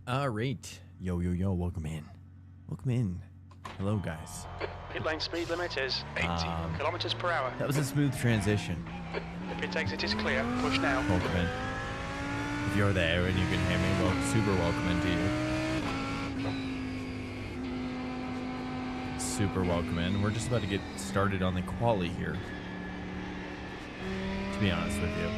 All right. Yo, yo, yo. Welcome in. Welcome in. Hello, guys. Pit lane speed limit is 80 kilometers per hour. That was a smooth transition. The pit exit is clear. Push now. Welcome in. If you're there and you can hear me, well, super welcome into you. Super welcome in. We're just about to get started on the quali here, to be honest with you.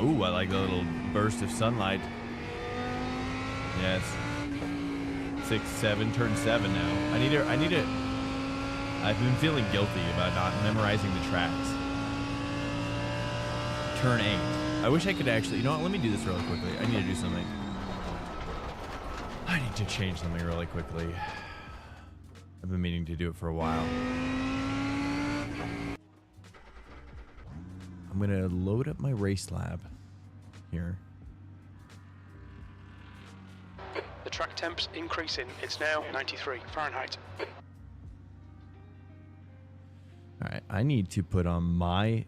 Ooh, I like the little burst of sunlight. Yes. 6, 7, turn 7 now. I need to. I've been feeling guilty about not memorizing the tracks. Turn 8. I wish I could actually, you know what, let me do this really quickly. I need to do something. I need to change something really quickly. I've been meaning to do it for a while. I'm going to load up my race lab here. The track temp's increasing. It's now 93 Fahrenheit. All right, I need to put on my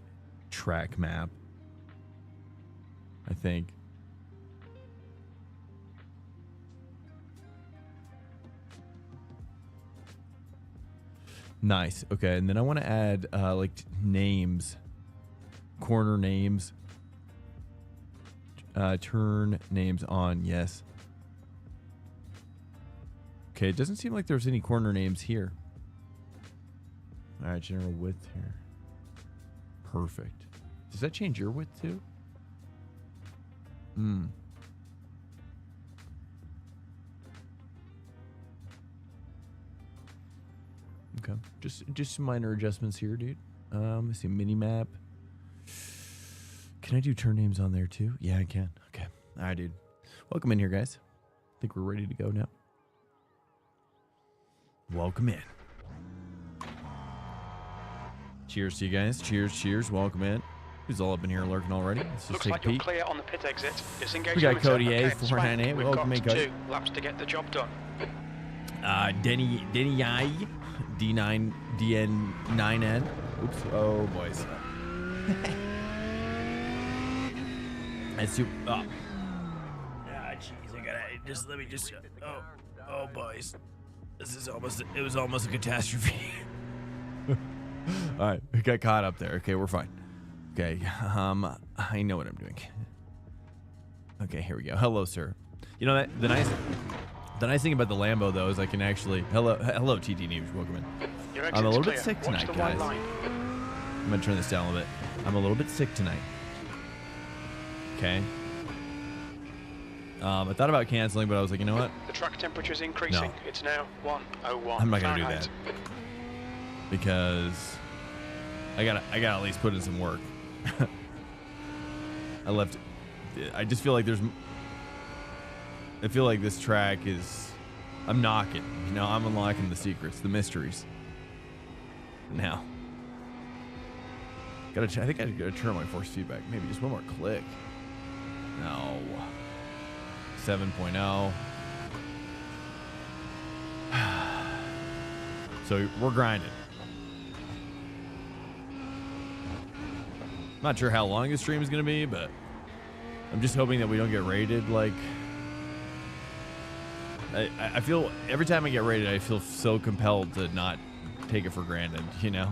track map I think. Nice. Okay, and then I want to add like names, corner names, turn names on. Yes. Okay, it doesn't seem like there's any corner names here. All right, general width here. Perfect. Does that change your width too? Hmm. Okay, just some minor adjustments here, dude. Let's see, mini map. Can I do turn names on there too? Yeah, I can. Okay, all right, dude. Welcome in here, guys. I think we're ready to go now. Welcome in. Cheers to you guys. Cheers, cheers. Welcome in. Who's all up in here lurking already? Let's just Looks take like a peek. you're clear on the pit exit. Disengage. We got and return. Cody A, Okay, 498. Swank, we've Welcome got in, Cody. 2 laps to get the job done. Denny I, D9, DN9N. Oops. Oh, boys. That's too. Oh. Ah, jeez. I gotta just let me just. Oh, boys. This is almost. It was almost a catastrophe. All right, we got caught up there. Okay, we're fine. Okay, I know what I'm doing. Okay, here we go. Hello, sir. You know that the nice thing about the Lambo though is I can actually hello TT News. Welcome in. I'm a little bit sick tonight, guys. I'm gonna turn this down a little bit. I'm a little bit sick tonight. Okay. I thought about canceling, but I was like, you know what? The track temperature is increasing. No. It's now 101. I'm not gonna do Fahrenheit. that because I gotta at least put in some work. I just feel like I feel like this track is. I'm knocking. You know, I'm unlocking the secrets, the mysteries. Now. I think I gotta turn my force feedback. Maybe just one more click. No. 7.0. So we're grinding. Not sure how long this stream is going to be, but I'm just hoping that we don't get raided. Like, I feel every time I get raided, I feel so compelled to not take it for granted, you know?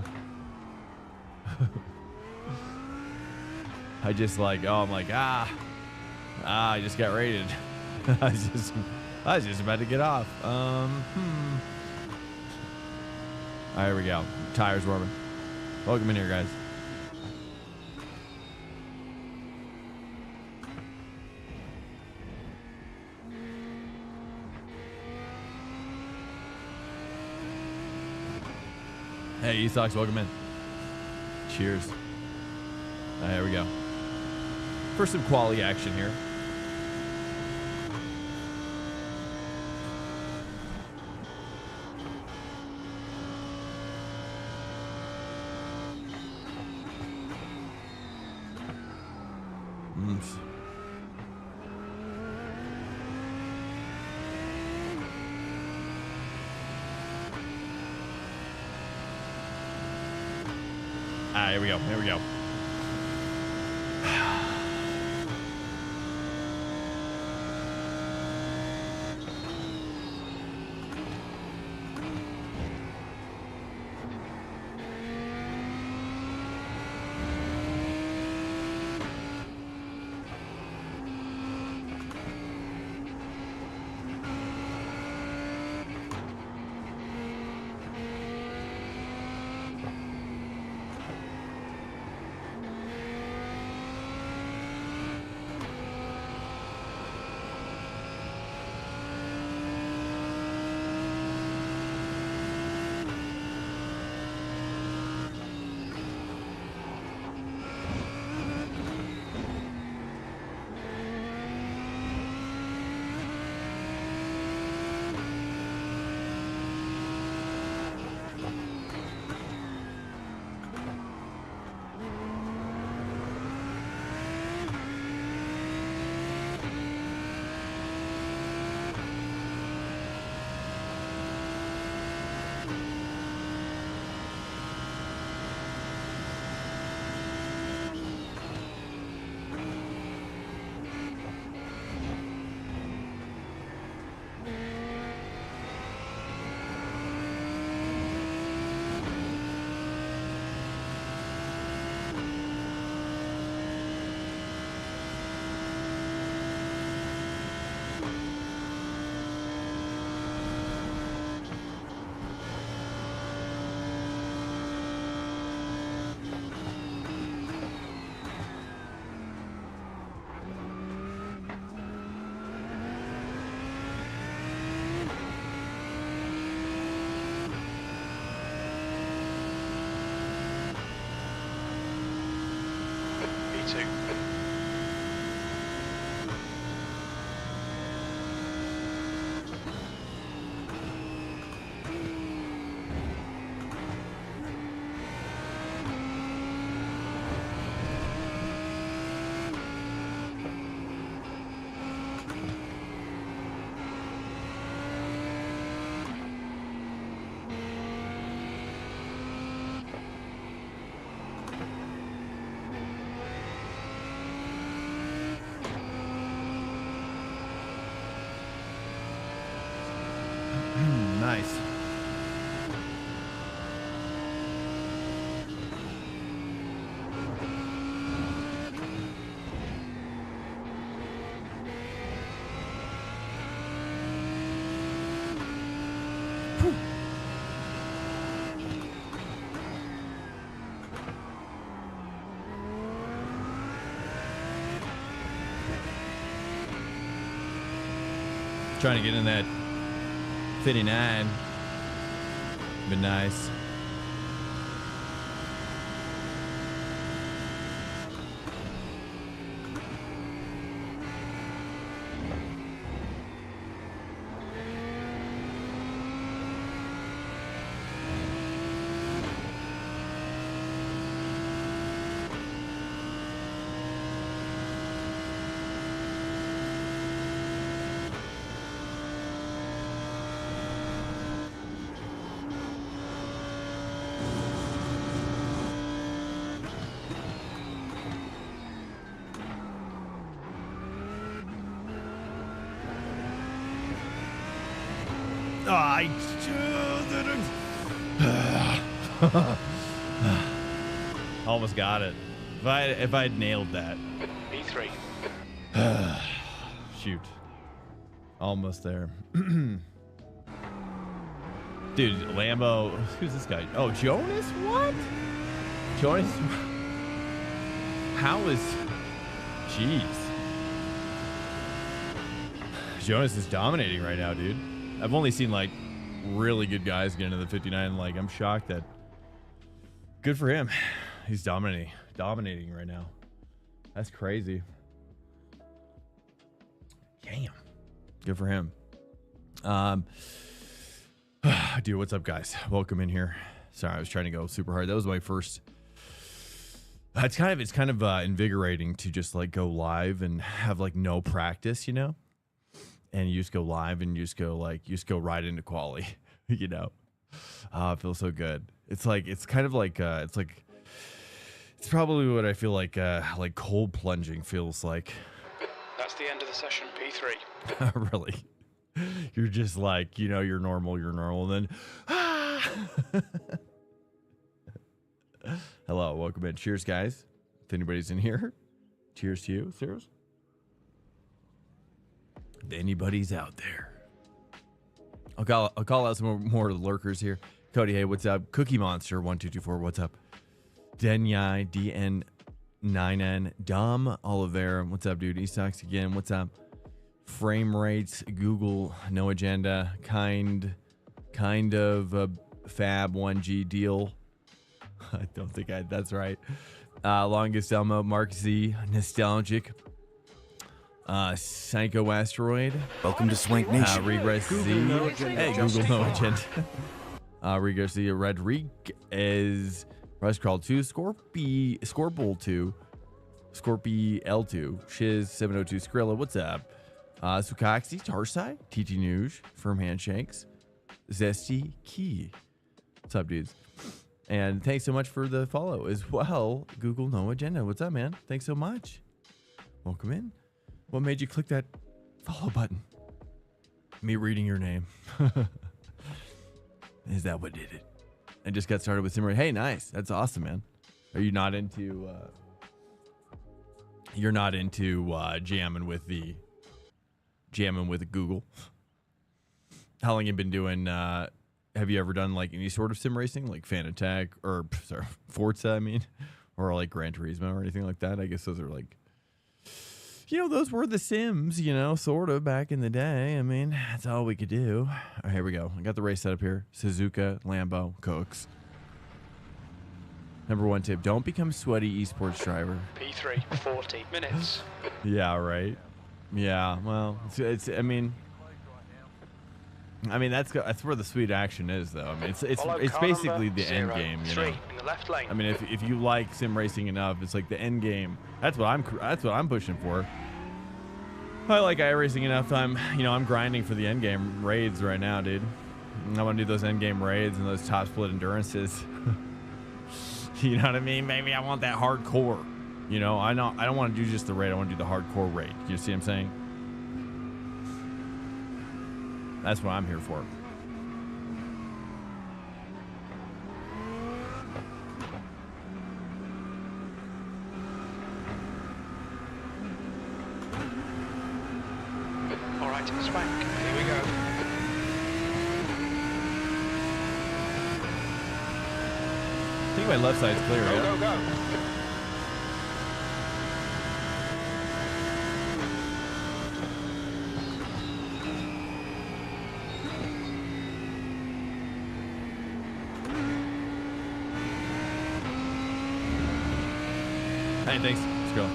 I just like, I'm like, I just got raided. I was just about to get off. All right, here we go. Tires warming. Welcome in here, guys. Hey, E-Sox, welcome in. Cheers. Here we go. For some quality action here. Here we go. Here we go. 2. Nice. Whew. Trying to get in that 59. Been nice. Oh, I almost got it. If I'd nailed that. P3. Shoot. Almost there. Dude, Lambo. Who's this guy? Oh, Jonas? What? Jonas? How is... Jeez. Jonas is dominating right now, dude. I've only seen, like, really good guys get into the 59. Like, I'm shocked that... Good for him. He's dominating right now. That's crazy. Damn. Good for him. Dude, what's up, guys? Welcome in here. Sorry, I was trying to go super hard. That was my first... It's kind of invigorating to just, like, go live and have, like, no practice, you know? And you just go live and you just go right into quali, you know? It feels so good. It's probably what I feel like cold plunging feels like. That's the end of the session, P3. Really? You're just like, you know, you're normal, and then, Hello, welcome in. Cheers, guys. If anybody's in here, cheers to you. Serious? If anybody's out there. I'll call out some more lurkers here. Cody, hey, what's up? Cookie Monster 1224, what's up? Denyai DN9N Dom Oliveira, what's up, dude? Estox again, what's up? Frame rates, Google, no agenda, kind of a Fab 1G deal. I don't think that's right. Longest Elmo, Mark Z, Nostalgic. Psycho Asteroid. Welcome to Swank Nation. Regress Z. Hey, Google no agenda. Regress Z. Rodriguez. Rustcrawl 2. Scorbull 2. Scorpy L2. Shiz 702. Skrilla. What's up? Sukaxi. Tarsai. TT Nuge. Firm Handshakes. Zesty Key. What's up, dudes? And thanks so much for the follow as well. Google no agenda. What's up, man? Thanks so much. Welcome in. What made you click that follow button? Me reading your name. Is that what did it? I just got started with SIMRACING. Hey, nice. That's awesome, man. Are you not into... You're not into jamming with Google? How long have you been doing... have you ever done like any sort of sim racing? Like Fan Attack or... Sorry, Forza, I mean. Or like Gran Turismo or anything like that? I guess those are like... You know, those were the Sims, you know, sort of back in the day. I mean, that's all we could do. All right, here we go. I got the race set up here. Suzuka, Lambo, Cooks. Number 1 tip: don't become sweaty esports driver. P3, 40 minutes. Yeah, right. Yeah, well, it's I mean, that's where the sweet action is, though. I mean, it's basically the end game, you know. In the left lane. I mean, if you like sim racing enough, it's like the end game. That's what I'm pushing for. I like iRacing enough. I'm grinding for the end game raids right now, dude. I want to do those end game raids and those top split endurances. You know what I mean? Maybe I want that hardcore. You know, I don't want to do just the raid. I want to do the hardcore raid. You see what I'm saying? That's what I'm here for. All right, Swank. Here we go. I think my left side's clear. Go, Yeah? go, go. Hey, thanks. Let's go. All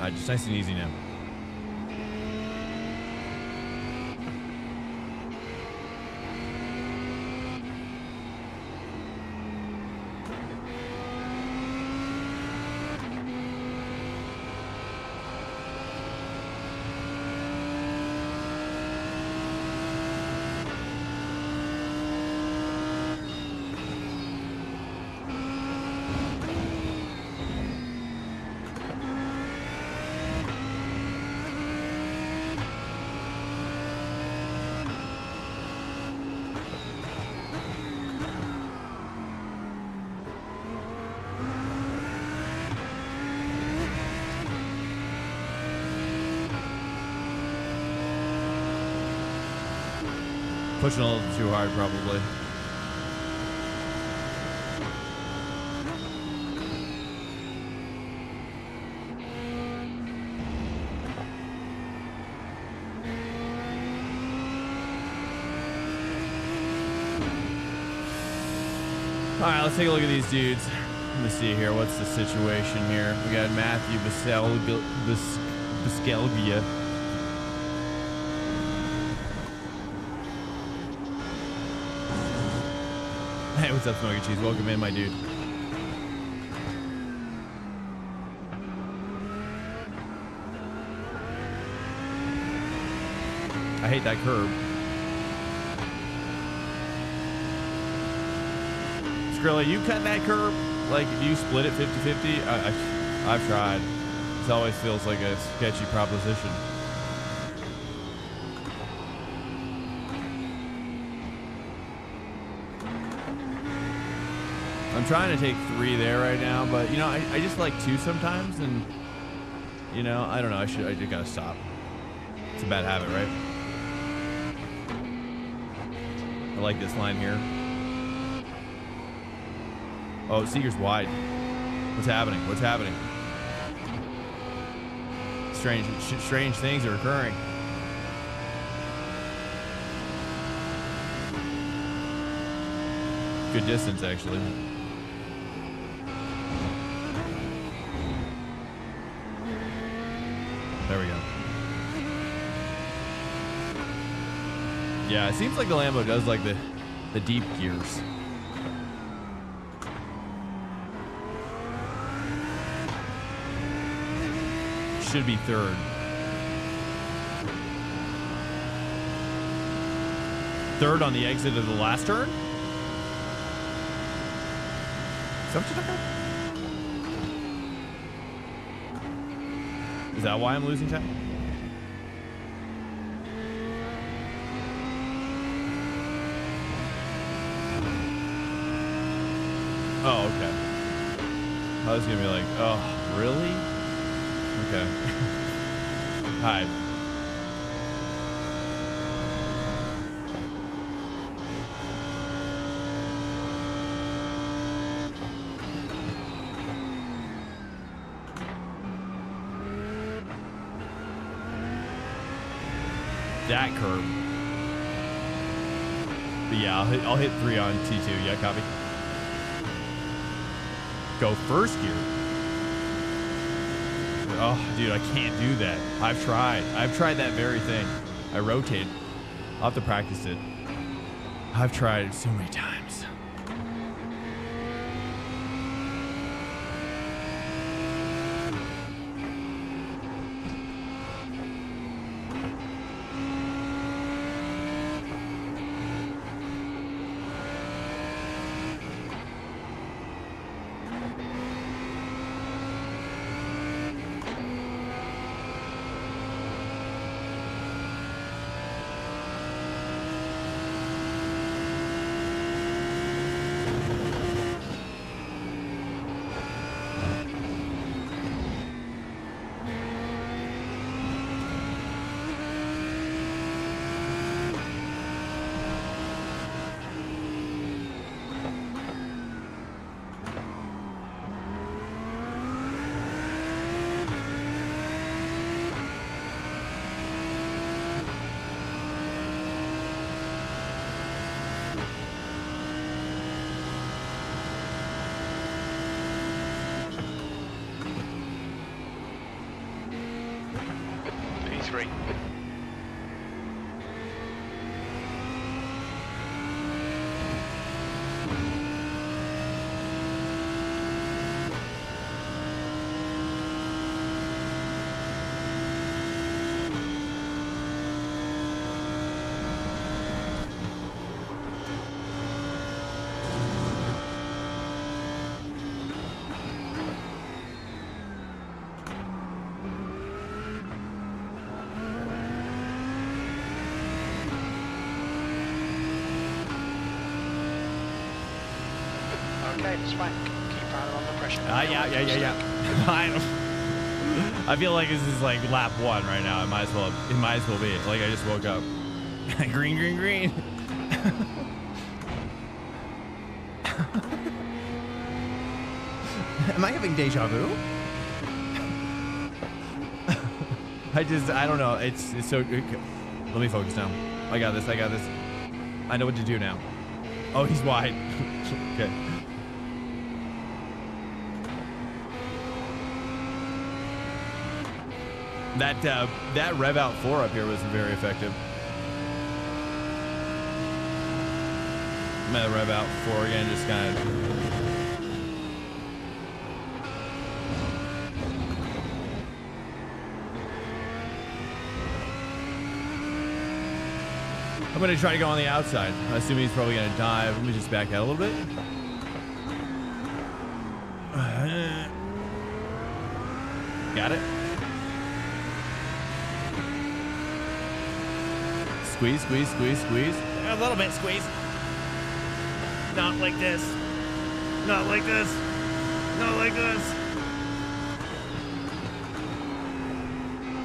right, just nice and easy now. Pushing a little too hard, probably. All right, let's take a look at these dudes. Let me see here. What's the situation here? We got Matthew Biscalvia. Hey, what's up, Smoky Cheese? Welcome in, my dude. I hate that curb. Skrilla, you cut that curb? Like, do you split it 50-50? I've tried. It always feels like a sketchy proposition. I'm trying to take 3 there right now, but, you know, I just like 2 sometimes, and, you know, I don't know. I just gotta stop. It's a bad habit, right? I like this line here. Oh, Seeger's wide. What's happening? What's happening? Strange things are occurring. Good distance, actually. There we go. Yeah, it seems like the Lambo does like the deep gears. Should be 3rd. Third on the exit of the last turn? Is that what you're talking about? Is that why I'm losing time? Oh, okay. I was gonna be like, oh, really? Okay. Hi. That curve. But yeah, I'll hit 3 on T2. Yeah, copy. go first gear. Oh, dude, I can't do that. I've tried that very thing. I rotate. I'll have to practice it. I've tried it so many times. P3. Okay, Swank, keep under pressure. Yeah. I feel like this is like lap 1 right now. It might as well be. Like I just woke up. Green. Am I having deja vu? I don't know. It's so. Let me focus now. I got this. I know what to do now. Oh, he's wide. Okay. That rev out 4 up here was very effective. I'm gonna rev out 4 again, just kind of. I'm gonna try to go on the outside. I assume he's probably gonna dive. Let me just back out a little bit. Got it. Squeeze. A little bit squeeze. Not like this.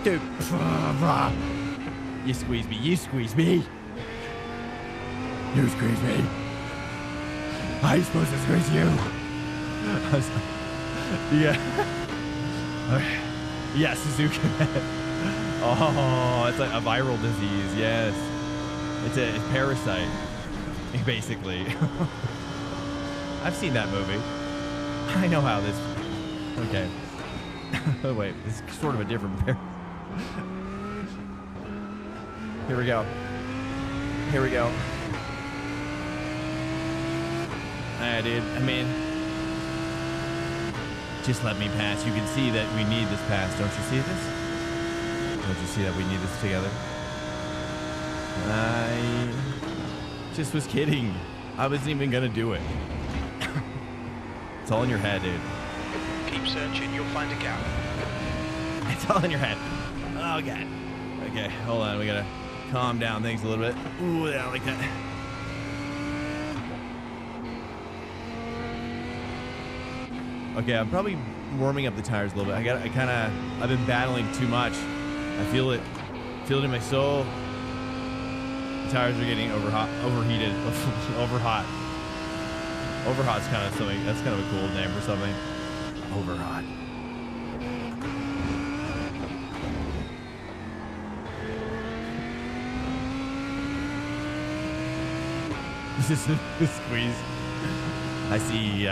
Dude. You squeeze me. You squeeze me. I'm supposed to squeeze you. Yeah. Yeah, Suzuka. Oh, it's like a viral disease. Yes. It's a parasite, basically. I've seen that movie. I know how this. Okay. Oh, wait. It's sort of a different pair. Here we go. Dude. I mean, just let me pass. You can see that we need this pass. Don't you see this? Don't you see that we need this together? I just was kidding. I wasn't even gonna do it. It's all in your head, dude. Keep searching, you'll find a gap. It's all in your head. Oh, God. Okay, hold on. We gotta calm down things a little bit. Ooh, yeah, I like that. Okay, I'm probably warming up the tires a little bit. I've been battling too much. I feel it in my soul. The tires are getting overheated, overhot. Overhot's kind of something. That's kind of a cool name for something. Overhot. This is the squeeze. I see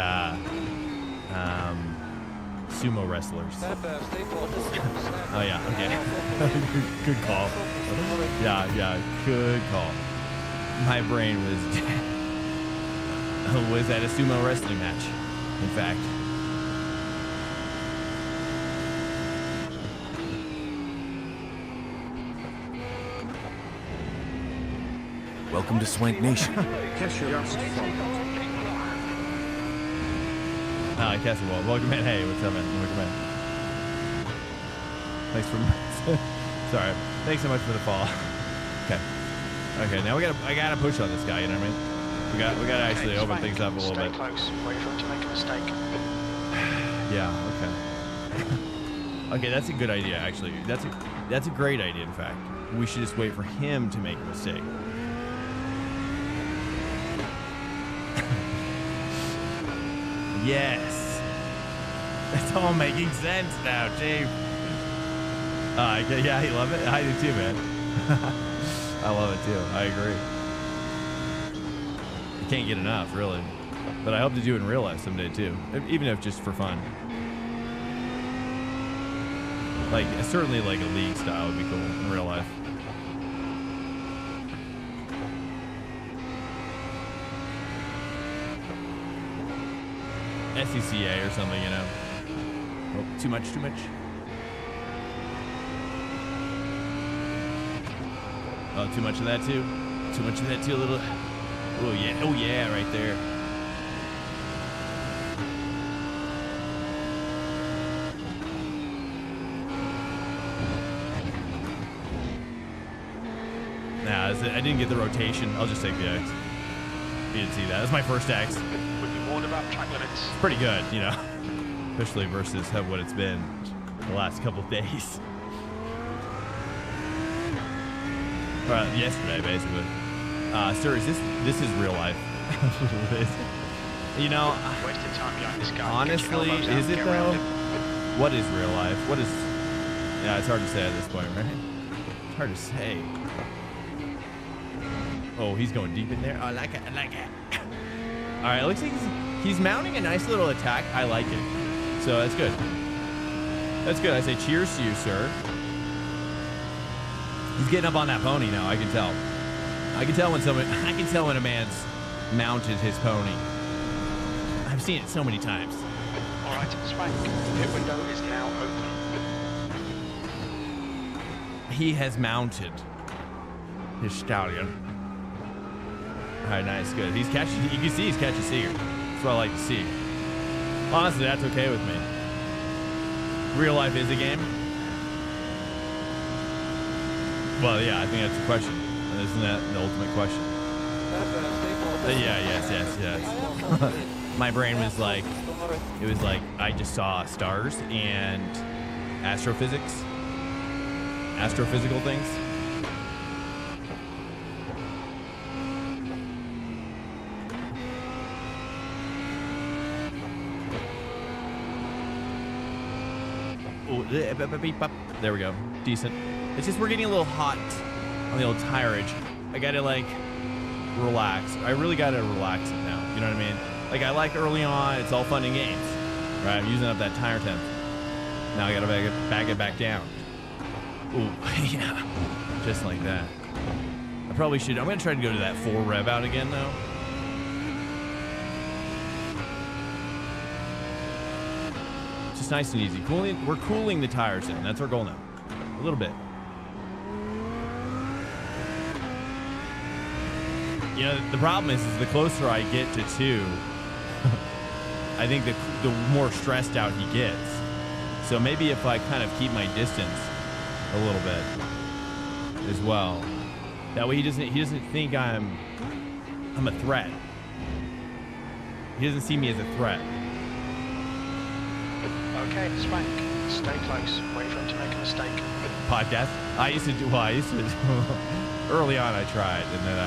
sumo wrestlers. Oh yeah, okay. Good call. Yeah, good call. My brain was at a sumo wrestling match, in fact. Welcome to Swank Nation. Hi, Castleball. Welcome in. Hey, what's up, man? Welcome in. Thanks for... Sorry. Thanks so much for the follow. Okay, now I gotta push on this guy, you know what I mean? We gotta actually open things up a little bit. Stay close. Wait for him to make a mistake. Yeah, okay. Okay, that's a good idea, actually. That's a great idea, in fact. We should just wait for him to make a mistake. Yes. It's all making sense now, Chief. Yeah, you love it? I do too, man. I love it too. I agree. You can't get enough, really. But I hope to do it in real life someday too, even if just for fun. Like, certainly like a league style would be cool in real life. SCCA or something, you know. Oh, too much. Oh, too much of that too. Too much of that too. A little. Oh yeah, right there. Nah, I didn't get the rotation. I'll just take the X. You didn't see that. That's my first X. Would be warned about track limits. It's pretty good, you know, especially versus what it's been the last couple of days. Yesterday, basically. Sir, this is real life. You know, Wasted time behind this guy. honestly, is it though? What is real life? What is? Yeah, it's hard to say at this point, right? It's hard to say. Oh, he's going deep in there. I like it. All right, it looks like he's mounting a nice little attack. I like it. So that's good. That's good. I say cheers to you, sir. He's getting up on that pony now. I can tell. I can tell when a man's mounted his pony. I've seen it so many times. All right, Swank. The pit window is now open. He has mounted his stallion. All right, nice, good. He's catching. You can see he's catching Seeger. That's what I like to see. Honestly, that's okay with me. Real life is a game. Well, yeah, I think that's the question. Isn't that the ultimate question? Yes. My brain was like, it was like I just saw stars and astrophysical things. Oh, there we go. Decent. It's just we're getting a little hot on the old tireage. I gotta like relax. I really gotta relax it now. You know what I mean? Like I like early on, it's all fun and games, right? I'm using up that tire temp. Now I gotta back it back down. Ooh, yeah, just like that. I probably should. I'm gonna try to go to that 4 rev out again though. Just nice and easy. We're cooling the tires in. That's our goal now. A little bit. You know, the problem is the closer I get to 2, I think the more stressed out he gets. So maybe if I kind of keep my distance a little bit as well, that way he doesn't think I'm a threat. He doesn't see me as a threat. Okay, Swank. Stay close. Wait for him to make a mistake. Podcast. I used to early on I tried, and then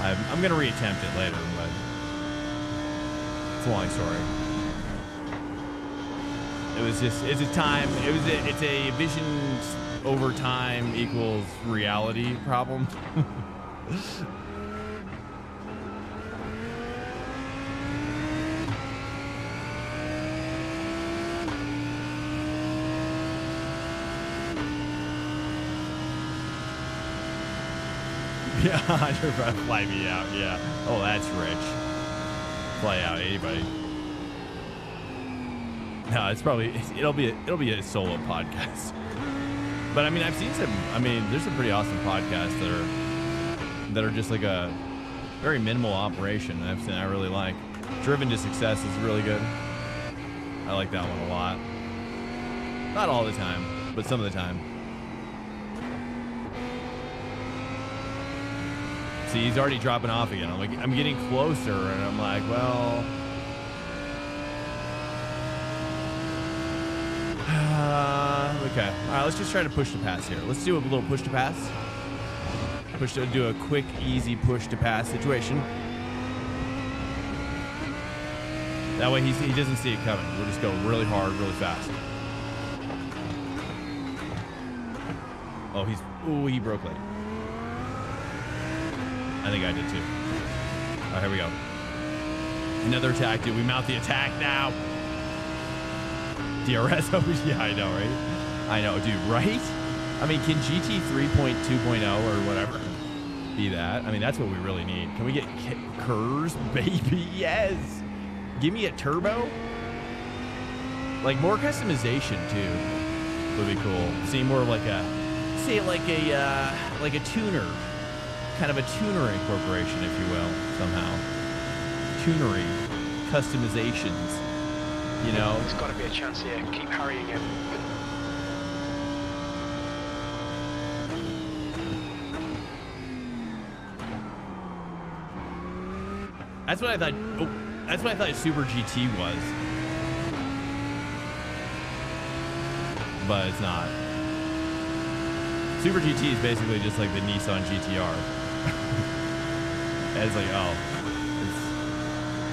I'm gonna reattempt it later, but it's a long story. It's a vision over time equals reality problem. Yeah, 100 fly me out. Yeah. Oh, that's rich. Fly out anybody. No, it's probably it'll be a solo podcast. But I mean, I've seen some. I mean, there's some pretty awesome podcasts that are just like a very minimal operation. I've seen I really like. Driven to Success is really good. I like that one a lot. Not all the time, but some of the time. See, he's already dropping off again. I'm getting closer, and I'm like, well. Okay. All right, let's just try to push to pass here. Let's do a little push to pass. Do a quick, easy push to pass situation. That way he doesn't see it coming. We'll just go really hard, really fast. Oh, he broke lane. I think I did too. All right, here we go. Another attack, dude. We mount the attack now. DRS, yeah, I know, right? I know, dude, right? I mean, can GT 3.2.0 or whatever be that? I mean, that's what we really need. Can we get KERS, baby? Yes. Give me a turbo. Like more customization too would be cool. See more of like a, say like a tuner, kind of a tuner incorporation, if you will, somehow. Tunery, customizations. You know, there's got to be a chance here. Keep harrying him. That's what I thought. Oh, that's what I thought Super GT was, but it's not. Super GT is basically just like the Nissan GTR. And it's like, oh,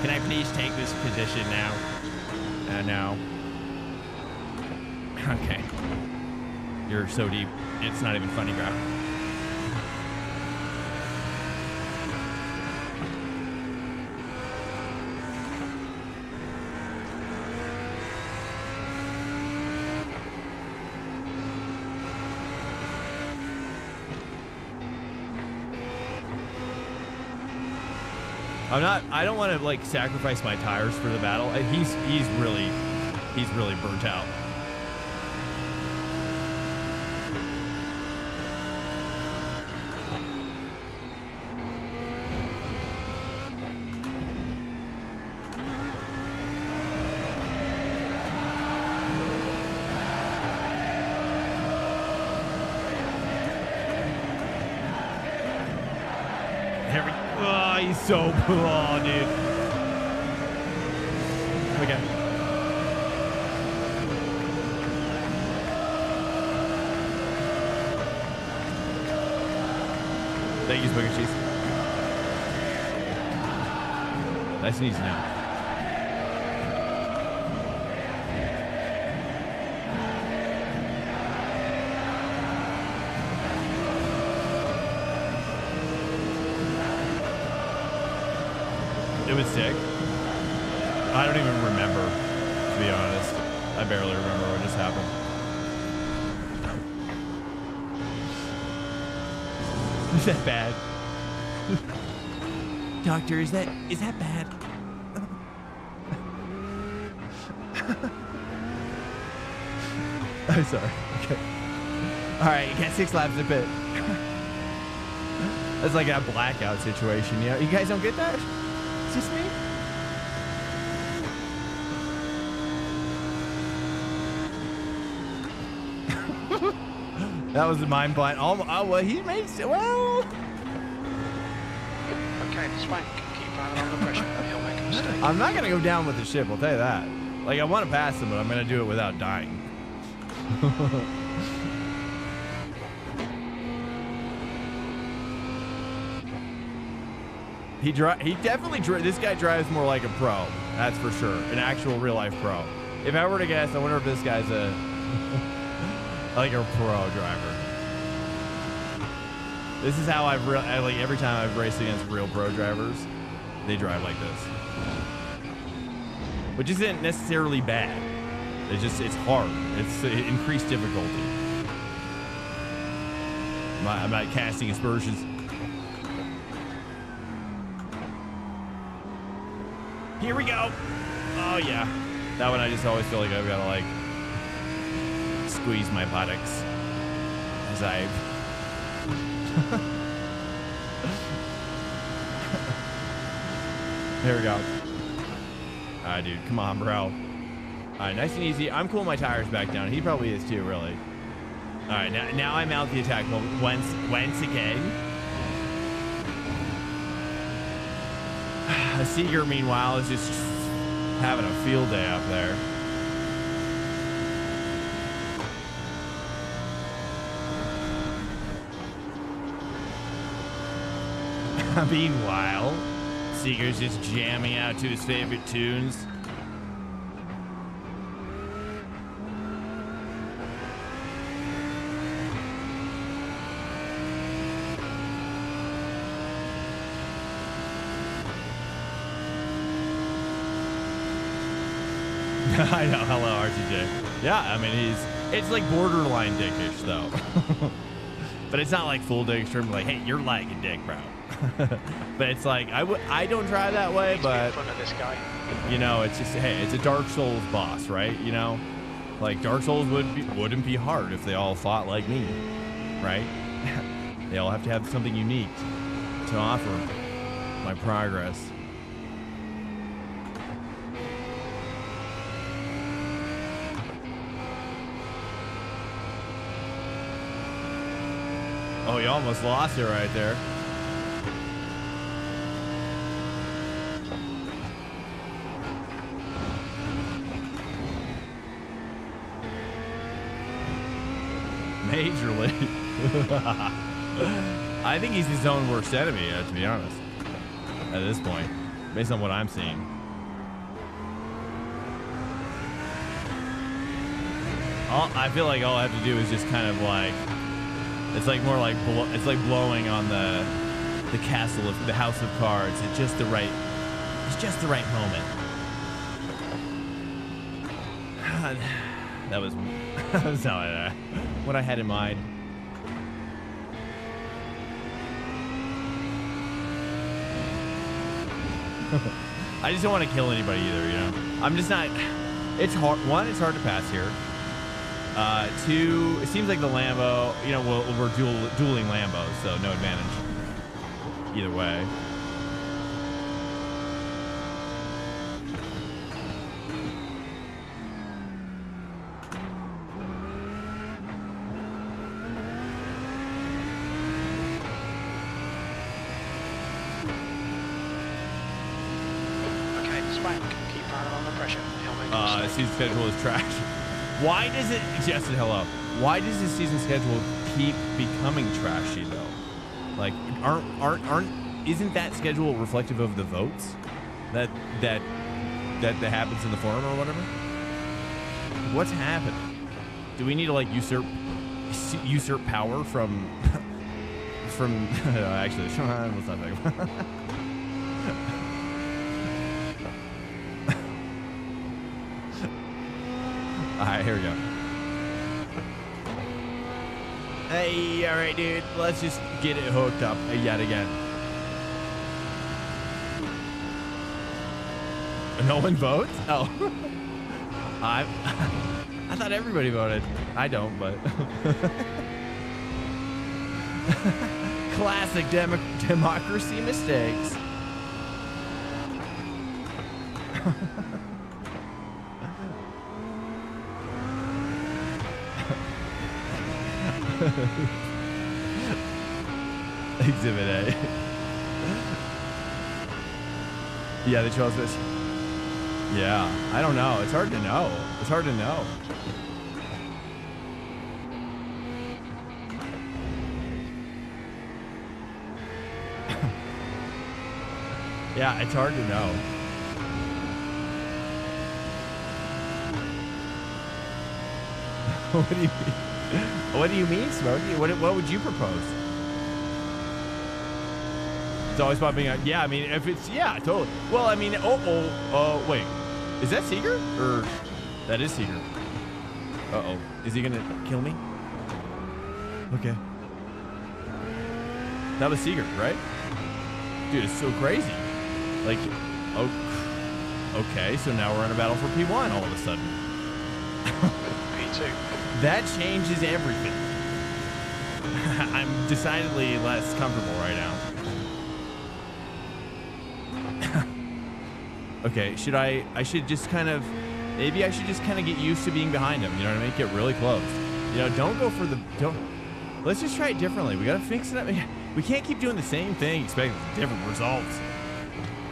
can I please take this position now? No. Okay. You're so deep. It's not even funny, bro. I don't want to like sacrifice my tires for the battle. He's really burnt out. So, oh, dude. Okay. Thank you, Spaghetti Cheese. Nice and easy now. It was sick. I don't even remember, to be honest. I barely remember what just happened. Is that bad? Doctor, is that bad? I'm sorry. Okay. All right, you got 6 laps in the pit. That's like a blackout situation. You know, you guys don't get that? Just me? That was the mind blind. Oh, well, he made it. Well. Okay, Swank, keep driving under pressure. He'll make a mistake. I'm not gonna go down with the ship. I'll tell you that. Like, I want to pass him, but I'm gonna do it without dying. He definitely this guy drives more like a pro. That's for sure. An actual real life pro. If I were to guess, I wonder if this guy's a like a pro driver. This is how I've like every time I've raced against real pro drivers, they drive like this. Which isn't necessarily bad. It's hard. It's increased difficulty. I'm not casting aspersions. Here we go. Oh, yeah. That one I just always feel like I've got to, like, squeeze my buttocks as I... There we go. All right, dude. Come on, bro. All right, nice and easy. I'm cooling my tires back down. He probably is too, really. All right, now I'm out the attack mode once again. Seeger, meanwhile, is just having a field day up there. Meanwhile, Seeger's just jamming out to his favorite tunes. I know. Hello, RTJ. Yeah, I mean, it's like borderline dickish, though. But it's not like full dick extreme, like, hey, you're lagging dick, bro. But it's like, I don't try that way, but, in front of this guy. You know, it's just, hey, it's a Dark Souls boss, right? You know, like, Dark Souls wouldn't be hard if they all fought like me, right? They all have to have something unique to offer my progress. Oh, you almost lost it right there. Majorly. I think he's his own worst enemy, to be honest, at this point, based on what I'm seeing. I feel like all I have to do is just kind of like, it's like more like, it's like blowing on the castle of the house of cards at just the right, it's just the right moment. That was not what I had in mind. I just don't want to kill anybody either, you know? I'm just not, it's hard. One, it's hard to pass here. Two, it seems like the Lambo, you know, we're dueling Lambos, so no advantage either way. Okay, Swank, keep firing on the pressure. He'll make a mistake. Season schedule is trash. Why does it, Justin, hello. Why does the season schedule keep becoming trashy though? Like, isn't that schedule reflective of the votes that happens in the forum or whatever? What's happening? Do we need to like usurp power from actually let's not talk about Alright, here we go. Hey, alright, dude. Let's just get it hooked up yet again. No one votes? Oh. I thought everybody voted. I don't, but... Classic democracy mistakes. Exhibit A. Yeah, the chose this. Yeah, I don't know. It's hard to know. It's hard to know. Yeah, it's hard to know. What do you mean? What do you mean, Smokey? What would you propose? It's always about being yeah, I mean, if it's, yeah, totally. Well, I mean, wait. Is that Seeger? Or, that is Seeger. Uh-oh. Is he gonna kill me? Okay. That was Seeger, right? Dude, it's so crazy. Like, oh, Okay, so now we're in a battle for P1 all of a sudden. P2. That changes everything. I'm decidedly less comfortable right now. Okay, I should just kind of, maybe I should just kind of get used to being behind him, you know what I mean? Get really close. You know, don't go for the, let's just try it differently. We gotta fix it up. We can't keep doing the same thing, expecting different results.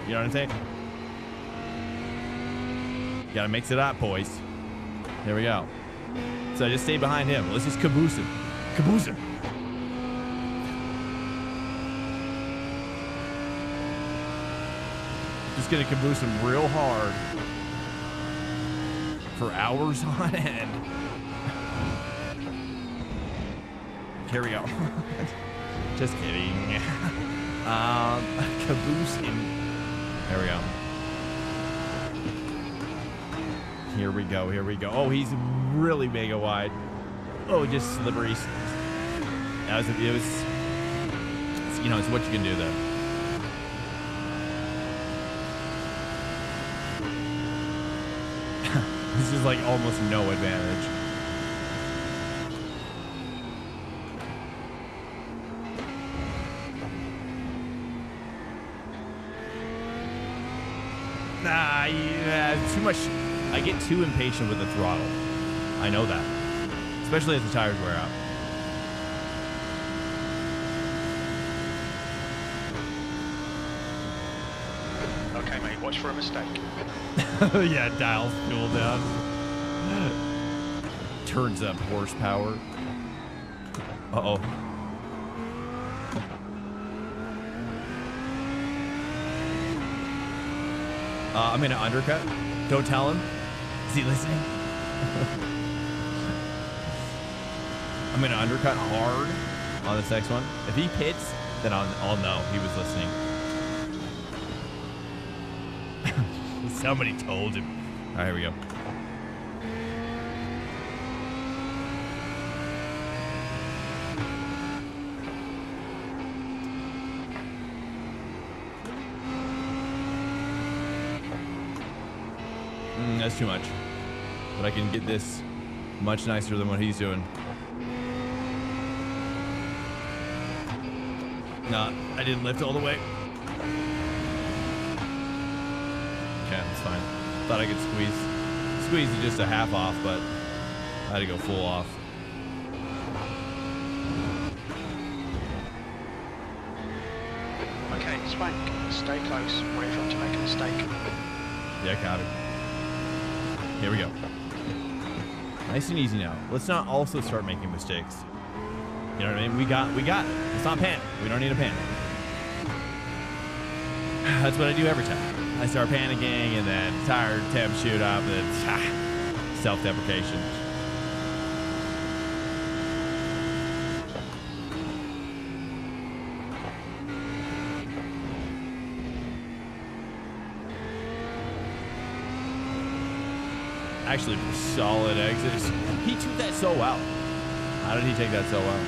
You know what I'm saying? Gotta mix it up, boys. There we go. So I just stay behind him. Let's just caboose him. Caboose him. Just gonna caboose him real hard for hours on end. Here we go. Just kidding. Caboose him. There we go. Here we go. Here we go. Oh, he's really mega wide. Oh, just slippery. It was, you know, it's what you can do though. This is like almost no advantage. Nah, yeah, too much. I get too impatient with the throttle. I know that. Especially as the tires wear out. Okay, mate, watch for a mistake. Yeah, dials fuel down. Turns up horsepower. Uh-oh. I'm gonna undercut. Don't tell him. Is he listening? I'm gonna undercut hard on this next one. If he pits, then I'll know he was listening. Somebody told him. All right, here we go. That's too much. But I can get this much nicer than what he's doing. Nah, I didn't lift all the way. Okay, that's fine. Thought I could squeeze it just a half off, but I had to go full off. Okay, Swank, stay close. Wait for him to make a mistake. Yeah, got it. Here we go. Nice and easy now. Let's not also start making mistakes. You know what I mean? We got it. Let's not panic. We don't need to panic. That's what I do every time. I start panicking and then tire temp shoot up and it's self-deprecation. Actually, solid exits. He took that so well. How did he take that so well?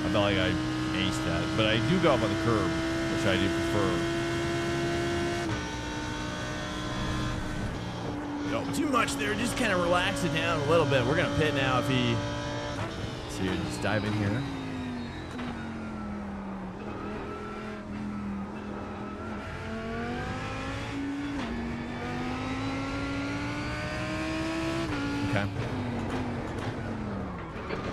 I felt like I aced that. But I do go up on the curb, which I do prefer. No, too much there. Just kind of relax it down a little bit. We're going to pit now if he... So you just dive in here. Okay.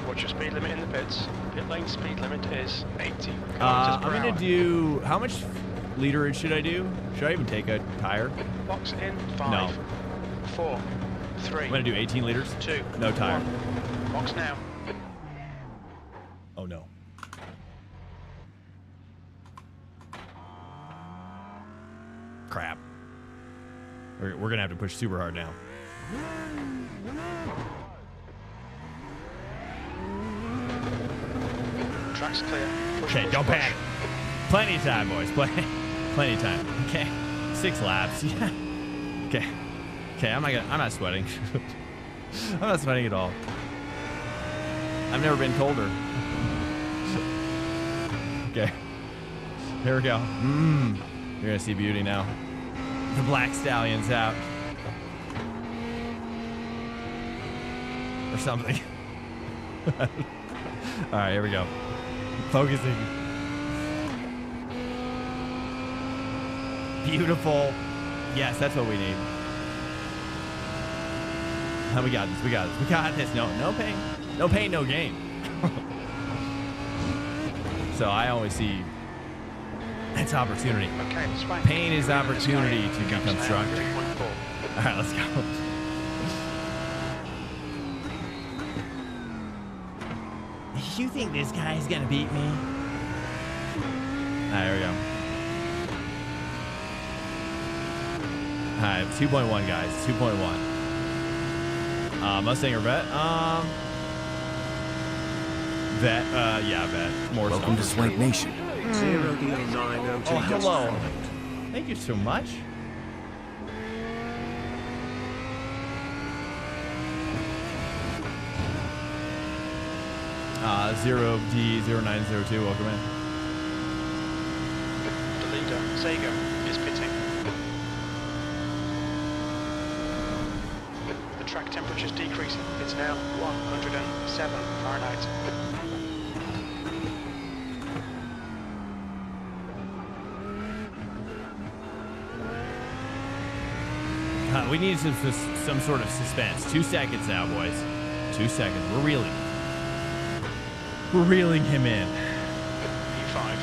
What's your speed limit in the pits? Pit lane speed limit is 80 I'm kilometers per going hour. to do... How much literage should I do? Should I even take a tire? Box in 5, No. 4, 3. I'm going to do 18 liters. 2. No tire. 1. Box now. Oh, no. Crap. We're going to have to push super hard now. Track's clear. Push, Okay, push, don't push. panic. Plenty of time, boys. Plenty of time. Okay. 6 laps. Yeah. Okay. Okay, I'm not sweating. I'm not sweating at all. I've never been colder. Okay. Here we go. You're gonna see beauty now. The Black Stallion's out. Or something. Alright, here we go. Focusing. Beautiful. Yes, that's what we need. We got this. We got this. We got this. No pain. No pain, no gain. So I always see that's opportunity. Okay, Swank. Pain is opportunity to become stronger. 2.4. All right, let's go. You think this guy's gonna beat me? All right, here we go. All right, 2.1, guys. 2.1. Mustang or vet? Vet. Yeah, vet. More so. Welcome to Swank Nation. Oh, hello. Thank you so much. Zero D0902, welcome in. The leader, Sega, is pitting. The track temperature is decreasing. It's now 107 Fahrenheit. We need some sort of suspense. 2 seconds now, boys. 2 seconds. We're reeling. We're reeling him in. E5.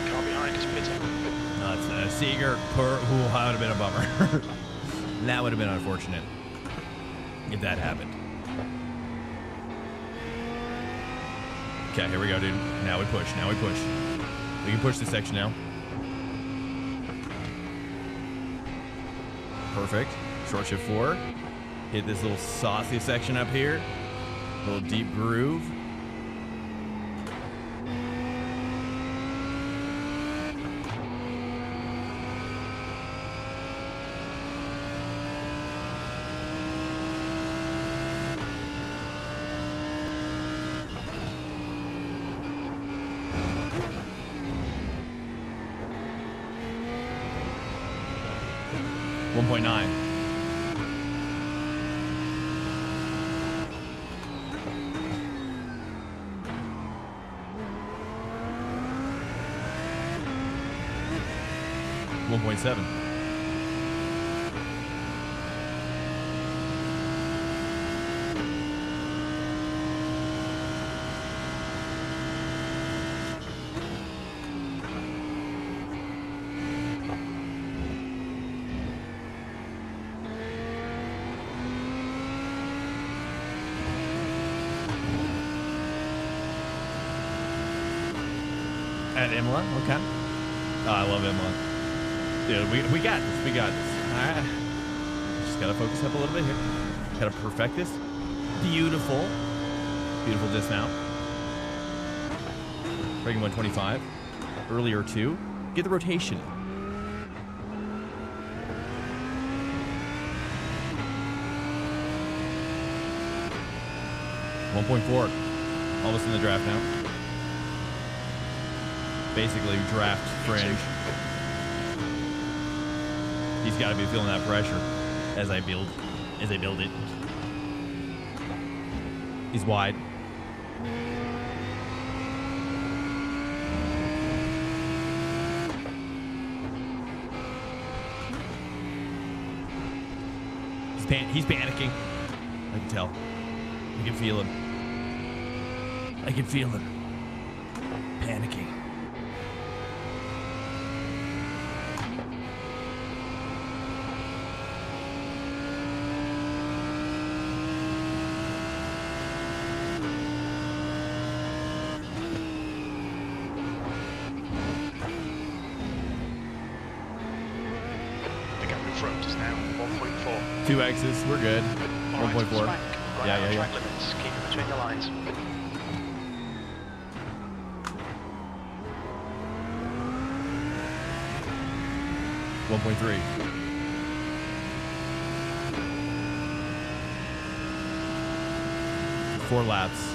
The car behind is pitting. No, it's Seeger. That would have been a bummer. That would have been unfortunate if that happened. Okay, here we go, dude. Now we push. Now we push. We can push this section now. Perfect. Short shift 4. Hit this little saucy section up here. Little deep groove. .7. At Imola, okay. Oh, I love Imola. Dude, we got this. We got this. All right. Just gotta focus up a little bit here. Gotta perfect this. Beautiful. Beautiful dismount. Breaking 125. Earlier 2. Get the rotation. .4. Almost in the draft now. Basically draft fringe. He's got to be feeling that pressure as I build it. He's wide. He's panicking. I can tell. I can feel him. I can feel him panicking. Front is now 1.4. 2 X's, we're good. 1.4. Yeah. Track limits, keep it between the lines. .3. Four laps.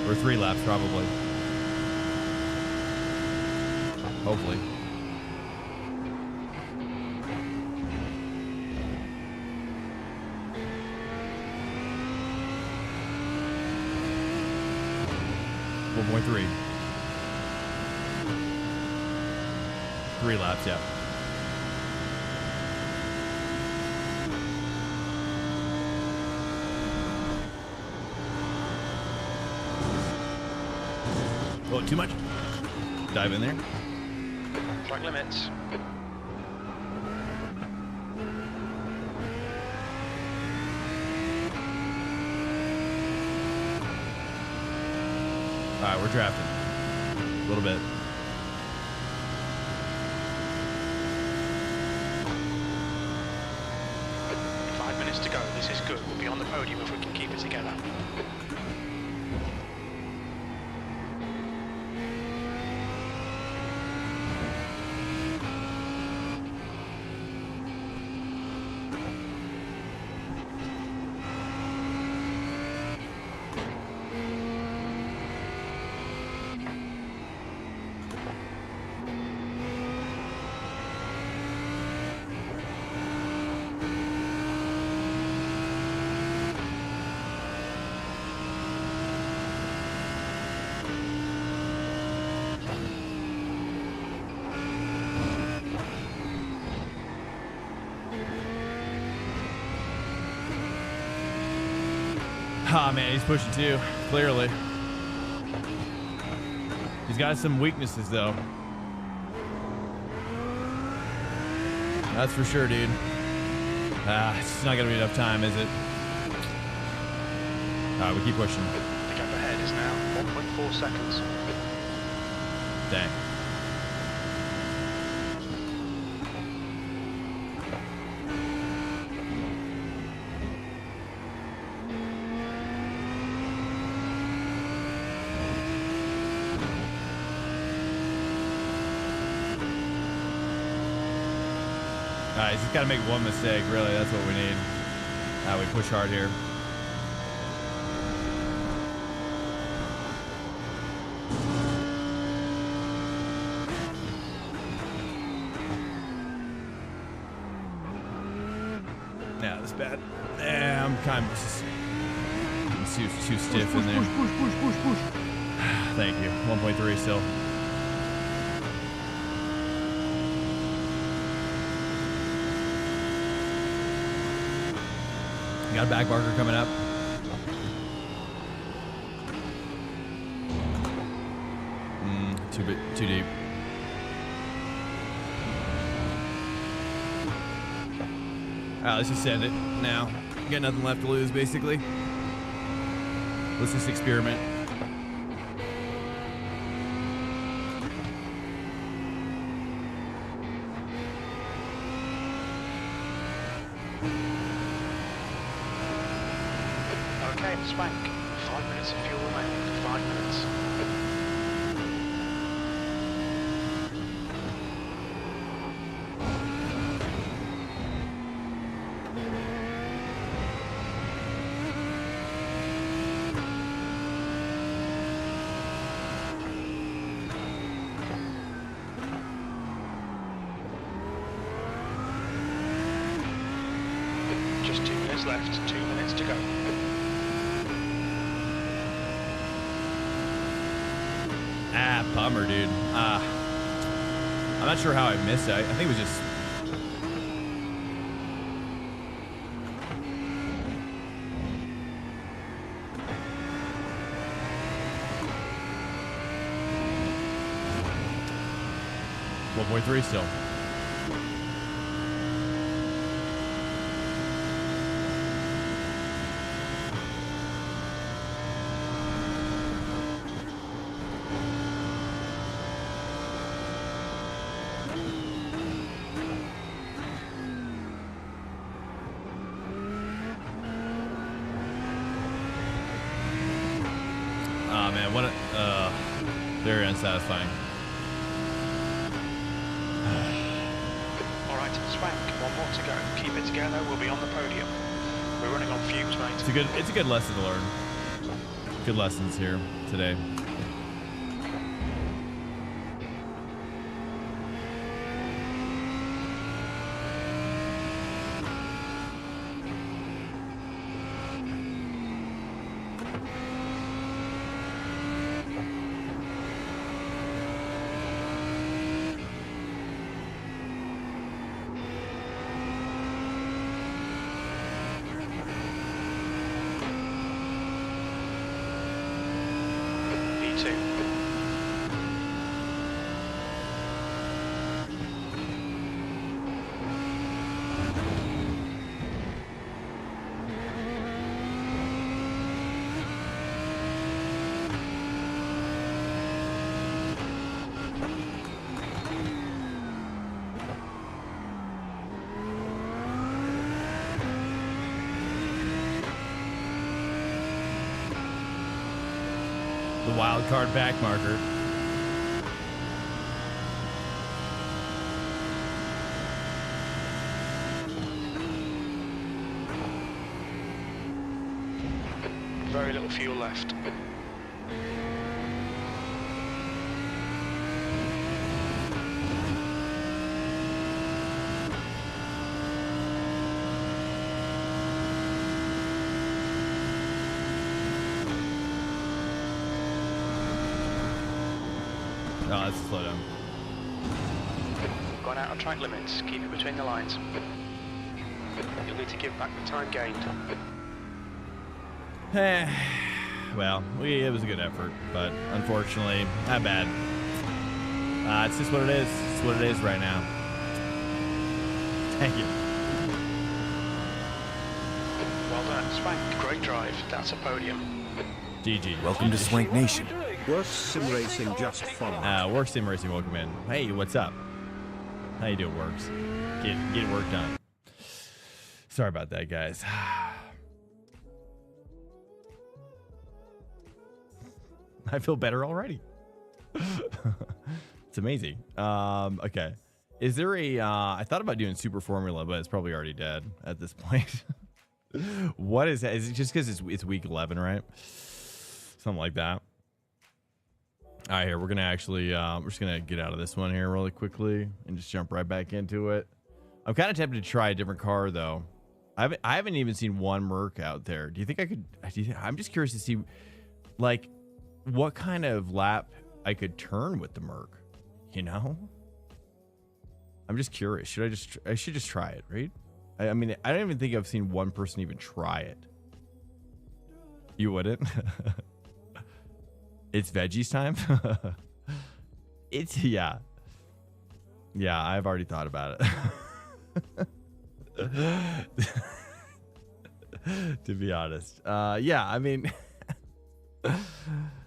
Or 3 laps, probably. 1.3. 3 laps, yeah. Oh, too much. Dive in there. Track limits. All right, we're drafting. A little bit. Minutes to go. This is good. We'll be on the podium if we can keep it together. Ah, man, he's pushing too, clearly. He's got some weaknesses, though. That's for sure, dude. It's not gonna be enough time, is it? All right, we keep pushing. The gap ahead is now 1.4 seconds. Dang. He's just got to make one mistake, really. That's what we need. We push hard here. Yeah, that's bad. Yeah, I'm kind of just too stiff in there. Push. Thank you. 1.3 still. Got a back marker coming up. Too deep. Alright, let's just send it now. Got nothing left to lose, basically. Let's just experiment. Okay, Swank. 5 minutes of fuel remaining. 5 minutes. Just 2 minutes left. 2 minutes to go. Bummer, dude. I'm not sure how I missed it. I think it was just... .3 still. Oh man, what a very unsatisfying. Alright, Swank, 1 more to go. Keep it together, we'll be on the podium. We're running on fumes, mate. It's a good lesson to learn. Good lessons here today. 2. The wild card back marker. Very little fuel left. Oh, let's slow down. Gone out of track limits. Keep it between the lines. You'll need to give back the time gained. Well, it was a good effort, but unfortunately, not bad. It's just what it is. It's what it is right now. Thank you. Well done, Swank. Great drive. That's a podium. GG. Welcome to Swank Nation. Worst sim racing just followed. Works Sim Racing, welcome in. Hey, what's up? How you doing, Works? Get work done. Sorry about that, guys. I feel better already. It's amazing. Okay. Is there a, I thought about doing Super Formula, but it's probably already dead at this point. What is that? Is it just because it's week 11, right? Something like that. All right, here, we're going to actually, we're just going to get out of this one here really quickly and just jump right back into it. I'm kind of tempted to try a different car, though. I haven't even seen one Merc out there. Do you think I could, I'm just curious to see, like, what kind of lap I could turn with the Merc, you know? I'm just curious. I should just try it, right? I mean, I don't even think I've seen one person even try it. You wouldn't? It's veggies time. Yeah, I've already thought about it. To be honest. Yeah, I mean,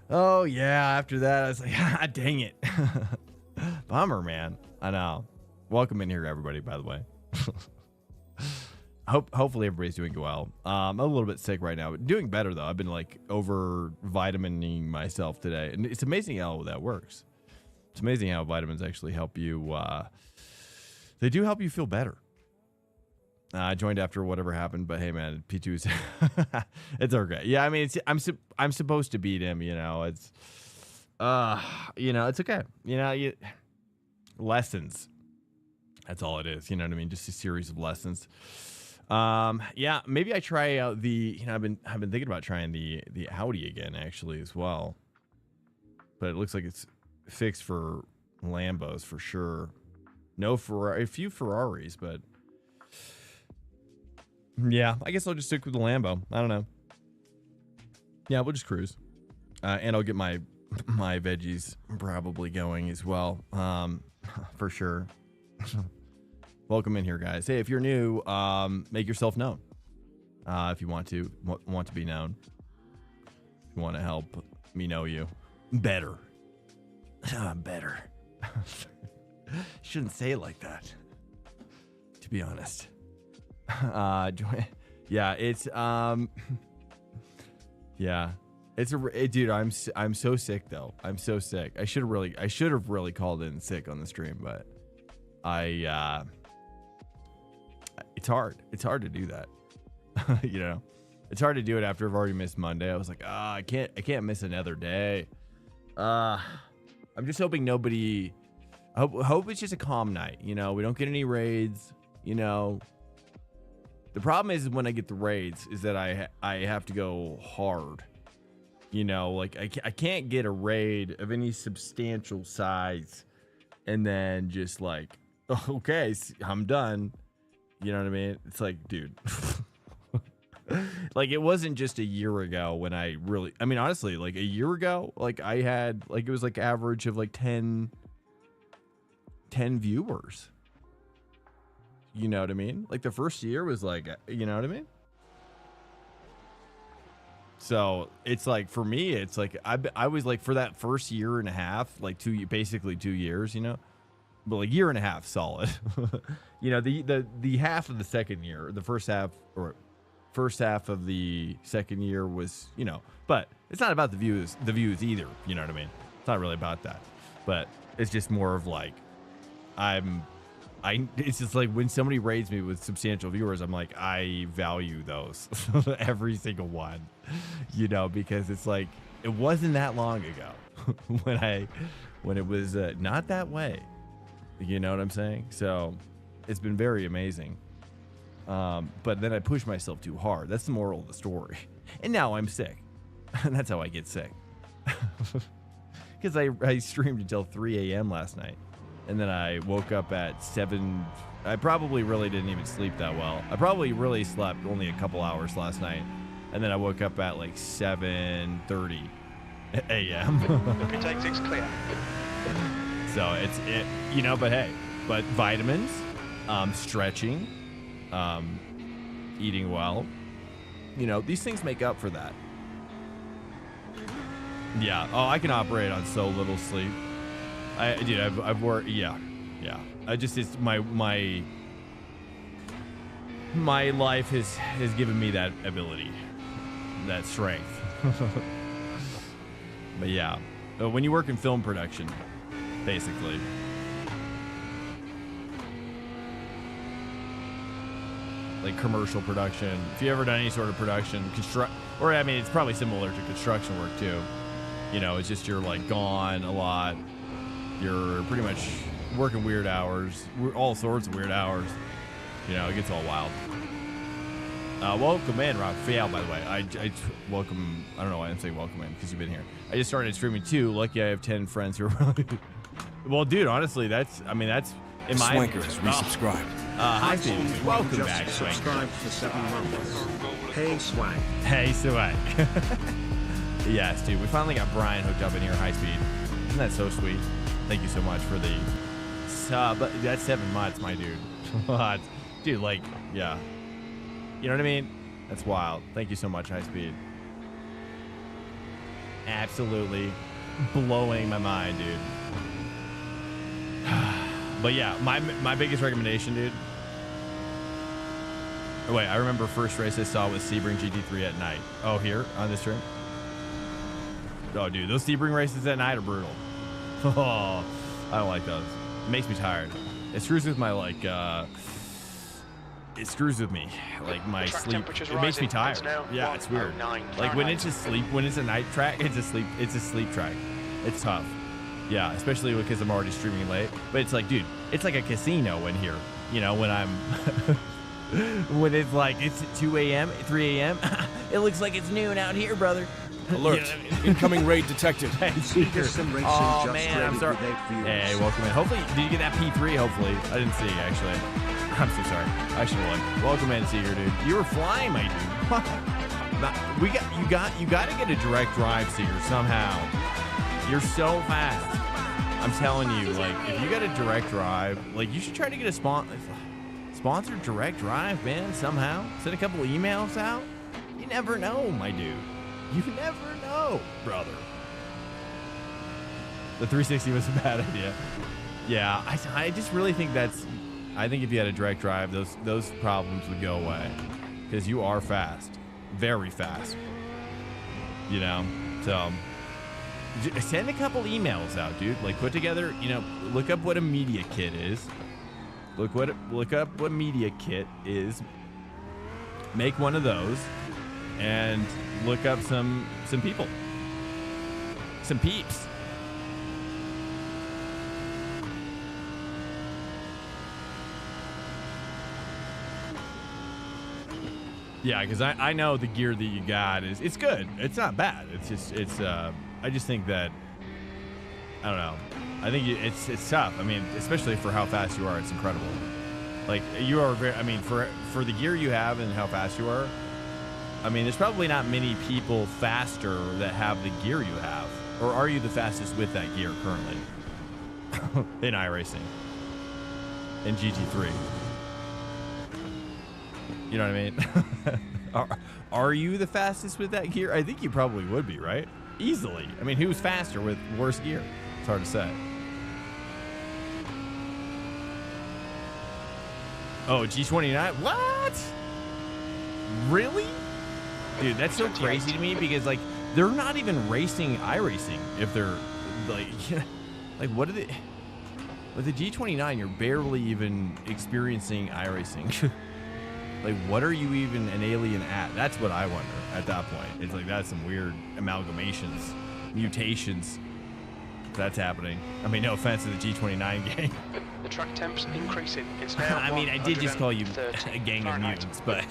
oh yeah, after that I was like, ah, dang it. Bummer, man. I know. Welcome in here, everybody, by the way. Hopefully everybody's doing well. I'm a little bit sick right now, but doing better though. I've been like over vitamining myself today, and it's amazing how that works. It's amazing how vitamins actually help you. They do help you feel better. I joined after whatever happened, but hey, man, P2's it's okay. Yeah, I mean, I'm supposed to beat him. You know, it's it's okay. You know, lessons. That's all it is. You know what I mean? Just a series of lessons. Yeah, maybe I try out the, I've been thinking about trying the Audi again actually as well. But it looks like it's fixed for Lambos for sure. No Ferrari, a few Ferraris, but yeah, I guess I'll just stick with the Lambo. I don't know. Yeah, we'll just cruise. And I'll get my veggies probably going as well. For sure. Welcome in here, guys. Hey, if you're new, make yourself known. If you want to be known. If you want to help me know you better. Better. Shouldn't say it like that. To be honest. Yeah, it's yeah. Dude, I'm so sick though. I'm so sick. I should have really called in sick on the stream, but it's hard. It's hard to do that. You know, it's hard to do it after I've already missed Monday. I was like, I can't miss another day. I'm just hoping nobody. I hope it's just a calm night. You know, we don't get any raids. You know, the problem is when I get the raids is that I have to go hard. You know, like I can't get a raid of any substantial size and then just like, okay, I'm done. You know what I mean? It's like, dude, Like, it wasn't just a year ago when I really, I mean, honestly, like a year ago, like I had, like, it was like average of like 10 viewers. You know what I mean? Like the first year was like, you know what I mean? So it's like, for me, it's like, I was like, for that first year and a half, like basically 2 years, you know, but like year and a half solid. You know, the half of the second year, the first half of the second year was, you know, but it's not about the views either. You know what I mean? It's not really about that, but it's just more of like, it's just like when somebody raids me with substantial viewers, I'm like, I value those, every single one, you know, because it's like, it wasn't that long ago when it was not that way, you know what I'm saying? So it's been very amazing. But then I pushed myself too hard. That's the moral of the story. And now I'm sick. And that's how I get sick. Because I streamed until 3 a.m. last night. And then I woke up at 7. I probably really didn't even sleep that well. I probably really slept only a couple hours last night. And then I woke up at like 7:30 a.m. Retake 6 clear. So it, you know, but hey, but vitamins, stretching, eating well, you know, these things make up for that. Yeah. Oh, I can operate on so little sleep. I've worked. Yeah. I just, it's my life has given me that ability, that strength. But yeah, when you work in film production, basically. Like commercial production. If you ever done any sort of production, or I mean, it's probably similar to construction work too. You know, it's just you're like gone a lot. You're pretty much working weird hours, all sorts of weird hours. You know, it gets all wild. Welcome in, Raphael, by the way. I welcome. I don't know why I'm saying welcome in, because you've been here. I just started streaming too. Lucky I have 10 friends who are well, dude, honestly, that's in my Swanker has resubscribed. Hi, Steve. Welcome back, Swank. Subscribed for 7 months. Hey, Swank. Hey, Swank. Yes, dude. We finally got Brian hooked up in here high speed. Isn't that so sweet? Thank you so much for the sub. That's 7 months, my dude. Dude, like, yeah. You know what I mean? That's wild. Thank you so much, high speed. Absolutely blowing my mind, dude. But yeah, my biggest recommendation, dude. Oh, wait, I remember first race I saw was Sebring GT3 at night. Oh, here on this stream? Oh, dude, those Sebring races at night are brutal. Oh, I don't like those. It makes me tired. It screws with my, like, it screws with me. Like, my sleep. It makes me tired. Yeah, it's weird. Like, when it's a night track, it's a sleep track. It's tough. Yeah, especially because I'm already streaming late. But it's like, dude, it's like a casino in here. You know, when I'm... when it's like, it's 2 a.m., 3 a.m., it looks like it's noon out here, brother. Alert. You know what I mean? Incoming raid detected. Oh, man, I'm sorry. Hey, welcome in. Hopefully, did you get that P3, hopefully? I didn't see, actually. I'm so sorry. I should have looked. Welcome in, Seeger, dude. You were flying, my dude. You got to get a direct drive, Seeger, somehow. You're so fast. I'm telling you, like, if you got a direct drive, like, you should try to get a sponsored direct drive, man, somehow. Send a couple of emails out. You never know, my dude. You never know, brother. The 360 was a bad idea. Yeah, I just really think I think if you had a direct drive, those problems would go away. Because you are fast. Very fast. You know? So... send a couple emails out, dude. Like, put together, you know, look up what a media kit is. Look up what media kit is. Make one of those, and look up some people, some peeps. Yeah, because I know the gear that you got it's good. It's not bad. It's just I just think that, I don't know. I think it's tough. I mean, especially for how fast you are, it's incredible. Like, you are very, I mean, for the gear you have and how fast you are, I mean, there's probably not many people faster that have the gear you have. Or are you the fastest with that gear currently? In iRacing. In GT3. You know what I mean? Are you the fastest with that gear? I think you probably would be, right? Easily. I mean, who's faster with worse gear? It's hard to say. Oh, G29? What? Really? Dude, that's so crazy to me because, like, they're not even racing iRacing if they're, like, like, what are they? With the G29, you're barely even experiencing iRacing. Like, what are you even an alien at? That's what I wonder at that point. It's like, that's some weird amalgamations, mutations. That's happening. I mean, no offense to the G29 gang. The track temp's increasing. It's now I mean, I did just call you a gang of mutants, but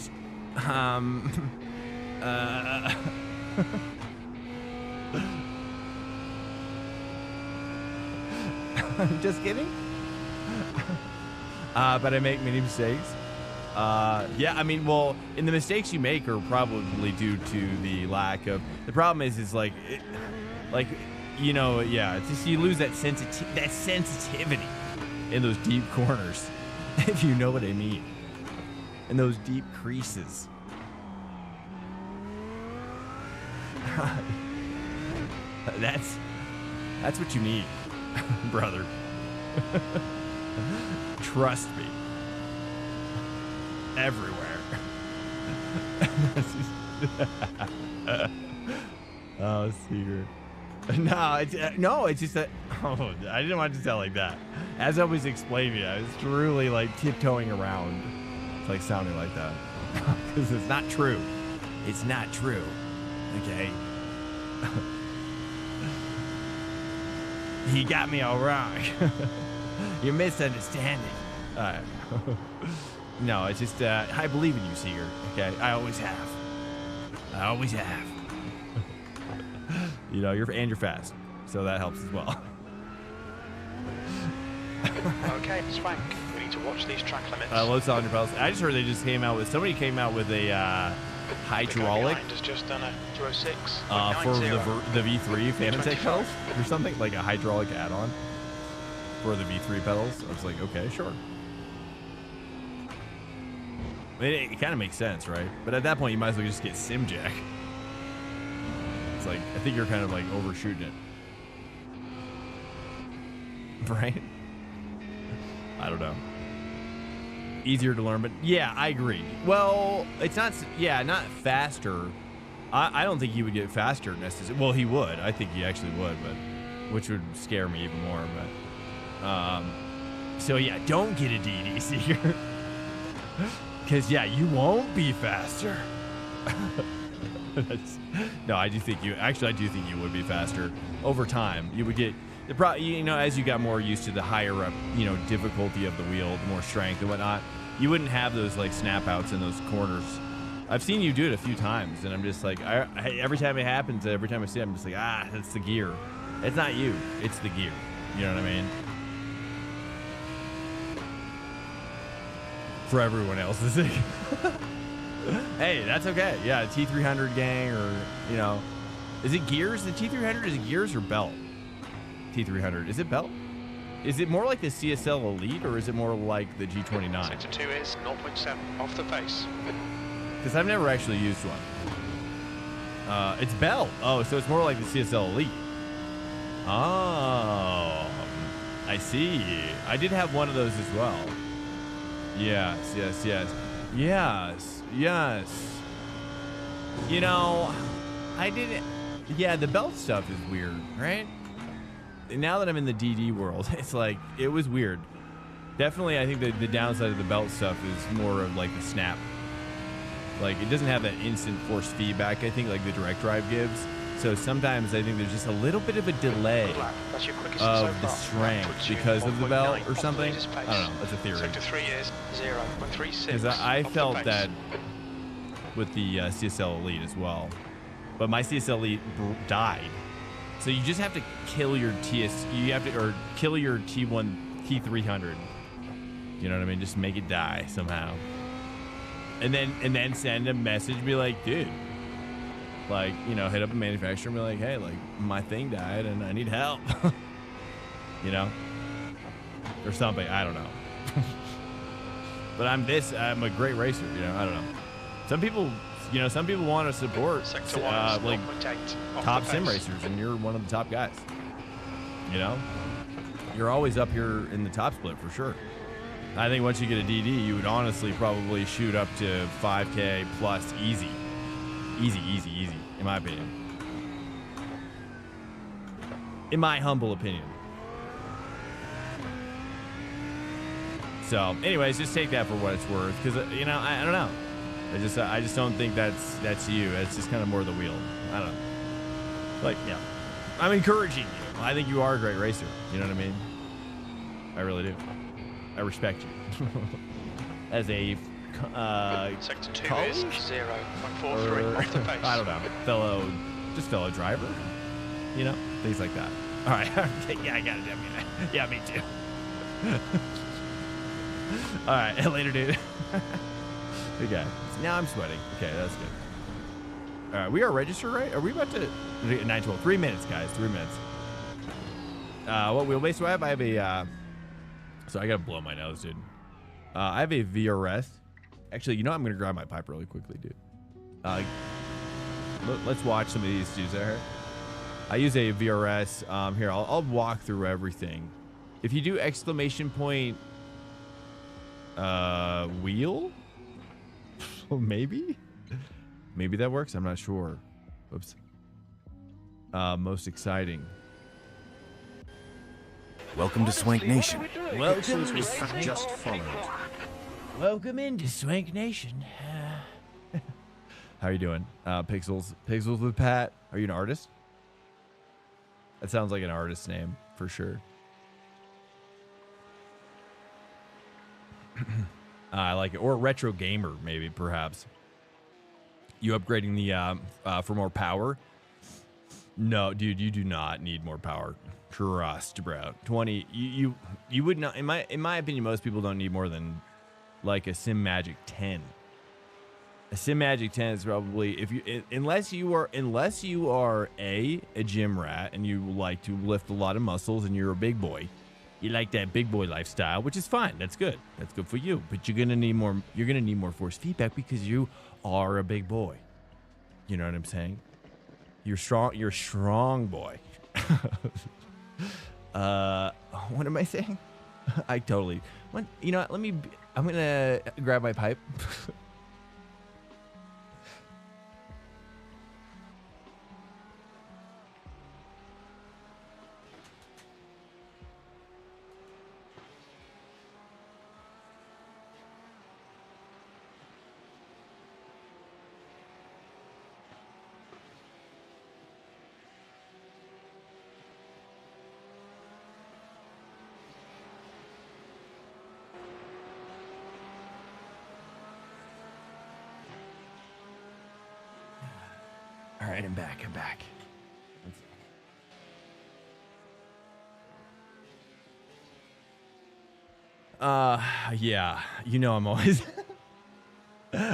just kidding. But I make many mistakes. Yeah, I mean, well, and the mistakes you make are probably due to the lack of. The problem is like, you know, yeah, it's just you lose that sensitivity in those deep corners, if you know what I mean, in those deep creases. That's what you need, brother. Trust me. Everywhere. Oh, secret. No, it's just that. Oh, I didn't want to tell like that. As I was explaining it, I was truly like tiptoeing around. It's like sounding like that because it's not true. It's not true. Okay. He got me all wrong. You're misunderstanding. All right. No, it's just, I believe in you, Seeger, okay? I always have. I always have. You know, you're fast, so that helps as well. Okay, Swank, we need to watch these track limits. Low cylinder pedals. I just heard they just came out with, somebody came out with a hydraulic. Has just done a 206. For the V3 Phantom Tech pedals or something, like a hydraulic add-on for the V3 pedals. I was like, okay, sure. It kind of makes sense, right? But at that point, you might as well just get SimJack. It's like, I think you're kind of like overshooting it. Right? I don't know. Easier to learn, but yeah, I agree. Well, it's not, yeah, not faster. I don't think he would get faster necessarily. Well, he would. I think he actually would, but which would scare me even more. But so yeah, don't get a DDC here. Because, yeah, you won't be faster. No, I do think you... Actually, I do think you would be faster. Over time, you would get... You know, as you got more used to the higher up, you know, difficulty of the wheel, the more strength and whatnot, you wouldn't have those, like, snap outs in those corners. I've seen you do it a few times, and I'm just like... every time it happens, every time I see it, I'm just like, that's the gear. It's not you. It's the gear. You know what I mean? For everyone else's sake. Hey, that's okay. Yeah, T300 gang, or, you know, is it gears? The T300 is it gears or belt? T300 is it belt? Is it more like the CSL Elite, or is it more like the G29? Sector 2 is 0.7 off the pace. Because I've never actually used one. It's belt. Oh, so it's more like the CSL Elite. Oh, I see. I did have one of those as well. Yes. You know, I didn't... Yeah, the belt stuff is weird, right? Now that I'm in the DD world, it's like, it was weird. Definitely, I think the downside of the belt stuff is more of like the snap. Like, it doesn't have that instant force feedback, I think, like the direct drive gives. So sometimes I think there's just a little bit of a delay of the strength because of the belt or something. I don't know. That's a theory. Sector 3 is 0.36. Because I felt that with the CSL Elite as well. But my CSL Elite died. So you just have to kill your or kill your T300. You know what I mean? Just make it die somehow. and then send a message, be like, dude, like, you know, hit up a manufacturer and be like, hey, like, my thing died and I need help. You know, or something. I don't know. But I'm a great racer. You know, I don't know. Some people want to support like top sim racers, and you're one of the top guys. You know, you're always up here in the top split for sure. I think once you get a DD, you would honestly probably shoot up to 5K plus easy, in my opinion. In my humble opinion. So, anyways, just take that for what it's worth, because you know, I don't know. I just don't think that's you. It's just kind of more the wheel. I don't know. Like, yeah, I'm encouraging you. I think you are a great racer. You know what I mean? I really do. I respect you as a Sector 2 colleague? is 0.43 off the pace. I don't know, fellow driver. You know, things like that. All right, yeah, I got it. Yeah, me too. All right, later, dude. Okay, so now I'm sweating. Okay, that's good. All right, we are registered, right? Are we about to 9:12? 3 minutes, guys. 3 minutes. What wheelbase do I have? I have a. So I gotta blow my nose, dude. I have a VRS. Actually, you know, I'm gonna grab my pipe really quickly, dude. Let's watch some of these dudes out here. I use a VRS. Here, I'll walk through everything. If you do exclamation point wheel, maybe that works. I'm not sure. Oops. Most exciting. Welcome to Swank Nation. Welcome Pixels was just followed. Welcome into Swank Nation. How are you doing? Pixels with Pat. Are you an artist? That sounds like an artist name for sure. I like it. Or retro gamer, maybe, perhaps. You upgrading the for more power? No, dude, you do not need more power. Trust, bro. 20. You would not. In my opinion, most people don't need more than like a SimMagic 10. A SimMagic 10 is probably, unless you are a gym rat and you like to lift a lot of muscles and you're a big boy. You like that big boy lifestyle, which is fine. That's good. That's good for you. But you're gonna need more. You're gonna need more force feedback because you are a big boy. You know what I'm saying? You're strong. You're a strong boy. What am I saying? I totally. You know what? I'm gonna grab my pipe. All right, I'm back. Yeah, you know I'm always.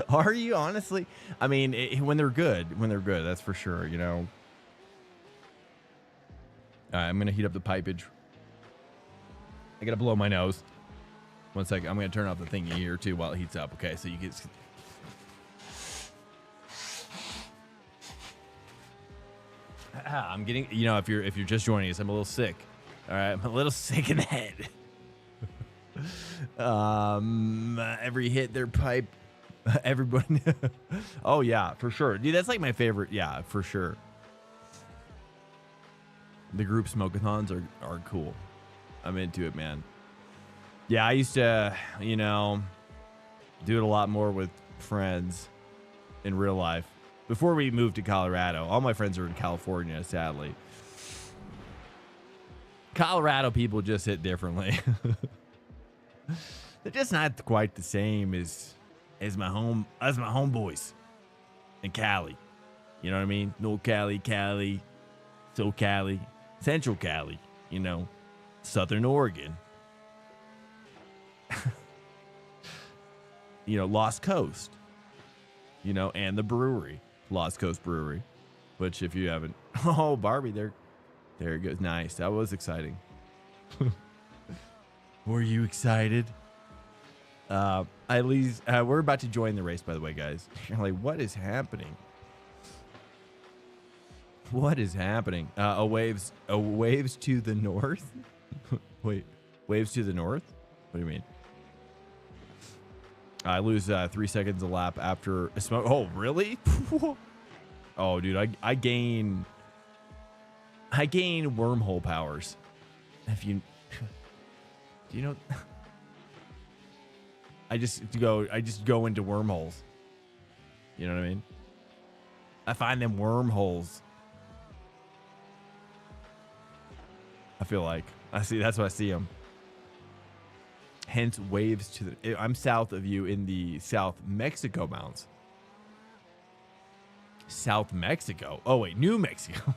Are you honestly? I mean, when they're good, that's for sure. You know. All right, I'm gonna heat up the pipage. I gotta blow my nose. 1 second. I'm gonna turn off the thingy here too while it heats up. Okay, so you get. I'm getting, you know, if you're just joining us, I'm a little sick. All right, I'm a little sick in the head. Every hit their pipe, everybody. Oh yeah, for sure, dude. That's like my favorite. Yeah, for sure. The group smoke-a-thons are cool. I'm into it, man. Yeah, I used to, you know, do it a lot more with friends in real life. Before we moved to Colorado, all my friends are in California, sadly. Colorado people just hit differently. They're just not quite the same as my homeboys in Cali. You know what I mean? North Cali, So Cali, Central Cali, you know, Southern Oregon. You know, Lost Coast. you know, and the brewery, Lost Coast Brewery, which if you haven't, oh, Barbie, there it goes. Nice. That was exciting. Were you excited? At least we're about to join the race, by the way, guys. You're like, what is happening? What is happening? Waves to the north. Wait, waves to the north? What do you mean? I lose 3 seconds a lap after a smoke. Oh, really? Oh, dude, I gain wormhole powers. If you, do you know? I just go into wormholes. You know what I mean? I find them wormholes. I feel like that's what I see them. Hence waves to the, I'm south of you in the South Mexico mountains. South Mexico. Oh wait, New Mexico. I'm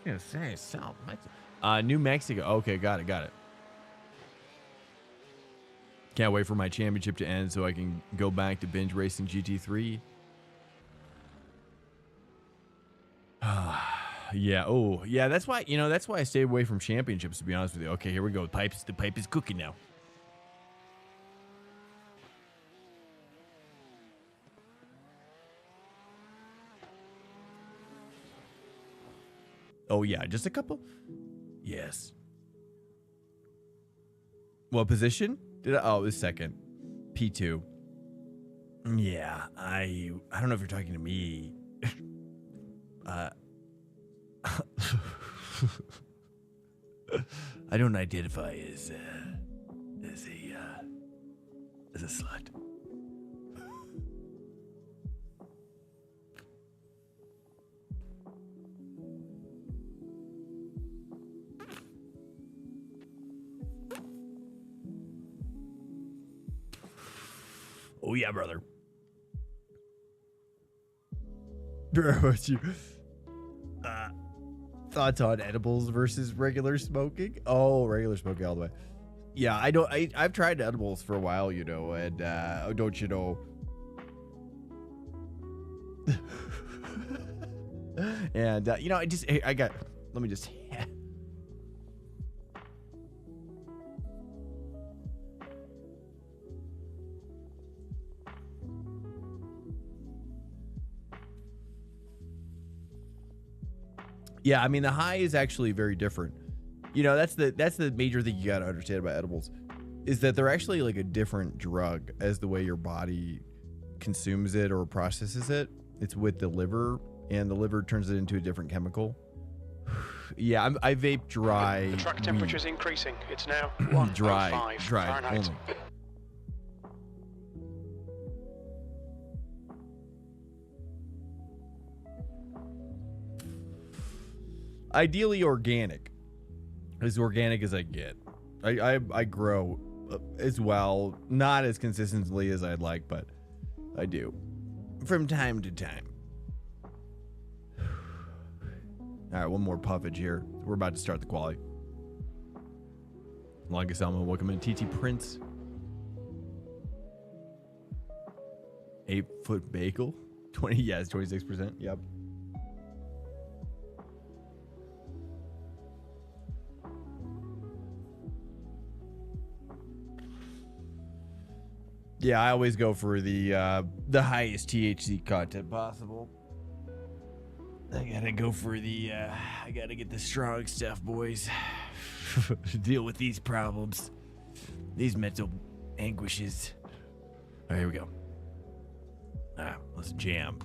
gonna say South Mexico. New Mexico. Okay, got it. Can't wait for my championship to end so I can go back to binge racing GT3. Yeah. Oh, yeah. That's why, that's why I stay away from championships, to be honest with you. Okay, here we go. The pipe is cooking now. Oh, yeah. Just a couple. Yes. What position? Oh, it was second. P2. Yeah. I don't know if you're talking to me. I don't identify as a slut. Oh yeah, brother. What's you? Thoughts on edibles versus regular smoking? Oh, regular smoking all the way. Yeah, I've tried edibles for a while, and don't you know? And let me just. Yeah, I mean, the high is actually very different. That's the major thing you got to understand about edibles, is that they're actually like a different drug as the way your body consumes it or processes it. It's with the liver, and the liver turns it into a different chemical. Yeah, I vape dry. The track temperature is increasing. It's now dry 105 Fahrenheit. only. Ideally organic, as organic as I get. I grow as well, not as consistently as I'd like, but I do from time to time. All right, one more puffage here. We're about to start the quali. Longest Elmo, welcome in. TT Prince. 8-foot bagel. 20, yes, 26%. Yep. Yeah, I always go for the highest THC content possible. I gotta go for I gotta get the strong stuff, boys. To deal with these problems, these mental anguishes. All right, here we go. Let's jam.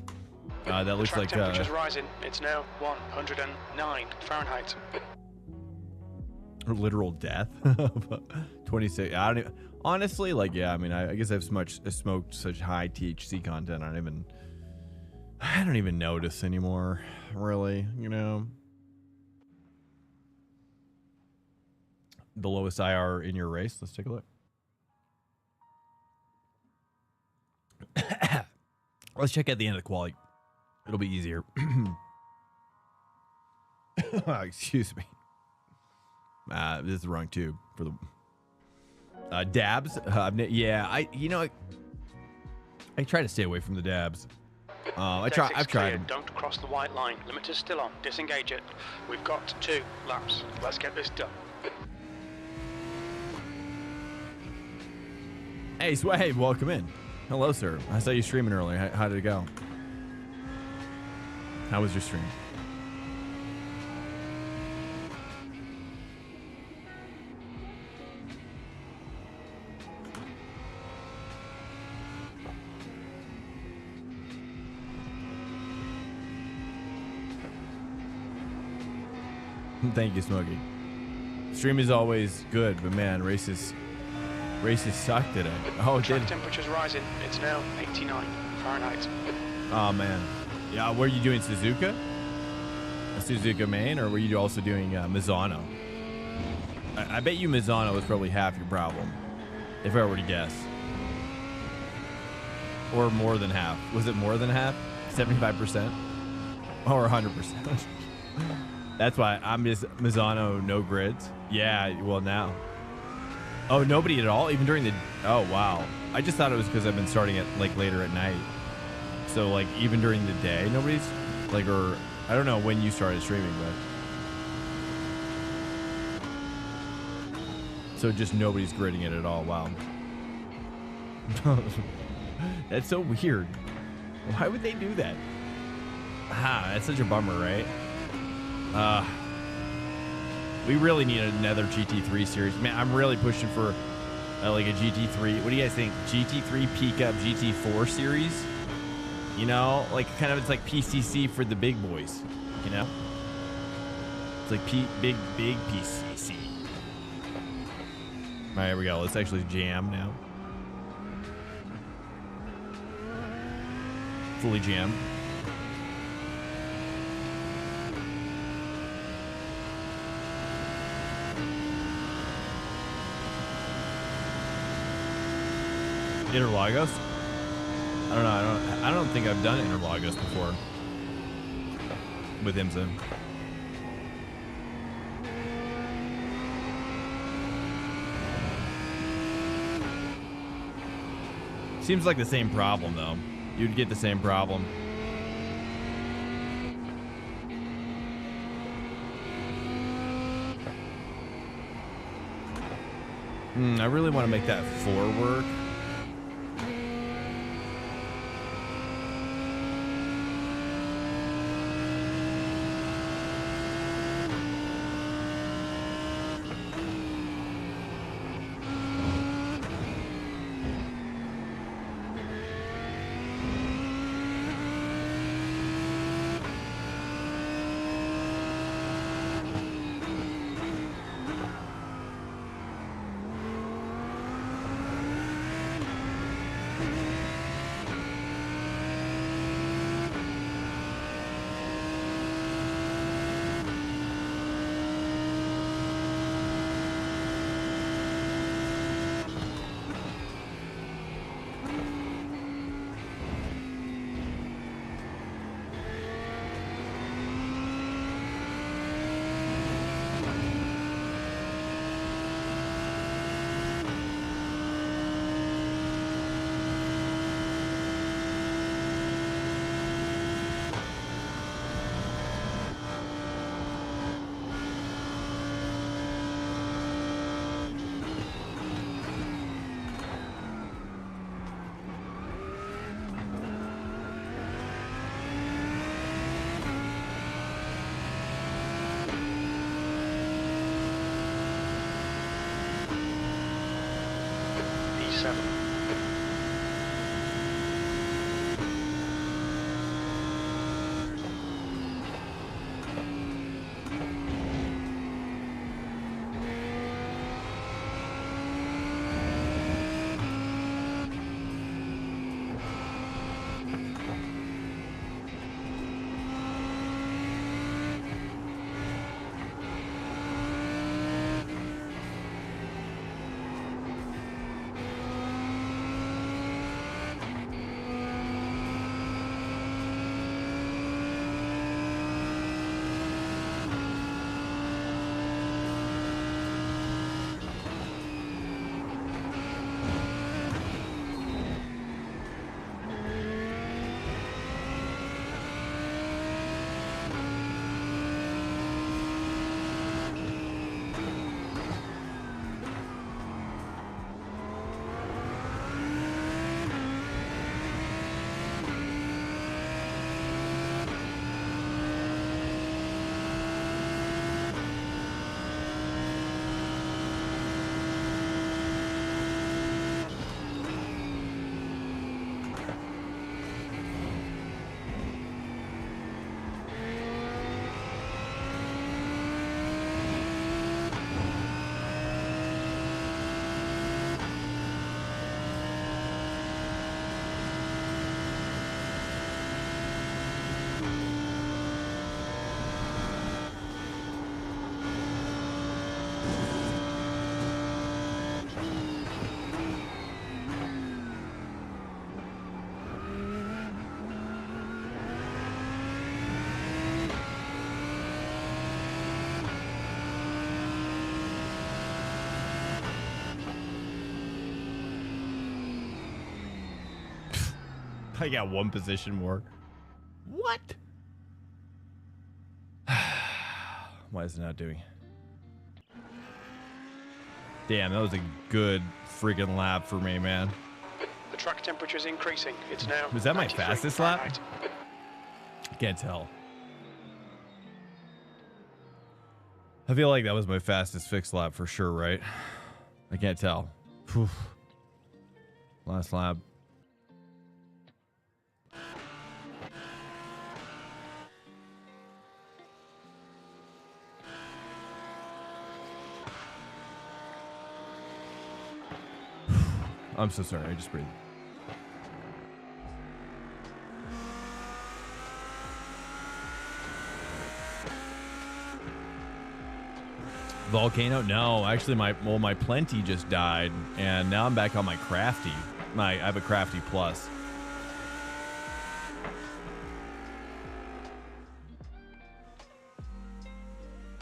That looks like temperature's rising. It's now 109 Fahrenheit. Literal death. 26. I don't even. Honestly, I mean, I guess I've smoked such high THC content. I don't even notice anymore, really. The lowest IR in your race. Let's take a look. Let's check at the end of the quali. It'll be easier. Excuse me. This is the wrong tube for the. Dabs, yeah, I try to stay away from the dabs. I've Exit's tried clear. them. Don't cross the white line. Limiter's still on. Disengage it. We've got 2 laps. Let's get this done. Hey, Sway, welcome in. Hello, sir. I saw you streaming earlier. How did it go? How was your stream? Thank you, Smokey. Stream is always good, but man, races suck today. Oh, it Track did. temperature's rising. It's now 89 Fahrenheit. Oh man. Yeah, were you doing Suzuka? A Suzuka main, or were you also doing Misano? I bet you Misano was probably half your problem, if I were to guess. Or more than half. Was it more than half? 75%? Or 100%? That's why I'm just Misano no grids. Yeah, well now. Oh, nobody at all? Even during the... Oh, wow. I just thought it was because I've been starting it like later at night. So like even during the day, nobody's like, or I don't know when you started streaming, but... So just nobody's gridding it at all. Wow. That's so weird. Why would they do that? Ah, that's such a bummer, right? We really need another GT3 series. Man, I'm really pushing for like a GT3. What do you guys think? GT3 peak up GT4 series? You know, like kind of, it's like PCC for the big boys, you know? It's like big PCC. All right, here we go. Let's actually jam now. Fully jammed. Interlagos? I don't know. I don't think I've done Interlagos before with IMSA. Seems like the same problem though. You'd get the same problem. I really want to make that 4 work. E7. I got 1 position more. What? Why is it not doing? Damn, that was a good freaking lap for me, man. The track temperature is increasing. It's now. Was that my 93 fastest Fahrenheit. lap? I can't tell. I feel like that was my fastest fixed lap for sure, right? I can't tell. Whew. Last lap. I'm so sorry. I just breathed. Volcano? No, actually, my Plenty just died, and now I'm back on my Crafty. I have a Crafty Plus.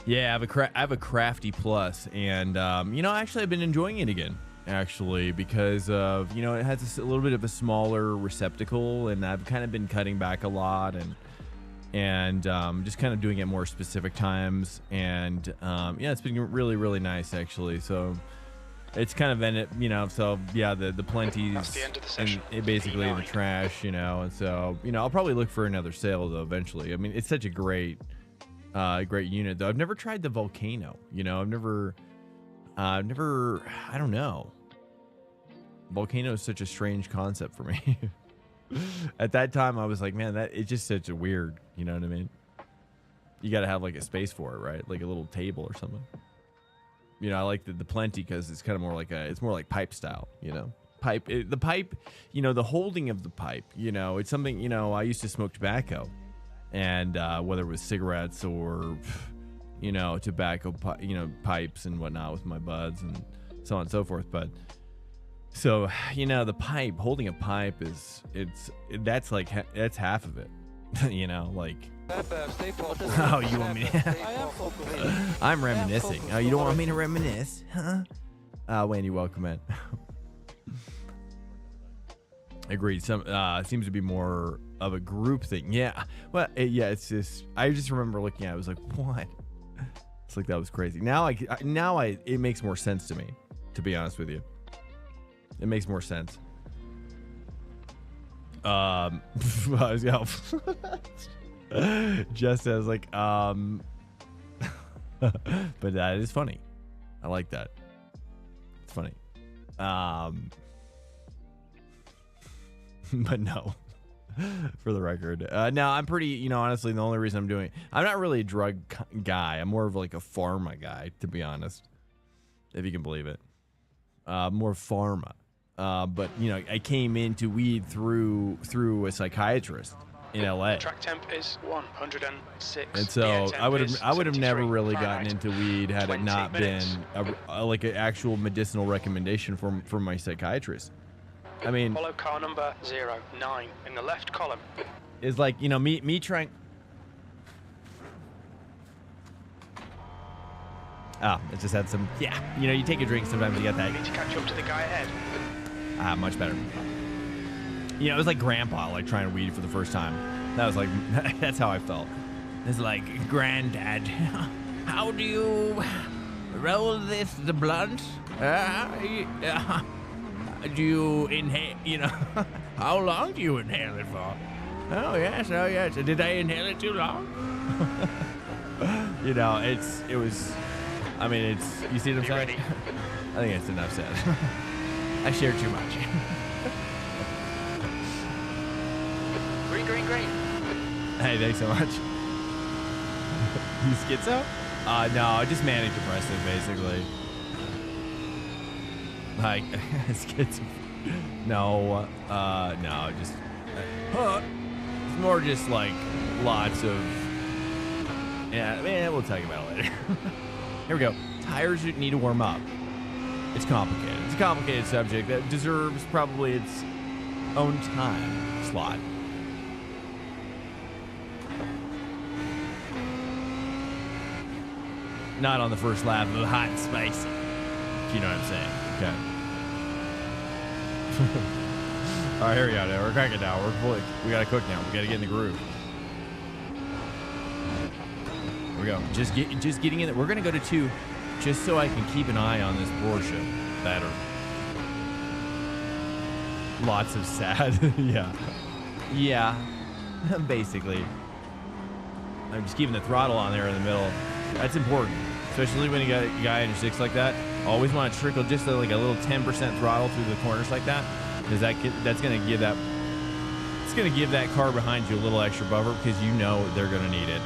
Yeah, I have a Crafty Plus, and you know, actually, I've been enjoying it again. Actually, because of, you know, it has a little bit of a smaller receptacle, and I've kind of been cutting back a lot, and just kind of doing it more specific times, and yeah, it's been really nice actually. So it's kind of in it, you know. So yeah, the Plenty's That's the end of the session. basically in the P9. trash, you know. And so, you know, I'll probably look for another sale though eventually. I mean, it's such a great unit though. I've never tried the Volcano, you know. I've never I don't know. Volcano is such a strange concept for me. At that time, I was like, man, that it's just such a weird, you know what I mean? You got to have like a space for it, right? Like a little table or something. You know, I like the Plenty because it's kind of more like it's more like pipe style, you know? The pipe, you know, the holding of the pipe, you know, it's something, you know, I used to smoke tobacco, and whether it was cigarettes or, you know, tobacco, you know, pipes and whatnot with my buds and so on and so forth. But so, you know, the pipe, holding a pipe that's half of it, you know, like, oh, you want me I'm reminiscing. Oh, you don't want me to reminisce, huh? Wayne, you're welcome in. Agreed. Some seems to be more of a group thing. Yeah. Well, yeah, it's just, I just remember looking at it, I was like, what? It's like, that was crazy. Now it makes more sense to me, to be honest with you. It makes more sense. Just as like, but that is funny. I like that. It's funny. But no, for the record, no, I'm pretty, you know, honestly, the only reason I'm not really a drug guy. I'm more of like a pharma guy, to be honest, if you can believe it. More pharma. But you know, I came into weed through a psychiatrist in LA. Track temp is 106. And so I would have never 73 really Fahrenheit. gotten into weed had it 20 not minutes. been like an actual medicinal recommendation from my psychiatrist. I mean, Follow car number 09 in the left column. it's like, you know, me trying. It just had some, yeah, you know, you take a drink, sometimes you get that. You need to catch up to the guy ahead. Much better. You know, it was like grandpa, like trying weed for the first time. That was like, that's how I felt. It's like, granddad, how do you roll the blunt? Do you inhale, you know, how long do you inhale it for? Oh yes. Did I inhale it too long? You know, it was, I mean, it's, you see what I'm saying? ready? I think it's enough said. I shared too much. Green. Hey, thanks so much. You schizo? No, just manic depressive, basically. Like, schizo. No, just, it's more just like lots of, yeah, man, we'll talk about it later. Here we go. Tires need to warm up. It's complicated. It's a complicated subject that deserves probably its own time slot. Not on the first lap of hot and spicy. If you know what I'm saying. Okay. All right, here we go. We're cracking now. We got to cook now. We got to get in the groove. Here we go. Just getting in. We're gonna go to 2, just so I can keep an eye on this Porsche better. Lots of sad. Yeah. Basically, I'm just keeping the throttle on there in the middle. That's important, especially when you got a guy in your 6 like that. Always want to trickle just like a little 10% throttle through the corners like that, because that's gonna give that. It's gonna give that car behind you a little extra buffer, because you know they're gonna need it.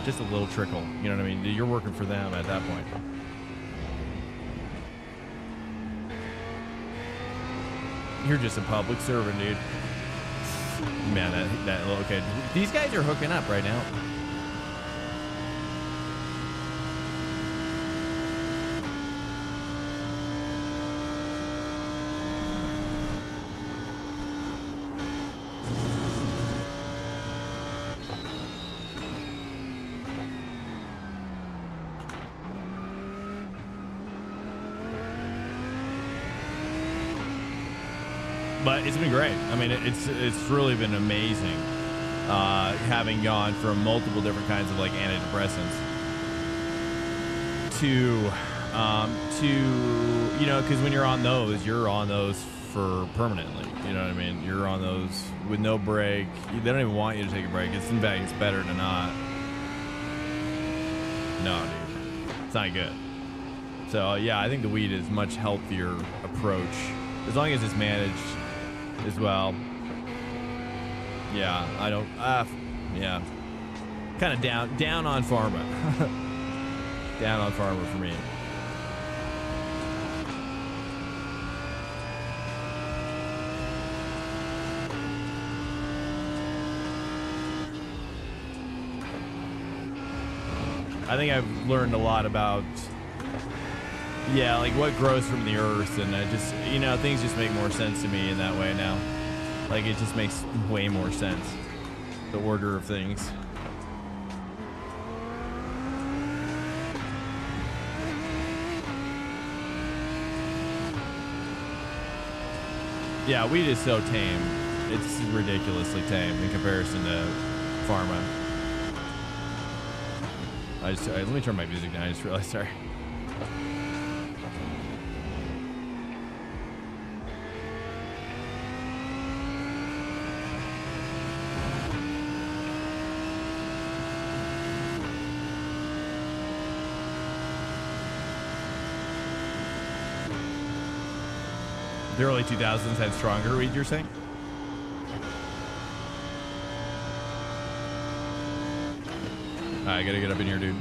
Just a little trickle, you know what I mean? You're working for them at that point. You're just a public servant, dude. Man, okay. These guys are hooking up right now. But it's been great. I mean, it's really been amazing, having gone from multiple different kinds of like antidepressants to you know, because when you're on those for permanently. You know what I mean? You're on those with no break. They don't even want you to take a break. It's in fact, it's better to not. No, dude, it's not good. So yeah, I think the weed is much healthier approach as long as it's managed as well. Yeah, I don't. Yeah, kind of down on pharma. Down on pharma for me. I think I've learned a lot about, yeah, like what grows from the earth, and I just, you know, things just make more sense to me in that way now. Like it just makes way more sense, the order of things. Yeah, weed is so tame. It's ridiculously tame in comparison to pharma. Let me turn my music down. I just realized, sorry. The early 2000s had stronger weed, you're saying? I gotta get up in here, dude.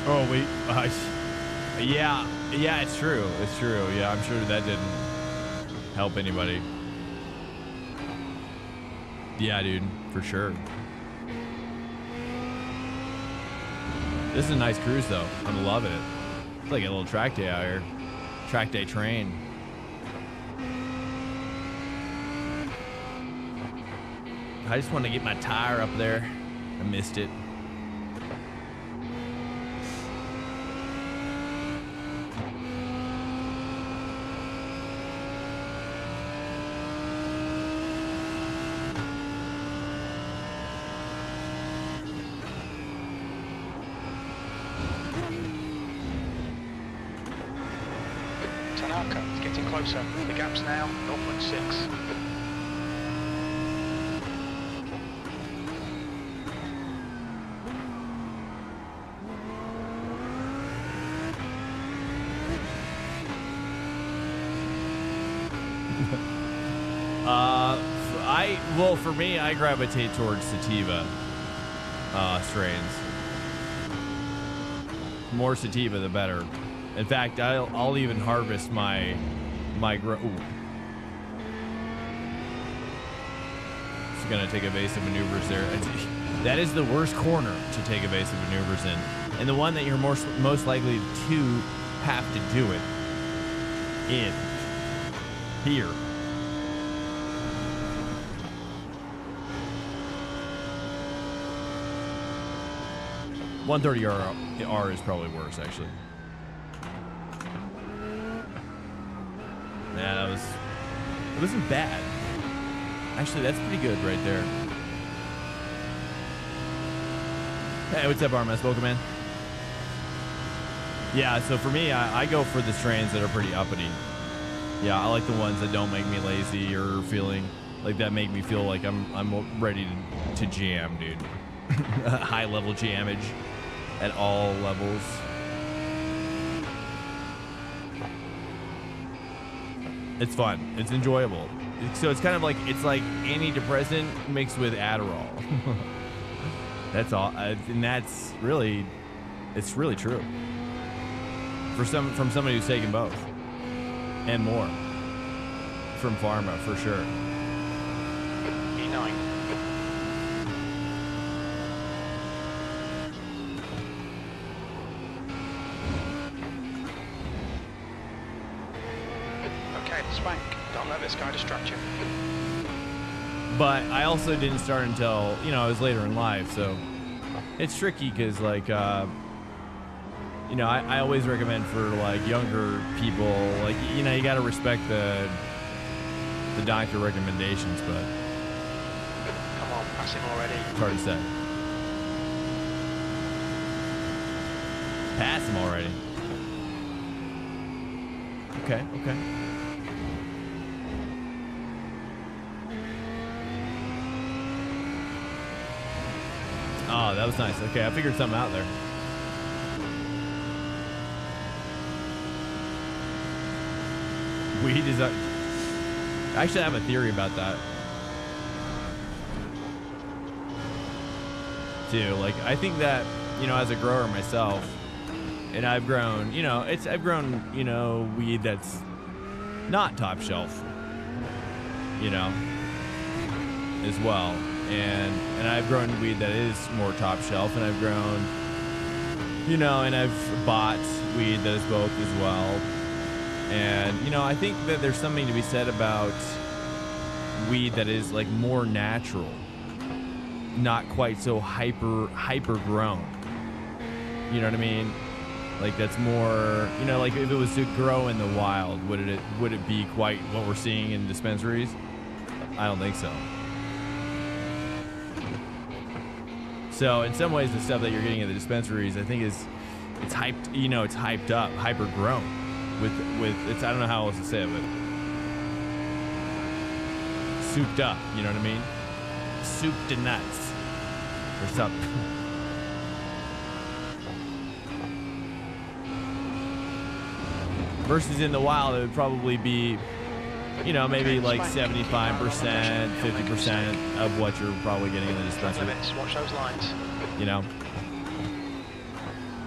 Oh, wait. Yeah, it's true. It's true. Yeah, I'm sure that didn't help anybody. Yeah, dude, for sure. This is a nice cruise, though. I'm loving it. It's like a little track day out here. Track day train. I just want to get my tire up there. I missed it. It's getting closer. The gap's now 0.6. Well, for me, I gravitate towards sativa strains. More sativa, the better. In fact, I'll even harvest my Ooh. It's gonna take evasive maneuvers there. That is the worst corner to take evasive maneuvers in, and the one that you're most likely to have to do it in. Here. 130R is probably worse, actually. Yeah, it wasn't bad. Actually, that's pretty good right there. Hey, what's up, RMS? Welcome in. Yeah, so for me, I go for the strains that are pretty uppity. Yeah, I like the ones that don't make me lazy or feeling like that make me feel like I'm ready to jam, dude. High level jammage at all levels. It's fun. It's enjoyable. So it's kind of like antidepressant mixed with Adderall. That's all, and that's really, it's really true. From somebody who's taken both and more from pharma for sure. E9. Okay, Swank. Don't let this guy distract you. But I also didn't start until, you know, I was later in life, so it's tricky because, like, you know, I always recommend for, like, younger people, like, you know, you got to respect the doctor recommendations, but Come on, pass him already. it's hard to say. Pass him already. Okay, okay. Oh, that was nice. Okay, I figured something out there. Weed is I actually have a theory about that too. Like, I think that, you know, as a grower myself, and I've grown, you know, weed that's not top shelf, you know, as well. And I've grown weed that is more top shelf, and I've grown, you know, and I've bought weed that is both as well. And, you know, I think that there's something to be said about weed that is, like, more natural, not quite so hyper grown. You know what I mean? Like, that's more, you know, like, if it was to grow in the wild, would it be quite what we're seeing in dispensaries? I don't think so. So in some ways, the stuff that you're getting at the dispensaries, I think it's hyped, you know, it's hyped up, hyper grown. With it's, I don't know how else to say it, but souped up, you know what I mean? Soup to nuts or something. Versus in the wild, it would probably be, you know, maybe like 75%, 50% of what you're probably getting in the dispensary. Watch those lines. You know?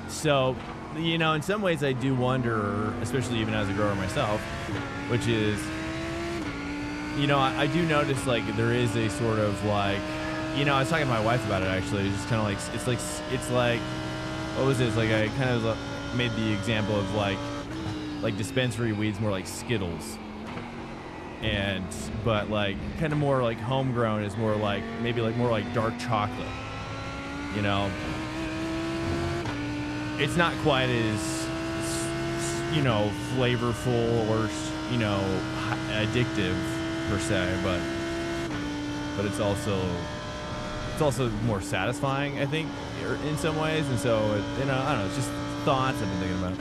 So, you know, in some ways I do wonder, especially even as a grower myself, which is, you know, I do notice, like, there is a sort of, like, you know, I was talking to my wife about it, actually. It's just kind of like, it's like, what was this? Like, I kind of made the example of, like dispensary weeds more like Skittles. But, like, kind of more like homegrown is more like, maybe like more like dark chocolate, you know? It's not quite as, you know, flavorful or, you know, addictive per se, but it's also more satisfying, I think, in some ways. And so, you know, I don't know, it's just thoughts I've been thinking about.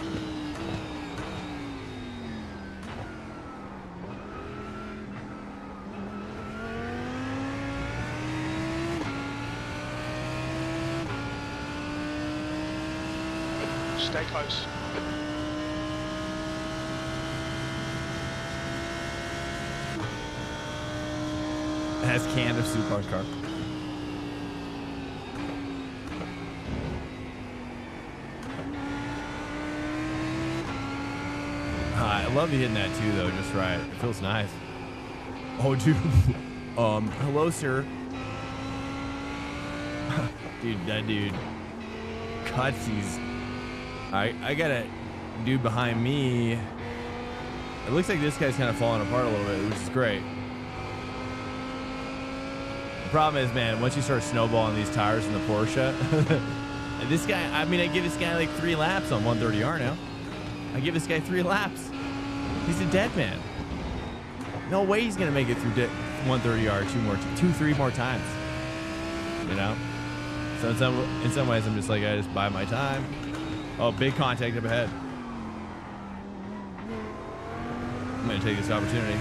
Stay close. It has can of soup on car. I love you hitting that too, though, just right. It feels nice. Oh, dude. Hello, sir. Dude, that dude cuts these. I got a dude behind me. It looks like this guy's kind of falling apart a little bit, which is great. The problem is, man, once you start snowballing these tires in the Porsche, This guy, I mean, I give this guy like 3 laps on 130R now. I give this guy 3 laps. He's a dead man. No way he's gonna make it through 130R 2, 3 more times. You know. So in some ways, I'm just like, I just buy my time. Oh, big contact up ahead. I'm gonna take this opportunity.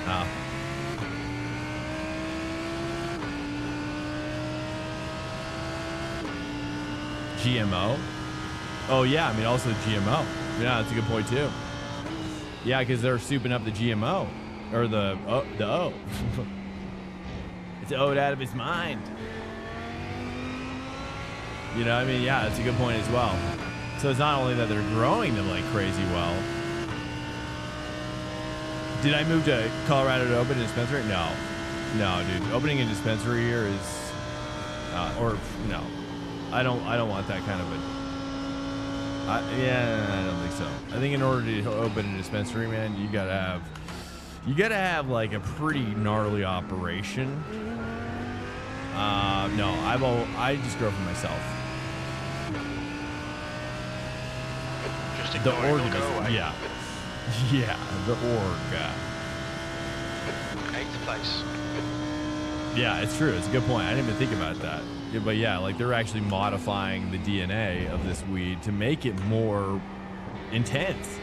Oh. GMO? Oh yeah, I mean also GMO. Yeah, that's a good point too. Yeah, because they're souping up the GMO. Or the O. It's O'd out of his mind. You know, I mean, yeah, that's a good point as well. So it's not only that they're growing them like crazy well. Did I move to Colorado to open a dispensary? No. No, dude. Opening a dispensary here is or no. I don't want that kind of a yeah, I don't think so. I think in order to open a dispensary, man, you gotta have like a pretty gnarly operation. No, I just grow for myself. Just The ignore it, org it'll go away. yeah. Yeah, the org. 8th place. Yeah, it's true. It's a good point. I didn't even think about that. Yeah, but yeah, like they're actually modifying the DNA of this weed to make it more intense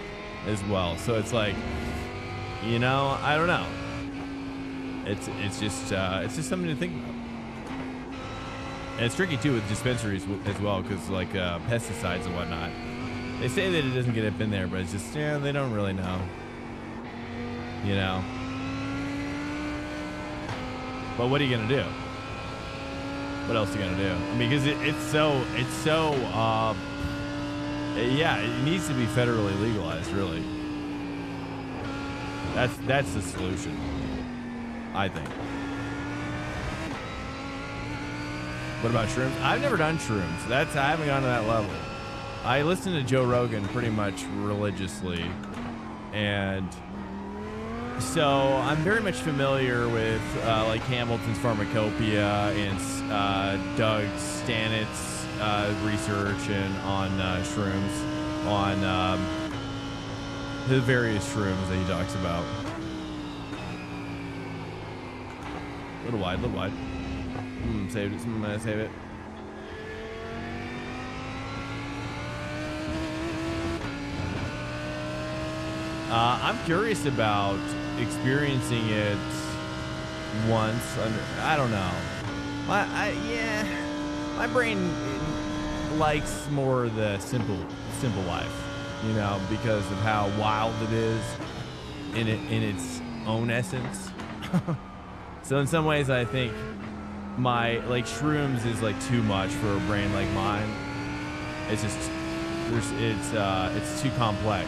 as well. So it's like, you know, I don't know. It's just something to think about. And it's tricky too with dispensaries as well, because like pesticides and whatnot. They say that it doesn't get up in there, but it's just, yeah, they don't really know. You know. But what are you gonna do? What else are you gonna do? I mean, because it's so yeah, it needs to be federally legalized, really. That's the solution, I think. What about shrooms? I've never done shrooms. I haven't gone to that level. I listen to Joe Rogan pretty much religiously, and so I'm very much familiar with like Hamilton's Pharmacopoeia and Doug Stannett's research and on shrooms, on the various shrooms that he talks about. A little wide. Saved it. I'm gonna save it. I'm curious about experiencing it once. I don't know. My brain likes more the simple life, you know, because of how wild it is in its own essence. So in some ways, I think my shrooms is like too much for a brain like mine. It's just it's too complex.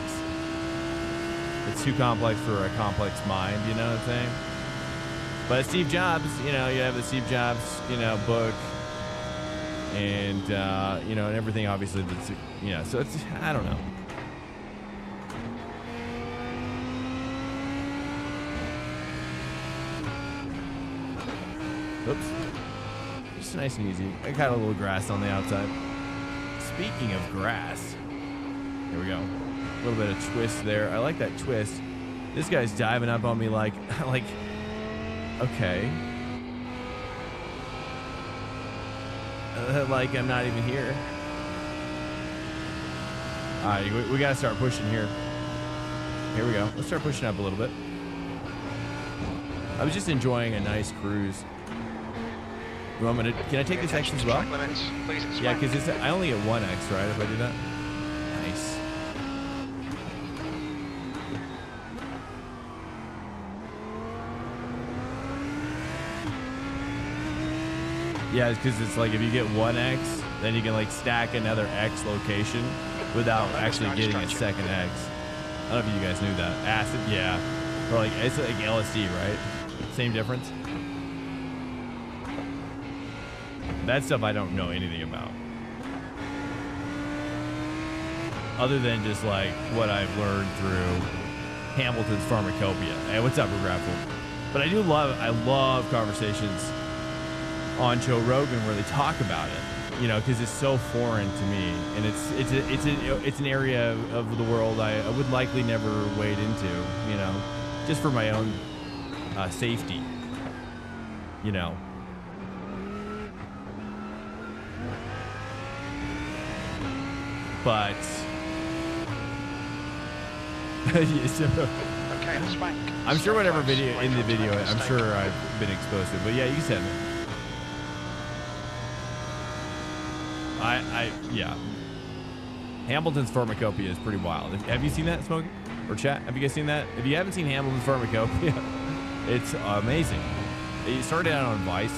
It's too complex for a complex mind, you know what I'm saying? But Steve Jobs, you know, you have the Steve Jobs, you know, book, and you know, and everything obviously that's, you know, so it's, I don't know. Oops. Just nice and easy. I got a little grass on the outside. Speaking of grass, here we go. A little bit of twist there. I like that twist. This guy's diving up on me like okay. Like I'm not even here. All right, we gotta start pushing here. Here we go. Let's start pushing up a little bit. I was just enjoying a nice cruise. You want me to, can I take this X as well? Yeah, because I only get 1X, right, if I do that? Nice. Yeah, it's because it's like if you get 1X, then you can like stack another X location without actually getting a second X. I don't know if you guys knew that. Acid, yeah. Or like, it's like LSD, right? Same difference. That stuff I don't know anything about. Other than just like what I've learned through Hamilton's Pharmacopoeia. Hey, what's up, Regretful? But I love conversations on Joe Rogan where they talk about it. You know, because it's so foreign to me, and it's an area of the world I would likely never wade into. You know, just for my own safety. You know. But yes, Okay, the Swank. I'm sure whatever video in the video, I'm sure I've been exposed to. But yeah, you said it. Yeah. Hamilton's pharmacopoeia is pretty wild. Have you seen that, Smoke or chat? Have you guys seen that? If you haven't seen Hamilton's pharmacopoeia, it's amazing. It started out on Vice,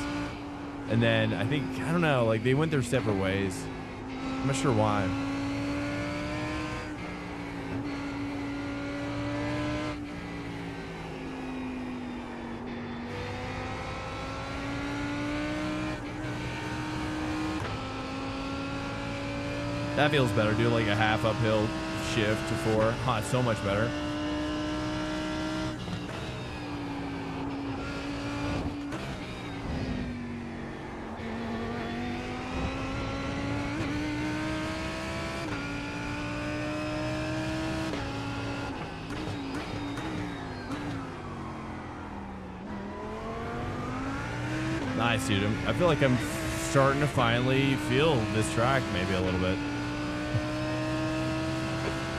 and then I don't know, like they went their separate ways. I'm not sure why. That feels better. Do like a half uphill shift to 4. Oh, it's so much better. Nice, dude. I feel like I'm starting to finally feel this track maybe a little bit.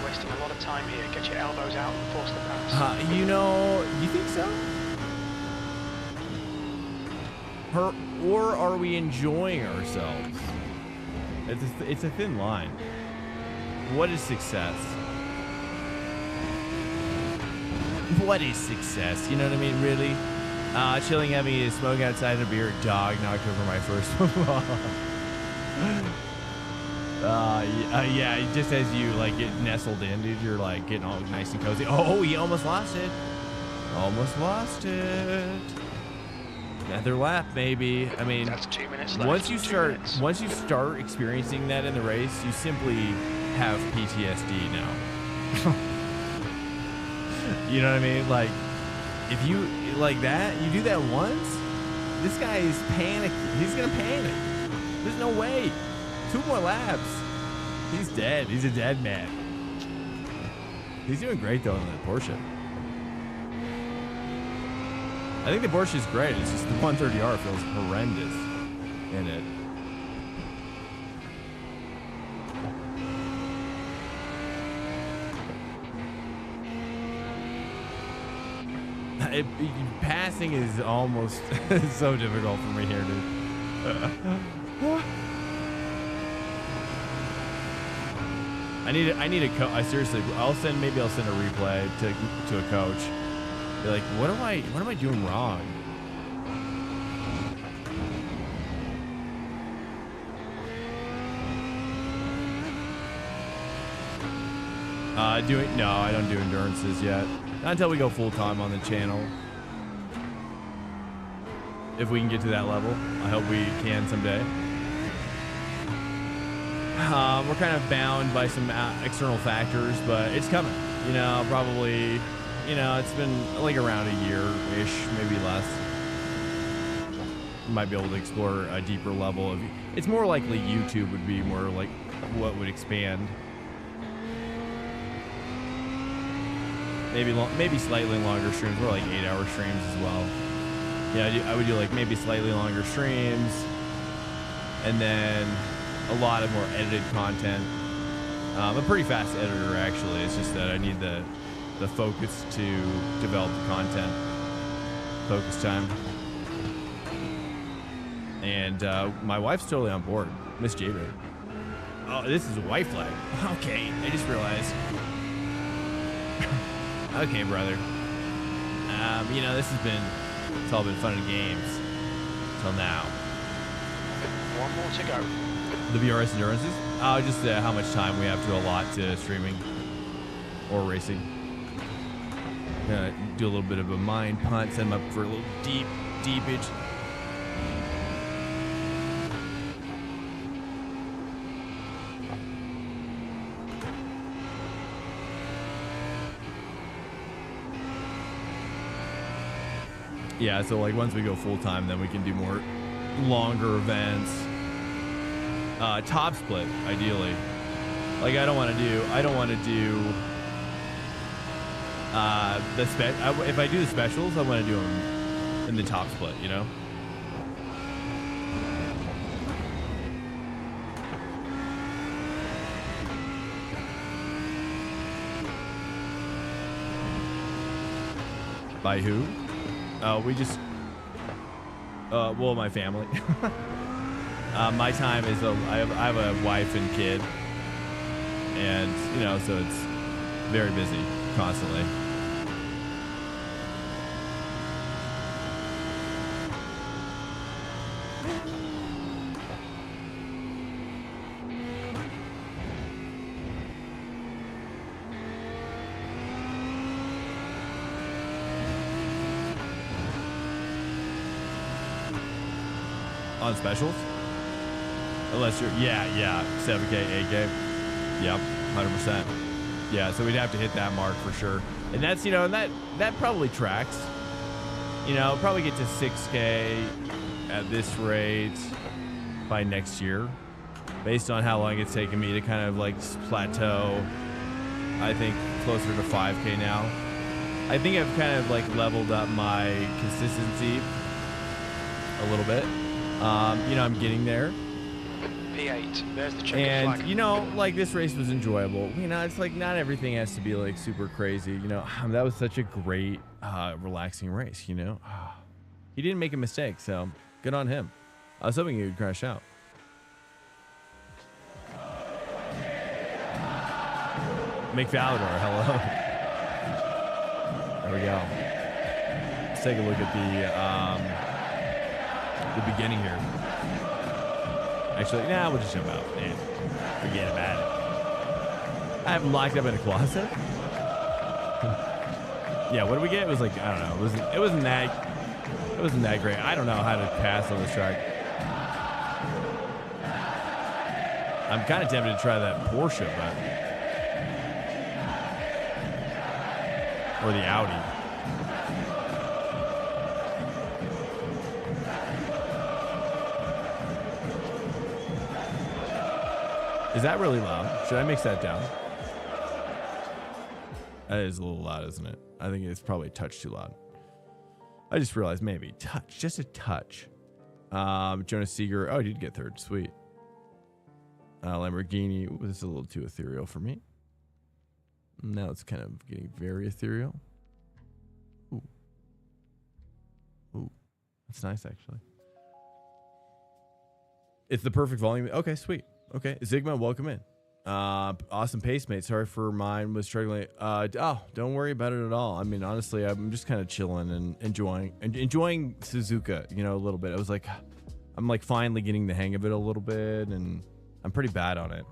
Wasting a lot of time here. Get your elbows out and force the pass. You know, you think so? Or are we enjoying ourselves? It's a thin line. What is success? What is success? You know what I mean? Really? Chilling, having a smoke outside and a beer. Dog knocked over my first one. Yeah, just as you like get nestled in, dude, you're like getting all nice and cozy. Oh, he almost lost it. Almost lost it. Another lap, maybe. I mean, that's 2 minutes left. once you start experiencing that in the race, you simply have PTSD now. You know what I mean? Like, if you like that, you do that once, this guy is panicking. He's gonna panic. There's no way. 2 more laps. He's dead. He's a dead man. He's doing great though in that Porsche. I think the Porsche is great. It's just the 130R feels horrendous in it. Passing is almost so difficult for me here, dude. I need a coach. Seriously, maybe I'll send a replay to a coach. Be like, what am I doing wrong? No, I don't do endurances yet. Not until we go full time on the channel. If we can get to that level, I hope we can someday. We're kind of bound by some external factors, but it's coming. You know, probably, you know, it's been like around a year-ish, maybe less. Might be able to explore a deeper level of. It's more likely YouTube would be more like what would expand. Maybe slightly longer streams. We're like 8-hour streams as well. Yeah, I would do like maybe slightly longer streams, and then a lot of more edited content. I'm a pretty fast editor actually. It's just that I need the focus to develop the content. Focus time. And my wife's totally on board, Miss Jada. Oh, this is a white flag. Okay, I just realized. Okay, brother. You know, it's all been fun and games till now. 1 more to go. The VRS endurances? Oh, just how much time we have to allot to streaming or racing. Do a little bit of a mind punt, send them up for a little deepage. Yeah, so like once we go full time, then we can do more longer events. top split, ideally. Like I don't want to do if I do the specials, I want to do them in the top split, you know? By who? We just, well, my family. My time is, I have a wife and kid, and, you know, so it's very busy constantly. On specials? Unless you're, yeah, 7K, 8K. Yep, 100%. Yeah, so we'd have to hit that mark for sure. And that's, you know, and that probably tracks. You know, probably get to 6K at this rate by next year, based on how long it's taken me to kind of like plateau. I think closer to 5K now. I think I've kind of like leveled up my consistency a little bit. You know, I'm getting there. P8, there's the checkered and flag. You know, like this race was enjoyable. You know, it's like not everything has to be like super crazy. You know, that was such a great, relaxing race. You know, he didn't make a mistake, so good on him. I was hoping he would crash out. McFowler, hello. There we go. Let's take a look at the beginning here. Actually, nah, we'll just jump out and forget about it. I have him locked up in a closet. Yeah, what did we get? It was like, I don't know. It wasn't that great. I don't know how to pass on this track. I'm kind of tempted to try that Porsche, or the Audi. Is that really loud? Should I mix that down? That is a little loud, isn't it? I think it's probably a touch too loud. I just realized maybe touch, just a touch. Jonas Seeger. Oh, he did get third. Sweet. Lamborghini. This is a little too ethereal for me. Now it's kind of getting very ethereal. Ooh. Ooh. That's nice, actually. It's the perfect volume. Okay, sweet. Okay, Zigma, welcome in. Awesome pace, mate. Sorry for mine was struggling. Oh, don't worry about it at all. I mean, honestly, I'm just kind of chilling and enjoying Suzuka, you know, a little bit. I was like, I'm like finally getting the hang of it a little bit, and I'm pretty bad on it.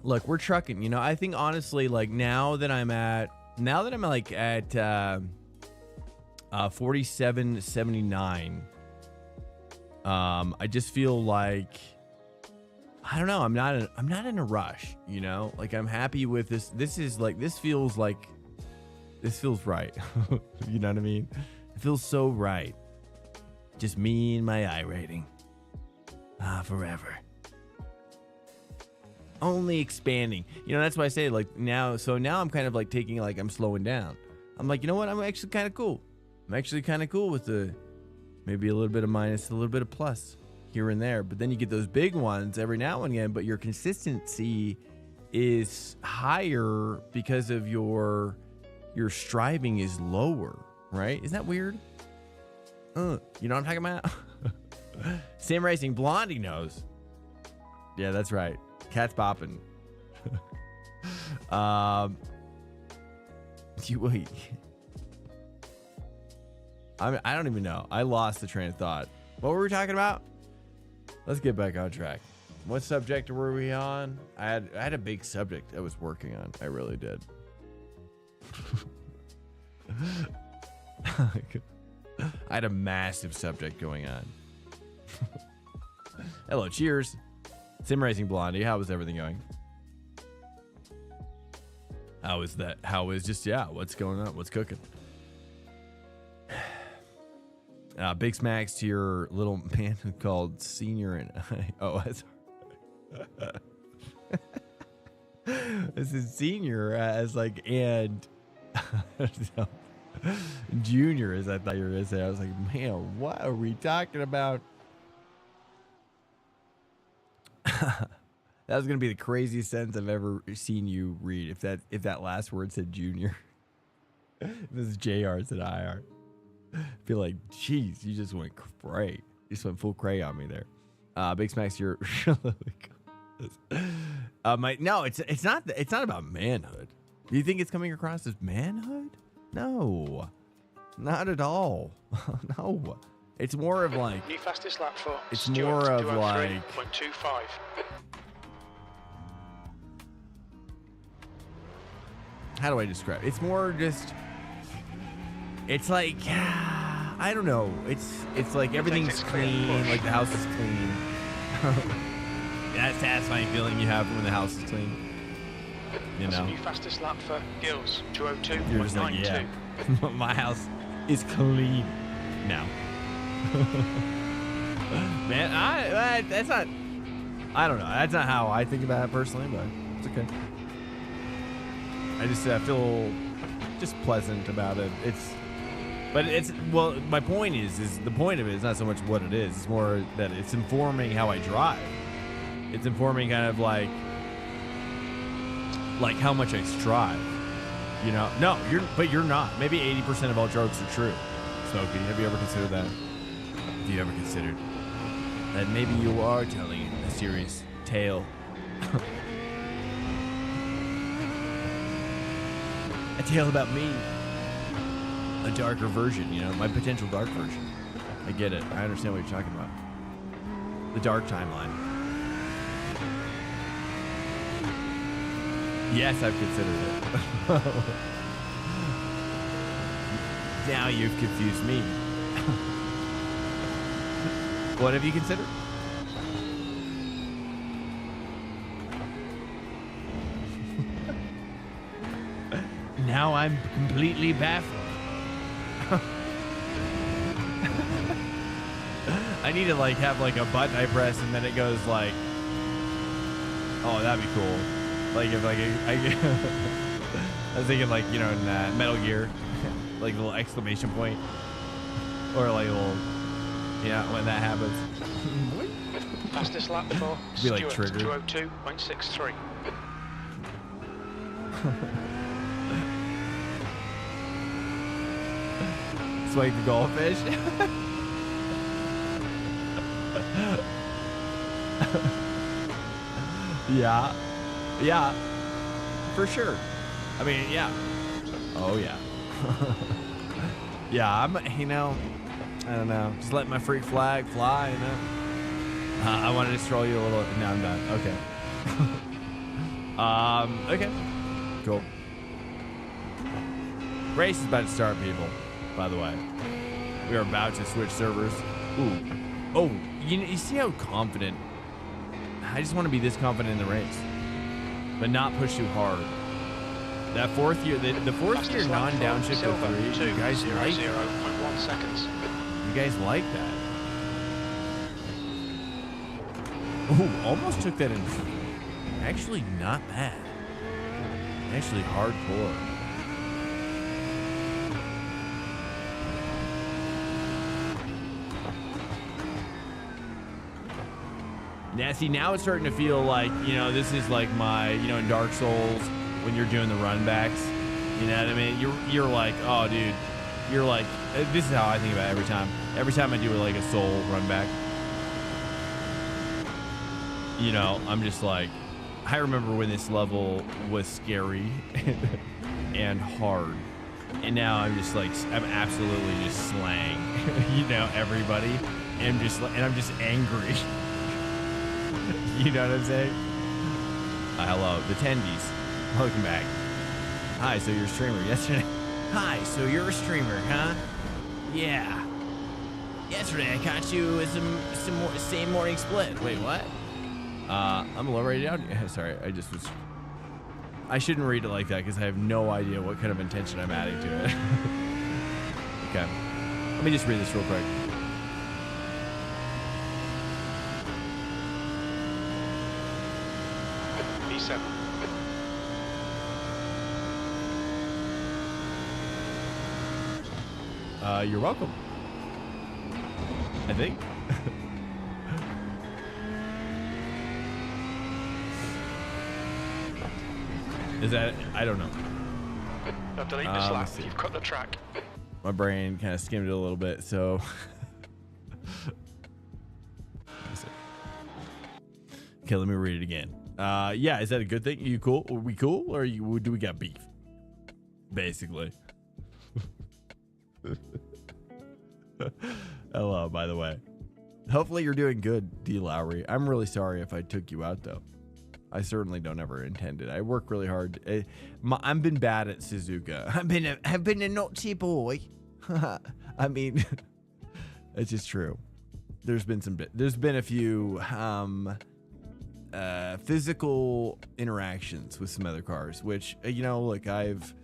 Look, we're trucking, you know. I think honestly, like now that I'm like at 47.79. I just feel like, I don't know. I'm not in a rush, you know, like I'm happy with this. This feels right. You know what I mean? It feels so right. Just me and my iRating. Forever. Only expanding. You know, that's why I say like now. So now I'm kind of like taking, like I'm slowing down. I'm like, you know what? I'm actually kind of cool. I'm actually kind of cool with the, maybe a little bit of minus, a little bit of plus here and there. But then you get those big ones every now and again, but your consistency is higher because of your striving is lower, right? Isn't that weird? You know what I'm talking about? SIMRACING Blondie knows. Yeah, that's right. Cat's bopping. Wait. I don't even know. I lost the train of thought. What were we talking about? Let's get back on track. What subject were we on? I had a big subject I was working on. I really did. I had a massive subject going on. Hello, cheers. SIMRACING Blondie, how was everything going? How is that? How is just, yeah, what's going on? What's cooking? Big smacks to your little man called Senior and oh, this is Senior as like and Junior as I thought you were gonna say. I was like, man, what are we talking about? That was gonna be the craziest sentence I've ever seen you read. If that last word said Junior, if this is JR said IR, I'd be like, geez, you just went cray. You just went full cray on me there. Big smacks, you're no, it's not about manhood. Do you think it's coming across as manhood? No, not at all. No, it's more of like New fastest lap for it's Stuart, more of 203.25. like how do I describe it? It's more just it's like I don't know. It's like everything's clean, like the house is clean. That satisfying feeling you have when the house is clean. You know. New fastest lap for Gills, 202.92. You're just like, yeah. My house is clean now. Man, that's not. I don't know. That's not how I think about it personally, but it's okay. I just feel just pleasant about it. Well, my point is the point of it is not so much what it is. It's more that it's informing how I drive. It's informing kind of like how much I strive. You know? No, you're not. Maybe 80% of all jokes are true. Smokey, have you ever considered that? Have you ever considered that maybe you are telling a serious tale? A tale about me. A darker version, you know, my potential dark version. I get it. I understand what you're talking about. The dark timeline. Yes, I've considered it. Now you've confused me. What have you considered? Now I'm completely baffled. I need to like have like a button I press and then it goes like, oh, that'd be cool. Like if like I was thinking like, you know, in Metal Gear, like a little exclamation point or like a little, yeah, when that happens. Fastest lap for Be like Stuart, triggered. 202.63. Swank the goldfish. Yeah, for sure. I mean, yeah. Oh yeah. Yeah, you know, I don't know. Just let my freak flag fly, you know. I wanted to stroll you a little. No, I'm done. Okay. Okay. Cool. Race is about to start, people. By the way, we are about to switch servers. Ooh. Oh, you see how confident? I just want to be this confident in the race, but not push too hard. That fourth year, the fourth year non-downshift of 3. You guys like 0.1 seconds. You guys like that? Ooh, almost took that in. Actually, not bad. Actually, hardcore. Yeah, see, now it's starting to feel like, you know, this is like my, you know, in Dark Souls, when you're doing the run backs, you know what I mean? You're like, oh, dude, you're like, this is how I think about it every time. Every time I do like a soul run back, you know, I'm just like, I remember when this level was scary and hard. And now I'm just like, I'm absolutely just slaying, you know, everybody. And I'm just angry. You know what I'm saying? Hello, the tendies. Welcome back. Hi, so you're a streamer yesterday. Hi, so you're a streamer, huh? Yeah. Yesterday I caught you with some more, same morning split. Wait, what? I'm a little ready down. Sorry, I shouldn't read it like that because I have no idea what kind of intention I'm adding to it. Okay. Let me just read this real quick. P7. You're welcome. I think. Is that? I don't know. Now delete this lap. You've cut the track. My brain kind of skimmed it a little bit, so. Okay, let me read it again. Yeah, is that a good thing? You cool? Are we cool, or do we got beef? Basically. Hello, by the way. Hopefully you're doing good, D. Lowry. I'm really sorry if I took you out, though. I certainly don't ever intend it. I work really hard. I've been bad at Suzuka. I've been a naughty boy. I mean, it's just true. There's been a few physical interactions with some other cars, which look, I've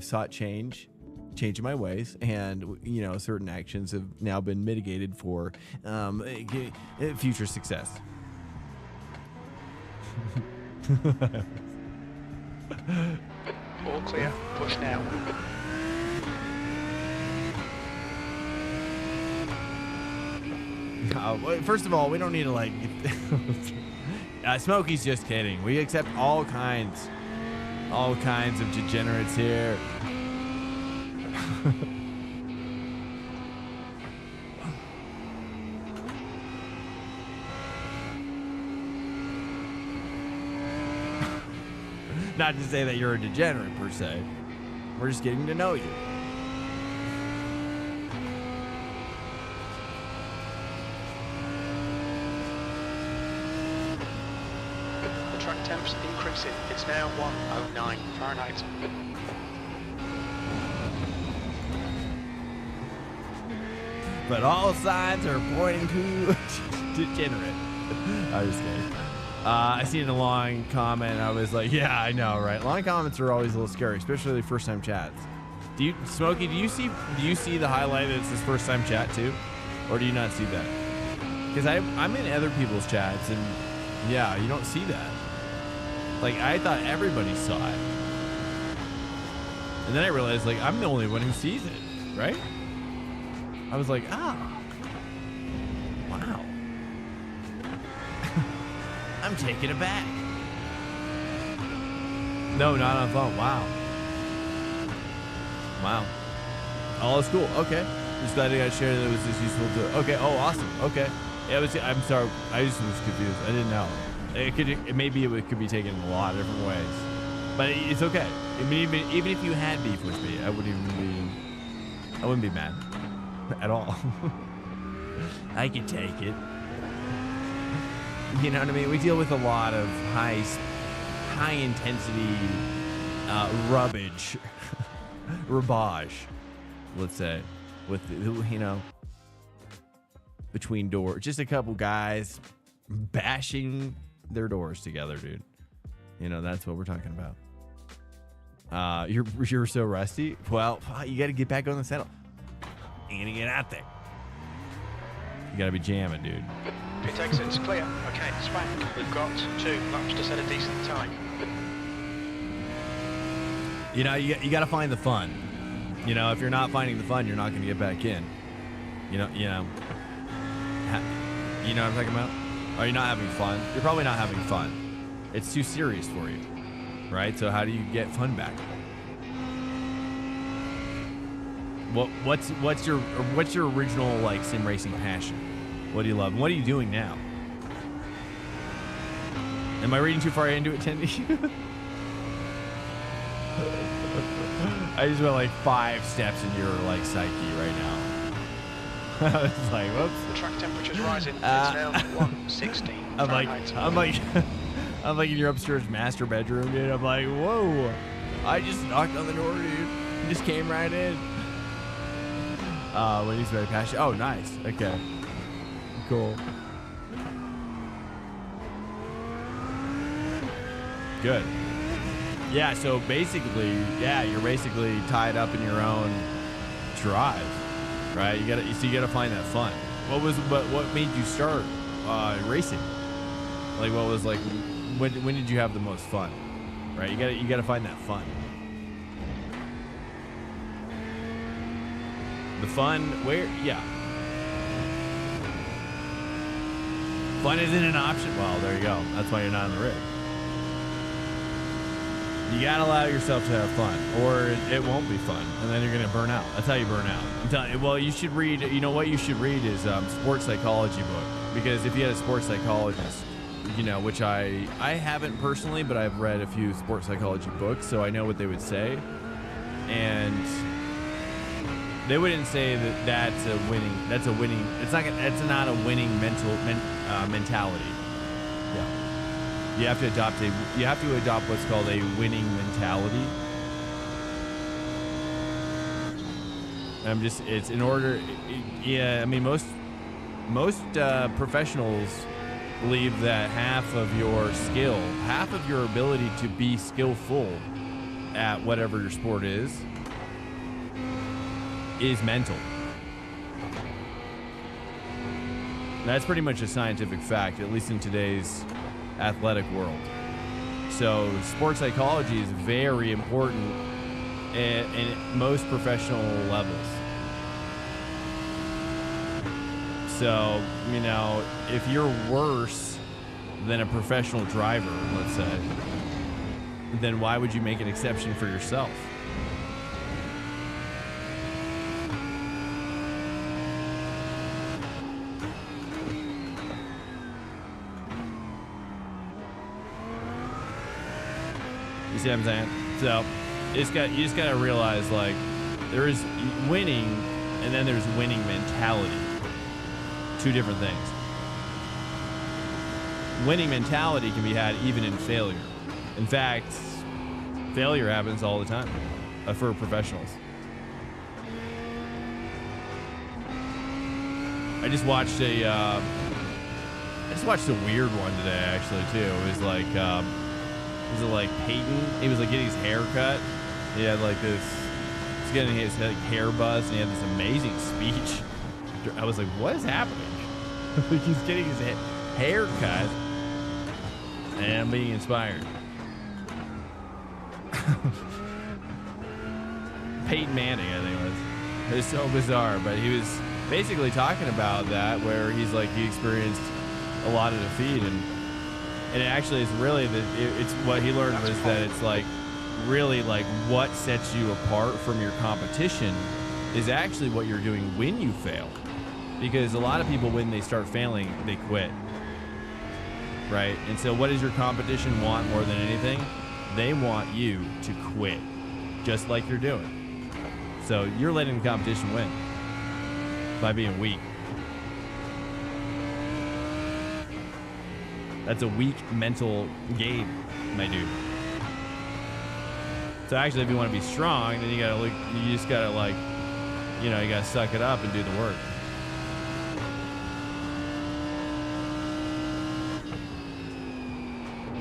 sought changing my ways, and certain actions have now been mitigated for future success. All clear. Push now. First of all, we don't need to like. Smokey's just kidding. We accept all kinds of degenerates here. Not to say that you're a degenerate per se. We're just getting to know you. The track temps increasing. It's now 109 Fahrenheit. But all signs are pointing to degenerate. I'm just kidding. I seen a long comment. I was like, yeah, I know, right? Long comments are always a little scary, especially first time chats. Smokey, do you see the highlight that it's his first time chat too? Or do you not see that? Because I'm in other people's chats, and yeah, you don't see that. Like, I thought everybody saw it. And then I realized, like, I'm the only one who sees it, right? I was like, wow. I'm taken aback. No, not on phone. Wow. All is cool. Okay. Just glad I got shared that it was just useful to. Okay. Oh, awesome. Okay. Yeah, I'm sorry. I just was confused. I didn't know. Maybe it could be taken in a lot of different ways, but it's okay. I mean, even if you had beef with me, I wouldn't be mad at all. I can take it. You know what I mean? We deal with a lot of high intensity rubage, let's say, with between doors, just a couple guys bashing their doors together, dude. That's what we're talking about. You're so rusty. Well, you got to get back on the saddle. You gotta get out there. You gotta be jamming, dude. Pit exit's clear. Okay, Swank. We've got 2 laps to set a decent time. You got to find the fun. If you're not finding the fun, you're not going to get back in. You know what I'm talking about? Are you not having fun? You're probably not having fun. It's too serious for you, right? So how do you get fun back? What's your original like sim racing passion? What do you love? And what are you doing now? Am I reading too far into it, Tendy? I just went like 5 steps in your like psyche right now. I was like, whoops. The track temperature's rising. It's now 116. I'm like in your upstairs master bedroom, dude. I'm like, whoa! I just knocked on the door, dude. You just came right in. When he's very passionate. Oh, nice. Okay. Cool. Good. Yeah, so basically, you're basically tied up in your own drive, right? You gotta find that fun. What made you start racing? Like, what was like, when did you have the most fun? Right? You gotta find that fun. The fun, where, yeah. Fun isn't an option. Well, there you go. That's why you're not in the rig. You gotta allow yourself to have fun, or it won't be fun, and then you're gonna burn out. That's how you burn out. I'm telling you, well, you should read, you know what you should read is sports psychology book, because if you had a sports psychologist, you know, which I haven't personally, but I've read a few sports psychology books, so I know what they would say, and they wouldn't say that that's a winning, it's not a winning mentality. Yeah. You have to adopt what's called a winning mentality. It's in order, yeah, I mean, most professionals believe that half of your skill, half of your ability to be skillful at whatever your sport is mental. That's pretty much a scientific fact, at least in today's athletic world. So sports psychology is very important in most professional levels. So, you know, if you're worse than a professional driver, let's say, then why would you make an exception for yourself? You see what I'm saying? So you just gotta realize, like, there is winning and then there's winning mentality. Two different things. Winning mentality can be had even in failure. In fact, failure happens all the time for professionals. I just watched a weird one today, actually, too. It was like, was it like Peyton? He was like getting his hair cut. He had like this, he's getting his hair buzz, and he had this amazing speech. I was like, what is happening? Like, he's getting his hair cut, and I'm being inspired. Peyton Manning, I think it was. It was so bizarre, but he was basically talking about that, where he's like, he experienced a lot of defeat, and it actually is really it's what he learned was that it's like really like what sets you apart from your competition is actually what you're doing when you fail. Because a lot of people, when they start failing, they quit, right? And so what does your competition want more than anything? They want you to quit, just like you're doing. So you're letting the competition win by being weak. That's a weak mental game, my dude. So actually, if you want to be strong, then you just gotta like, you know, you gotta suck it up and do the work.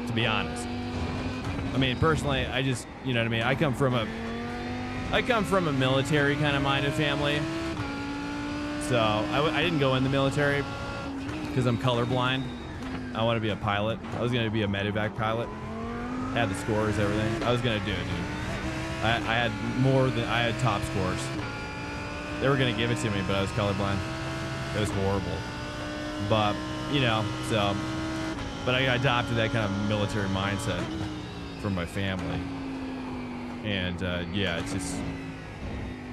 To be honest. I mean, personally, I just, you know what I mean? I come from a military kind of minded family. So I didn't go in the military because I'm colorblind. I want to be a pilot. I was going to be a medevac pilot. Had the scores, everything. I was going to do it, dude. I had top scores. They were going to give it to me, but I was colorblind. It was horrible. But, you know, so, but I adopted that kind of military mindset from my family. And, yeah, it's just,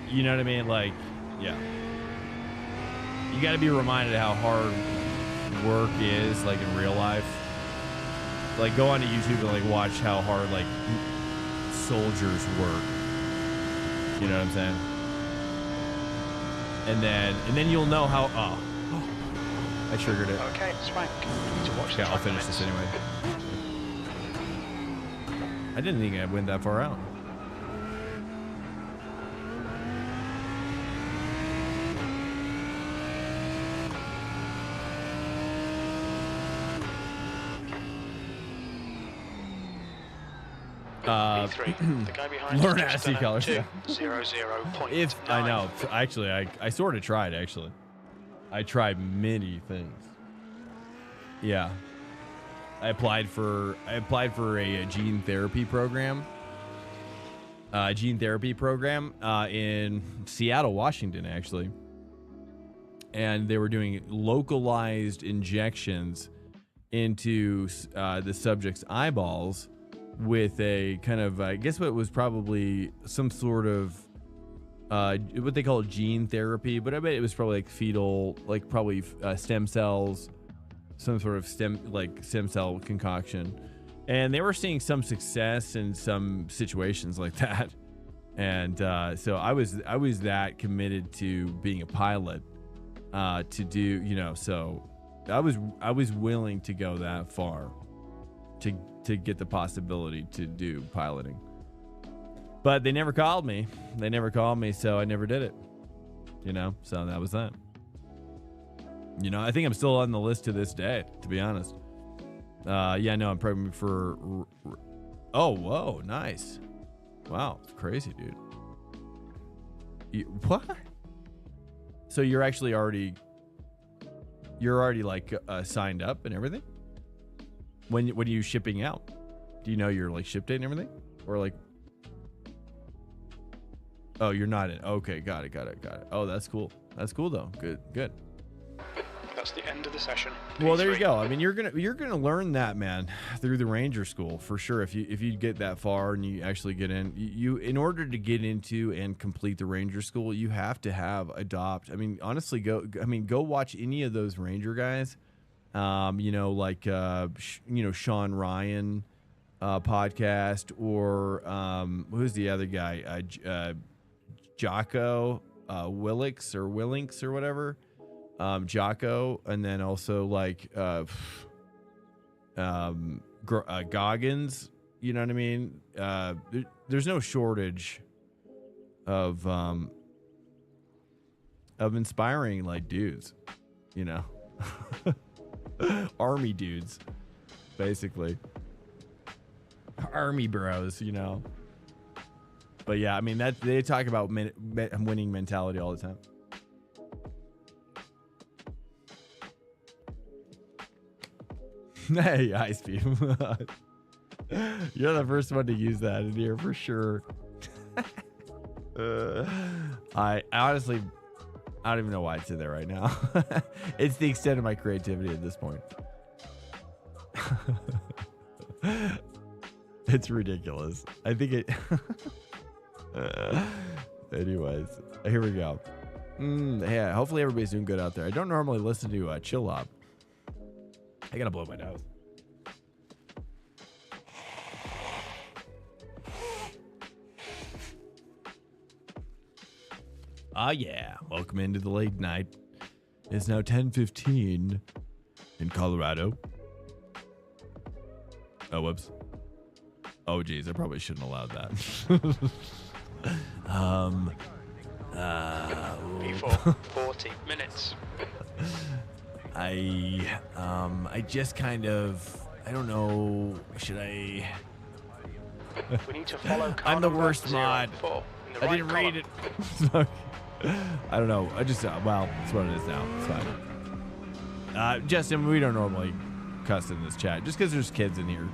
you know what I mean? Like, yeah. You got to be reminded of how hard work is, like, in real life. Like, go onto YouTube and like watch how hard like soldiers work. You know what I'm saying? And then you'll know how. Oh, I triggered it. Okay, Swank. You need to watch Okay, I'll finish this anyway. I didn't think I went that far out. the guy behind learn how to see colors. 200.9. If I know, actually, I sort of tried. Actually, I tried many things. Yeah, I applied for a gene therapy program. In Seattle, Washington, actually. And they were doing localized injections into the subject's eyeballs with a kind of, I guess what was probably some sort of what they call gene therapy, but I bet it was probably like fetal, like probably stem cells, some sort of stem cell concoction. And they were seeing some success in some situations like that. And so I was that committed to being a pilot to do, you know, so I was willing to go that far to get the possibility to do piloting. But they never called me. So I never did it. You know, so that was that. You know, I think I'm still on the list to this day, to be honest. Yeah, no, I'm programming for... Oh, whoa, nice. Wow, it's crazy, dude. What? So you're actually already like signed up and everything? When are you shipping out? Do you know your like ship date and everything? Or like... Oh, you're not in. Okay, got it. Oh, that's cool. That's cool though. Good. That's the end of the session. Well, there you go. I mean, you're gonna learn that, man, through the Ranger School for sure. If you get that far and you actually get in, you in order to get into and complete the Ranger School, you have to adopt. I mean, honestly, go watch any of those Ranger guys. You know, like Sean Ryan podcast, or who's the other guy? Jocko Willix or whatever. Jocko, and then also like Goggins, you know what I mean? There's no shortage of inspiring like dudes, you know. Army dudes, basically. Army bros, you know. But yeah, I mean, that they talk about winning mentality all the time. Hey, Ice Beam. You're the first one to use that in here for sure. I honestly, I don't even know why it's in there right now. It's the extent of my creativity at this point. It's ridiculous. I think it... Anyways, here we go. Yeah, hopefully everybody's doing good out there. I don't normally listen to Chill Hop. I gotta blow my nose. Yeah, welcome into the late night. It's now 10:15 in Colorado. Oh, whoops. Oh, geez, I probably shouldn't allow that. Before 40 minutes. I just kind of, I don't know, should I? We need to follow. I'm the worst mod. I didn't read it. I don't know. I just, well, it's what it is now. It's fine. Justin, we don't normally cuss in this chat just because there's kids in here,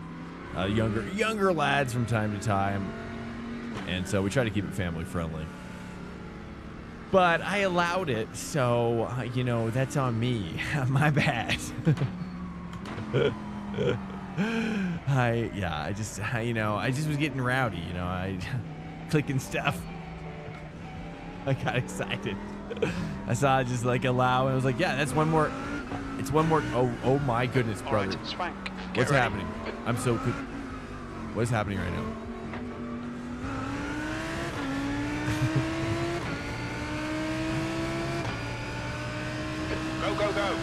younger lads from time to time, and so we try to keep it family friendly. But I allowed it, so you know that's on me. My bad. I just was getting rowdy. You know, I clicking stuff. I got excited. I saw it just like allow, and I was like, yeah, that's one more. It's one more. Oh my goodness, brother. Right, Swank, what's ready. happening? I'm so good. What is happening right now? Go.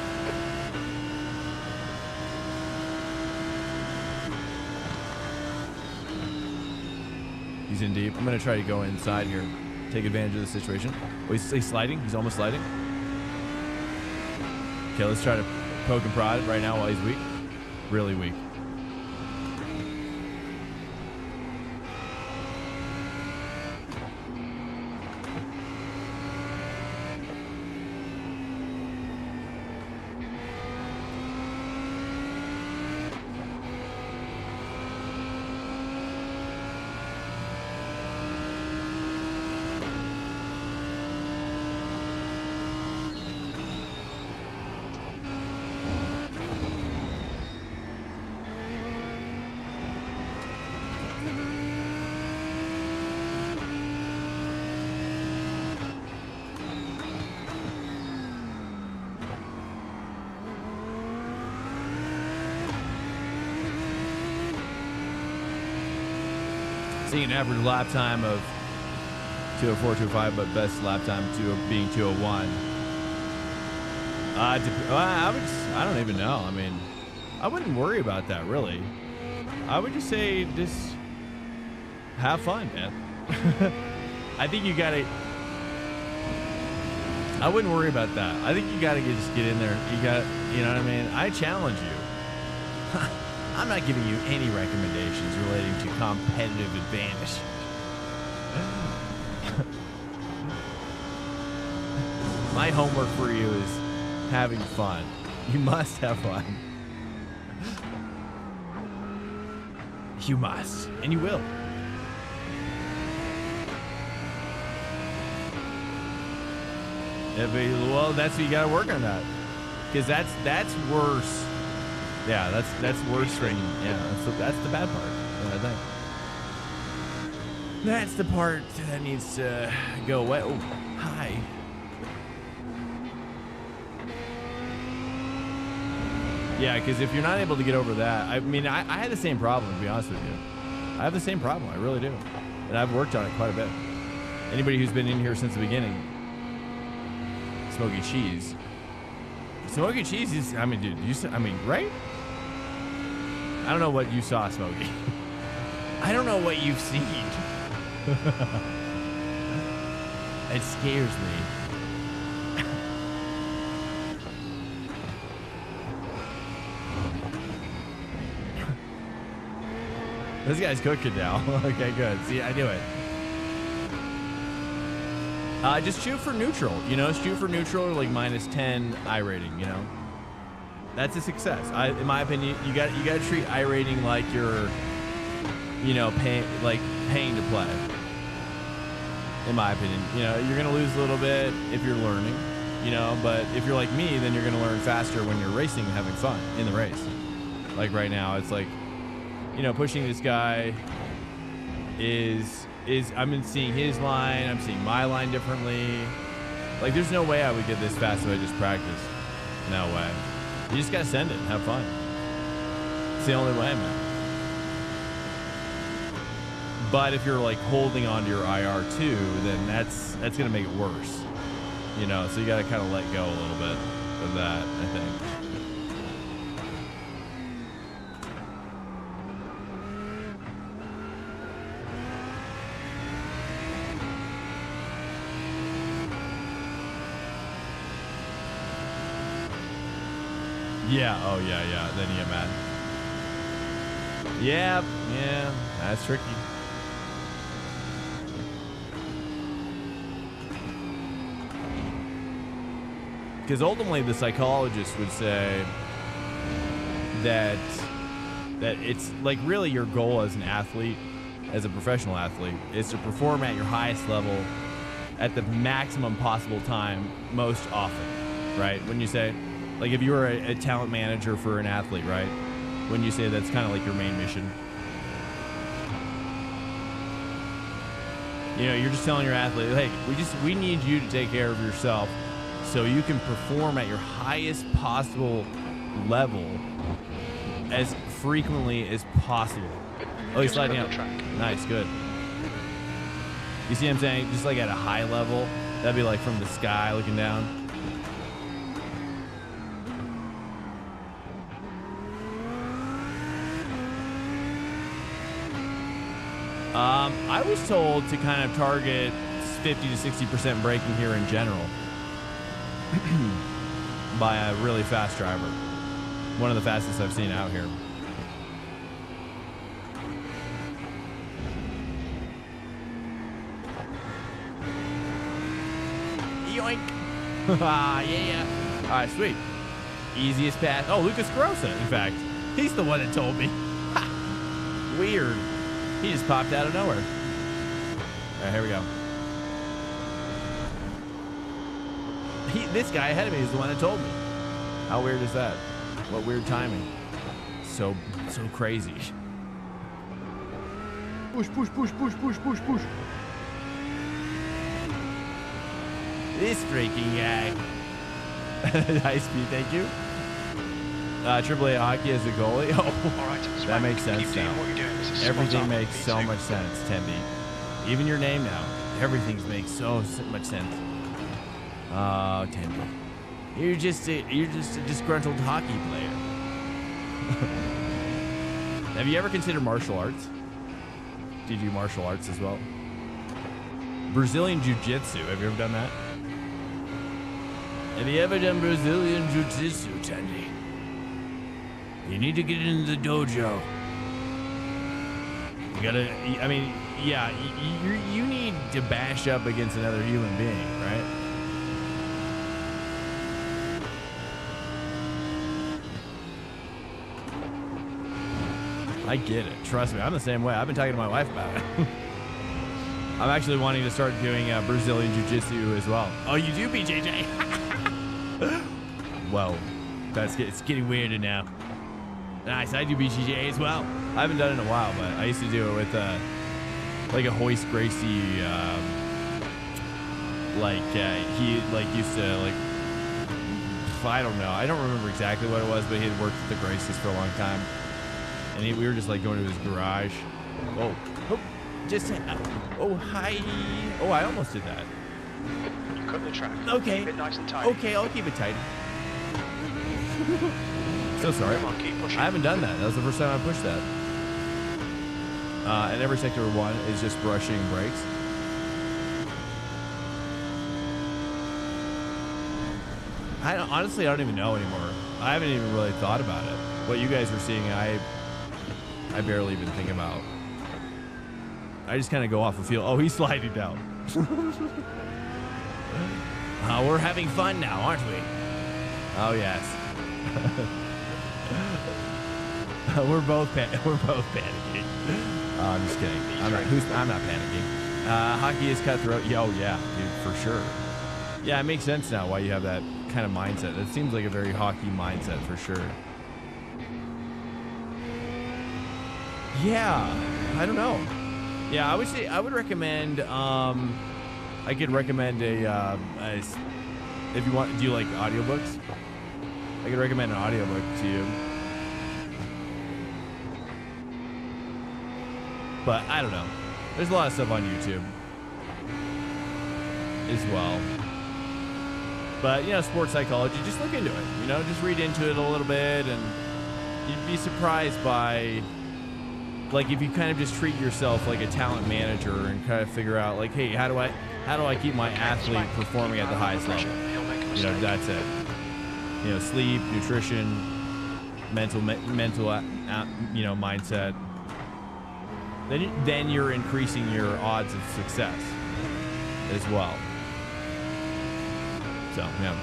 He's in deep. I'm going to try to go inside here. Take advantage of the situation. Oh, he's sliding. He's almost sliding. Okay, let's try to poke and prod right now while he's weak. Really weak. seeing an average lap time of 2:04, 2:05, but best lap time being 2:01. I don't even know. I mean, I wouldn't worry about that really. I would just say just have fun, man. I think you gotta. I wouldn't worry about that. I think you gotta just get in there. You got, you know what I mean? I challenge you. I'm not giving you any recommendations relating to competitive advantage. My homework for you is having fun. You must have fun. You must, and you will. Well, that's what you gotta work on that, because that's worse. Yeah, that's worse than, yeah. That's the bad part. I think that's the part that needs to go away. Oh, hi. Yeah, because if you're not able to get over that, I mean, I had the same problem, to be honest with you. I have the same problem. I really do, and I've worked on it quite a bit. Anybody who's been in here since the beginning. Smoky cheese. Smoky cheese is, I mean, dude, right? I don't know what you saw, Smokey. I don't know what you've seen. It scares me. This guy's cooking now. Okay, good. See, I knew it. Just shoot for neutral, you know, shoot for neutral or like -10 iRating, you know. That's a success. In my opinion, you got to treat iRating like you're, you know, paying to play. In my opinion, you know, you're gonna lose a little bit if you're learning, you know, but if you're like me, then you're gonna learn faster when you're racing and having fun in the race. Like right now, it's like, you know, pushing this guy is I'm seeing his line, I'm seeing my line differently. Like, there's no way I would get this fast if I just practiced. No way. You just gotta send it and have fun. It's the only way, man. But if you're like holding onto your IR2, then that's gonna make it worse. You know, so you gotta kind of let go a little bit of that, I think. Yeah, oh yeah, then you get mad. Yeah, that's tricky. Because ultimately the psychologist would say that it's like really your goal as an athlete, as a professional athlete, is to perform at your highest level at the maximum possible time most often, right? When you say, like if you were a talent manager for an athlete, right? When you say that's kind of like your main mission. You know, you're just telling your athlete, hey, we need you to take care of yourself so you can perform at your highest possible level as frequently as possible. Oh, he's sliding out. Nice, good. You see what I'm saying? Just like at a high level, that'd be like from the sky looking down. I was told to kind of target 50 to 60% braking here in general by a really fast driver. One of the fastest I've seen out here. Yoink. Yeah. All right, sweet. Easiest pass. Oh, Lucas Grossa, in fact. He's the one that told me. Weird. He just popped out of nowhere. All right, here we go. This guy ahead of me is the one that told me. How weird is that? What weird timing. So crazy. Push. This freaking guy. High speed, thank you. AAA hockey as a goalie. Oh, All right, that Swank, makes sense keep doing now. what you're doing. This is Everything spot on. makes so V2. much sense, Tendy. Even your name now. Everything makes so much sense. Oh, Tendy. You're just a disgruntled hockey player. Have you ever considered martial arts? Do you do martial arts as well? Brazilian Jiu-Jitsu. Have you ever done that? Have you ever done Brazilian Jiu-Jitsu, Tendy? You need to get into the dojo. You gotta, I mean, yeah, you need to bash up against another human being, right? I get it. Trust me, I'm the same way. I've been talking to my wife about it. I'm actually wanting to start doing Brazilian Jiu-Jitsu as well. Oh, you do, BJJ? Whoa, it's getting weirder now. Nice, I do BJJ as well. I haven't done it in a while, but I used to do it with like a Hoist Gracie. He used to like, I don't know. I don't remember exactly what it was, but he had worked with the Gracies for a long time. And we were just like going to his garage. Oh, hi. Oh, I almost did that. You cut the track. Okay. Keep it nice and tight. Okay, I'll keep it tight. So sorry. Come on, keep pushing. I haven't done that. That was the first time I pushed that. And every sector 1 is just brushing brakes. Honestly, I don't even know anymore. I haven't even really thought about it. What you guys are seeing, I barely even think about. I just kind of go off the field. Oh, he's sliding down. We're having fun now, aren't we? Oh yes. we're both panicking. I'm just kidding. I'm not panicking. Hockey is cutthroat. Oh yeah, dude, for sure. Yeah, it makes sense now why you have that kind of mindset. It seems like a very hockey mindset for sure. Yeah, I don't know. Yeah, I would say I would recommend. I could recommend a if you want. Do you like audiobooks? I could recommend an audiobook to you. But I don't know. There's a lot of stuff on YouTube as well. But you know, sports psychology. Just look into it. You know, just read into it a little bit, and you'd be surprised by. Like if you kind of just treat yourself like a talent manager and kind of figure out like, hey, how do I keep my athlete performing at the highest level? You know, that's it. You know, sleep, nutrition, mental, you know, mindset. Then you're increasing your odds of success as well. So yeah.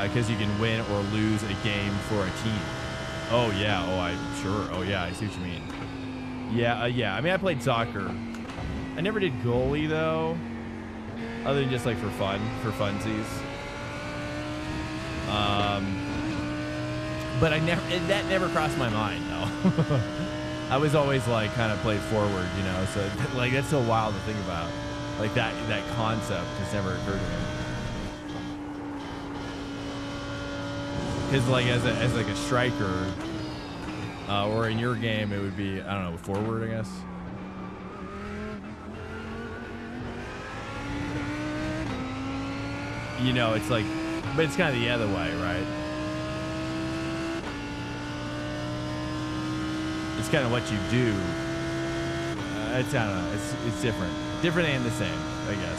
Because you can win or lose a game for a team. Oh yeah, oh yeah, I see what you mean. Yeah, yeah, I mean I played soccer. I never did goalie though, other than just like for fun, for funsies. But that never crossed my mind though. I was always like kind of played forward, you know, so like that's so wild to think about. Like that concept just never occurred to me. Because like as like a striker, or in your game, it would be, I don't know, forward, I guess. You know, it's like, but it's kind of the other way, right? It's kind of what you do. It's, I don't know, it's different. Different and the same, I guess.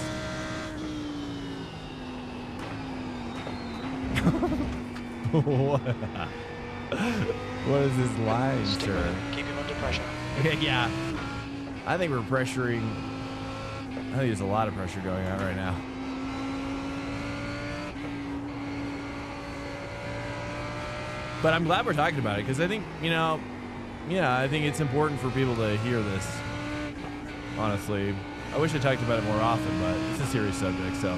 What is this line, sir? Keep him under pressure. Yeah. I think we're pressuring. I think there's a lot of pressure going on right now. But I'm glad we're talking about it because I think, you know, yeah, I think it's important for people to hear this. Honestly, I wish I talked about it more often, but it's a serious subject, so.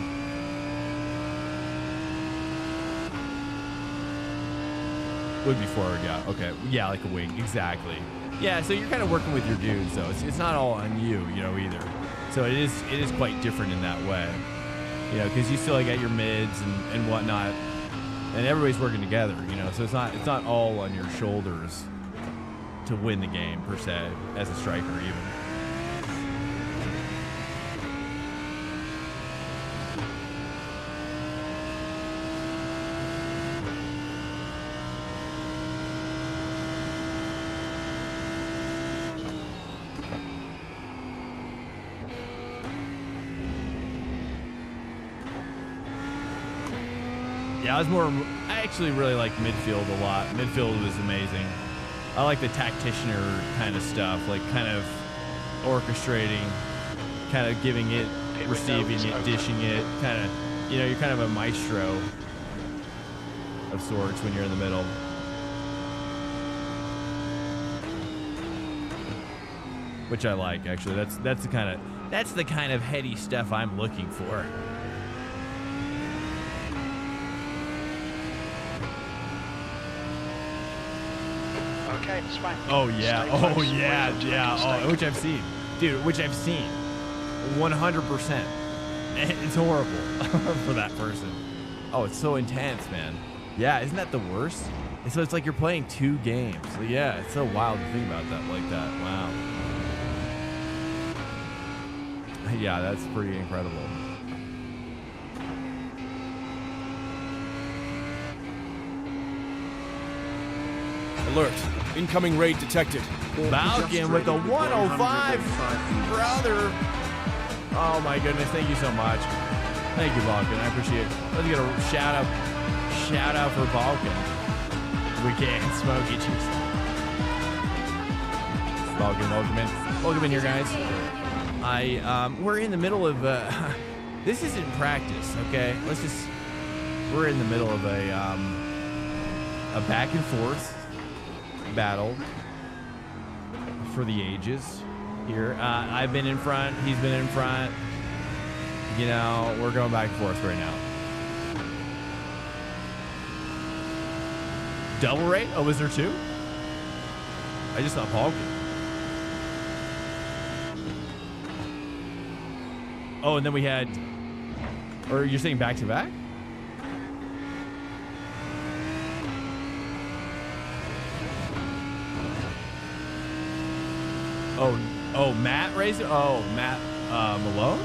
Would be forward, yeah. Okay, yeah, like a wing, exactly. Yeah, so you're kind of working with your dudes, though. It's not all on you, you know, either. So it is quite different in that way. You know, because you still got your mids and whatnot, and everybody's working together. You know, so it's not all on your shoulders to win the game per se as a striker even. Yeah, I actually really like midfield a lot. Midfield was amazing. I like the tacticianer kind of stuff, like kind of orchestrating, kind of giving it, receiving it, dishing it, kind of, you know, you're kind of a maestro of sorts when you're in the middle. Which I like, actually. That's the kind of heady stuff I'm looking for. Okay, Swank. Oh yeah, Stay close. Oh, which I've seen, dude. Which I've seen, 100%. It's horrible for that person. Oh, it's so intense, man. Yeah, isn't that the worst? And so it's like you're playing 2 games. So yeah, it's so wild to think about that like that. Wow. Yeah, that's pretty incredible. Alert. Incoming raid detected. Balkan with the 105, brother. Oh my goodness, thank you so much. Thank you, Balkan. I appreciate it. Let's get a shout out for Balkan. We can't smoke each other. Balkan, welcome in. Welcome in here, guys. We're in the middle of this isn't practice, okay? We're in the middle of a back and forth battle for the ages here. I've been in front, he's been in front. You know, we're going back and forth right now. Double rate? Oh, was there 2? I just thought Paul could. Oh, and then we had, or you're saying back to back? Oh, Matt raised it? Oh, Matt Malone?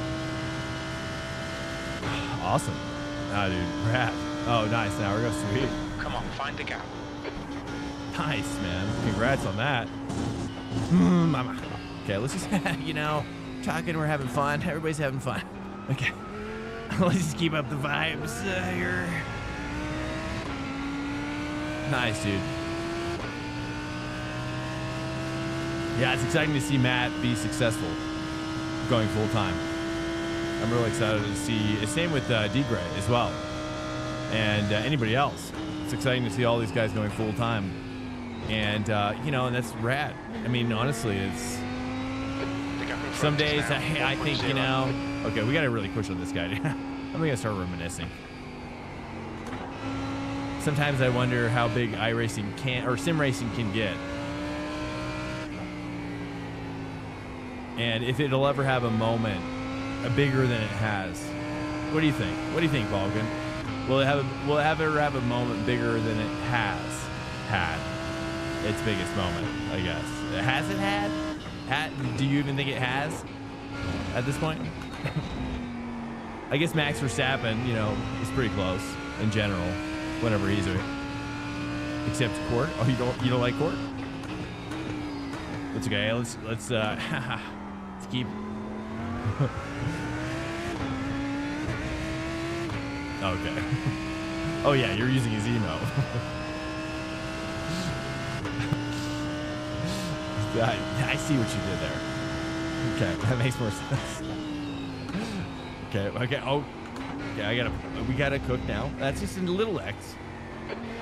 Awesome. Ah, dude, rad. Oh, nice. Now we're going sweet. Come on, find a gap. Nice, man. Congrats on that. Mama. Okay, let's just, you know, talking, we're having fun. Everybody's having fun. Okay. Let's just keep up the vibes here. Nice, dude. Yeah, it's exciting to see Matt be successful going full time. I'm really excited to see. Same with D-Gray as well, and anybody else. It's exciting to see all these guys going full time, and you know, and that's rad. I mean, honestly, it's some days I think, you know, okay, we got to really push on this guy. I'm gonna start reminiscing. Sometimes I wonder how big iRacing can or sim racing can get. And if it'll ever have a moment bigger than it has. What do you think? What do you think, Balkan? Will it ever have a moment bigger than it has had? Its biggest moment, I guess. Has it had? Do you even think it has at this point? I guess Max Verstappen, you know, is pretty close in general, whatever he's doing. Except Court. Oh, you don't like Court? It's okay. Let's keep. Okay. Oh yeah, you're using his emo. I see what you did there. Okay, that makes more sense. Okay. Oh, yeah. We gotta cook now. That's just a little X.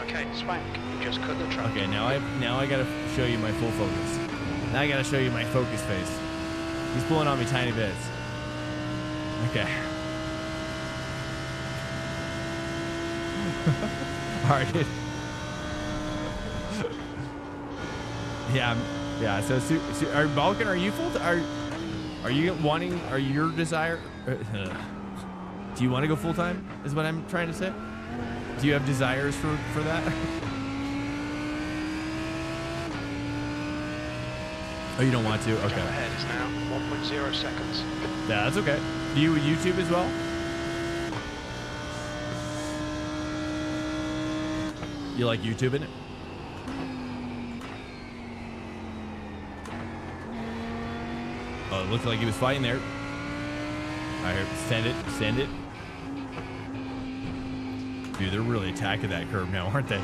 Okay, Swank, you just cut the track. Okay, now I gotta show you my full focus. Now I gotta show you my focus face. He's pulling on me tiny bits. Okay. All right, dude. Yeah. So, Balkan, are you full? Are you wanting? Are your desire? Do you want to go full time? Is what I'm trying to say. Do you have desires for that? Oh, you don't want to? Okay. Gap ahead is now 1.0 seconds. Yeah, that's okay. Do you YouTube as well? You like YouTubing it? Oh, it looked like he was fighting there. All right, send it. Dude, they're really attacking that curve now, aren't they?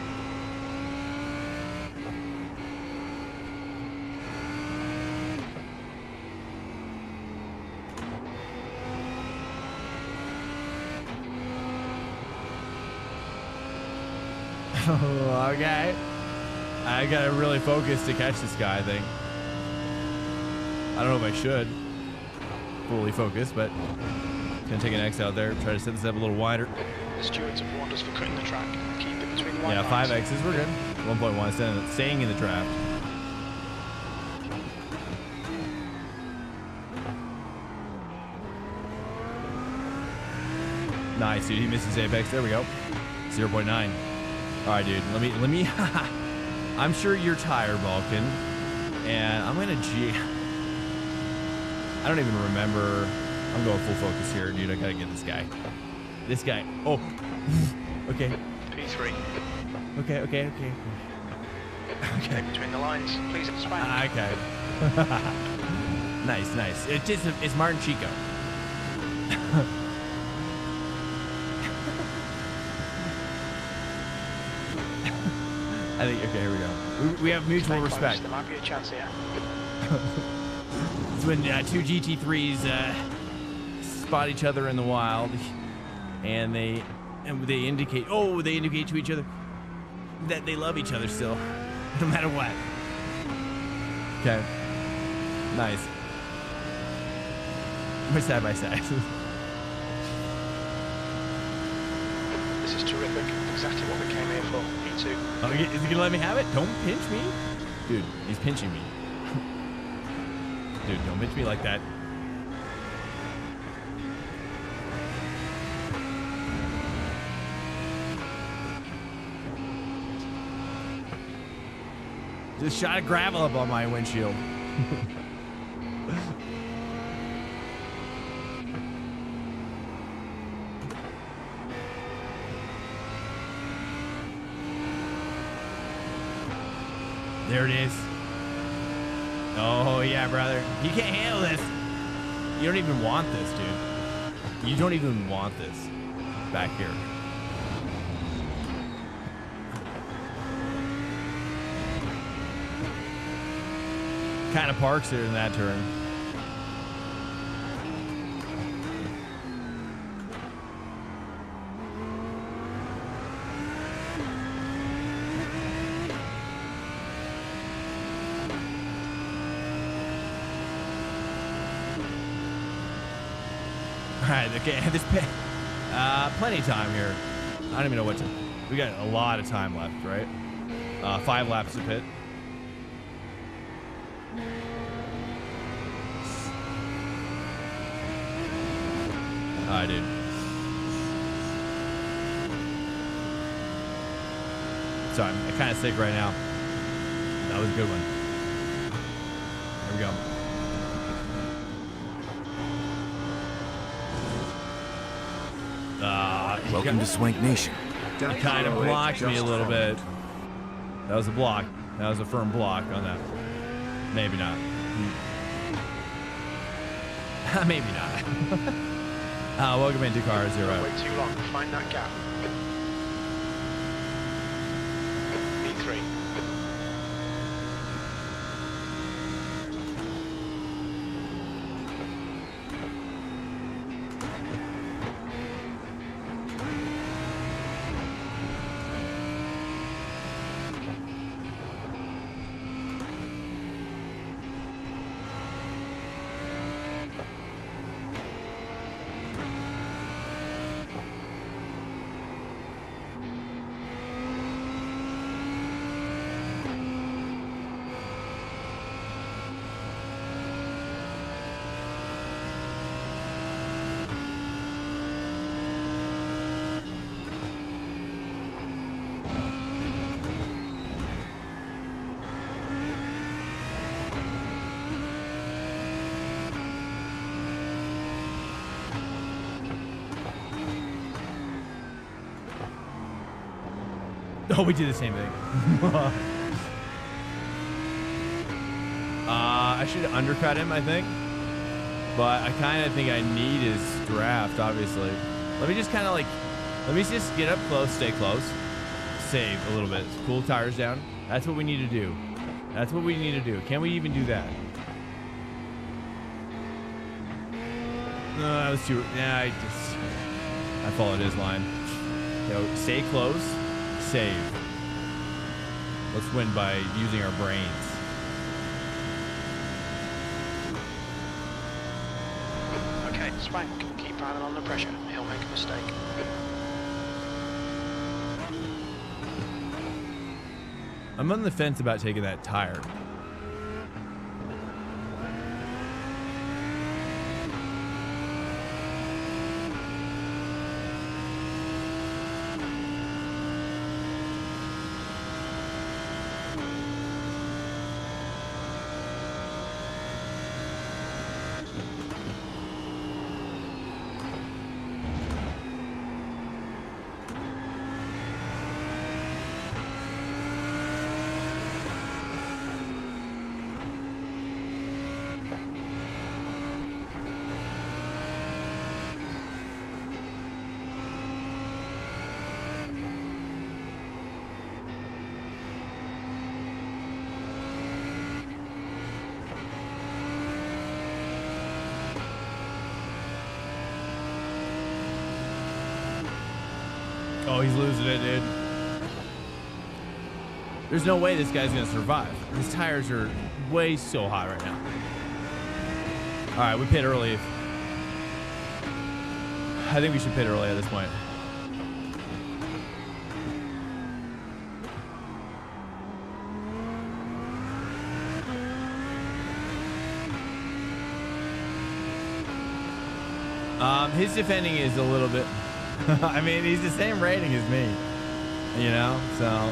Oh, okay. I gotta really focus to catch this guy, I think. I don't know if I should fully focus, but gonna take an X out there, try to set this up a little wider. The stewards have warned us for cutting the track. Keep it between the white Yeah, lines. 5 X's, we're good. 1.1, staying in the draft. Nice, dude. He misses apex. There we go. 0.9. All right, dude. Let me. I'm sure you're tired, Balkan, and I'm gonna I don't even remember. I'm going full focus here, dude. I gotta get this guy. This guy. Oh. Okay. P3. Okay. Okay, between the lines. Please expand. Okay. Nice. It's Martin Chico. I think, okay, here we go. We have mutual respect. There might be a chance here. It's when two GT3s spot each other in the wild, and they indicate to each other that they love each other still, no matter what. Okay. Nice. We're side by side. This is terrific. Exactly what we came here for. Me too. Oh, is he gonna let me have it? Don't pinch me. Dude, he's pinching me. Dude, don't pinch me like that. Just shot a gravel up on my windshield. There it is. Oh, yeah, brother. You can't handle this. You don't even want this, dude. You don't even want this back here. Kind of parks there in that turn. Alright, okay, this plenty of time here. I don't even know what to. We got a lot of time left, right? 5 laps to pit. Alright, dude. Sorry, I'm kind of sick right now. That was a good one. There we go. Welcome to Swank Nation. He kind of blocked me a little bit. That was a block. That was a firm block on that. Maybe not. Maybe not. Welcome into car 0. Wait too long. Find that gap. P3. Oh, we did the same thing. I should undercut him, I think. But I kind of think I need his draft, obviously. Let me just kind of like, let me just get up close, stay close, save a little bit, cool tires down. That's what we need to do. That's what we need to do. Can we even do that? No, that was too, yeah, I followed his line. So stay close, save. Let's win by using our brains. Okay, Swank, keep piling on the pressure. He'll make a mistake. I'm on the fence about taking that tire. Oh, he's losing it, dude. There's no way this guy's gonna survive. His tires are way so hot right now. All right, we pit early. I think we should pit early at this point. His defending is a little bit. I mean, he's the same rating as me, you know. So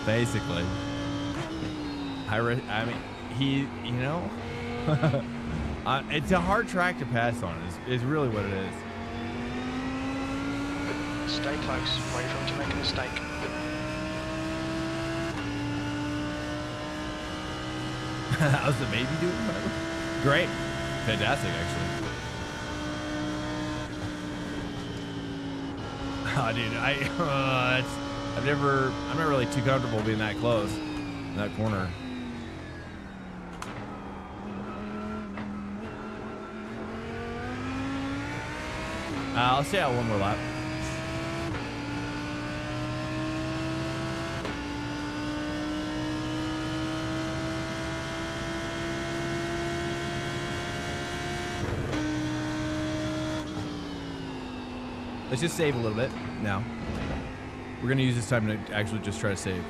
basically, I mean, he, you know, it's a hard track to pass on. Is really what it is. Stay close. Wait for him to make a mistake. How's the baby doing? Great, fantastic, actually. Oh, dude, I'm not really too comfortable being that close in that corner. I'll stay out one more lap. Let's just save a little bit now. We're gonna use this time to actually just try to save.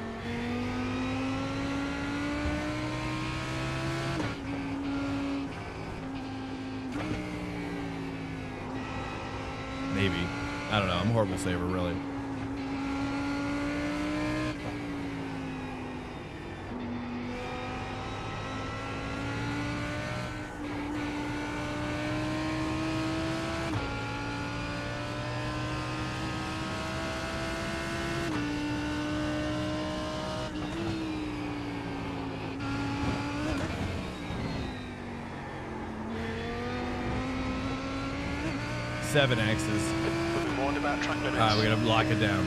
Maybe. I don't know. I'm a horrible saver, really. Seven X's. We'll be warned about track limits. All right, we're gonna lock it down.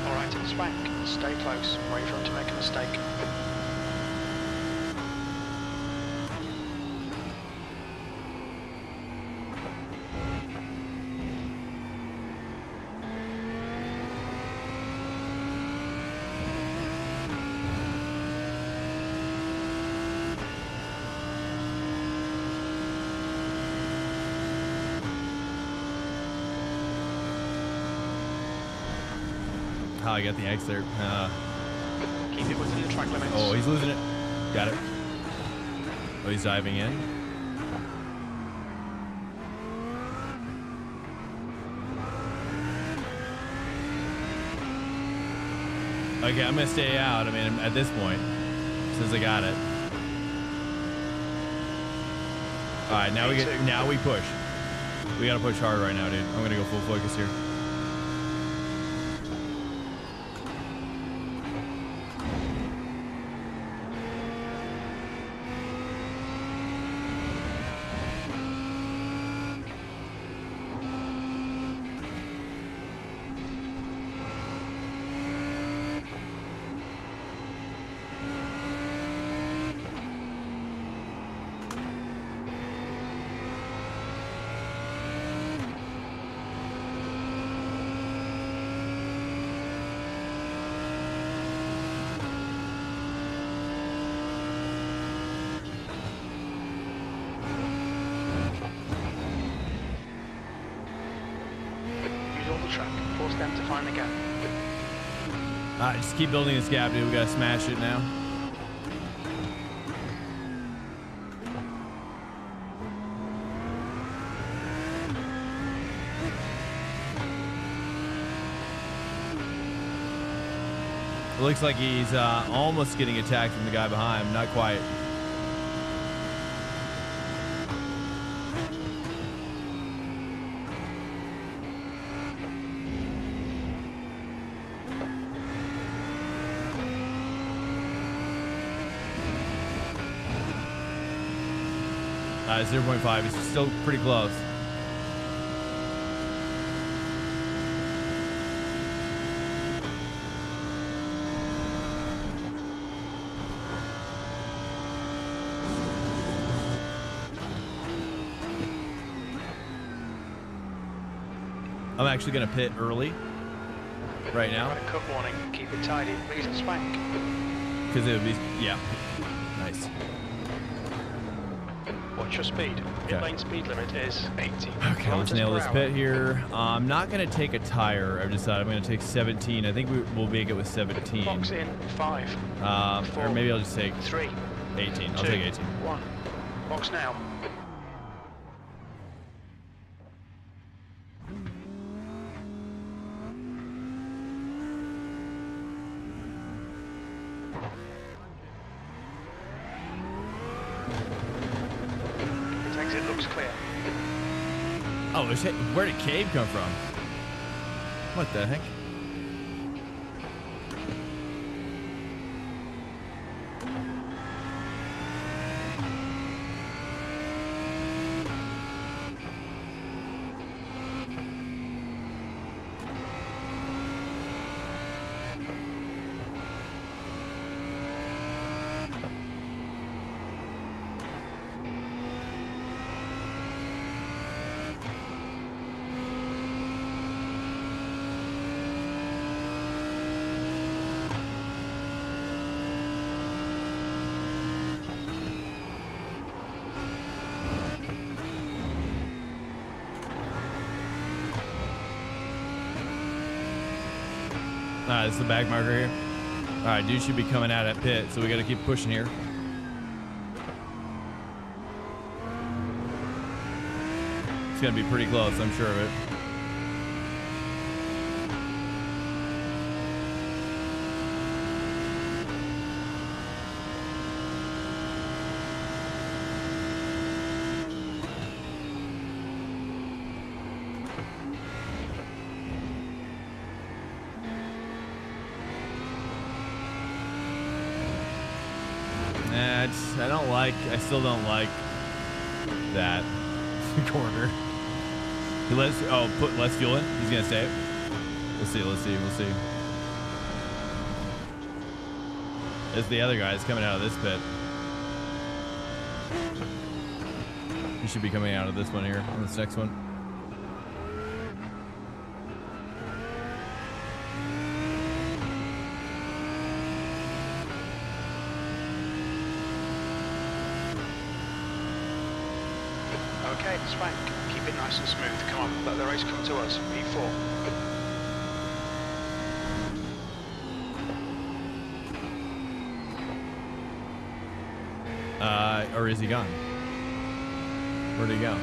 All right, Swank, stay close. Wait for him to make a mistake. Oh, I got the X there. Keep it within the track limits. Oh, he's losing it. Got it. Oh, he's diving in. Okay, I'm gonna stay out. I mean, at this point, since I got it. All right, now we push. We gotta push hard right now, dude. I'm gonna go full focus here. Them to find the gap. Just keep building this gap, dude. We gotta smash it now. It looks like he's almost getting attacked from the guy behind him. Not quite. Uh, 0.5. It's still pretty close. I'm actually going to pit early right now. Got a cut warning. Keep it tidy. Reason Swank. Because it would be, yeah. Nice. What's your speed? Pit lane speed limit is 80. Okay, let's nail this pit here. I'm not going to take a tire. I've decided I'm going to take 17. I think we'll make it with 17. Box in 5. 4, or maybe I'll just take 3. 18. I'll 2, take 18. 1. Box now. Exit looks clear. Oh, where did Cave come from? What the heck? This is the back marker here. All right, dude should be coming out at pit, so we got to keep pushing here. It's going to be pretty close, I'm sure of it. I still don't like that corner. Put less fuel in. He's gonna save. We'll see. There's the other guy that's coming out of this pit. He should be coming out of this one here on this next one. Okay, Swank, keep it nice and smooth. Come on, let the race come to us. P4. Or is he gone? Where'd he go?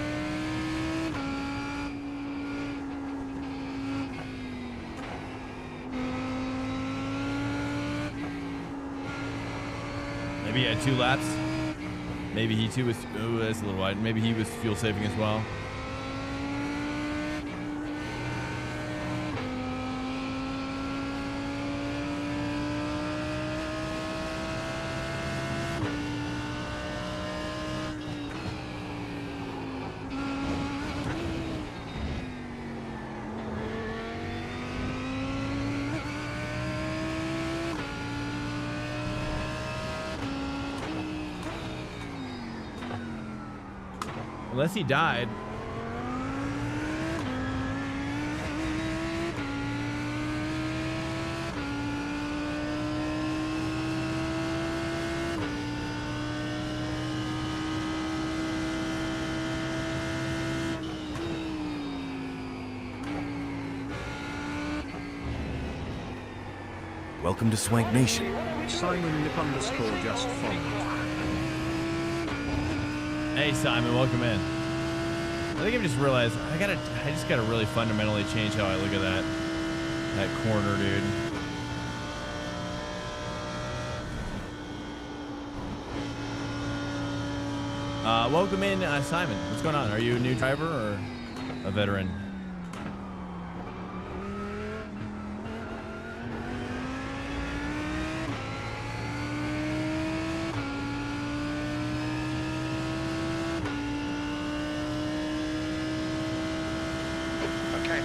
Maybe he had 2 laps. Maybe he too was. Oh, that's a little wide. Maybe he was fuel saving as well. Unless he died. Welcome to Swank Nation. Simon Nip underscore just followed. Hey Simon, welcome in. I think I've just realized I just gotta really fundamentally change how I look at that corner, dude. Welcome in, Simon. What's going on? Are you a new driver or a veteran?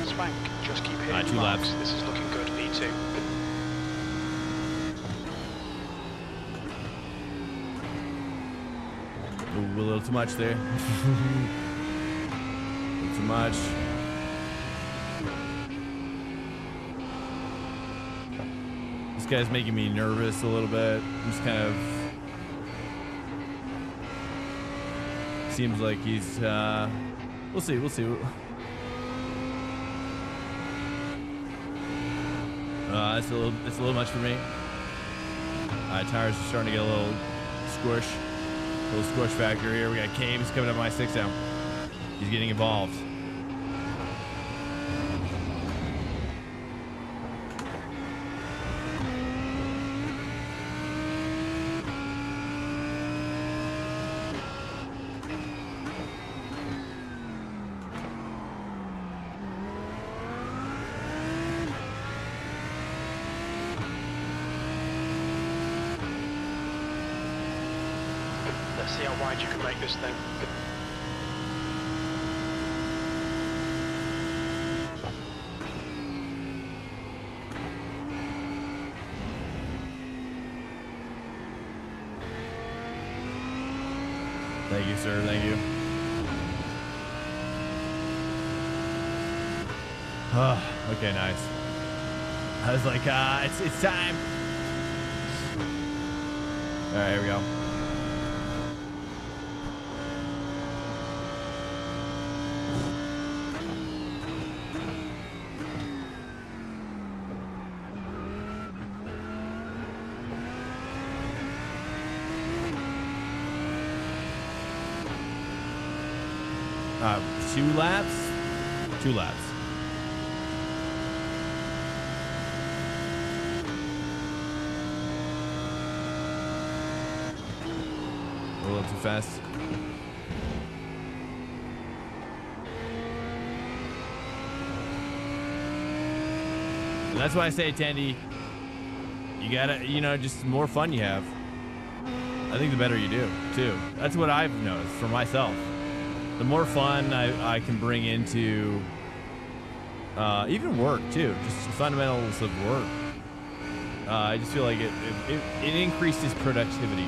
Swank, just keep hitting 2 marks. laps. This is looking good. E2. Ooh, a little too much there. A little too much. This guy's making me nervous a little bit. I'm just kind of... Seems like he's... We'll see. We'll see. It's a little much for me. Tires are starting to get a little squish factor here. We got Caves coming up my 6 now. He's getting involved. Let's see how wide you can make this thing. Thank you, sir. Thank you. Oh, okay, nice. I was like, it's time. All right, here we go. Two laps. A little too fast. And that's why I say, Tandy, you gotta, just the more fun you have, I think the better you do, too. That's what I've noticed for myself. The more fun I can bring into even work too, just fundamentals of work. I just feel like it increases productivity.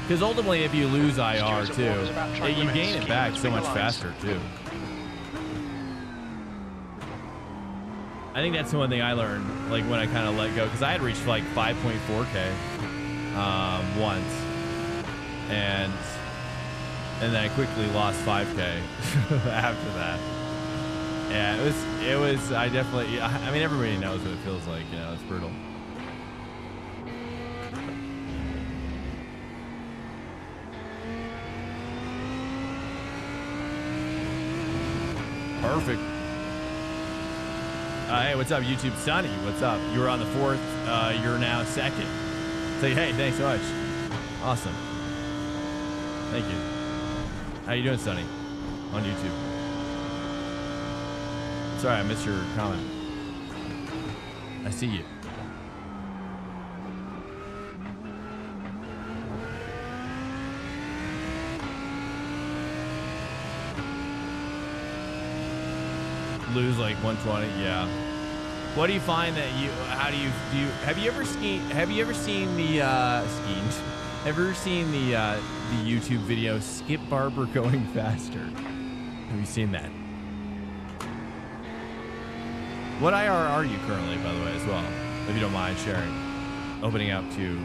Because ultimately, if you lose IR too, you gain it back so much faster too. I think that's the one thing I learned, like when I kind of let go, because I had reached like 5.4K once, and then I quickly lost 5K after that. Yeah, it was. I definitely. I mean, everybody knows what it feels like. It's brutal. Perfect. Hey, what's up, YouTube? Sonny, what's up? You were on the 4th. You're now 2nd. Say, hey, thanks so much. Awesome. Thank you. How you doing, Sonny? On YouTube. Sorry, I missed your comment. I see you. Lose like 120, yeah. What do you find that you? How do you? Have you ever seen the Have you ever seen the YouTube video Skip Barber going faster? Have you seen that? What IR are you currently, by the way, as well? If you don't mind sharing, opening up to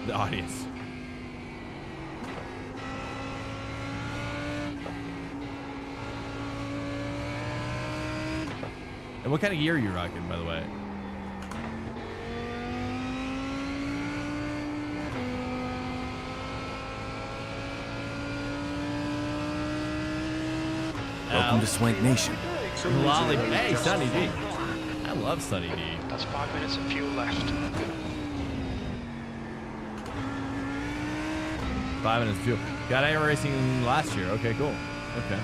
the audience. And what kind of gear are you rocking, by the way? Welcome to Swank Nation. Lolly. Hey, Sunny D. I love Sunny D. That's 5 minutes of fuel left. 5 minutes of fuel. Got iRacing last year. Okay, cool. Okay.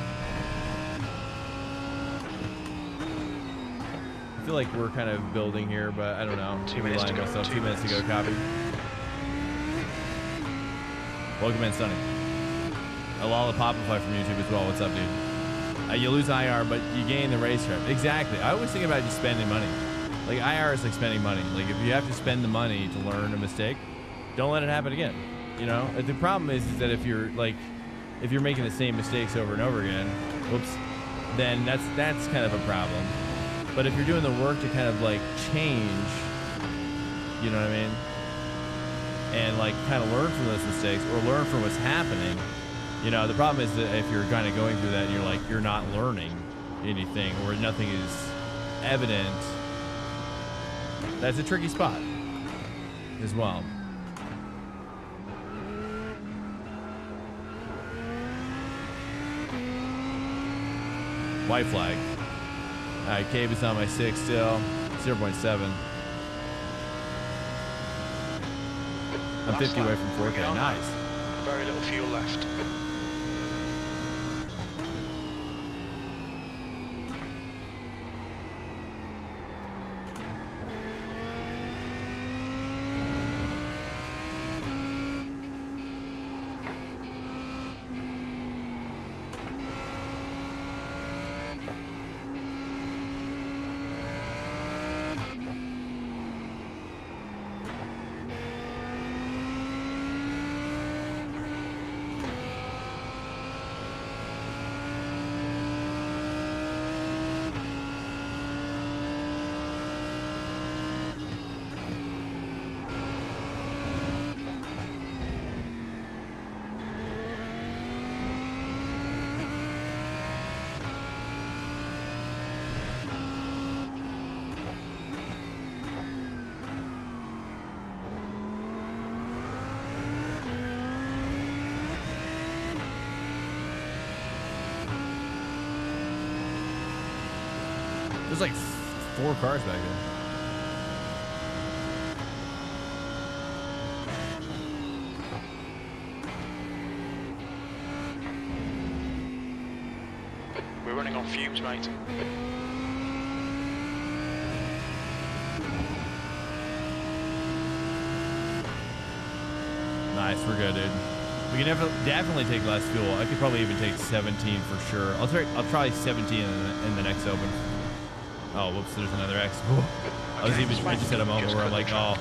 I feel like we're kind of building here, but I don't know. 2 minutes to go. 2 minutes to go. Copy. Welcome in, Sunny. A Lollipopify from YouTube as well. What's up, dude? You lose IR, but you gain the race rep. Exactly. I always think about just spending money. Like, IR is like spending money. Like, if you have to spend the money to learn a mistake, don't let it happen again. You know? The problem is that if you're making the same mistakes over and over again, whoops, then that's kind of a problem. But if you're doing the work to kind of like change, you know what I mean? And like kind of learn from those mistakes or learn from what's happening. You know, the problem is that if you're kind of going through that and you're not learning anything or nothing is evident, that's a tricky spot as well. White flag. All right, Cabe is on my 6 still, 0.7. I'm 50 away from 4K. Nice. Very little fuel left. There's like 4 cars back there. We're running on fumes, mate. Nice, we're good, dude. We can definitely take less fuel. I could probably even take 17 for sure. I'll try 17 in the next open. Oh, whoops, there's another X. I just had a moment where I'm like, oh,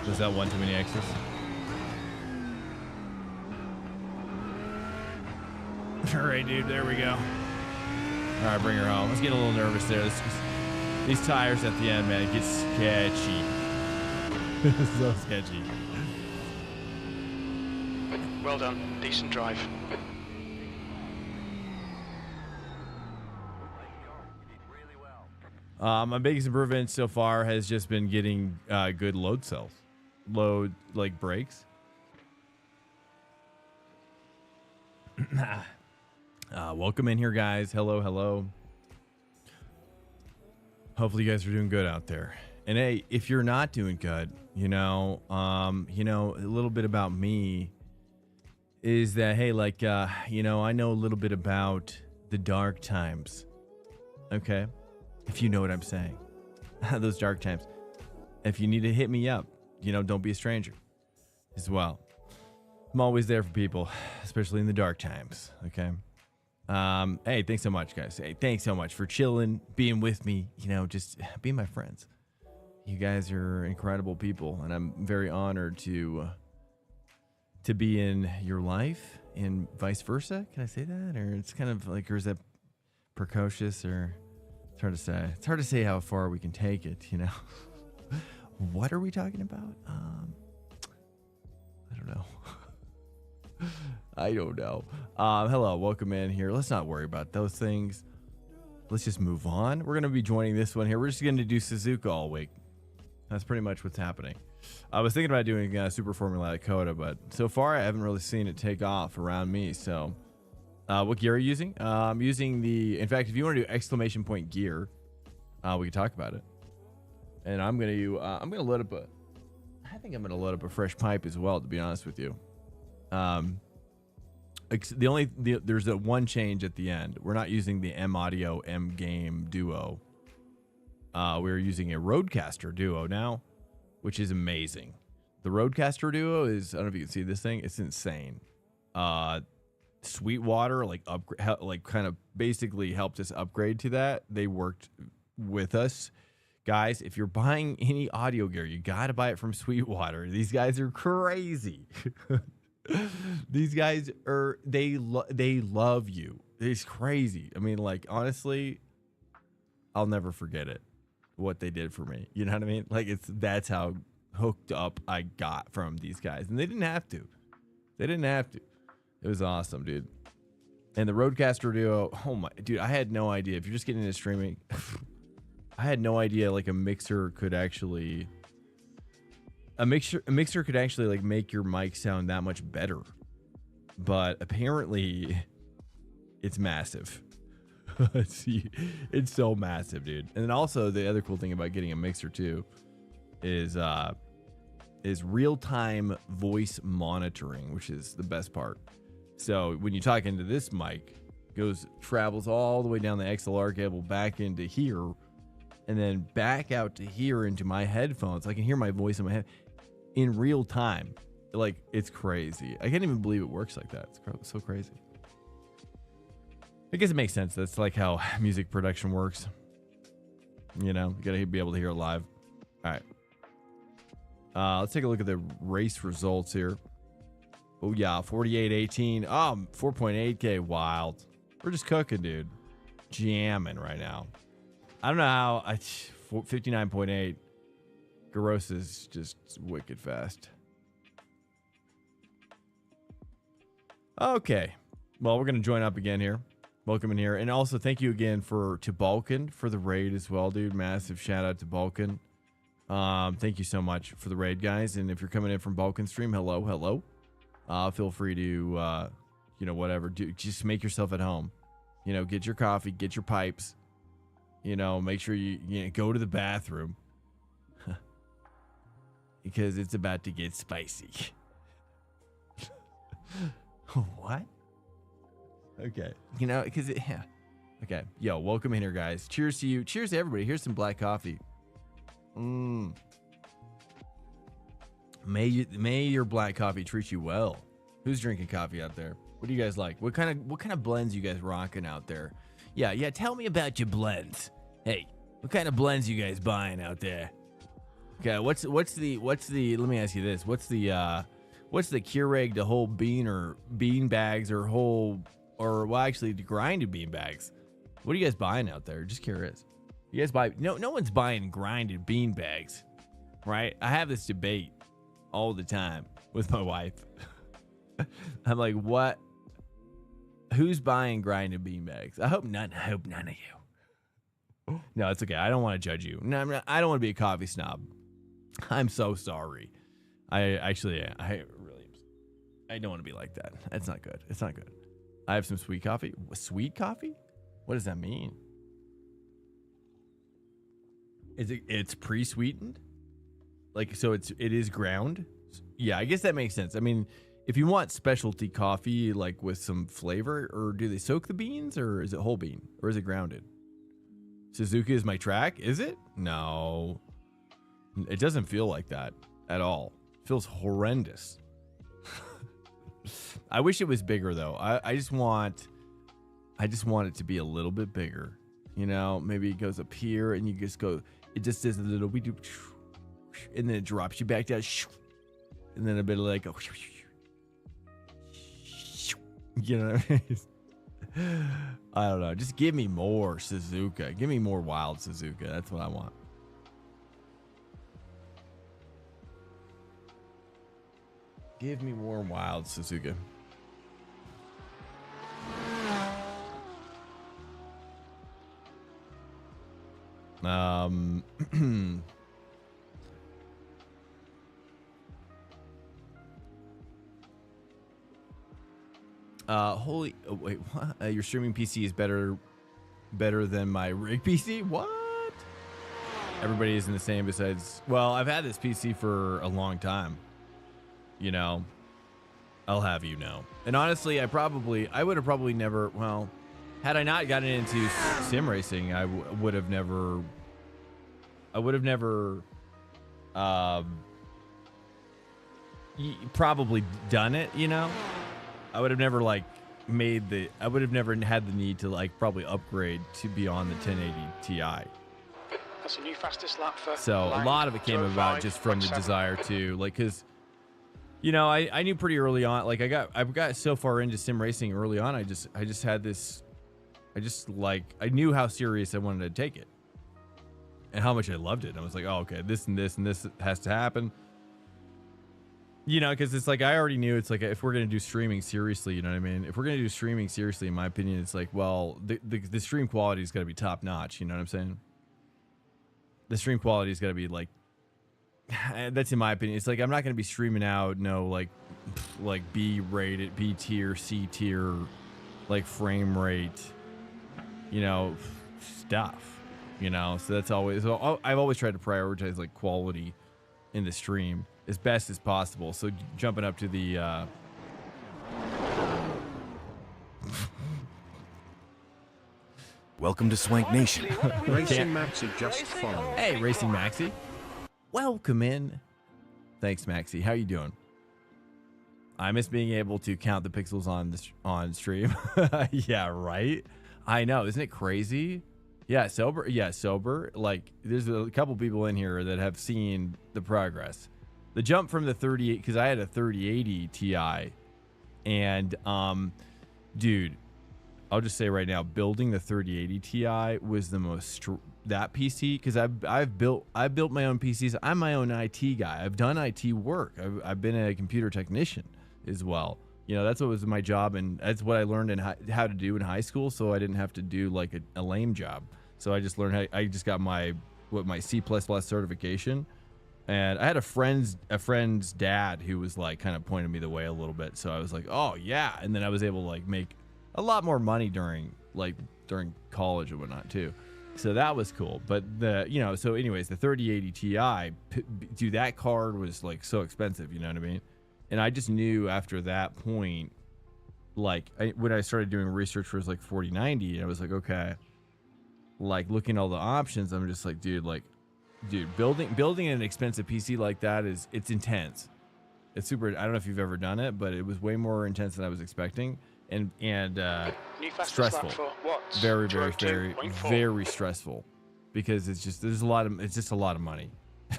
was that one too many X's? All right, dude, there we go. All right, bring her home. Let's get a little nervous there. These tires at the end, man, it gets sketchy. So sketchy. Well done. Decent drive. My biggest improvement so far has just been getting good load cells. Load, like, brakes. Welcome in here, guys. Hello, hello. Hopefully you guys are doing good out there. And hey, if you're not doing good, a little bit about me is that, hey, like, I know a little bit about the dark times. Okay? If you know what I'm saying. Those dark times. If you need to hit me up, don't be a stranger as well. I'm always there for people, especially in the dark times. Okay? Hey, thanks so much, guys. Hey, thanks so much for chilling, being with me, just being my friends. You guys are incredible people, and I'm very honored to be in your life and vice versa. Can I say that? Or it's kind of like, or is that precocious, or it's hard to say. It's hard to say how far we can take it, What are we talking about? I don't know. I don't know. Hello, welcome in here. Let's not worry about those things. Let's just move on. We're going to be joining this one here. We're just going to do Suzuka all week. That's pretty much what's happening. I was thinking about doing Super Formula Dakota, but so far I haven't really seen it take off around me. So what gear are you using? I'm using in fact, if you want to do exclamation point gear, we can talk about it. And I'm going to load up I think I'm going to load up a fresh pipe as well, to be honest with you. There's a one change at the end. We're not using the M Audio M Game Duo. We're using a Roadcaster Duo now, which is amazing. The Roadcaster Duo is, I don't know if you can see this thing. It's insane. Sweetwater kind of basically helped us upgrade to that. They worked with us. Guys, if you're buying any audio gear, you got to buy it from Sweetwater. These guys are crazy. These guys they love you. It's crazy. I mean, like, honestly, I'll never forget it. What they did for me. You know what I mean? Like, that's how hooked up I got from these guys. And they didn't have to. It was awesome, dude. And the Roadcaster Duo, oh my, dude, I had no idea. If you're just getting into streaming, I had no idea like a mixer could actually like make your mic sound that much better. But apparently it's massive. It's so massive, dude. And then also the other cool thing about getting a mixer too is real-time voice monitoring, which is the best part. So when you talk into this mic, travels all the way down the XLR cable back into here, and then back out to here into my headphones. I can hear my voice in my head in real time. Like, it's crazy. I can't even believe it works like that. It's so crazy. I guess it makes sense. That's like how music production works. You gotta be able to hear it live. All right. Let's take a look at the race results here. Oh yeah, 48-18. 4.8K wild. We're just cooking, dude. Jamming right now. I don't know how 59.8. Garros is just wicked fast. Okay. Well, we're gonna join up again here. Welcome in here. And also thank you again to Balkan for the raid as well, dude. Massive shout out to Balkan. Thank you so much for the raid, guys. And if you're coming in from Balkan stream, hello. Feel free to, whatever. Just make yourself at home. Get your coffee, get your pipes. Make sure you go to the bathroom. Because it's about to get spicy. What? Okay. Yeah. Okay. Yo, welcome in here, guys. Cheers to you. Cheers to everybody. Here's some black coffee. May your black coffee treat you well. Who's drinking coffee out there? What do you guys like? What kind of blends you guys rocking out there? Yeah. Tell me about your blends. Hey, what kind of blends you guys buying out there? Okay. What's the? Let me ask you this. What's the Keurig to whole bean bags actually the grinded bean bags? What are you guys buying out there? Just curious. You guys buy? No one's buying grinded bean bags, right? I have this debate all the time with my wife. I'm like, what? Who's buying grinded bean bags? I hope none of you. No, it's okay. I don't want to judge you. No, I don't want to be a coffee snob. I'm so sorry. I really don't want to be like that. That's not good. It's not good. I have some sweet coffee. Sweet coffee? What does that mean? Is it? It's pre-sweetened. Like, so it is ground. Yeah, I guess that makes sense. I mean, if you want specialty coffee, like with some flavor, or do they soak the beans, or is it whole bean, or is it grounded? Suzuka is my track. Is it? No, it doesn't feel like that at all. It feels horrendous. I wish it was bigger though. I just want it to be a little bit bigger. You know, maybe it goes up here and you just go. It just does a little we do, and then it drops you back down, and then a bit of like a, you know what I mean? I don't know. Just give me more Suzuka. Give me more wild Suzuka. That's what I want. Give me more wild Suzuka. Holy, oh, wait, what? Your streaming PC is better than my rig PC? What? Everybody isn't the same besides, well, I've had this PC for a long time. You know, I'll have you know. And honestly, I would have probably never, well, had I not gotten into sim racing, I would have never probably done it, you know? I would have never I would have never had the need to like probably upgrade to be on the 1080 Ti. That's a new fastest lap for So a lot of it came about just from the desire to like, cause you know, I knew pretty early on, like I got so far into sim racing early on. I just had this, I knew how serious I wanted to take it and how much I loved it. I was like, oh, okay, this and this and this has to happen. You know, because it's like I already knew it's like if we're gonna do streaming seriously, you know what I mean? If we're gonna do streaming seriously, in my opinion, it's like, well, the stream quality is gotta be top notch. You know what I'm saying? The stream quality is gotta be like, that's in my opinion. It's like I'm not gonna be streaming out like B rated, B tier, C tier, like frame rate, you know, stuff. You know, so that's always. So I've always tried to prioritize like quality in the stream as best as possible. So jumping up to the Welcome to Swank Nation. Racing Maxi just followed. Hey, Racing Maxi, welcome in. Thanks, Maxi. How you doing? I miss being able to count the pixels on stream. Yeah, right. I know, isn't it crazy? Yeah, sober. Yeah, sober. Like, there's a couple people in here that have seen the progress. The jump from the 38, because I had a 3080 Ti, and dude, I'll just say right now, building the 3080 Ti was the most that PC, because I've built my own PCs. I'm my own IT guy. I've done IT work. I've been a computer technician as well. You know, that's what was my job, and that's what I learned in how to do in high school. So I didn't have to do like a lame job. So I just learned I just got my C++ certification. And I had a friend's dad who was like kind of pointed me the way a little bit. So I was like, oh yeah. And then I was able to like make a lot more money during college and whatnot too. So that was cool. But so anyways, the 3080 Ti, dude, that card was like so expensive, you know what I mean? And I just knew after that point, like when I started doing research for 4090, I was like, okay, like looking at all the options, I'm just like, dude, building an expensive PC like that it's intense. It's super. I don't know if you've ever done it, but it was way more intense than I was expecting, and stressful. Very, very, very, very stressful, because it's just a lot of money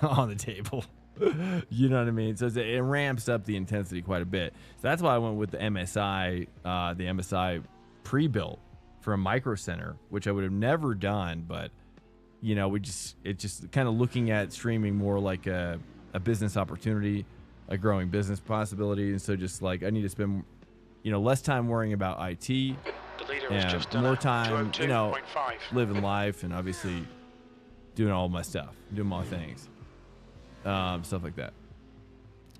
on the table. You know what I mean? So it ramps up the intensity quite a bit. So that's why I went with the MSI pre-built from Micro Center, which I would have never done, but you know, it's just kind of looking at streaming more like a business opportunity, a growing business possibility. And so just like I need to spend, less time worrying about IT and more time, living life and obviously doing all my stuff, doing my things, stuff like that.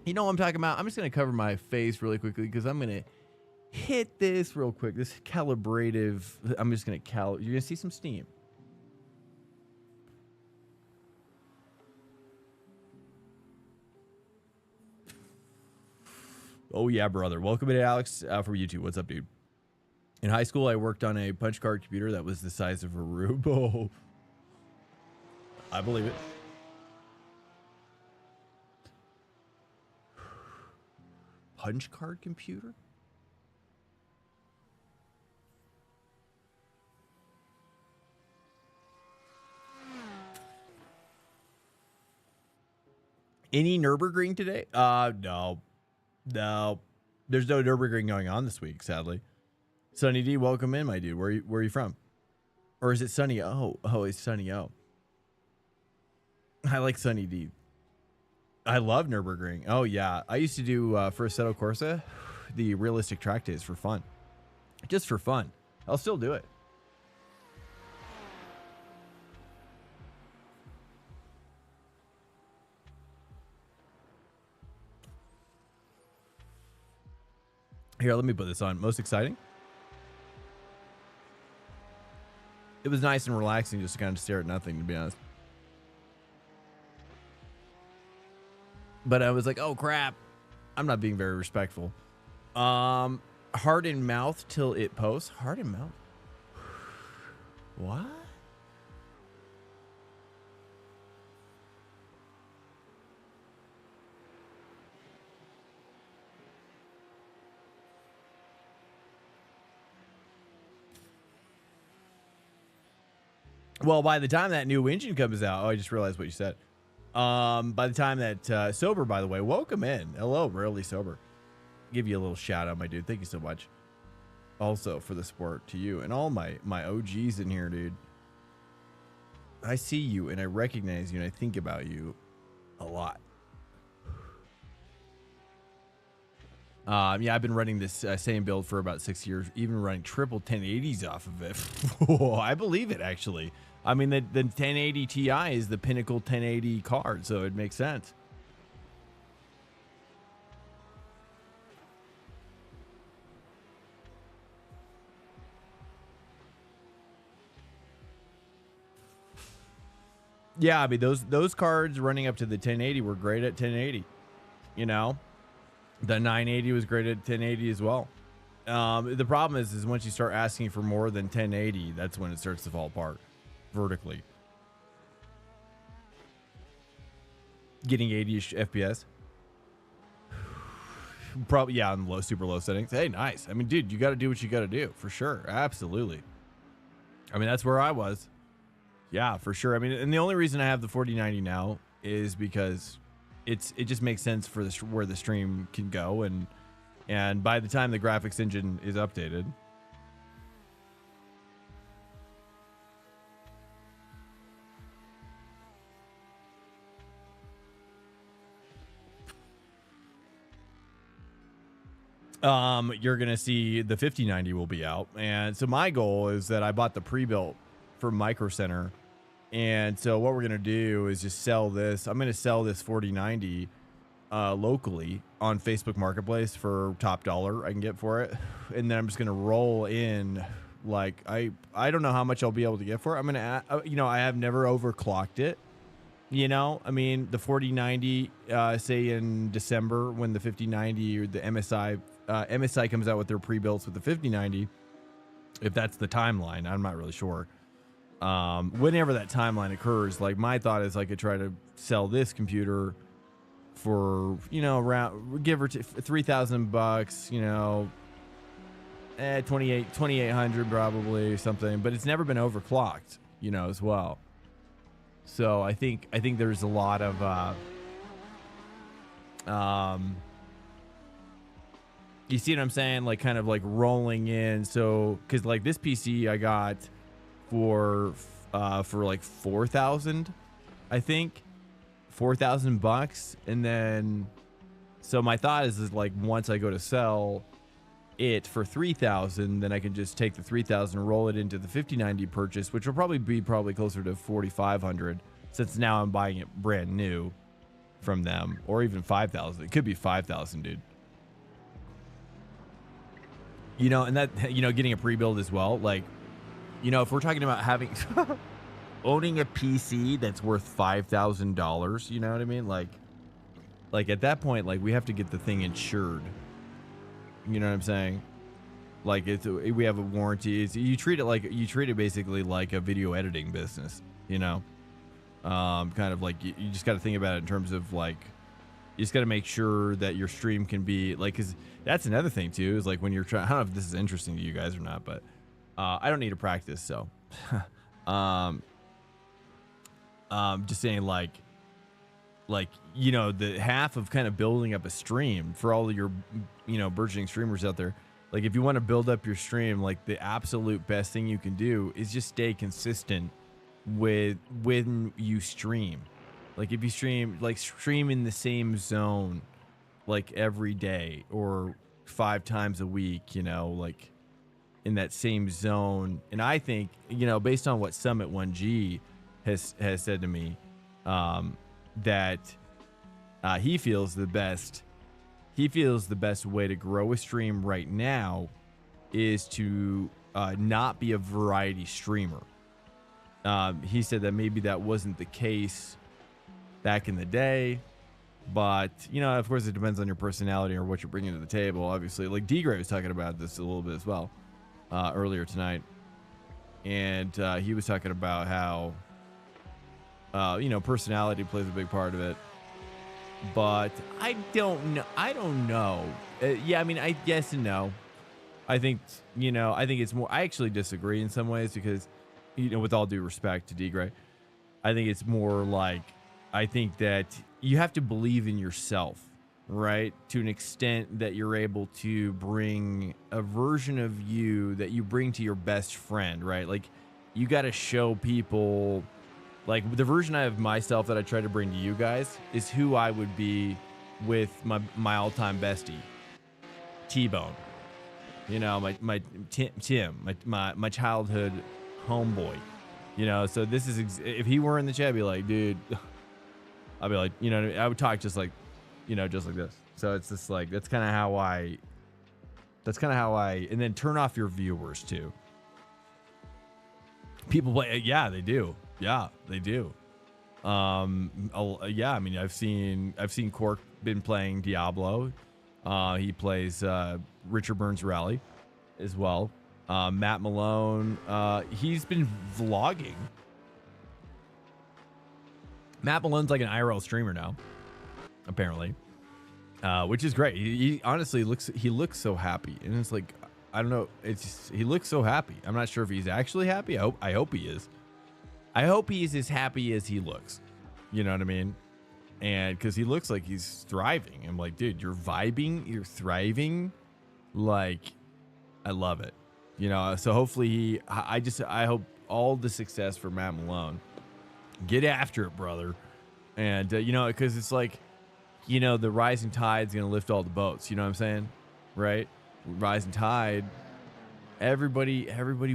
You know what I'm talking about? I'm just going to cover my face really quickly because I'm going to hit this real quick. This calibrative, I'm just going to you're going to see some steam. Oh, yeah, brother. Welcome to Alex from YouTube. What's up, dude? In high school, I worked on a punch card computer that was the size of a room. Oh, I believe it. Punch card computer? Any Nürburgring today? No. No. There's no Nürburgring going on this week, sadly. Sunny D, welcome in, my dude. Where are you from? Or is it Sunny O? Oh, it's Sunny O. I like Sunny D. I love Nürburgring. Oh, yeah. I used to do, for Assetto Corsa, the realistic track days for fun. Just for fun. I'll still do it. Here, let me put this on. Most exciting? It was nice and relaxing just to kind of stare at nothing, to be honest. But I was like, oh, crap. I'm not being very respectful. Heart in mouth till it posts. Heart in mouth? What? Well, by the time that new engine comes out, oh, I just realized what you said. By the time that sober, by the way, welcome in. Hello, rarely sober. Give you a little shout out, my dude. Thank you so much. Also for the support to you and all my OGs in here, dude. I see you and I recognize you and I think about you a lot. Yeah, I've been running this same build for about 6 years, even running triple 1080s off of it. Oh, I believe it, actually. I mean, the 1080 Ti is the pinnacle 1080 card, so it makes sense. Yeah, I mean, those cards running up to the 1080 were great at 1080, you know? The 980 was great at 1080 as well. The problem is once you start asking for more than 1080, that's when it starts to fall apart vertically. Getting 80-ish FPS. Probably, yeah, on low, super low settings. Hey, nice. I mean, dude, you got to do what you got to do for sure. Absolutely. I mean, that's where I was. Yeah, for sure. I mean, and the only reason I have the 4090 now is because it just makes sense for where the stream can go, and by the time the graphics engine is updated, you're gonna see the 5090 will be out. And so my goal is that I bought the pre-built for Micro Center. And so what we're going to do is just sell this. I'm going to sell this 4090 locally on Facebook Marketplace for top dollar I can get for it. And then I'm just going to roll in, like, I don't know how much I'll be able to get for it. I'm going to, you know, I have never overclocked it. You know, I mean, the 4090, say in December when the 5090 or the MSI comes out with their pre-builts with the 5090, if that's the timeline, I'm not really sure. Whenever that timeline occurs, like my thought is I could try to sell this computer for, you know, around, give or take $3,000, you know, 2,800 probably something, but it's never been overclocked, you know, as well. So I think there's a lot of, you see what I'm saying? Like kind of like rolling in. So, cause like this PC I got for like 4,000, I think $4,000. And then, so my thought is like, once I go to sell it for 3,000, then I can just take the 3,000 and roll it into the 5090 purchase, which will probably be closer to 4,500, since now I'm buying it brand new from them, or even 5,000. It could be 5,000, dude. You know, and that, you know, getting a pre-build as well, like, you know, if we're talking about having owning a PC that's worth $5,000, you know what I mean? Like at that point, like we have to get the thing insured, You know what I'm saying? Like we have a warranty. You treat it basically like a video editing business, you know? Kind of like you just got to think about it in terms of like, you just got to make sure that your stream can be like, cause that's another thing too, is like when you're trying, I don't know if this is interesting to you guys or not, but, I don't need to practice. So, just saying like, you know, the half of kind of building up a stream for all of your, you know, burgeoning streamers out there. Like if you want to build up your stream, like the absolute best thing you can do is just stay consistent with when you stream. Like if you stream in the same zone, like every day or 5 times a week, you know, like in that same zone. And I think, you know, based on what Summit 1G has said to me, that he feels the best way to grow a stream right now is to not be a variety streamer. He said that maybe that wasn't the case back in the day, but you know, of course it depends on your personality or what you're bringing to the table. Obviously, like D-Gray was talking about this a little bit as well earlier tonight, and he was talking about how you know, personality plays a big part of it. But I don't know. Yeah, I mean, yes and no. I think, you know, I think it's more, I actually disagree in some ways because, you know, with all due respect to D-Gray, I think it's more like, I think that you have to believe in yourself, right? To an extent that you're able to bring a version of you that you bring to your best friend, right? Like you got to show people. Like the version I have myself that I try to bring to you guys is who I would be with my all-time bestie, T-Bone. You know, my Tim, my childhood homeboy. You know, so this is if he were in the chat, I'd be like, dude, I'd be like, you know, I would talk just like, you know, just like this. So it's just like that's kind of how I, and then turn off your viewers too. People play, yeah, they do. Yeah, they do. Yeah, I mean, I've seen Cork been playing Diablo. He plays Richard Burns Rally as well. Matt Malone, he's been vlogging. Matt Malone's like an IRL streamer now, apparently, which is great. He honestly looks so happy, and it's like, I don't know, it's just, he looks so happy. I'm not sure if he's actually happy. I hope he is. I hope he's as happy as he looks. You know what I mean? And because he looks like he's thriving. I'm like, dude, you're vibing, you're thriving. Like, I love it. You know, so hopefully I hope all the success for Matt Malone. Get after it, brother. And, you know, because it's like, you know, the rising tide's going to lift all the boats. You know what I'm saying? Right? Rising tide, everybody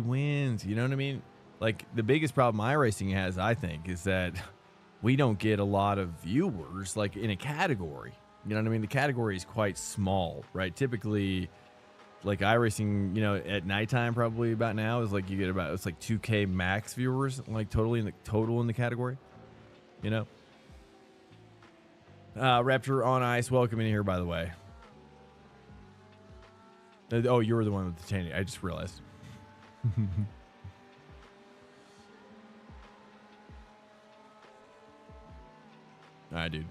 wins. You know what I mean? Like the biggest problem iRacing has, I think, is that we don't get a lot of viewers like in a category. You know what I mean? The category is quite small, right? Typically, like iRacing, you know, at nighttime probably about now is like you get about, it's like 2K max viewers, like total in the category. You know? Raptor on Ice, welcome in here, by the way. Oh, you were the one with the tanning. I just realized. All right, dude.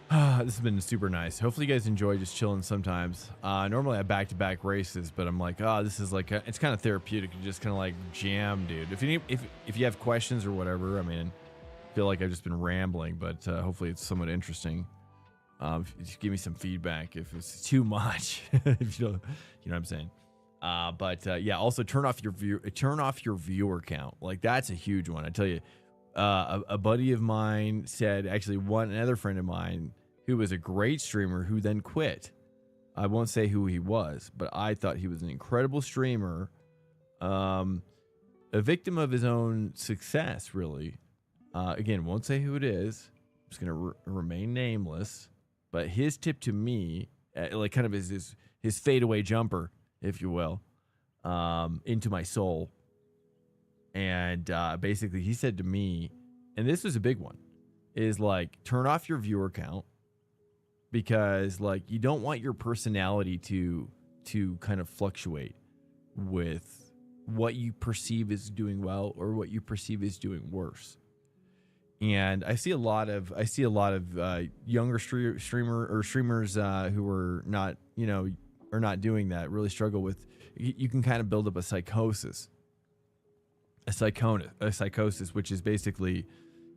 This has been super nice. Hopefully you guys enjoy just chilling sometimes. Normally I have back-to-back races, but I'm like, this is like, it's kind of therapeutic to just kind of like jam, dude. If you have questions or whatever, I mean, I feel like I've just been rambling, but hopefully it's somewhat interesting. Just give me some feedback if it's too much. If you know what I'm saying. Yeah, also turn off your viewer count. Like that's a huge one. I tell you, a buddy of mine said, actually another friend of mine who was a great streamer who then quit. I won't say who he was, but I thought he was an incredible streamer, a victim of his own success, really. Again, won't say who it is. I'm just gonna remain nameless. But his tip to me, like kind of his fadeaway jumper, if you will, into my soul. And basically he said to me, and this was a big one, is like turn off your viewer count because like you don't want your personality to kind of fluctuate with what you perceive as doing well or what you perceive as doing worse. And I see a lot of younger streamers who are not, you know, are not doing that, really struggle with. You can kind of build up a psychosis, which is basically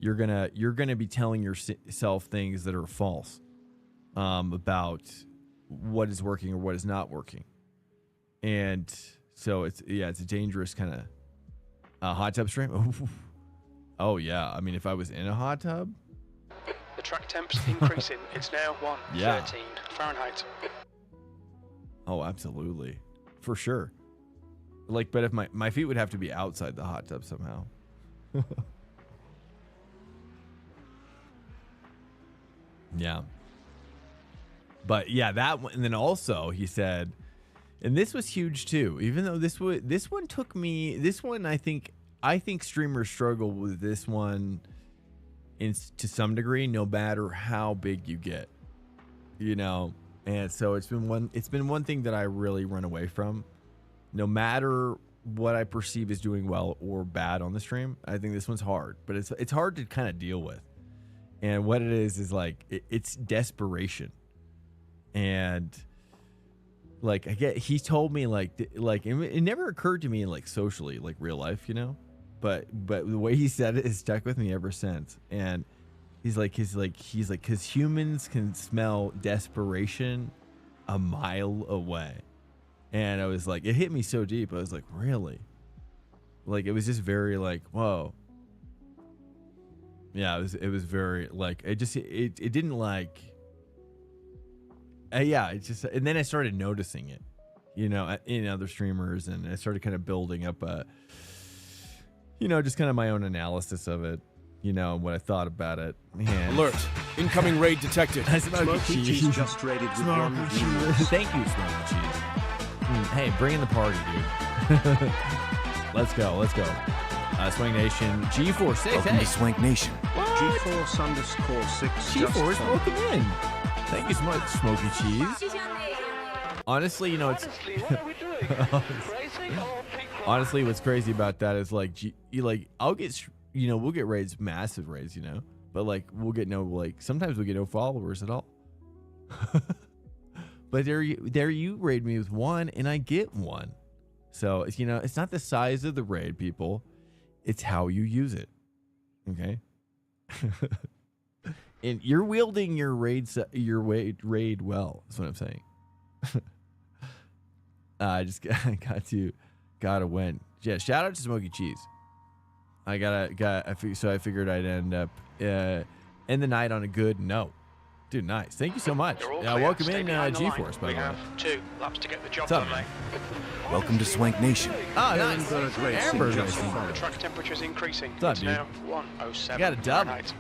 you're gonna be telling yourself things that are false about what is working or what is not working. And so it's a dangerous kind of hot tub stream. Oh yeah, I mean if I was in a hot tub. The track temp's increasing. It's now 113 Fahrenheit. Oh, absolutely, for sure. Like, but if my feet would have to be outside the hot tub somehow. Yeah. But yeah, that one, and then also he said, and this was huge too. Even though this one took me. This one I think streamers struggle with this one to some degree, no matter how big you get, you know. And so it's been one thing that I really run away from, no matter what I perceive as doing well or bad on the stream. I think this one's hard, but it's hard to kind of deal with. And what it is like it's desperation. And like he told me like it never occurred to me like socially, like real life, you know, but the way he said it has stuck with me ever since. And he's like because humans can smell desperation a mile away. And I was like, it hit me so deep. I was like, really? Like, it was just very like, whoa. Yeah, it was very like, it didn't like, yeah, it just, and then I started noticing it, you know, in other streamers, and I started kind of building up you know, just kind of my own analysis of it, you know, what I thought about it. And Alert! Incoming raid detected. Smoky Cheese just raided with one view. Thank you, Smoky Cheese. Hey, bring in the party, dude. Let's go. Swank Nation, G-Force, Welcome to Swank Nation. G-Force_6. G-Force, welcome in. Thank you so much, Smoky Cheese. Honestly, you know, it's honestly, what's crazy about that is like, I'll get, you know, we'll get raids, massive raids, you know, but like we'll get sometimes we'll get no followers at all. But there you raid me with one, and I get one. So, you know, it's not the size of the raid, people. It's how you use it. Okay? And you're wielding your raid well. That's what I'm saying. I just gotta win. Yeah, shout out to Smoky Cheese. So I figured I'd end up end the night on a good note. Dude, nice. Thank you so much. Welcome in G-Force, by the way. We have 2 laps to get the job What's up, done, man? mate. Welcome to Swank Nation. Oh, nice. Amber's just racing. fine. The track temperature is increasing. What's up, It's dude? now 107 You got a dub. Fahrenheit.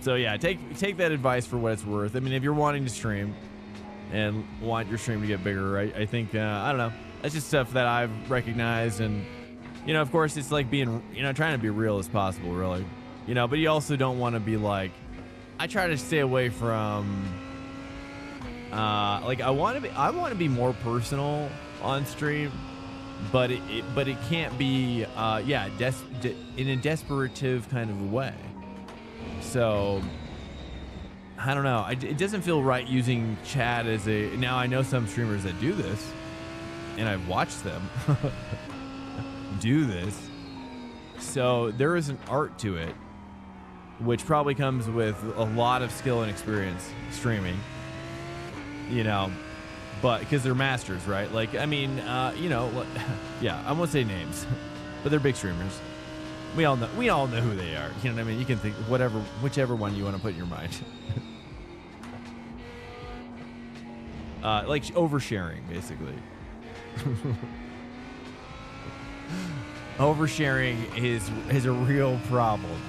So yeah, take that advice for what it's worth. I mean, if you're wanting to stream and want your stream to get bigger, right? I think I don't know. That's just stuff that I've recognized, and you know, of course, it's like being, you know, trying to be real as possible, really. You know, but you also don't want to be like, I try to stay away from like I want to be more personal on stream, but it can't be in a desperative kind of a way. So I don't know. It doesn't feel right using chat as a. Now I know some streamers that do this, and I've watched them do this. So there is an art to it, which probably comes with a lot of skill and experience streaming. You know, but because they're masters, right? Like, I mean, you know, yeah, I won't say names, but they're big streamers. We all know who they are. You know what I mean? You can think whichever one you want to put in your mind. Like oversharing, basically. Oversharing is a real problem.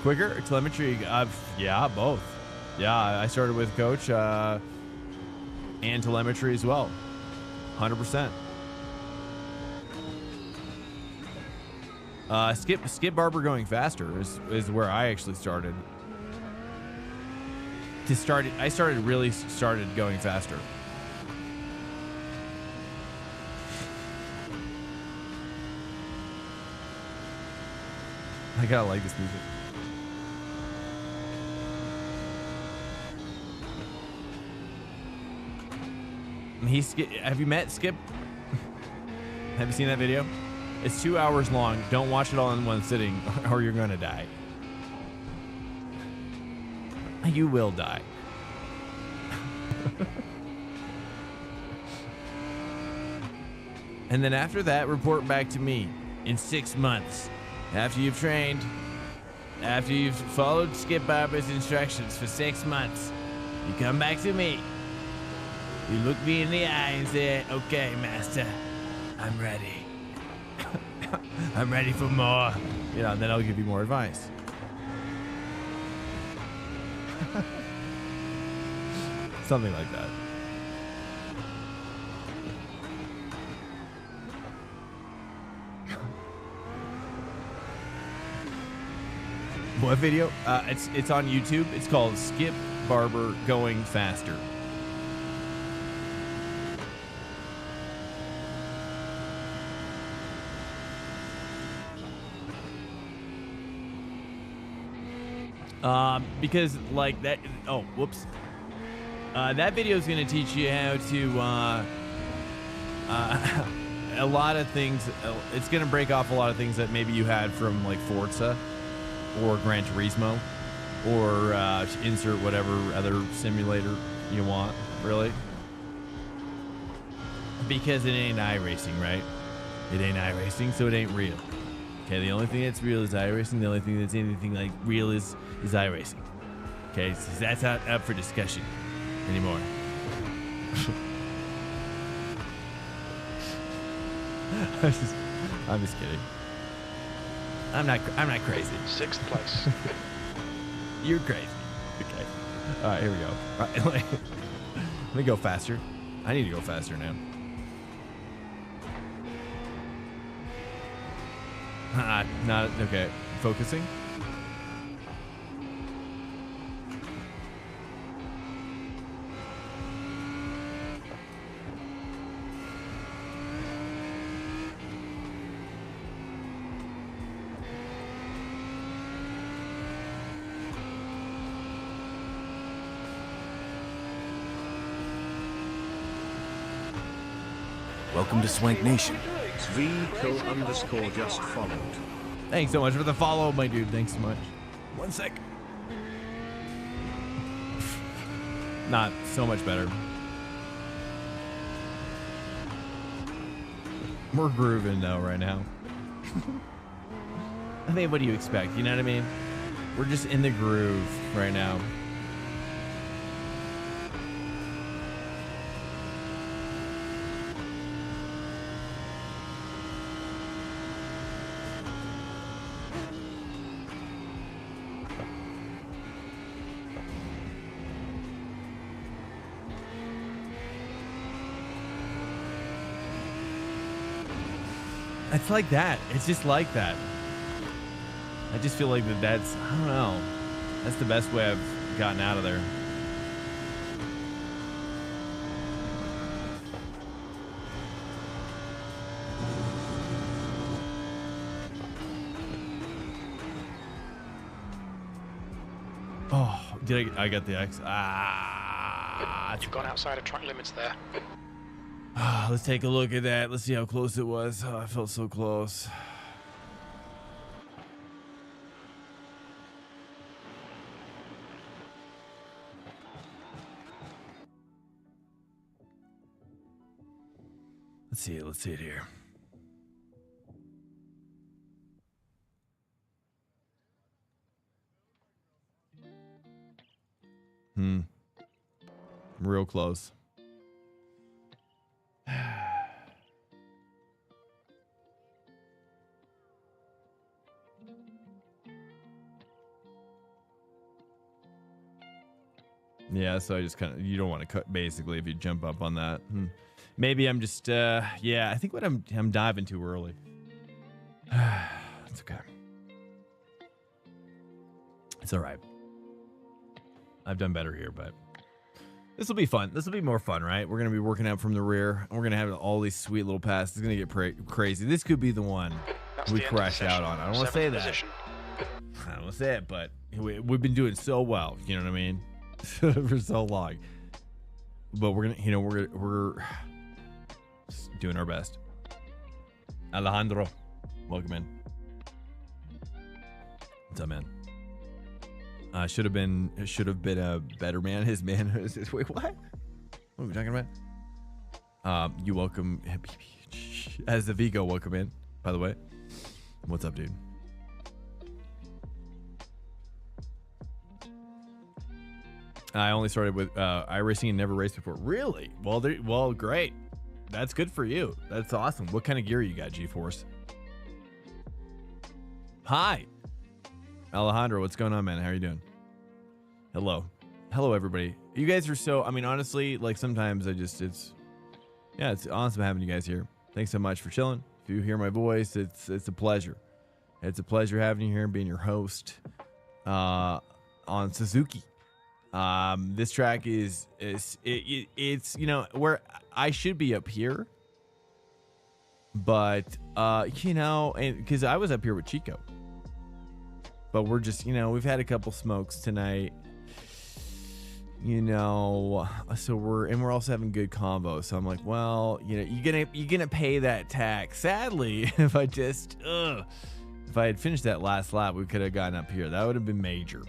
Quicker telemetry, yeah, both. Yeah, I started with Coach. and telemetry as well. 100%. Skip Barber going faster is where I actually started. I really started going faster. I gotta like this music. Have you met Skip? Have you seen that video? It's 2 hours long. Don't watch it all in one sitting or you're gonna die. You will die. And then after that, report back to me in 6 months. After you've trained, after you've followed Skip Barber's instructions for 6 months, you come back to me. You look me in the eye and say, okay, master, I'm ready. I'm ready for more. You know, then I'll give you more advice. Something like that. What video? It's on YouTube. It's called Skip Barber Going Faster. Because like that. Oh, whoops. That video is going to teach you how to a lot of things. It's going to break off a lot of things that maybe you had from like Forza or Gran Turismo or insert whatever other simulator you want, really. Because it ain't iRacing, right? It ain't iRacing, so it ain't real. Okay, the only thing that's real is iRacing. The only thing that's anything like real is iRacing. Okay, so that's not up for discussion anymore. I'm just kidding. I'm not crazy. 6th place. You're crazy. Okay. All right, here we go. All right, let me go faster. I need to go faster now. Not okay. Focusing. Welcome to Swank Nation. V__ just followed. Thanks so much for the follow, my dude. Thanks so much. 1 sec. Not so much better. We're grooving though right now. I mean, what do you expect? You know what I mean? We're just in the groove right now. It's like that. It's just like that. I just feel like that's, I don't know. That's the best way I've gotten out of there. Oh, I got the X. You've gone outside of track limits there. Let's take a look at that. Let's see how close it was. Oh, I felt so close. Let's see it. Let's see it here. Real close. Yeah, so I just kind of, you don't want to cut basically if you jump up on that. Maybe I'm just, yeah, I think what I'm diving too early. It's okay. It's all right. I've done better here, but this will be fun. This will be more fun, right? We're going to be working out from the rear. And we're going to have all these sweet little passes. It's going to get crazy. This could be the one we crash out on. I don't want to say that. I don't want to say it, but we've been doing so well. You know what I mean? For so long. But we're going to, you know, we're doing our best. Alejandro, welcome in. What's up, man? Should have been a better man. His man is wait, what? What are we talking about? You welcome as the Vigo, welcome in, by the way. What's up, dude? I only started with iRacing and never raced before. Really? Well, great. That's good for you. That's awesome. What kind of gear you got, G-Force? Hi. Alejandro, what's going on, man? How are you doing? Hello, everybody. You guys are so, I mean, honestly, like sometimes it's awesome having you guys here. Thanks so much for chilling. If you hear my voice, it's a pleasure. It's a pleasure having you here and being your host on Suzuki. This track it's you know, where I should be up here, but you know, and because I was up here with Chico. But we're just, you know, we've had a couple smokes tonight, you know, so we're also having good convo. So I'm like, well, you know, you're gonna pay that tax. Sadly, if I had finished that last lap, we could have gotten up here. That would have been mega.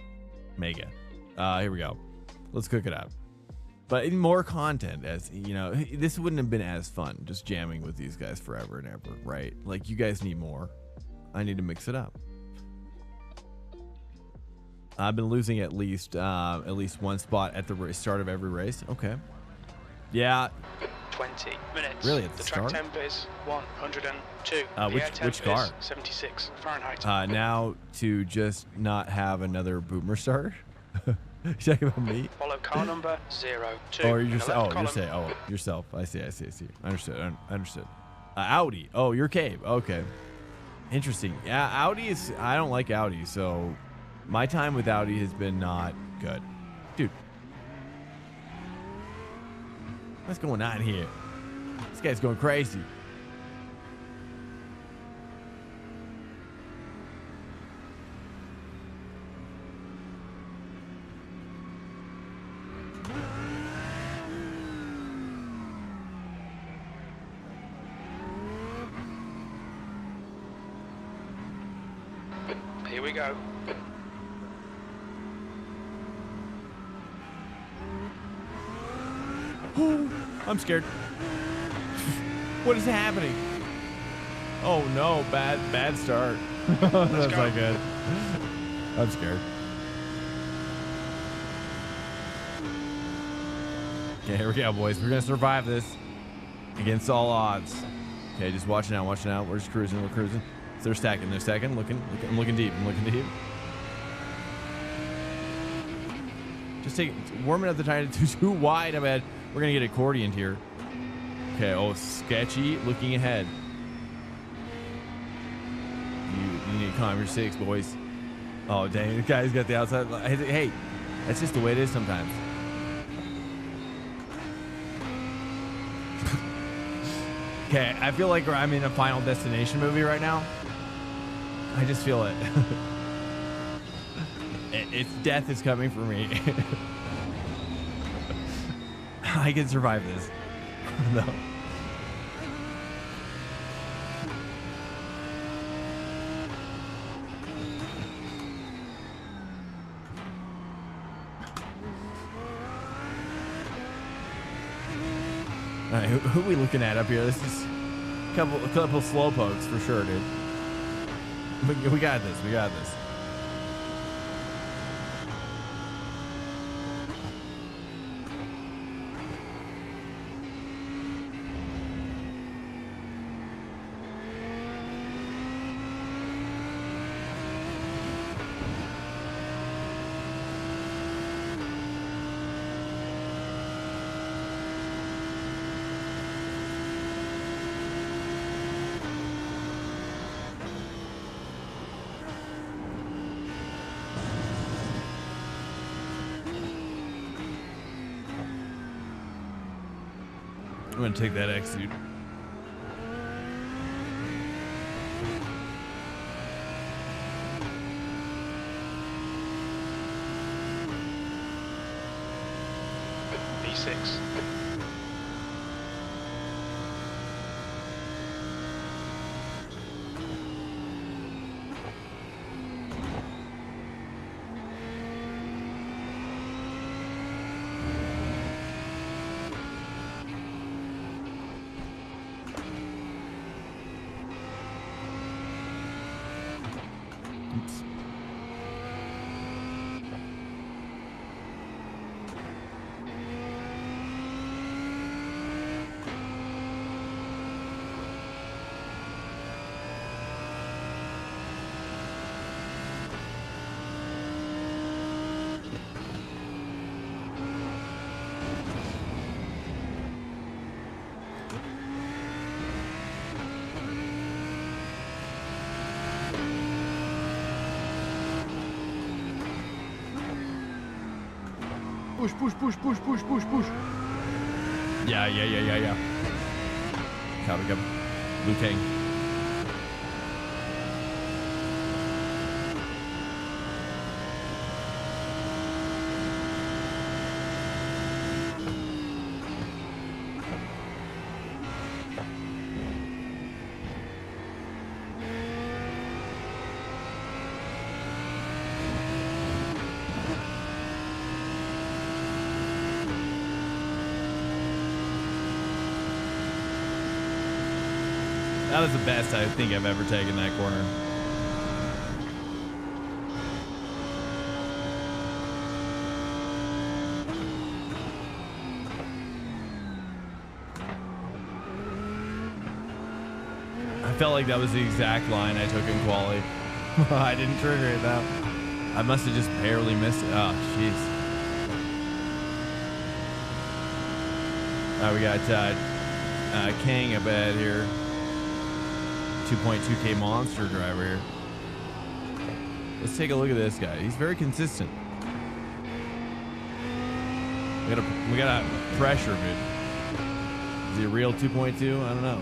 Here we go. Let's cook it up. But in more content, as you know, this wouldn't have been as fun just jamming with these guys forever and ever, right? Like, you guys need more. I need to mix it up. I've been losing at least one spot at the start of every race. Okay. Yeah. 20 minutes. Really, at the track start? temp is 102. Which car? 76 Fahrenheit. Now to just not have another boomer start. You talking about me? Follow car number 02. Or you're saying, yourself. I see. Understood. Audi. Oh, you're Cabe. Okay. Interesting. Yeah, Audi I don't like Audi, so my time with Audi has been not good. Dude. What's going on here? This guy's going crazy. Here we go. I'm scared. What is happening? Oh no, bad start. That's not good. I'm scared. Okay, here we go, boys. We're gonna survive this against all odds. Okay, just watching out. We're just cruising. We're cruising. So they're stacking. I'm looking deep. Just warming up the tire too wide. I bet we're gonna get accordioned here. Okay. Oh, sketchy. Looking ahead. You need to calm your six, boys. Oh dang, the guy's got the outside. Hey, that's just the way it is sometimes. Okay, I feel like I'm in a Final Destination movie right now. I just feel it. It's death is coming for me. I can survive this. No. All right, who are we looking at up here? This is a couple slow pokes for sure, dude. We got this. I'm gonna take that X, dude. V6. Oops. Push, push, push, push, push, push, push. Yeah. Copy, copy. Liu Kang. That was the best I think I've ever taken that corner. I felt like that was the exact line I took in quali. I didn't trigger it though. I must have just barely missed it. Oh, jeez. All right, we got Kang up ahead here. 2.2K monster driver here. Let's take a look at this guy. He's very consistent. We got a pressure, dude. Is he a real 2.2? I don't know.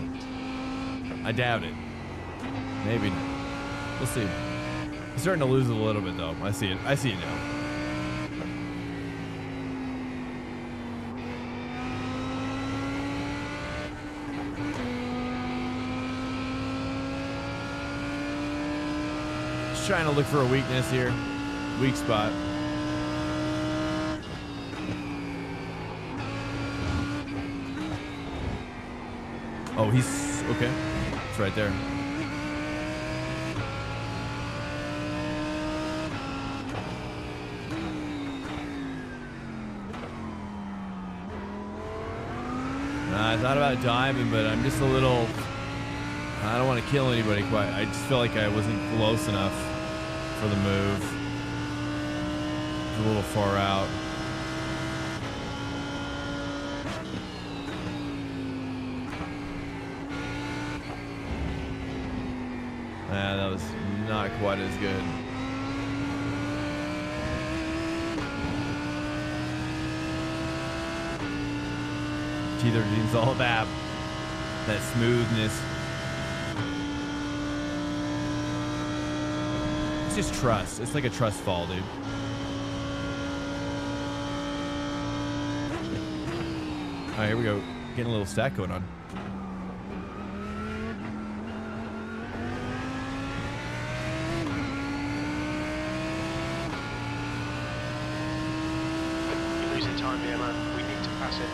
I doubt it. Maybe not. We'll see. He's starting to lose it a little bit though. I see it. I see it now. Trying to look for a weakness here. Weak spot. Oh, he's okay. It's right there. I thought about diving, but I'm just a little... I don't want to kill anybody quite. I just feel like I wasn't close enough for the move. It's a little far out. That was not quite as good. T13 is all about that smoothness. It's just trust. It's like a trust fall, dude. All right, here we go. Getting a little stack going on. You're losing time here, man. We need to pass it.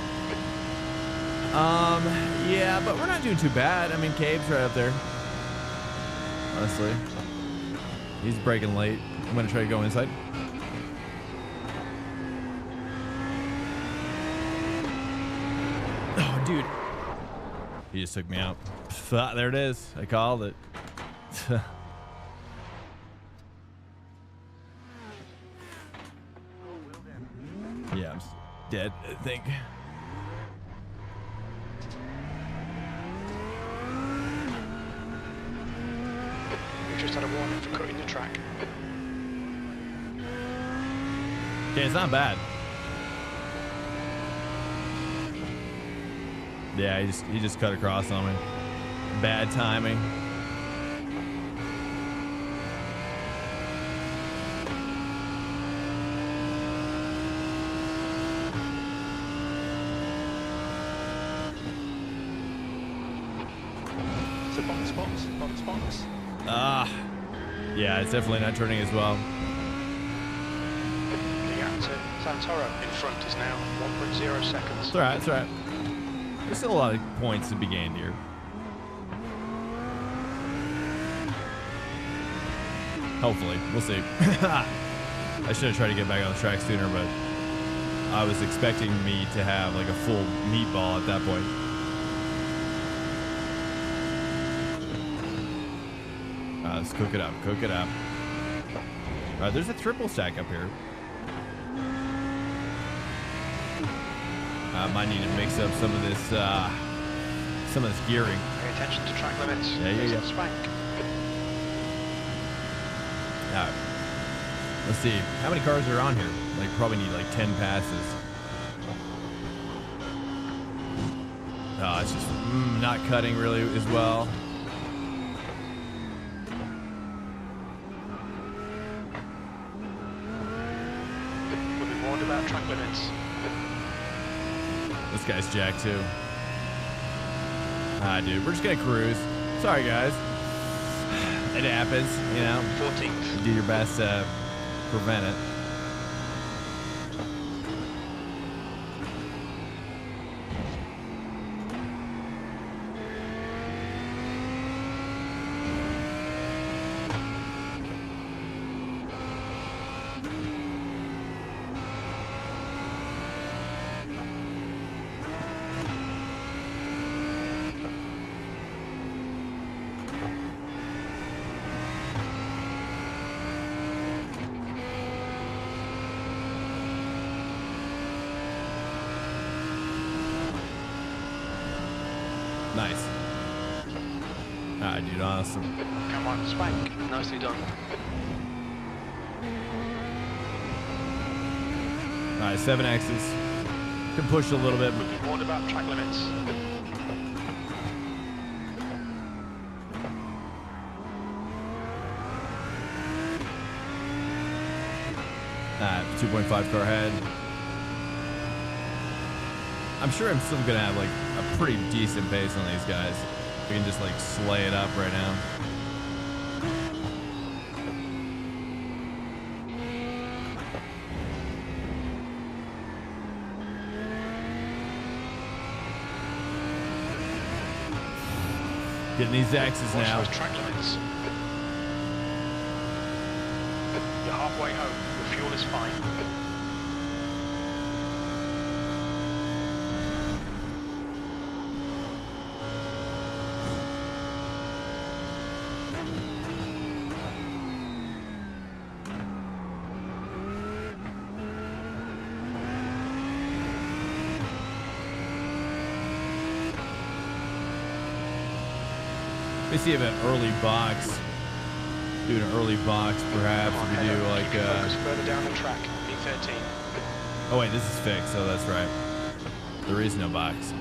Yeah, but we're not doing too bad. I mean, Cabe's right up there. Honestly. He's breaking late. I'm going to try to go inside. Oh, dude. He just took me out. There it is. I called it. Yeah, I'm dead, I think. We just had a warning for cutting the track. Okay, it's not bad. Yeah, he just cut across on me. Bad timing. So box. Ah, yeah, it's definitely not turning as well. The gap to Santoro in front is now 1.0 seconds. It's all right. It's all right. There's still a lot of points to be gained here. Hopefully, we'll see. I should have tried to get back on the track sooner, but I was expecting me to have like a full meatball at that point. Let's cook it up. Cook it up. There's a triple stack up here. Might need to mix up some of this gearing. Pay attention to track limits. Yeah. Swank. Let's see. How many cars are on here? Like, probably need like 10 passes. Oh, it's just not cutting really as well. We'll be warned about track limits. This guy's jacked too. Dude, we're just gonna cruise. Sorry, guys. It happens, you know. 14th. Do your best to prevent it. Nice. Alright, dude, awesome. Come on, Swank. Nicely done. Alright, 7 X's. Can push a little bit, We'll but be warned about track limits. alright, 2.5 car ahead. I'm sure I'm still gonna have like a pretty decent pace on these guys. We can just like slay it up right now. Getting these X's Watch now. those track limits. You're halfway home. The fuel is fine. Let me see if an early box, do an early box perhaps. Come on, If we do head up. like, Keep your focus further down the track. B13. oh wait, this is fixed, so that's right. There is no box.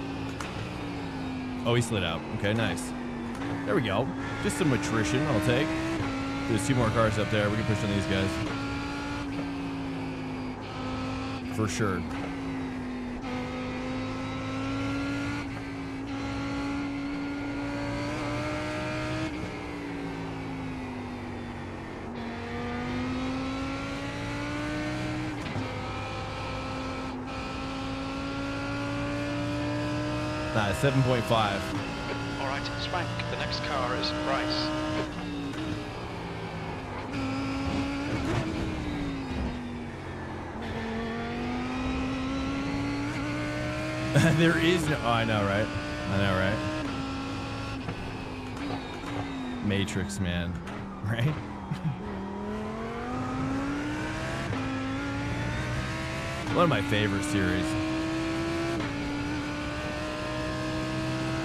Oh, he slid out. Okay, nice. There we go. Just some attrition, I'll take. There's 2 more cars up there. We can push on these guys. For sure. Nah, 7.5. All right, Swank. The next car is Bryce. There is no. Oh, I know, right? I know, right? Matrix, man. Right? One of my favorite series.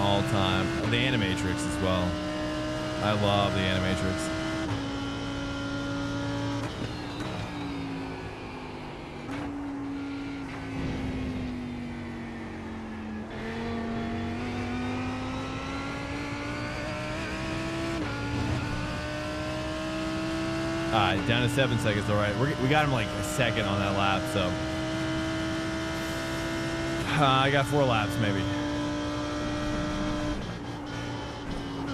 All time. The Animatrix as well. I love the Animatrix. Down to 7 seconds. All right, we got him like a second on that lap, so I got 4 laps maybe.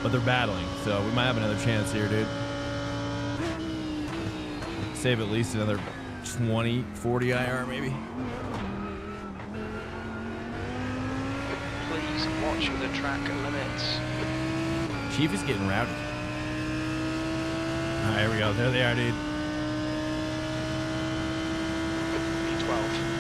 But they're battling, so we might have another chance here, dude. Save at least another 20, 40 IR maybe. Please watch the track limits. Chief is getting rowdy. All right, here we go. There they are, dude. P12.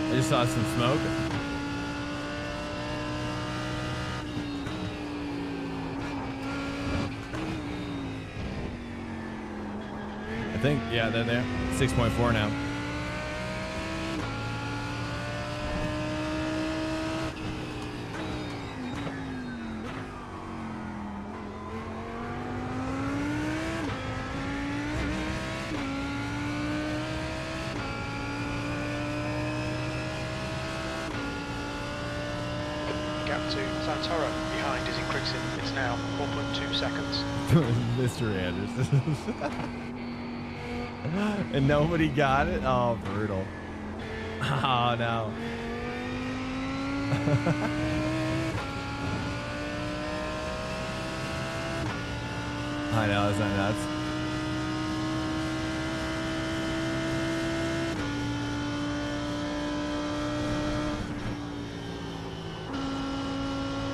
I just saw some smoke. I think, yeah, they're there. 6.4 now. Gap to Santoro behind is increasing. It's now 4.2 seconds. Mr. Anderson. And nobody got it? Oh, brutal. Oh, no. I know, isn't that nuts?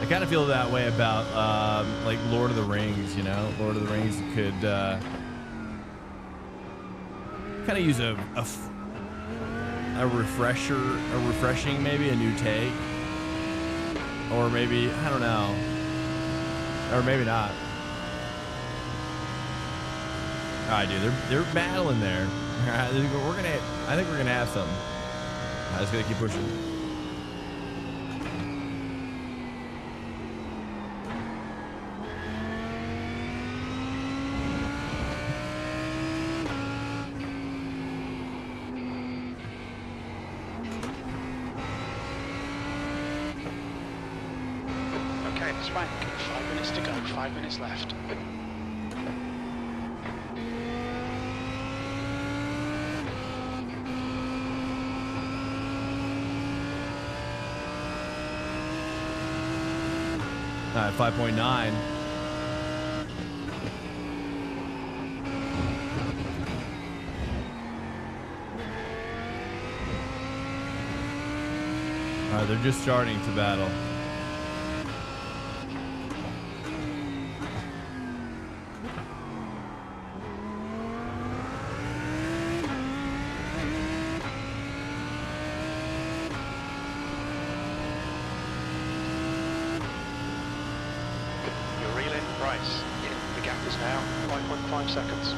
I kind of feel that way about like Lord of the Rings, you know? Lord of the Rings could kind of use a refreshing, maybe a new take, or maybe, I don't know, or maybe not. All right, dude, they're battling there. I think we're gonna have something. I just gotta keep pushing. Swank, 5 minutes to go, 5 minutes left. All right, 5.9. All right, they're just starting to battle. Price. The gap is now 5.5 seconds.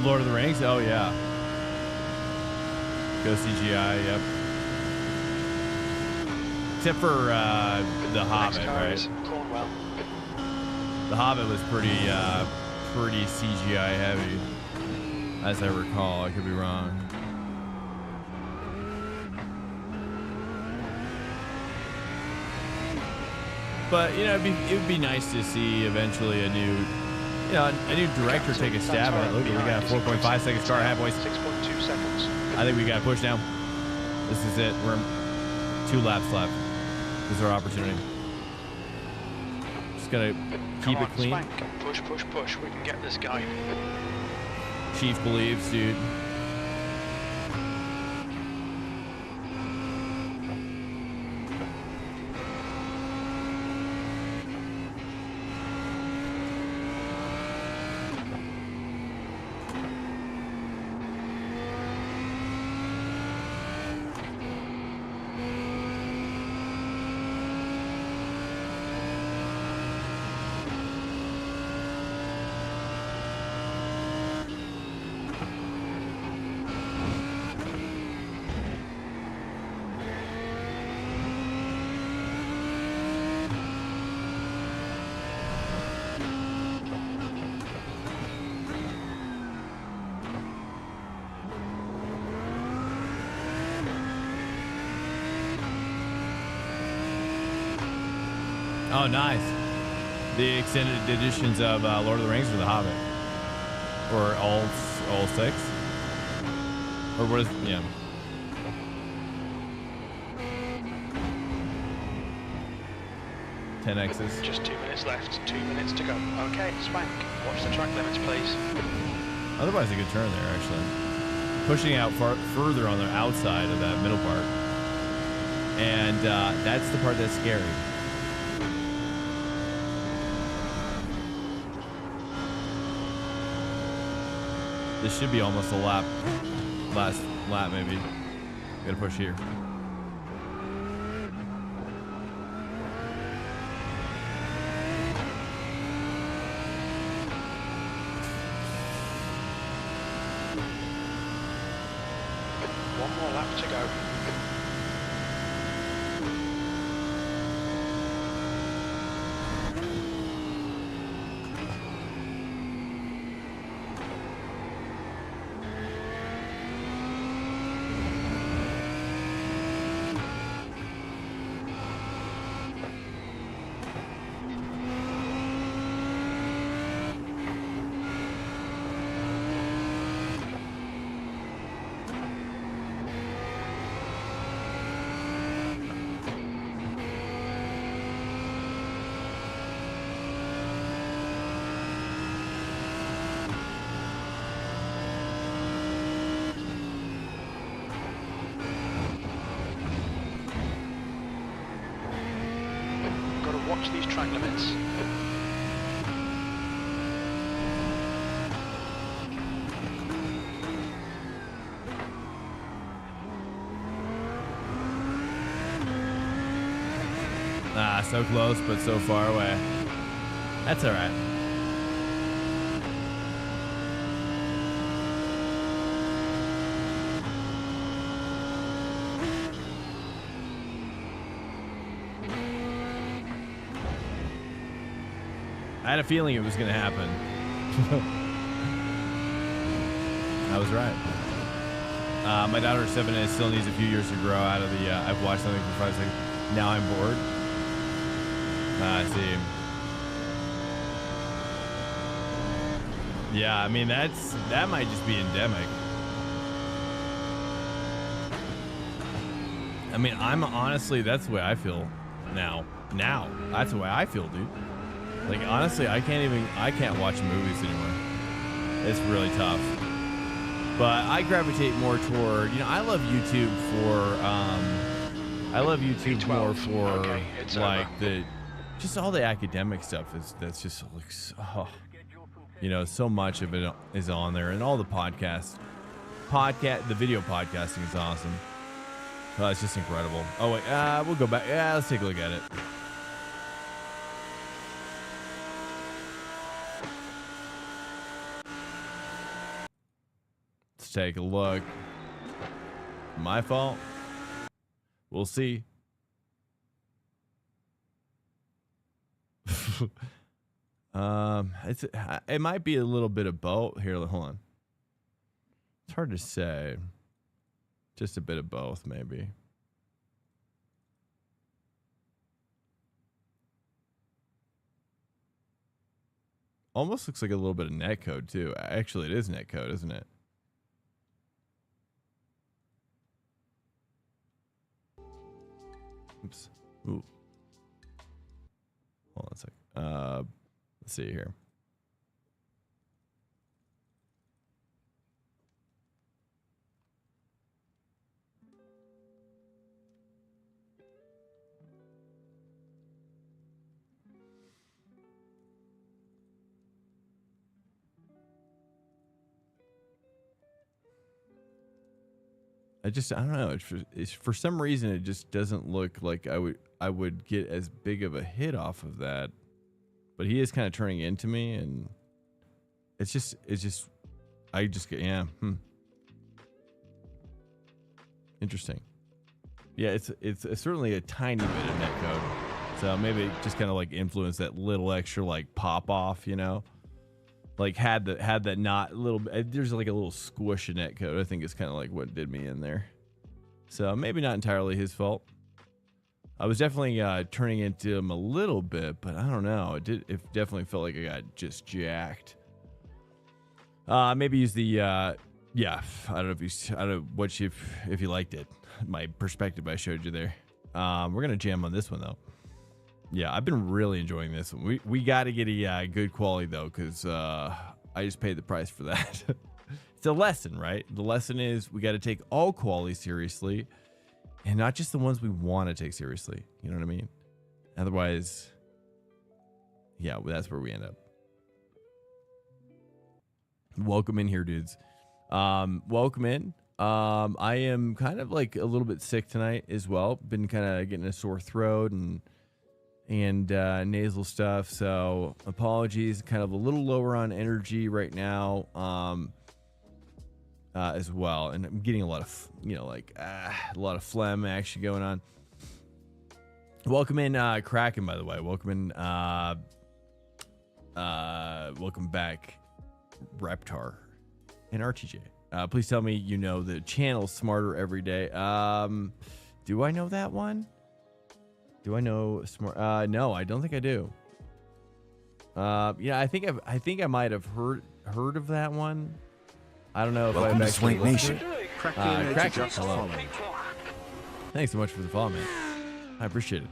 Lord of the Rings? Oh, yeah. Go CGI, yep. Except for The Hobbit, right? Cornwell. The Hobbit was pretty CGI heavy, as I recall. I could be wrong. But you know, it would be nice to see eventually a new director take a stab at it. Look, we got a 4.5 second start, half boys. 6.2 seconds. I think we got to push now. This is it. We're 2 laps left. This is our opportunity. Just gotta keep it clean. Swank. Push, push, push. We can get this guy. Chief believes, dude. Oh, nice. The extended editions of Lord of the Rings or The Hobbit, or all 6, or what is? Yeah. Ten X's. Just 2 minutes left. 2 minutes to go. Okay, Swank. Watch the track limits, please. Otherwise, a good turn there, actually. Pushing out further on the outside of that middle part. And that's the part that's scary. This should be almost a lap. Last lap, maybe. Gotta push here. One more lap to go. Watch these track limits. Ah, so close, but so far away. That's all right. I had a feeling it was going to happen. I was right. My daughter 7 and still needs a few years to grow out of the, I've watched something for 5 seconds. Now I'm bored. I see. Yeah, I mean, that might just be endemic. I mean, I'm honestly, that's the way I feel now. That's the way I feel, dude. Like, honestly, I can't watch movies anymore. It's really tough. But I gravitate more toward, I love YouTube for, more for, like, just all the academic stuff that's just, like, so much of it is on there. And all the the video podcasting is awesome. It's just incredible. Oh, wait, we'll go back. Yeah, let's take a look at it. Take a look. My fault. We'll see. It might be a little bit of both. Here, hold on. It's hard to say. Just a bit of both, maybe. Almost looks like a little bit of netcode too. Actually, it is netcode, isn't it? Oops. Ooh. Hold on a sec. Let's see here. I don't know. It's for some reason it just doesn't look like I would get as big of a hit off of that. But he is kind of turning into me, and it's just I just get Interesting. Yeah, it's certainly a tiny bit of netcode. So maybe it just kind of like influenced that little extra like pop off, Like had that not little, there's like a little squish in netcode. I think it's kind of like what did me in there. So maybe not entirely his fault. I was definitely turning into him a little bit, but I don't know. It definitely felt like I got just jacked. Maybe use the yeah. I don't know if you liked it. My perspective I showed you there. We're gonna jam on this one though. Yeah, I've been really enjoying this one. We got to get a good quality though, because I just paid the price for that. It's a lesson, right? The lesson is we got to take all quality seriously, and not just the ones we want to take seriously. You know what I mean? Otherwise, yeah, that's where we end up. Welcome in here, dudes. Welcome in. I am kind of like a little bit sick tonight as well. Been kind of getting a sore throat and nasal stuff. So apologies. Kind of a little lower on energy right now. As well, and I'm getting a lot of, a lot of phlegm actually going on. Welcome in, Kraken, by the way. Welcome in, welcome back, Reptar and RTJ. Please tell me you know the channel Smarter Every Day. Do I know that one? Do I know Smart? No, I don't think I do. Yeah, I think I might have heard of that one. I don't know if Welcome I've to actually Swank Nation. Kraken, Just hello. follow. Thanks so much for the follow, man. I appreciate it.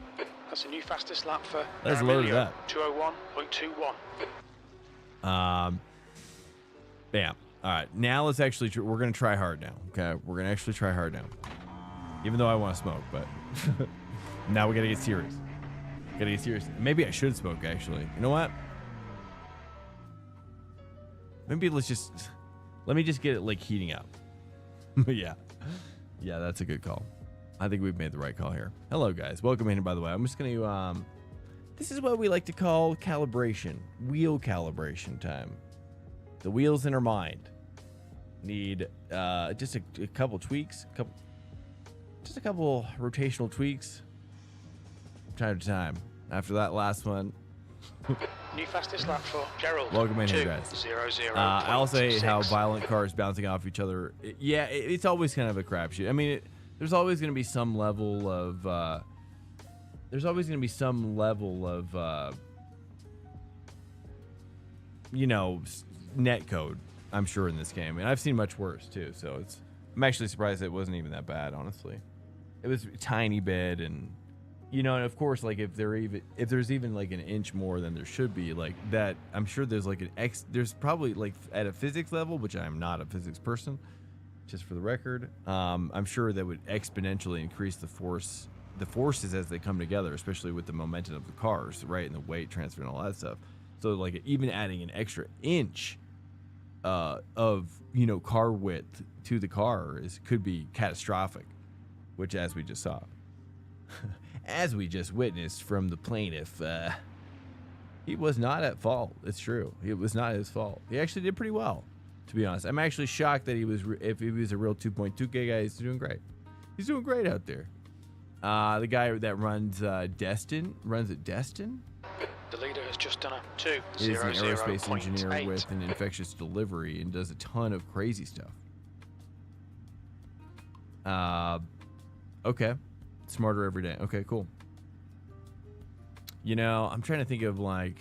That's a new fastest lap for Let's load it up. 201.21. Bam. All right, now let's actually. We're gonna try hard now. Okay, we're gonna actually try hard now. Even though I want to smoke, but now we gotta get serious. Gotta get serious. Maybe I should smoke actually. You know what? Maybe let me just get it like heating up. Yeah, that's a good call. I think we've made the right call here. Hello guys, welcome in. By the way, I'm just gonna this is what we like to call calibration, wheel calibration time. The wheels in our mind need just a couple tweaks, just a couple rotational tweaks from time to time. After that last one. New fastest lap for Gerald. Welcome in here, guys. 2:00.6. I'll say how violent cars bouncing off each other. It's always kind of a crapshoot. I mean, there's always going to be some level of net code, I'm sure, in this game, and I've seen much worse too. So I'm actually surprised it wasn't even that bad, honestly. It was a tiny bit, and and of course, like if there's even like an inch more than there should be, like that, I'm sure there's like there's probably like at a physics level, which I'm not a physics person, just for the record. I'm sure that would exponentially increase the forces as they come together, especially with the momentum of the cars, right, and the weight transfer and all that stuff. So like even adding an extra inch of car width to the car could be catastrophic, which, as we just saw. As we just witnessed from the plaintiff, he was not at fault. It's true. It was not his fault. He actually did pretty well, to be honest. I'm actually shocked that if he was a real 2.2K guy, he's doing great. He's doing great out there. The guy that runs Destin, The leader has just done a is an aerospace engineer 2:00.8. with an infectious delivery and does a ton of crazy stuff. Okay. Smarter Every Day. Okay, cool. I'm trying to think of I've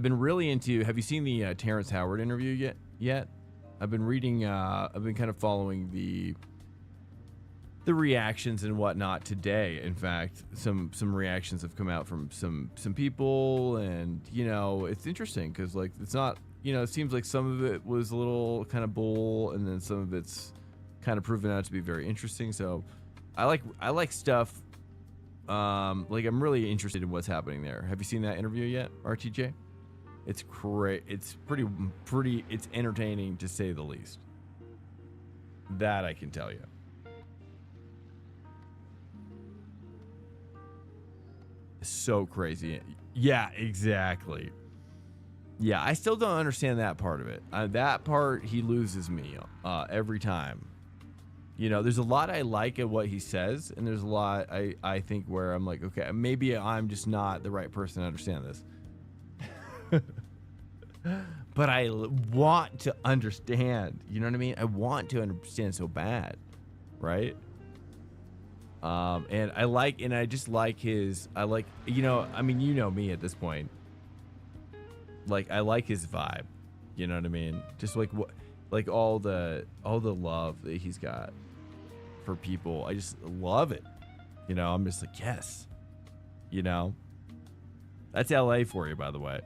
been really into. Have you seen the Terrence Howard interview yet? I've been reading. I've been kind of following the reactions and whatnot today. In fact, some reactions have come out from some people, and it's interesting because it's not. It seems like some of it was a little kind of bull, and then some of it's kind of proven out to be very interesting. So I like stuff. I'm really interested in what's happening there. Have you seen that interview yet, RTJ? It's great. It's pretty. It's entertaining to say the least. That I can tell you. So crazy. Yeah, exactly. Yeah, I still don't understand that part of it. That part, he loses me every time. There's a lot I like at what he says, and there's a lot I think where I'm like, okay, maybe I'm just not the right person to understand this. But I want to understand. You know what I mean? I want to understand so bad, right? And I just like his, you know, I mean, you know me at this point. Like, I like his vibe. You know what I mean? Just like like all the love that he's got for people. I just love it. You know, I'm just like, yes. You know, that's LA for you, by the way.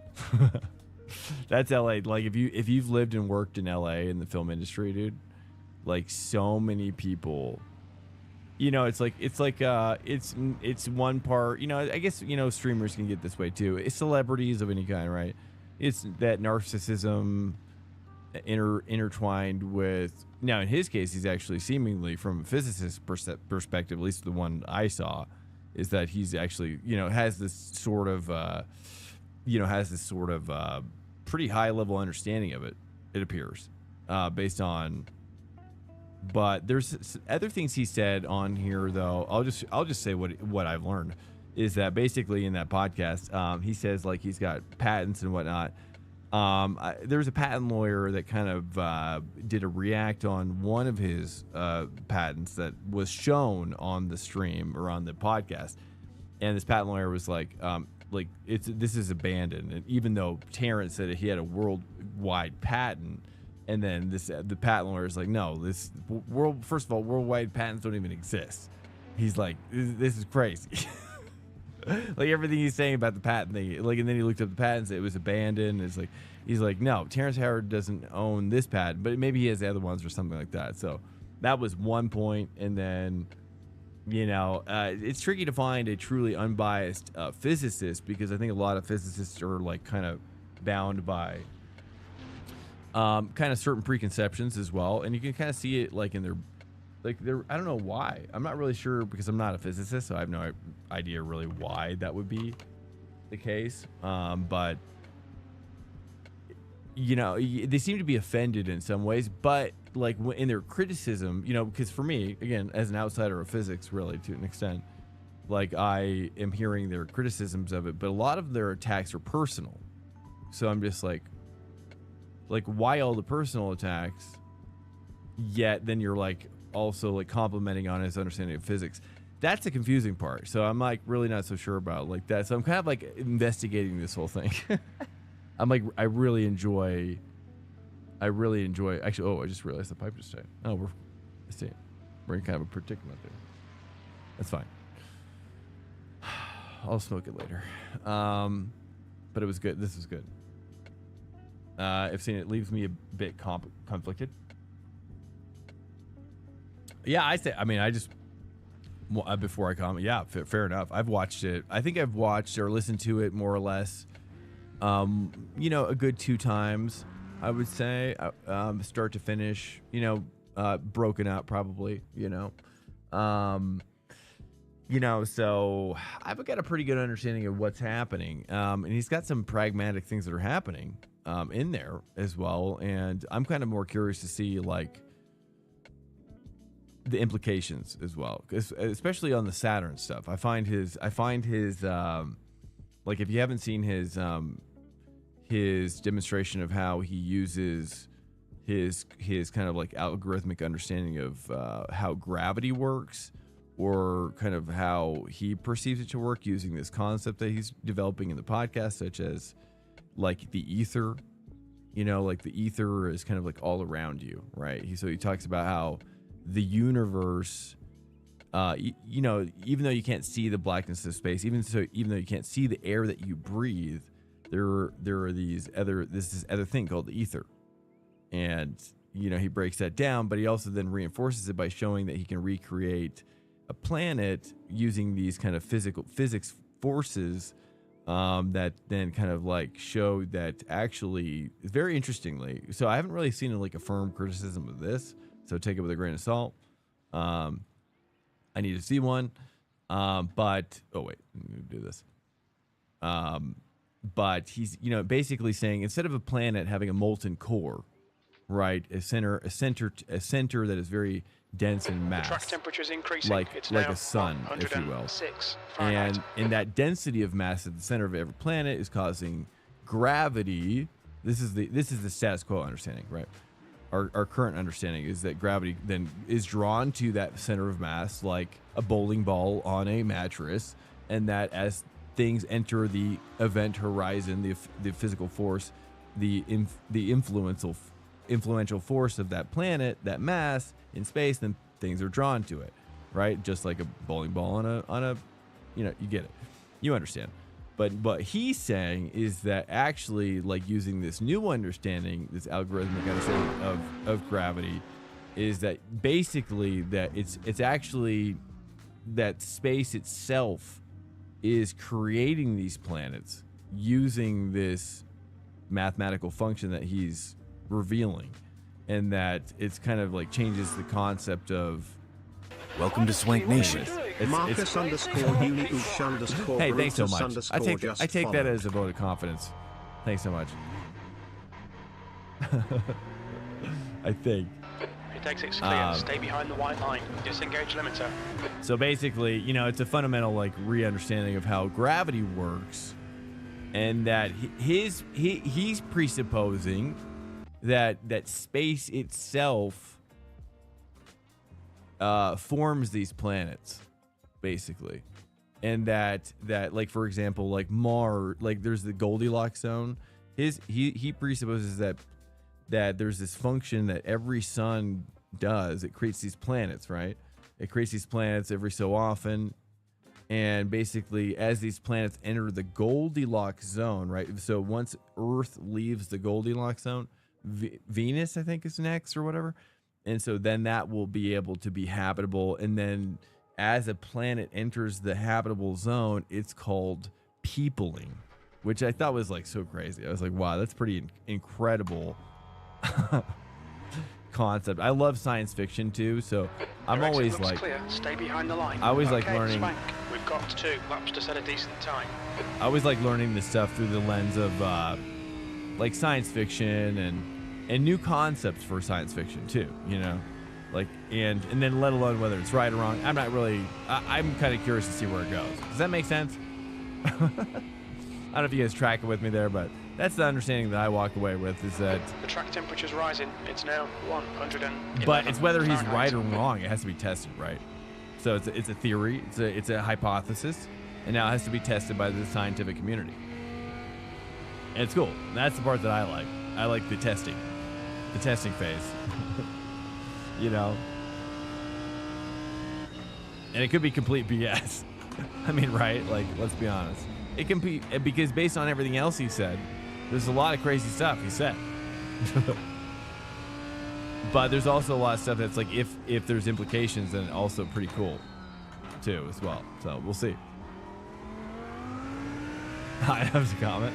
That's LA. Like, if you've lived and worked in LA in the film industry, dude, like, so many people, you know, it's one part, you know, I guess, you know, streamers can get this way too. It's celebrities of any kind, right? It's that narcissism intertwined with, now in his case, he's actually seemingly, from a physicist perspective, at least the one I saw, is that he's actually, you know, has this sort of pretty high level understanding of it, it appears, based on, but there's other things he said on here, though. I'll just say what I've learned is that basically in that podcast, he says, like, he's got patents and whatnot. There's a patent lawyer that kind of did a react on one of his patents that was shown on the stream or on the podcast, and this patent lawyer was like this is abandoned, and even though Terrence said that he had a worldwide patent, and then the patent lawyer is like, no, first of all, worldwide patents don't even exist. He's like, this is crazy. Like, everything he's saying about the patent thing, like, and then he looked up the patents, it was abandoned. It's like, he's like, no, Terrence Howard doesn't own this patent, but maybe he has the other ones or something like that. So that was one point. And then, you know, it's tricky to find a truly unbiased physicist, because I think a lot of physicists are, like, kind of bound by kind of certain preconceptions as well, and you can kind of see it, like, in their, I don't know why. I'm not really sure, because I'm not a physicist, so I have no idea really why that would be the case. But, you know, they seem to be offended in some ways, but, like, in their criticism, you know, because for me, again, as an outsider of physics, really, to an extent, like, I am hearing their criticisms of it, but a lot of their attacks are personal. So I'm just like, why all the personal attacks, yet then you're, like, also, like, complimenting on his understanding of physics? That's the confusing part. So I'm, like, really not so sure about, like, that. So I'm kind of, like, investigating this whole thing. I'm like, I really enjoy actually. Oh, I just realized the pipe just died. Oh, we're in kind of a predicament there. That's fine. I'll smoke it later. But it was good. This is good. I've seen it. Leaves me a bit conflicted. Yeah, before I comment, yeah, fair enough. I've watched it. I think I've watched or listened to it more or less, you know, a good 2 times, I would say, start to finish, you know, broken up probably, you know. So I've got a pretty good understanding of what's happening. And he's got some pragmatic things that are happening in there as well. And I'm kind of more curious to see, like, the implications as well, especially on the Saturn stuff. I find his like, if you haven't seen his demonstration of how he uses his kind of, like, algorithmic understanding of how gravity works, or kind of how he perceives it to work using this concept that he's developing in the podcast, such as, like, the ether, you know, like, the ether is kind of, like, all around you, right? So he talks about how the universe, you know, even though you can't see the blackness of space, even though you can't see the air that you breathe, there are this other thing called the ether. And, you know, he breaks that down, but he also then reinforces it by showing that he can recreate a planet using these kind of physics forces, that then kind of, like, show that actually, very interestingly, so I haven't really seen, like, a firm criticism of this, so take it with a grain of salt. I need to see one. But, oh wait, let me do this. But he's, you know, basically saying, instead of a planet having a molten core, right, a center that is very dense in mass, The track temperature is increasing. like It's like now a sun, if you will. 106 Fahrenheit. And that density of mass at the center of every planet is causing gravity. This is the status quo understanding, right? our current understanding is that gravity then is drawn to that center of mass like a bowling ball on a mattress, and that as things enter the event horizon, the physical force, the influential force of that planet, that mass in space, then things are drawn to it, right? Just like a bowling ball on a you know, you get it, you understand. But what he's saying is that actually, like, using this new understanding, this algorithmic understanding of gravity, is that basically that it's actually that space itself is creating these planets using this mathematical function that he's revealing, and that it's kind of like changes the concept of. Welcome to Swank Nation. Marcus underscore Uni-Oosh underscore Hey, thanks so Brutus much. underscore I take that followed. as a vote of confidence. Thanks so much. I think. It takes it's clear. Stay behind the white line. Disengage limiter. So basically, you know, it's a fundamental like re-understanding of how gravity works, and that he's presupposing that space itself forms these planets, basically, and that like, for example, like Mars, like there's the Goldilocks zone. He presupposes that there's this function that every sun does. It creates these planets, right? It creates these planets every so often, and basically as these planets enter the Goldilocks zone, right? So once Earth leaves the Goldilocks zone, Venus, I think, is next or whatever. And so then that will be able to be habitable. And then as a planet enters the habitable zone, it's called peopling, which I thought was like so crazy. I was like, wow, that's pretty incredible concept. I love science fiction too. So I'm Your exit always looks like, clear. Stay behind the line. I always like Okay, learning. Swank. We've got 2 laps to set a decent time. I always like learning this stuff through the lens of like science fiction and new concepts for science fiction too, you know, like, and then let alone whether it's right or wrong. I'm not really, I'm kind of curious to see where it goes. Does that make sense? I don't know if you guys track it with me there, but that's the understanding that I walk away with, is that, The track temperature's rising. It's now 111. but it's whether he's Fahrenheit. right or wrong. It has to be tested, right? So it's a theory, it's a hypothesis, and now it has to be tested by the scientific community. And it's cool. That's the part that I like. I like the testing phase. You know? And it could be complete BS. I mean, right? Like, let's be honest. It can be, because based on everything else he said, there's a lot of crazy stuff he said. But there's also a lot of stuff that's like, if there's implications, then also pretty cool too as well. So we'll see. That was a comment.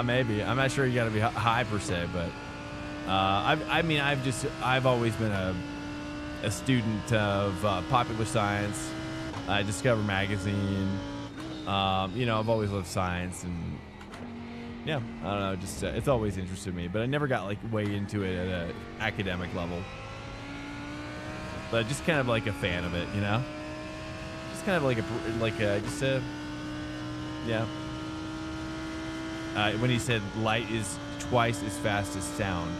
Maybe. I'm not sure you got to be high per se, but I've always been a student of popular science. I Discover magazine. You know, I've always loved science, and yeah, I don't know, just it's always interested me, but I never got like way into it at an academic level. But just kind of like a fan of it, you know? Just kind of like a yeah. When he said light is twice as fast as sound.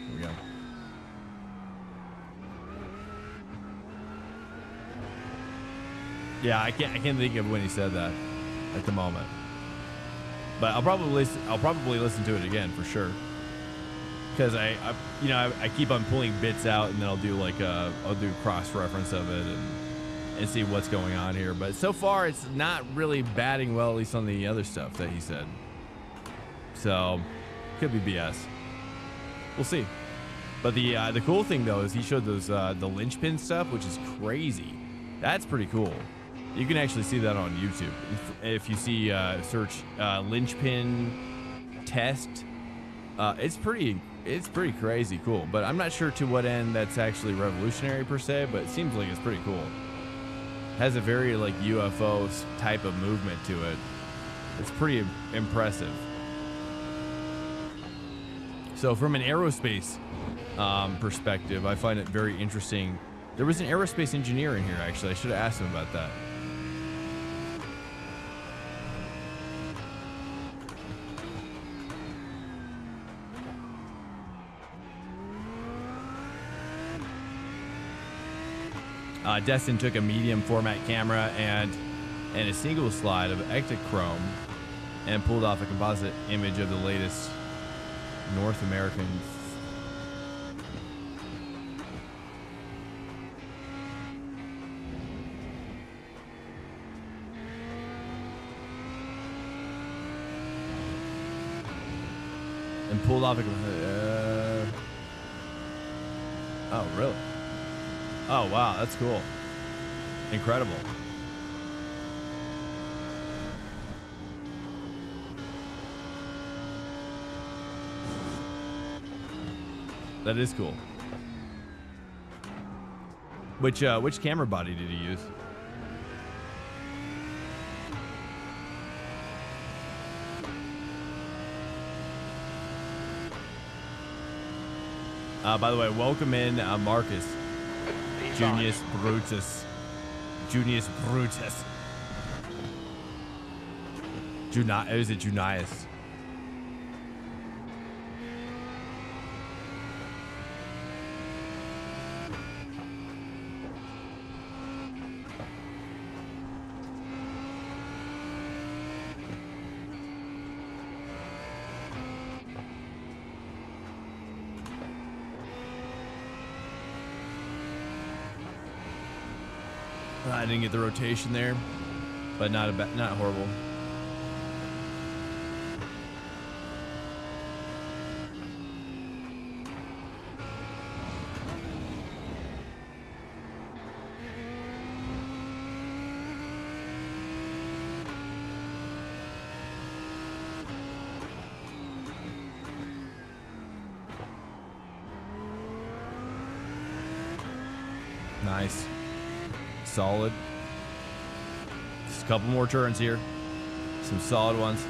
Here we go. Yeah, I can't think of when he said that at the moment. But I'll probably listen to it again for sure. Because I keep on pulling bits out, and then I'll do cross reference of it and see what's going on here. But so far it's not really batting well, at least on the other stuff that he said. So could be BS. We'll see. But the cool thing though is he showed those the linchpin stuff, which is crazy. That's pretty cool. You can actually see that on YouTube if you see search linchpin test. It's pretty crazy cool, but I'm not sure to what end that's actually revolutionary per se, but it seems like it's pretty cool. It has a very like UFO type of movement to it. It's pretty impressive. So from an aerospace perspective, I find it very interesting. There was an aerospace engineer in here, actually. I should have asked him about that. Destin took a medium format camera and a single slide of Ektachrome and pulled off a composite image of the latest North American. And pulled off a. Oh, really? Oh, wow. That's cool. Incredible. That is cool. Which camera body did he use? By the way, welcome in Marcus. Junius Brutus. Junius Brutus. Is it Junius? I didn't get the rotation there, but not horrible. Nice. Solid. Just a couple more turns here. Some solid ones.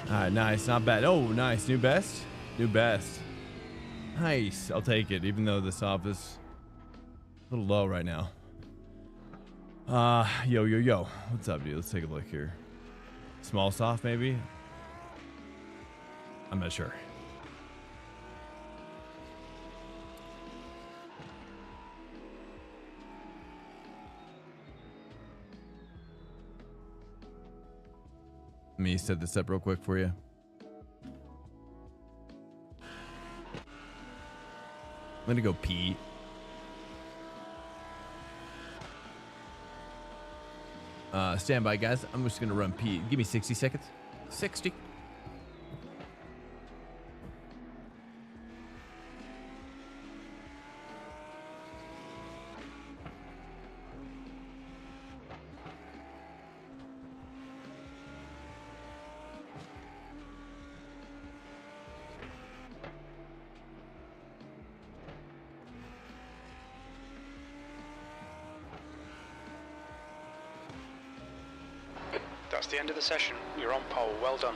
All right, nice, not bad. Oh, nice, new best, new best. Nice, I'll take it. Even though this off is a little low right now. Yo, what's up, dude? Let's take a look here. Small soft, maybe. I'm not sure. Let me set this up real quick for you. I'm gonna go pee. Stand by, guys. I'm just gonna run pee. Give me 60 seconds. 60. That's the end of the session. You're on pole. Well done.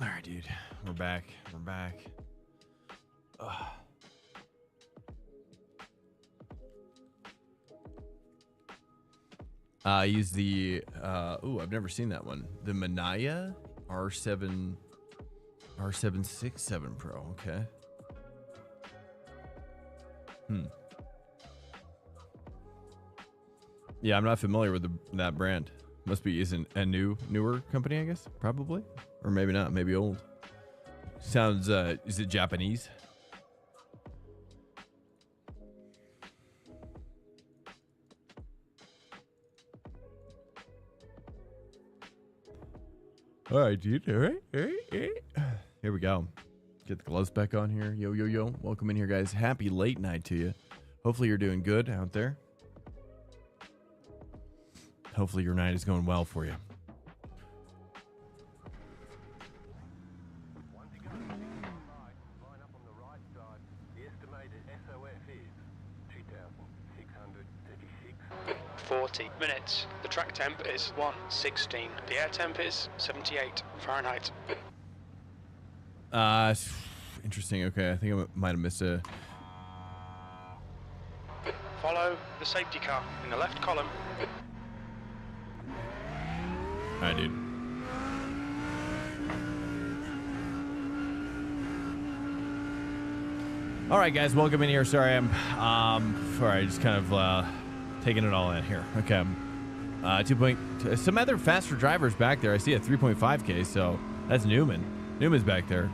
All right, dude. We're back. We're back. I use the I've never seen that one. The Manaya R767 Pro. Okay. Yeah, I'm not familiar with that brand. Must be isn't a newer company, I guess. Probably, or maybe not. Maybe old. Sounds. Is it Japanese? All right, dude. All right. Here we go. Get the gloves back on here. Yo, yo, yo. Welcome in here, guys. Happy late night to you. Hopefully you're doing good out there. Hopefully your night is going well for you. Line up on the right side. The estimated SOF is 2,636. 40 minutes. The track temp is 116. The air temp is 78 Fahrenheit. Interesting. Okay, I think I might have missed a... Follow the safety car in the left column. All right, dude. All right, guys, welcome in here. Sorry, sorry, just kind of taking it all in here. Okay, 2. Some other faster drivers back there. I see a 3.5K, so that's Newman. Newman's back there.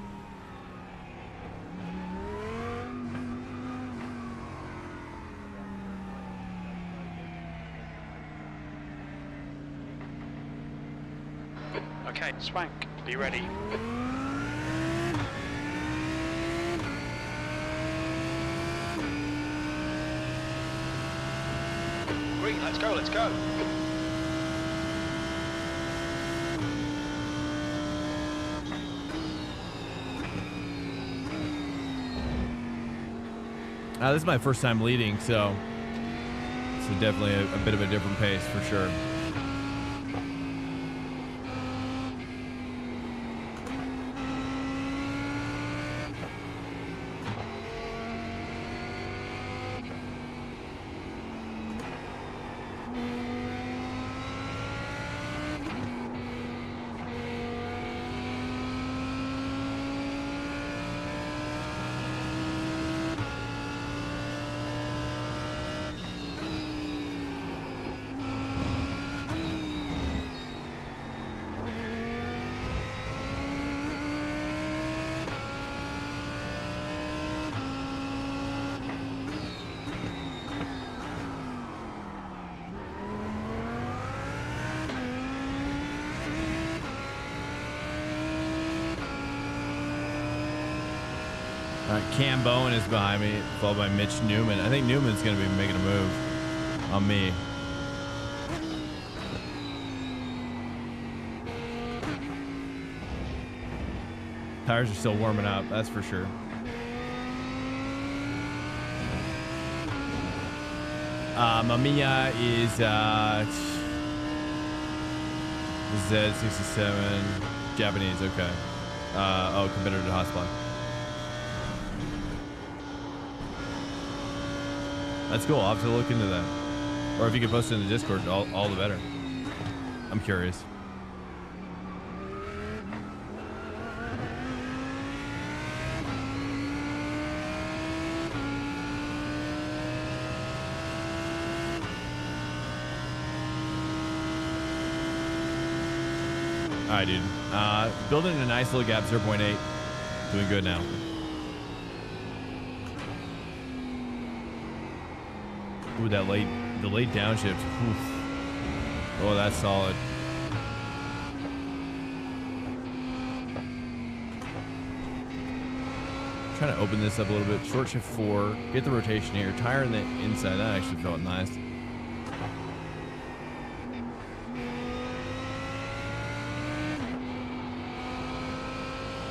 Okay, Swank, be ready. Green, let's go, let's go. This is my first time leading, so definitely a bit of a different pace for sure. Cam Bowen is behind me, followed by Mitch Newman. I think Newman's going to be making a move on me. Tires are still warming up, that's for sure. Mamiya is Z67, Japanese, okay. Competitor to Hotspot. That's cool. I'll have to look into that. Or if you could post it in the Discord, all the better. I'm curious. All right, dude. Building a nice little gap, 0.8. Doing good now. Ooh, the late downshift. Oof. Oh, that's solid. Trying to open this up a little bit. Short shift 4. Get the rotation here. Tire in the inside. That actually felt nice.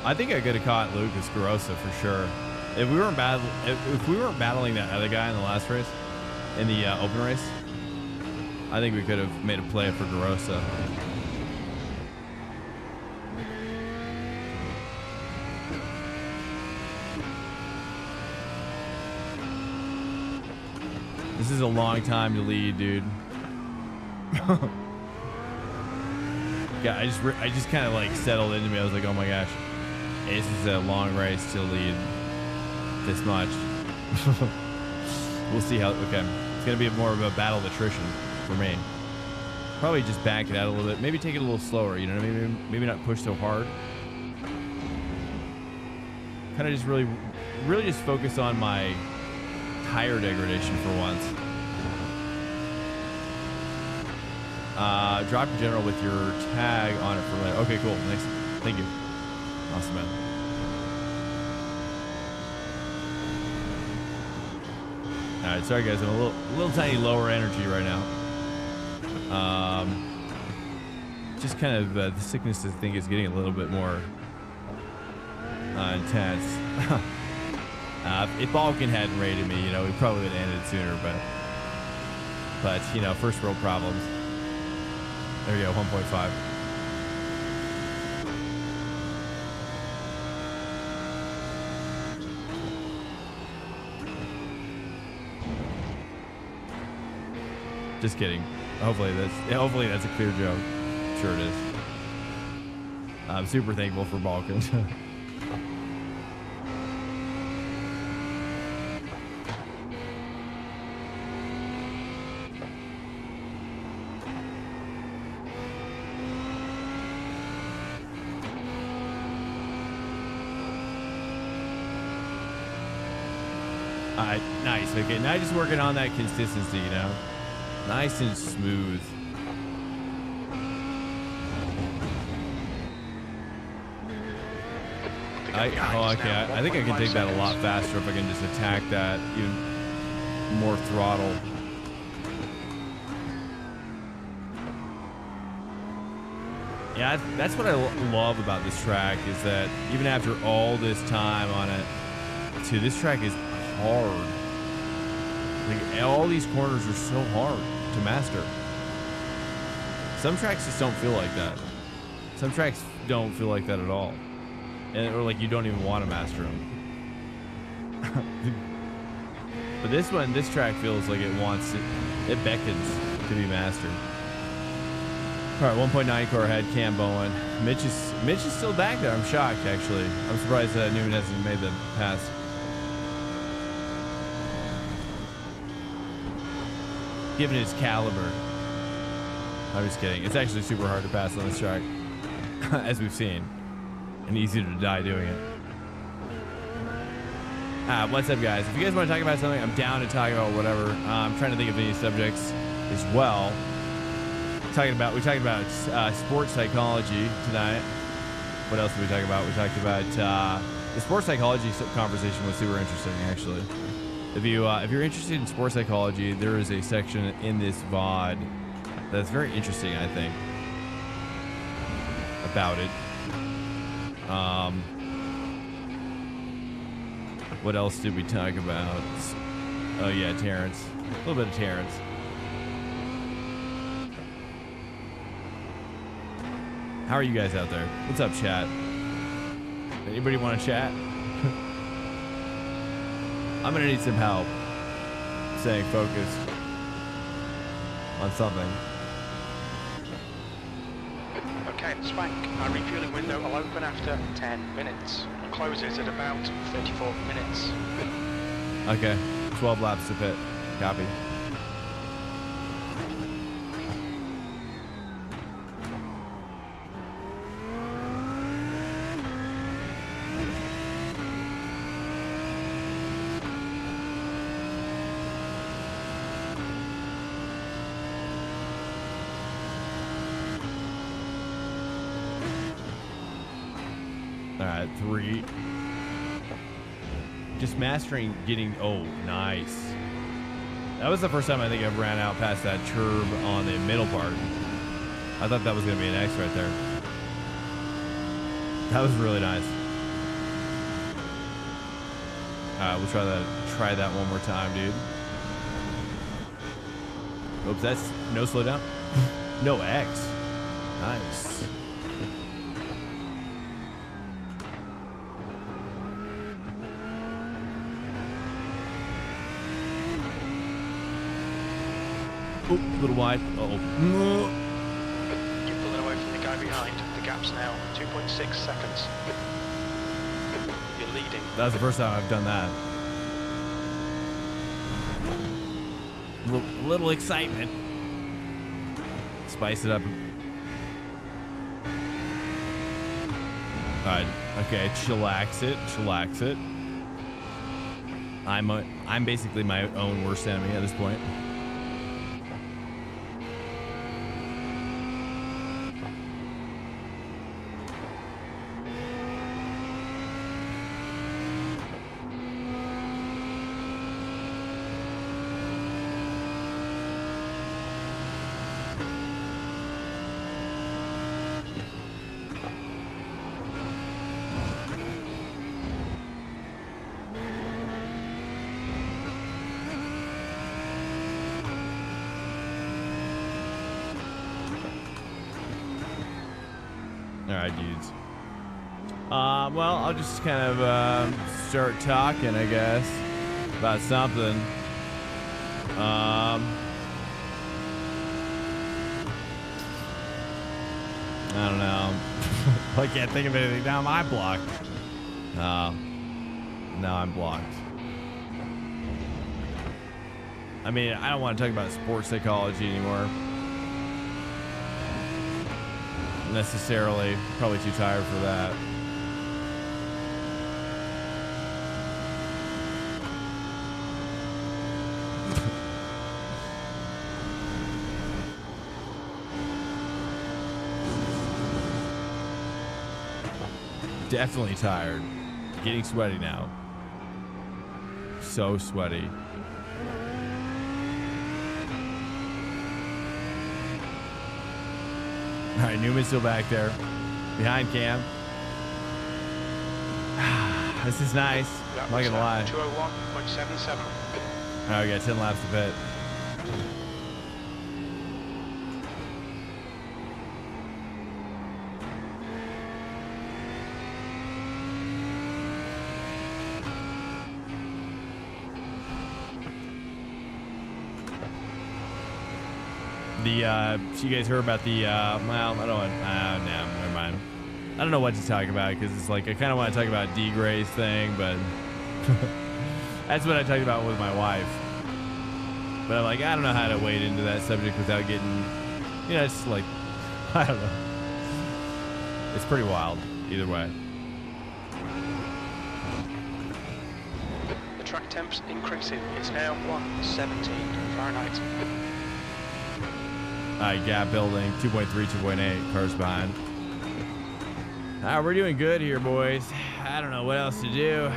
I think I could have caught Lucas Grossa for sure. If we weren't battling that other guy in the last race, in the open race, I think we could have made a play for Grossa. This is a long time to lead, dude. Yeah, I just kind of like settled into me. I was like, oh my gosh, this is a long race to lead this much. We'll see how. Okay, it's gonna be more of a battle of attrition for me. Probably just back it out a little bit. Maybe take it a little slower. You know, maybe not push so hard. Kind of just really just focus on my tire degradation for once. Drop in general with your tag on it for later. Okay, cool. Nice. Thank you. Awesome, man. All right, sorry guys, I'm a little tiny lower energy right now. Just kind of the sickness I think is getting a little bit more intense. If Balkan hadn't raided me, you know, we probably would have ended sooner, but you know, first world problems. There you go, 1.5. Just kidding. Hopefully that's a clear joke. Sure it is. I'm super thankful for Balkan. Nice. Okay, now just working on that consistency, you know, nice and smooth. Okay. I think I can take that a lot faster if I can just attack that even more throttle. Yeah, that's what I love about this track is that even after all this time on it, dude, this track is hard. Like, all these corners are so hard to master. Some tracks just don't feel like that. Some tracks don't feel like that at all. Or like you don't even want to master them. But this track feels like it beckons to be mastered. All right, 1.9 car ahead, Cam Bowen. Mitch is still back there. I'm shocked, actually. I'm surprised that Newman hasn't made the pass. Given his caliber. I'm just kidding. It's actually super hard to pass on this track, as we've seen, and easier to die doing it. What's up, guys? If you guys want to talk about something, I'm down to talk about whatever. I'm trying to think of any subjects as well. We talked about sports psychology tonight. What else did we talk about? We talked about the sports psychology conversation was super interesting, actually. If you're interested in sports psychology, there is a section in this VOD that's very interesting, I think, about it. What else did we talk about? Oh yeah, Terrence. A little bit of Terrence. How are you guys out there? What's up, chat? Anybody want to chat? I'm gonna need some help staying focused on something. Okay, Swank, our refueling window will open after 10 minutes and closes at about 34 minutes. Okay, 12 laps to pit. Copy. Alright, 3. Just mastering getting... Oh, nice. That was the first time I think I've ran out past that curb on the middle part. I thought that was going to be an X right there. That was really nice. Alright, we'll try that one more time, dude. Oops, that's no slowdown. No X. Nice. Oh, a little wide. Uh-oh. You're pulling away from the guy behind. The gap's now 2.6 seconds. You're leading. That's the first time I've done that. Little excitement. Spice it up. Alright, okay, chillax it. I'm basically my own worst enemy at this point. Alright, dudes. Well, I'll just kind of start talking, I guess, about something. I don't know. I can't think of anything. Now am I blocked? Now I'm blocked. I mean, I don't want to talk about sports psychology anymore. Necessarily. Probably too tired for that. Definitely tired. Getting sweaty now. So sweaty. All right, Newman's still back there. Behind Cam. This is nice. I'm not gonna lie. 201.77. All right, we got 10 laps to pit. So you guys heard about the, well, I don't want, no, never mind. I don't know what to talk about because it's like, I kind of want to talk about D. Gray's thing, but that's what I talked about with my wife. But I'm like, I don't know how to wade into that subject without getting, you know, it's like, I don't know. It's pretty wild, either way. The track temp's increasing. It's now 117 Fahrenheit. Alright, gap building, 2.3, 2.8, cars behind. We're doing good here, boys. I don't know what else to do.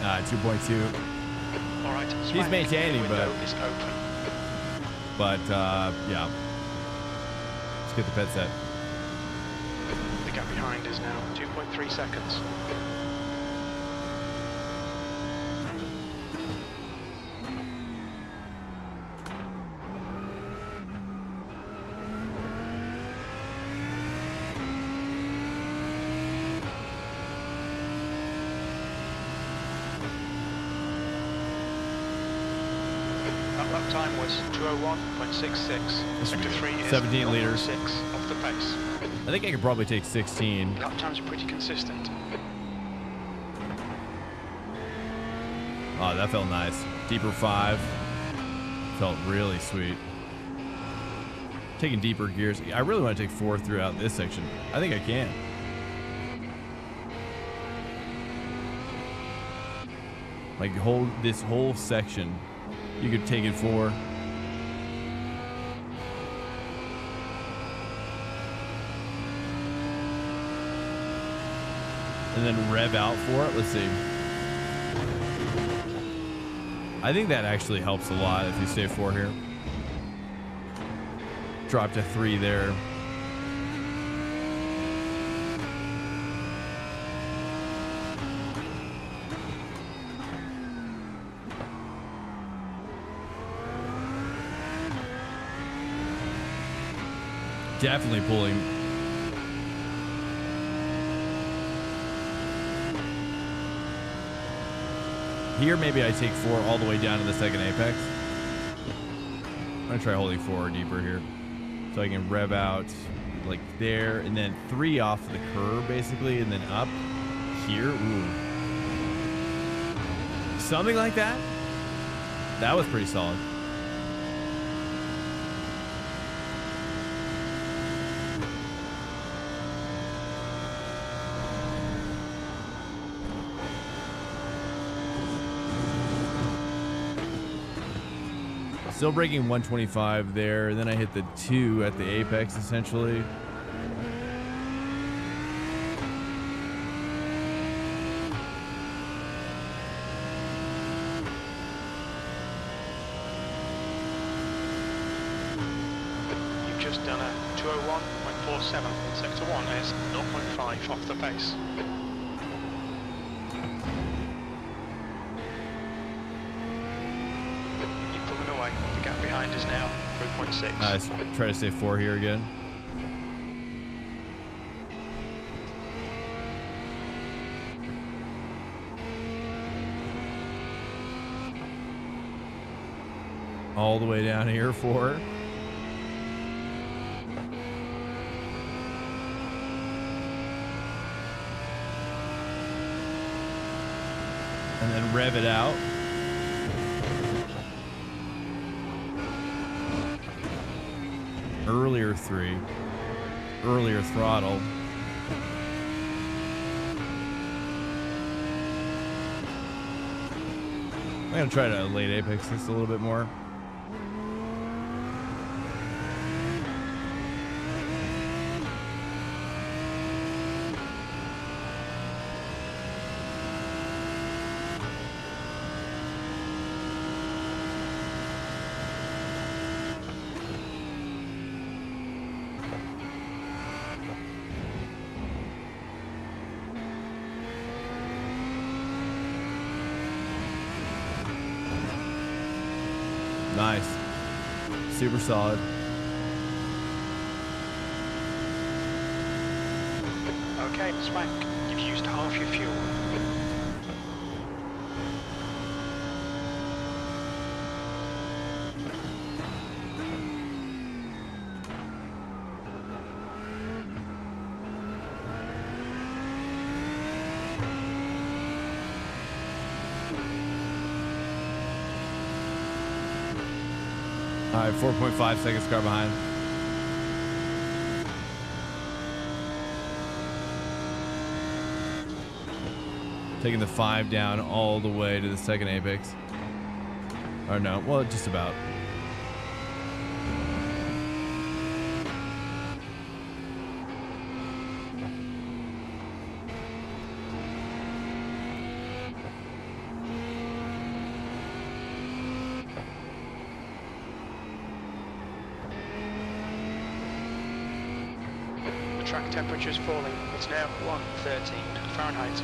Uh, 2.2. All right, he's maintaining, but yeah. Let's get the pit set. The gap behind is now 2.3 seconds. Lap time was 201.66. Sector 3 is 17 liters. 6 off the pace. I think I could probably take 16. Lap times are pretty consistent. Oh, that felt nice. Deeper 5. Felt really sweet. Taking deeper gears. I really want to take 4 throughout this section. I think I can. Like this whole section. You could take it 4. And then rev out for it. Let's see. I think that actually helps a lot if you stay 4 here. Drop to 3 there. Definitely pulling. Here, maybe I take 4 all the way down to the second apex. I'm gonna try holding 4 deeper here, so I can rev out like there, and then 3 off the curb basically, and then up here. Ooh, something like that. That was pretty solid. Still breaking 125 there, and then I hit the 2 at the apex essentially. You've just done a 201.47 in sector 1 is 0.5 off the pace. The gap behind is now 3.6. Nice. Try to stay 4 here again. All the way down here, 4. And then rev it out. Earlier 3, earlier throttle. I'm gonna try to late apex this a little bit more. Nice. Super solid. Okay, Swank, you've used half your fuel. All right, 4.5 seconds car behind. Taking the 5 down all the way to the second apex. Or no, well, just about. Track temperature is falling. It's now 113 Fahrenheit.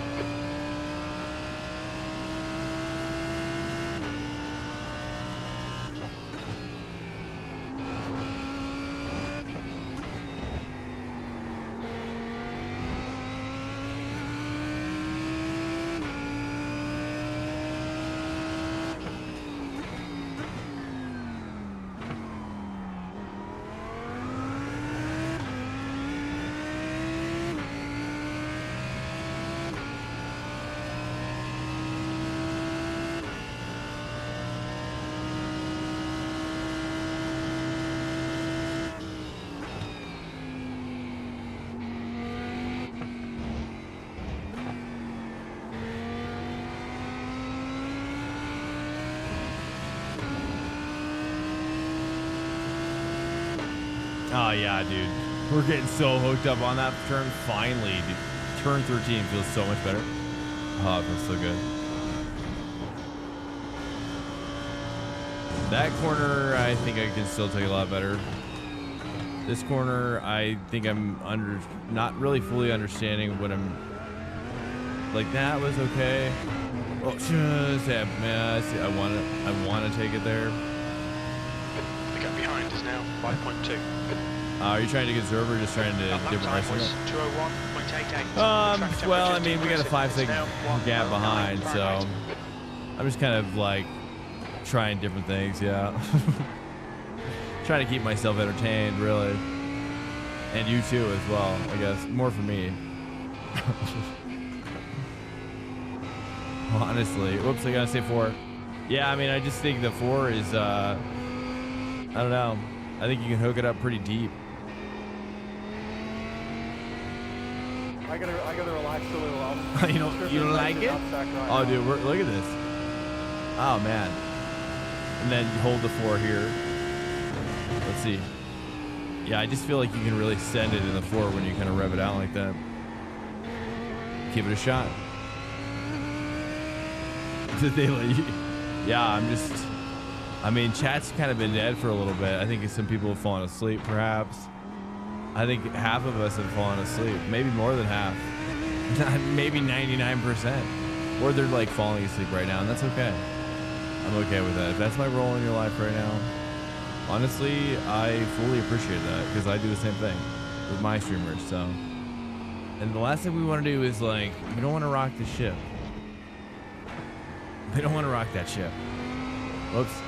Oh yeah, dude. We're getting so hooked up on that turn. Finally, dude. Turn 13 feels so much better. Oh, it feels so good. That corner, I think I can still take a lot better. This corner, I think I'm not really fully understanding what I'm. Like that was okay. Oh, just yeah, man. I want to take it there. The gap behind is now 5.2. Are you trying to conserve or just trying to That lap different time racing? was 2:01.88. Well, I mean, we got a 5-second gap behind, so I'm just kind of like trying different things, yeah. Trying to keep myself entertained, really. And you too, as well, I guess. More for me. Honestly. Whoops, I gotta say 4. Yeah, I mean, I just think the 4 is, I don't know. I think you can hook it up pretty deep. I gotta relax a little. You don't like it? Oh, dude, look at this. Oh, man. And then you hold the 4 here. Let's see. Yeah, I just feel like you can really send it in the 4 when you kind of rev it out like that. Give it a shot. Yeah, I mean, chat's kind of been dead for a little bit. I think some people have fallen asleep, perhaps. I think half of us have fallen asleep. Maybe more than half. Maybe 99%. Or they're like falling asleep right now, and that's okay. I'm okay with that. If that's my role in your life right now, honestly, I fully appreciate that because I do the same thing with my streamers. So, and the last thing we want to do is like, we don't want to rock the ship. We don't want to rock that ship. Whoops.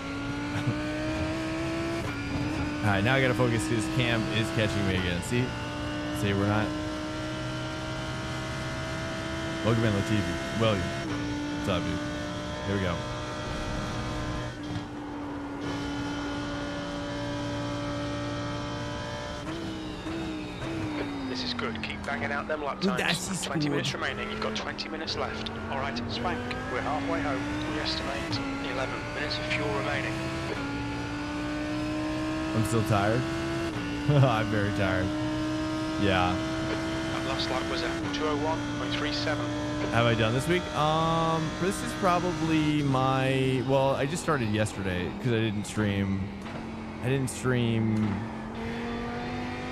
All right, now I got to focus because Cam is catching me again. See, we're not. Welcome in, Latifi. William. What's up, dude? Here we go. This is good. Keep banging out them lap times. That's 20 minutes remaining. You've got 20 minutes left. All right, Swank. We're halfway home. We estimate 11 minutes of fuel remaining. I'm still tired. I'm very tired. Yeah. That last lap was at 2:01.37. Have I done this week? This is probably my. Well, I just started yesterday because I didn't stream.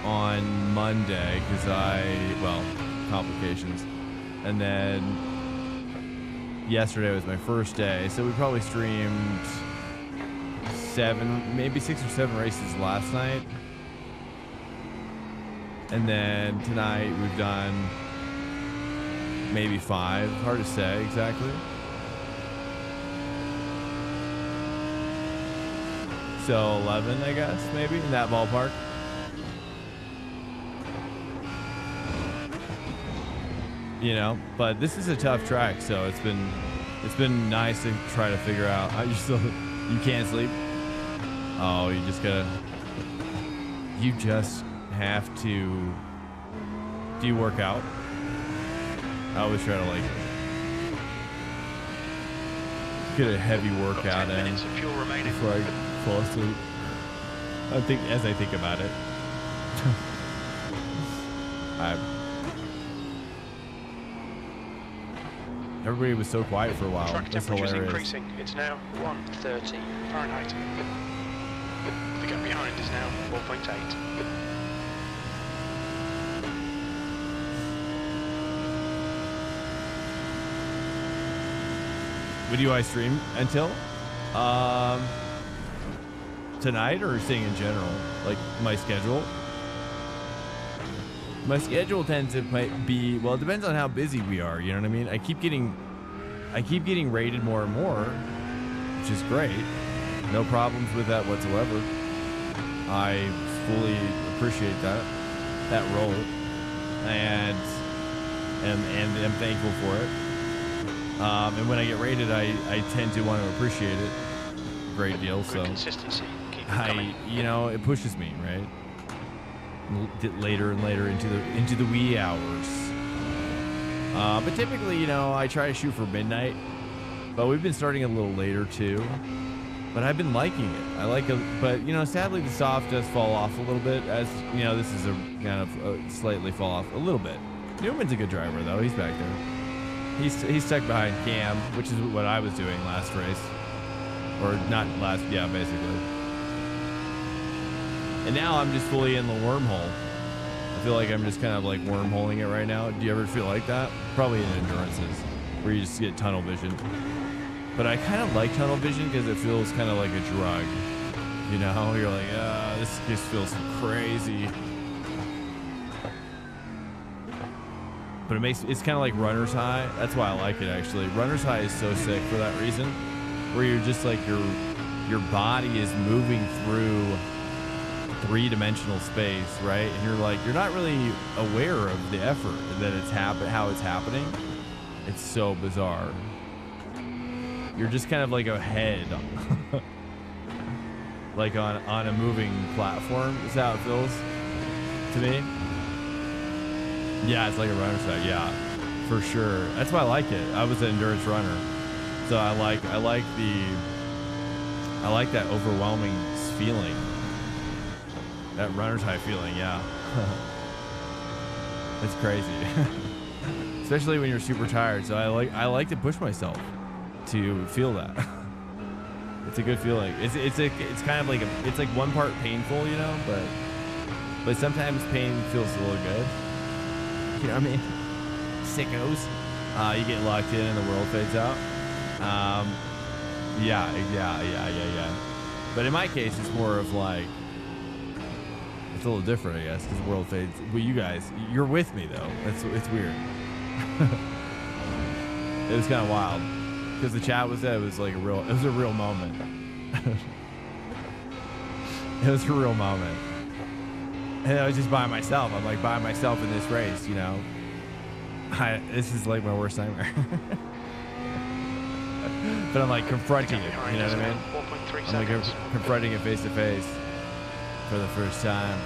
On Monday because complications. And then yesterday was my first day, so we probably streamed 7, maybe 6 or 7 races last night. And then tonight we've done maybe 5, hard to say exactly. So 11, I guess, maybe in that ballpark. You know, but this is a tough track, so it's been nice to try to figure out. You can't sleep. Oh, you just have to. Do you work out? I always try to like get a heavy workout in before I fall asleep. As I think about it. Everybody was so quiet for a while. Track That's temperature's hilarious. increasing. It's now 130 Fahrenheit. The gap behind is now 4.8. What do I stream until? Tonight or saying in general? Like my schedule? My schedule tends to be, well, it depends on how busy we are, you know what I mean? I keep getting rated more and more, which is great. No problems with that whatsoever. I fully appreciate that role, and am thankful for it. And when I get rated, I tend to want to appreciate it a great deal. So consistency. Keep it coming. it pushes me, right? Later and later into the wee hours. But typically, I try to shoot for midnight. But we've been starting a little later too. But I've been liking it. But sadly the soft does fall off a little bit. As this is a kind of slightly fall off a little bit. Newman's a good driver though. He's back there. He's stuck behind Cam, which is what I was doing last race, or not last. Yeah, basically. And now I'm just fully in the wormhole. I feel like I'm just kind of like wormholing it right now. Do you ever feel like that? Probably in endurances, where you just get tunnel vision. But I kind of like tunnel vision because it feels kind of like a drug. You know, you're like, this just feels crazy. But it's kind of like runner's high. That's why I like it, actually. Runner's high is so sick for that reason, where you're just like your body is moving through three-dimensional space, right? And you're not really aware of the effort that how it's happening. It's so bizarre. You're just kind of like a head, like on a moving platform. Is how it feels to me. Yeah, it's like a runner's high. Yeah, for sure. That's why I like it. I was an endurance runner, so I like that overwhelming feeling. That runner's high feeling, yeah. It's crazy. Especially when you're super tired. So I like to push myself to feel that. It's a good feeling. It's kind of like it's like one part painful, you know, but sometimes pain feels a little good. You know what I mean? Sickos. You get locked in and the world fades out. Yeah. But in my case, it's more of like, it's a little different, I guess, because the world fades. Well, you guys, you're with me though. It's weird. It was kind of wild because the chat was there. It was like a real moment. It was a real moment. And I was just by myself. I'm like by myself in this race, you know. This is like my worst nightmare. But I'm like confronting it, you know what I mean? I'm like confronting it face to face for the first time.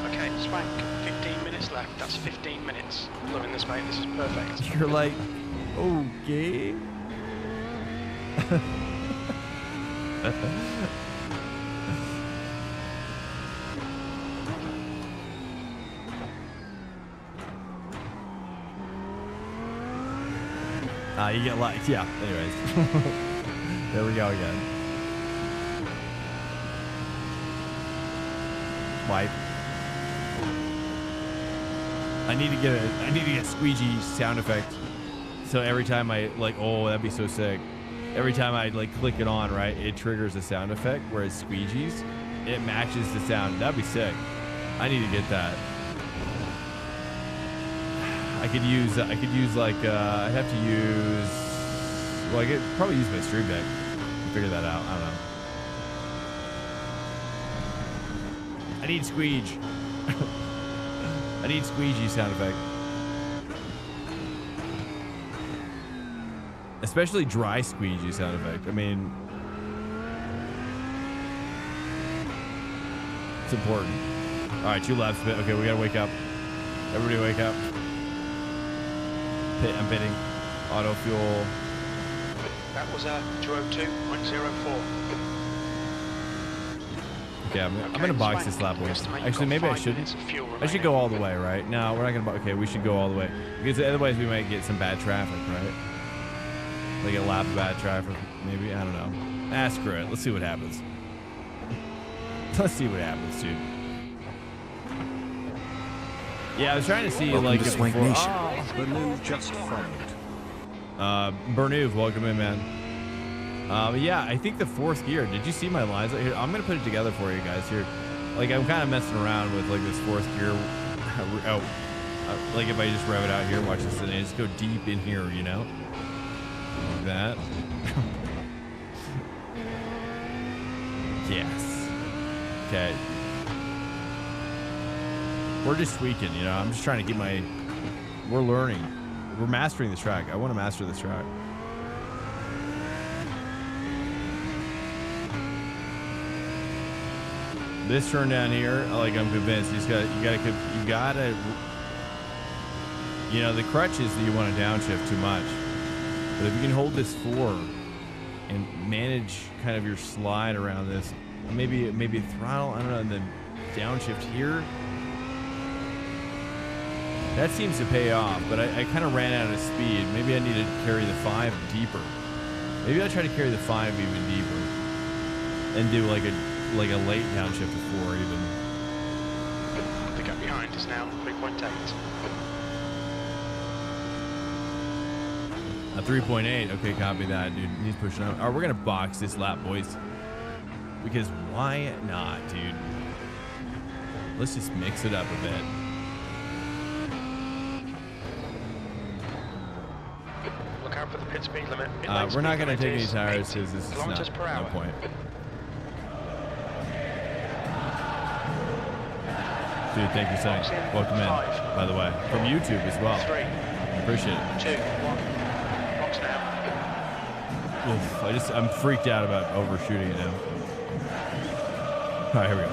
Okay, Swank, 15 minutes left. That's 15 minutes. Loving this, mate. This is perfect. You're like, okay. You get liked, yeah. Anyways, there we go again. Wipe. I need to get squeegee sound effect. So every time I like, oh, that'd be so sick. Every time I like click it on, right, it triggers a sound effect where it squeegees. It matches the sound. That'd be sick. I need to get that. I could use like, I'd have to use, well, I could probably use my stream deck to figure that out. I don't know. I need squeege. I need squeegee sound effect. Especially dry squeegee sound effect. I mean, it's important. All right, 2 laps. Okay, we gotta wake up. Everybody wake up. I'm pitting. Auto fuel. That was a 202.04. Okay, I'm gonna box this lap away. Actually, maybe I shouldn't. I should go all the way, right? No, we're not gonna. Okay, we should go all the way because otherwise we might get some bad traffic, right? Like a lap of bad traffic, maybe. I don't know. Ah, screw it. Let's see what happens. Let's see what happens, dude. Yeah, I was trying to see like to Swank Nation. Bernuve just followed. Bernuve, welcome in, man. Yeah, I think the 4th gear. Did you see my lines right here? I'm gonna put it together for you guys here. Like I'm kind of messing around with like this 4th gear. Oh, like if I just rev it out here, watch this, and I just go deep in here, you know, like that. Yes. Okay. We're just tweaking, you know. I'm just trying to get we're learning. We're mastering this track. I want to master this track. This turn down here, like I'm convinced, you gotta, you know, the crutch is that you want to downshift too much. But if you can hold this 4 and manage kind of your slide around this, maybe throttle, I don't know, and then downshift here. That seems to pay off, but I kind of ran out of speed. Maybe I need to carry the 5 deeper. Maybe I'll try to carry the 5 even deeper and do like a late downshift to 4 even. The gap behind is now 3.8. A 3.8. Okay, copy that, dude. He's pushing up. All right, we're gonna box this lap, boys. Because why not, dude? Let's just mix it up a bit. Look out for the pit speed limit. We're not gonna take any tires because this is kilometers per hour. no point. Dude, thank you, son. Welcome in, by the way, from YouTube as well. 3, Appreciate it. 2, 1. Box now. Oof, I'm freaked out about overshooting it now. All right, here we go.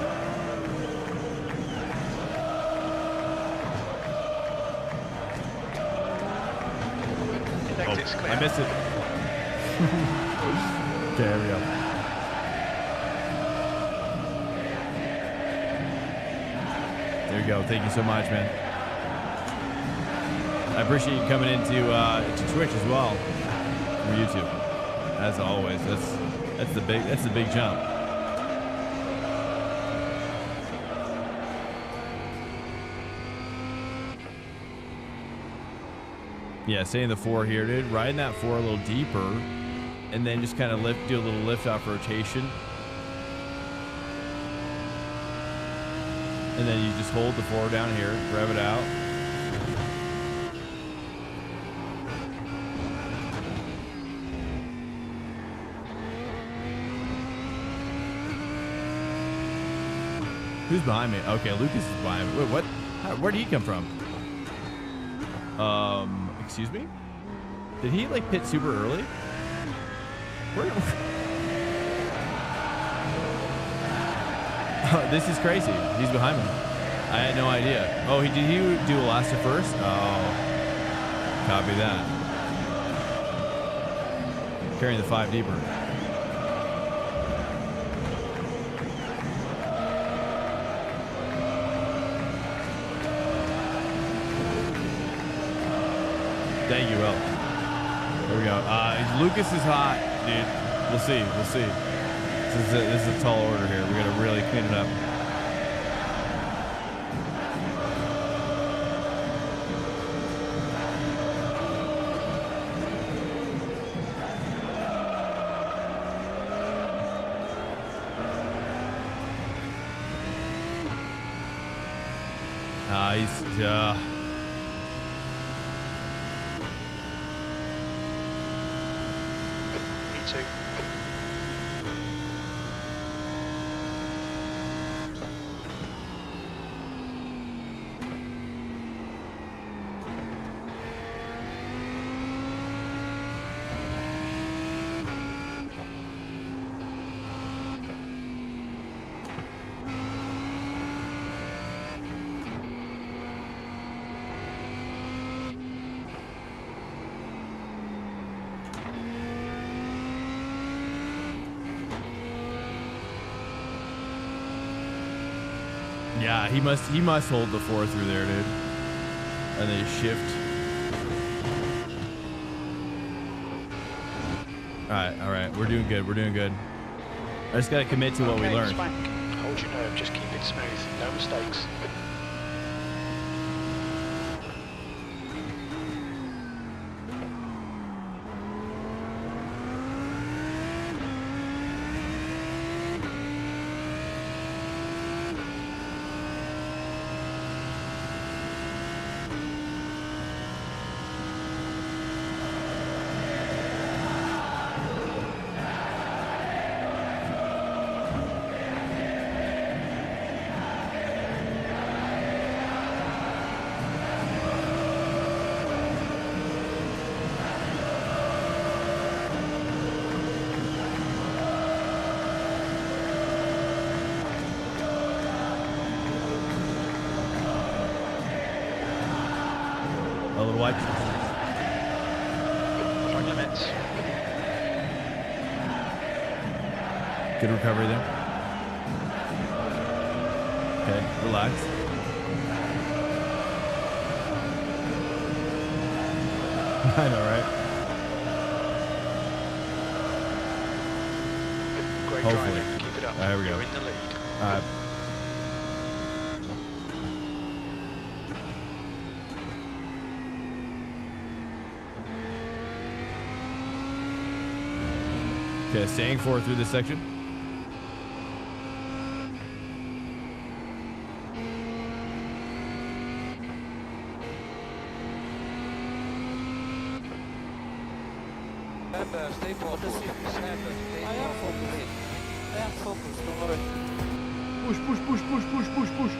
Exit's clear. I missed it. Okay, here we go. There you go. Thank you so much, man. I appreciate you coming into to Twitch as well, from YouTube. As always, that's the big jump. Yeah, stay in the 4 here, dude. Riding that 4 a little deeper, and then just kind of do a little lift off rotation. And then you just hold the 4 down here, rev it out. Who's behind me? Okay, Lucas is behind me. Wait, what? Where did he come from? Excuse me? Did he like pit super early? Where? Oh, this is crazy. He's behind me. I had no idea. Oh, did he do Alaska first? Oh, copy that. Carrying the 5 deeper. Thank you, Will. There we go. Lucas is hot, dude. We'll see. We'll see. This is a tall order here. We got to really clean it up. E2. Yeah, he must hold the 4 through there, dude. And then shift. All right. We're doing good. We're doing good. I just got to commit to what we learned. Swank. Hold your nerve. Just keep it smooth. No mistakes. A little wide. Track limits. Good recovery there. Okay, relax. I know, right? Great Hopefully. driving. Keep it up. There we go. You're in the lead. All right. Okay, staying 4 through this section. Stay focused. I am focused, don't worry. Push, push, push, push, push, push, push.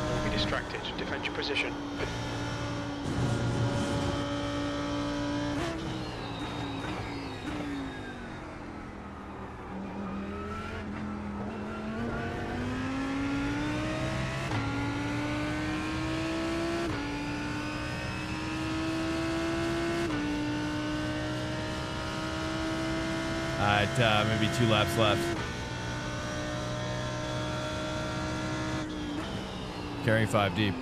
Don't be distracted. Defend your position. Alright, maybe 2 laps left. Carrying 5 deep.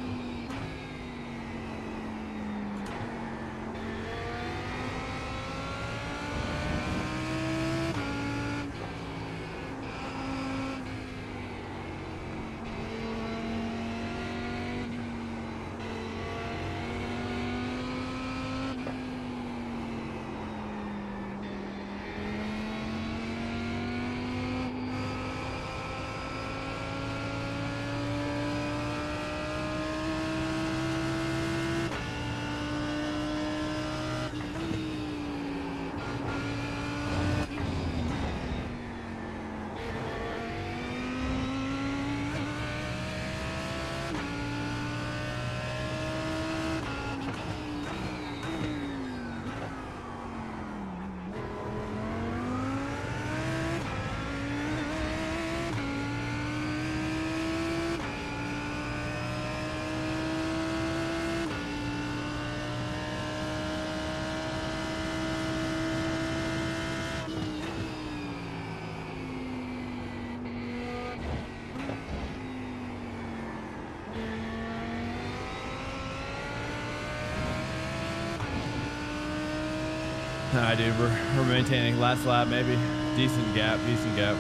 Alright, dude, we're maintaining last lap, maybe. Decent gap, decent gap.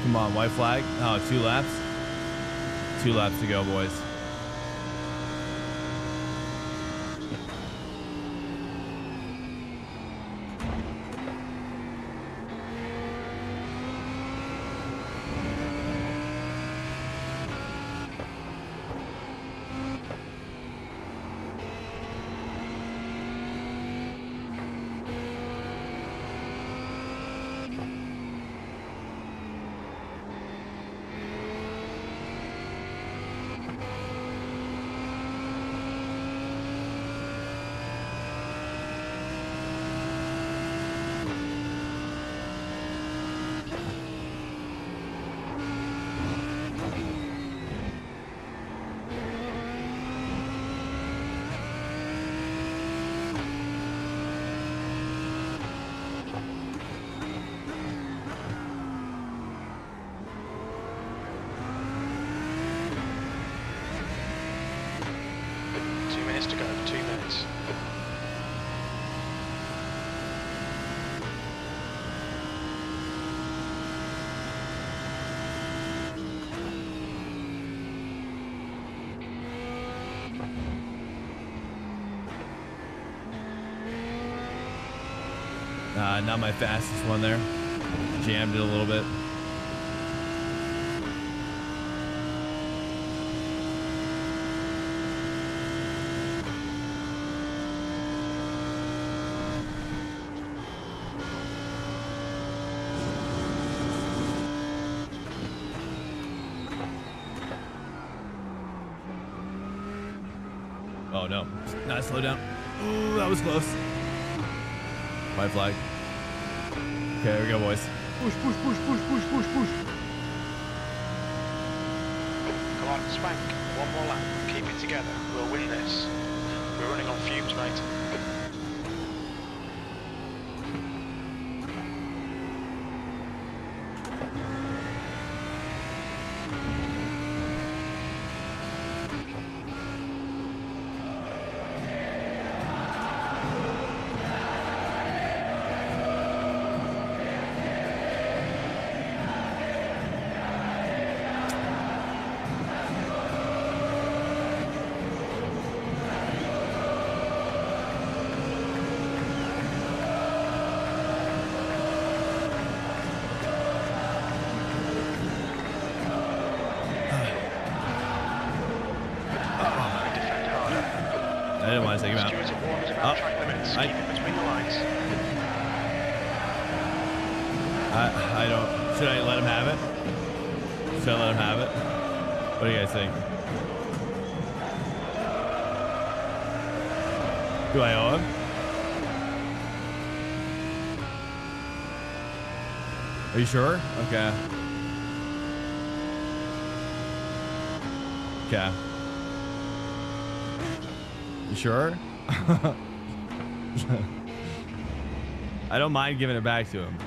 Come on, white flag. Oh, 2 laps. 2 laps to go, boys. Not my fastest one there. Jammed it a little bit. Oh no, not slow down. Ooh, that was close. White flag. Okay, here we go, boys. Push, push, push, push, push, push, push. Come on, Swank. One more lap. Keep it together. We'll win this. We're running on fumes, mate. I didn't want to take him out. Stewards have warned us about track limits. Keep it between the lines. I don't. Should I let him have it? Should I let him have it? What do you guys think? Do I owe him? Are you sure? Okay. Okay. You sure? I don't mind giving it back to him.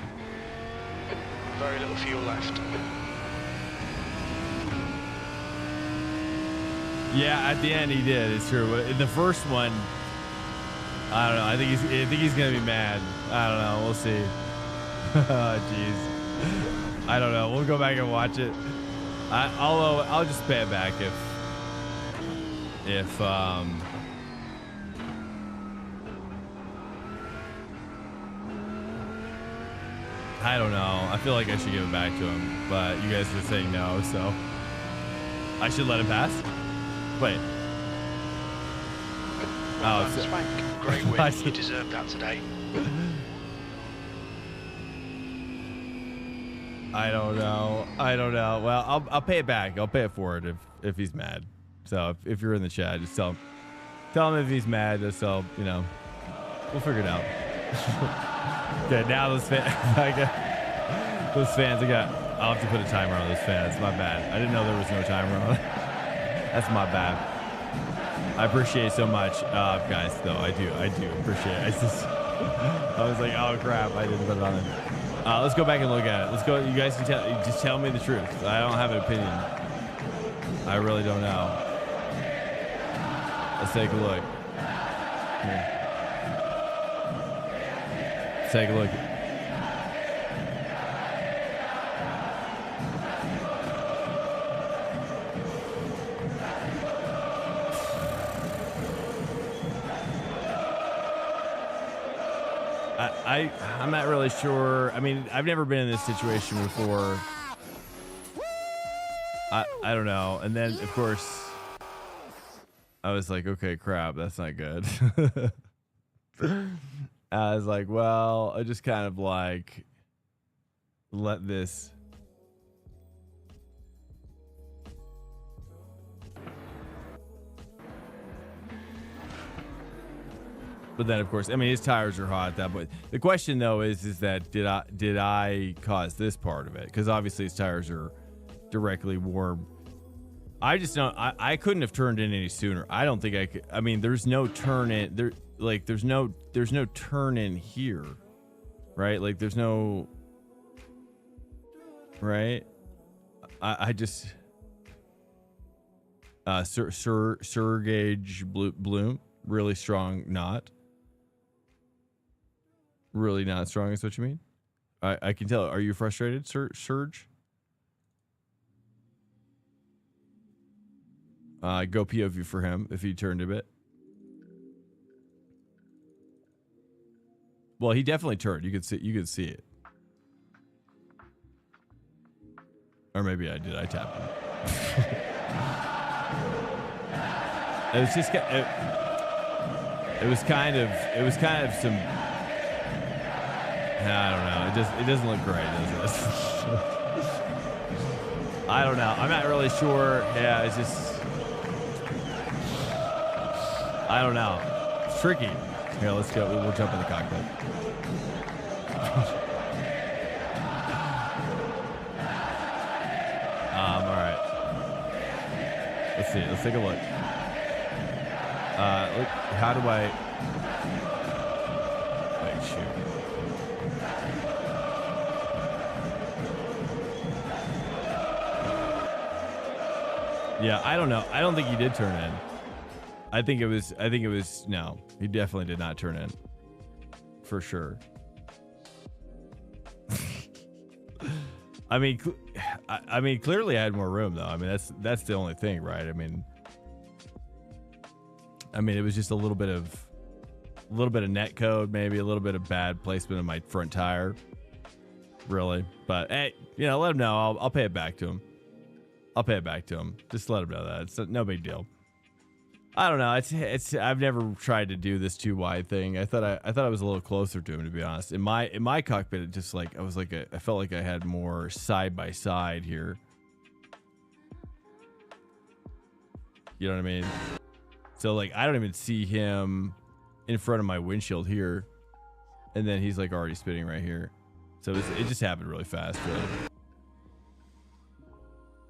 Very little fuel left. Yeah, at the end he did. It's true. But in the first one, I don't know. I think he's gonna be mad. I don't know. We'll see. Oh, jeez. I don't know. We'll go back and watch it. I'll just pay it back if I don't know. I feel like I should give it back to him, but you guys are saying no, so I should let him pass. Wait. Well Oh, done, Swank. Great win. You deserved that today. I don't know. Well, I'll pay it back. I'll pay it forward if he's mad. So if you're in the chat, just tell him if he's mad. Just so you know, we'll figure it out. Okay, now those fans, I'll have to put a timer on those fans. My bad. I didn't know there was no timer on it. That's my bad. I appreciate it so much, guys. Though I do appreciate it. I was like, oh crap, I didn't put it on there. Let's go back and look at it. Let's go. You guys can just tell me the truth. I don't have an opinion. I really don't know. Let's take a look. Here. Let's take a look. I'm not really sure. I mean, I've never been in this situation before. I don't know. And then, of course, I was like, okay, crap, that's not good. I was like, well, I just kind of like let this. But then, of course, I mean, his tires are hot at that point. The question, though, is that did I cause this part of it? Because obviously his tires are directly warm. I just don't. I couldn't have turned in any sooner. I don't think I could. I mean, there's no turn in there. Like, there's no turn in here, right? Like, there's no. Right. I just. Surgage Bloom, really strong knot. Really not strong is what you mean? I can tell. Are you frustrated, Surge? Go POV for him if he turned a bit. Well, he definitely turned. You could see it. Or maybe I did. I tapped him. It was just it was kind of some, I don't know. It doesn't look great, does it? I don't know. I'm not really sure. Yeah, it's just, I don't know. It's tricky. Here, let's go. We'll jump in the cockpit. All right. Let's see. Let's take a look. Look, how do I? Wait, shoot. Yeah, I don't know. I don't think he did turn in. I think it was. No, he definitely did not turn in. For sure. I mean, clearly I had more room though. I mean, that's the only thing, right? I mean, it was just a little bit of net code, maybe a little bit of bad placement of my front tire, really. But hey, let him know. I'll pay it back to him. Just let him know that it's no big deal. I don't know. It's. I've never tried to do this too wide thing. I thought I was a little closer to him, to be honest. In my cockpit, it just like I felt like I had more side by side here. You know what I mean? So like I don't even see him in front of my windshield here, and then he's like already spinning right here. So it just happened really fast, really.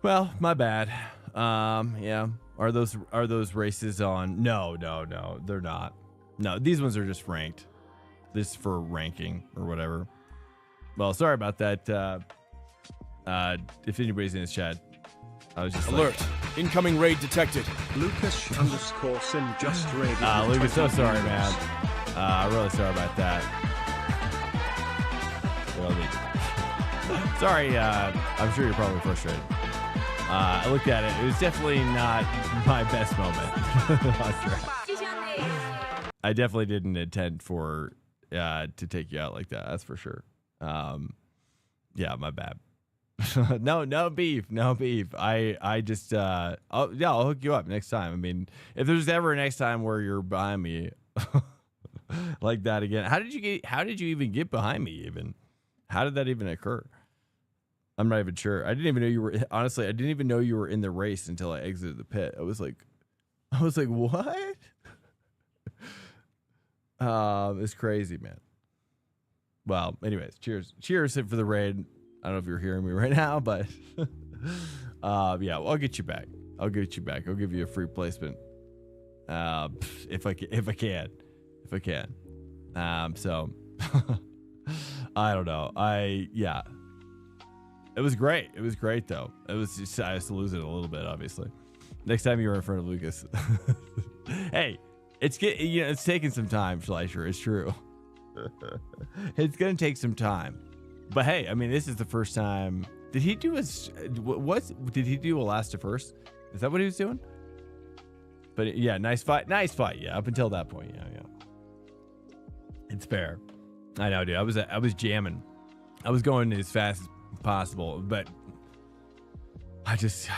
Well, my bad. Yeah. Are those races on? No, they're not. No, these ones are just ranked. This is for ranking or whatever. Well, sorry about that. If anybody's in this chat, I was just alert. Incoming raid detected. Lucas_sim just raided. Lucas, so sorry, man. Really sorry about that. Sorry. I'm sure you're probably frustrated. I looked at it. It was definitely not my best moment. I definitely didn't intend to take you out like that. That's for sure. Yeah, my bad. No beef. I just I'll hook you up next time. I mean, if there's ever a next time where you're behind me like that again. How did you even get behind me even? How did that even occur? I'm not even sure. I didn't even know you were, honestly, I didn't even know you were in the race until I exited the pit. I was like, what? It's crazy, man. Well, anyways, cheers for the raid. I don't know if you're hearing me right now, but yeah, well, I'll get you back. I'll give you a free placement. If I can. So I don't know. Yeah. It was great. It was great though. It was just, I was losing it a little bit, obviously. Next time you were in front of Lucas. Hey, it's taking some time, Schleicher. It's true. It's gonna take some time. But hey, I mean, this is the first time. Did he do did he do a last to first? Is that what he was doing? But yeah, nice fight. Yeah, up until that point. Yeah. It's fair. I know, dude. I was jamming. I was going as fast as possible, but I just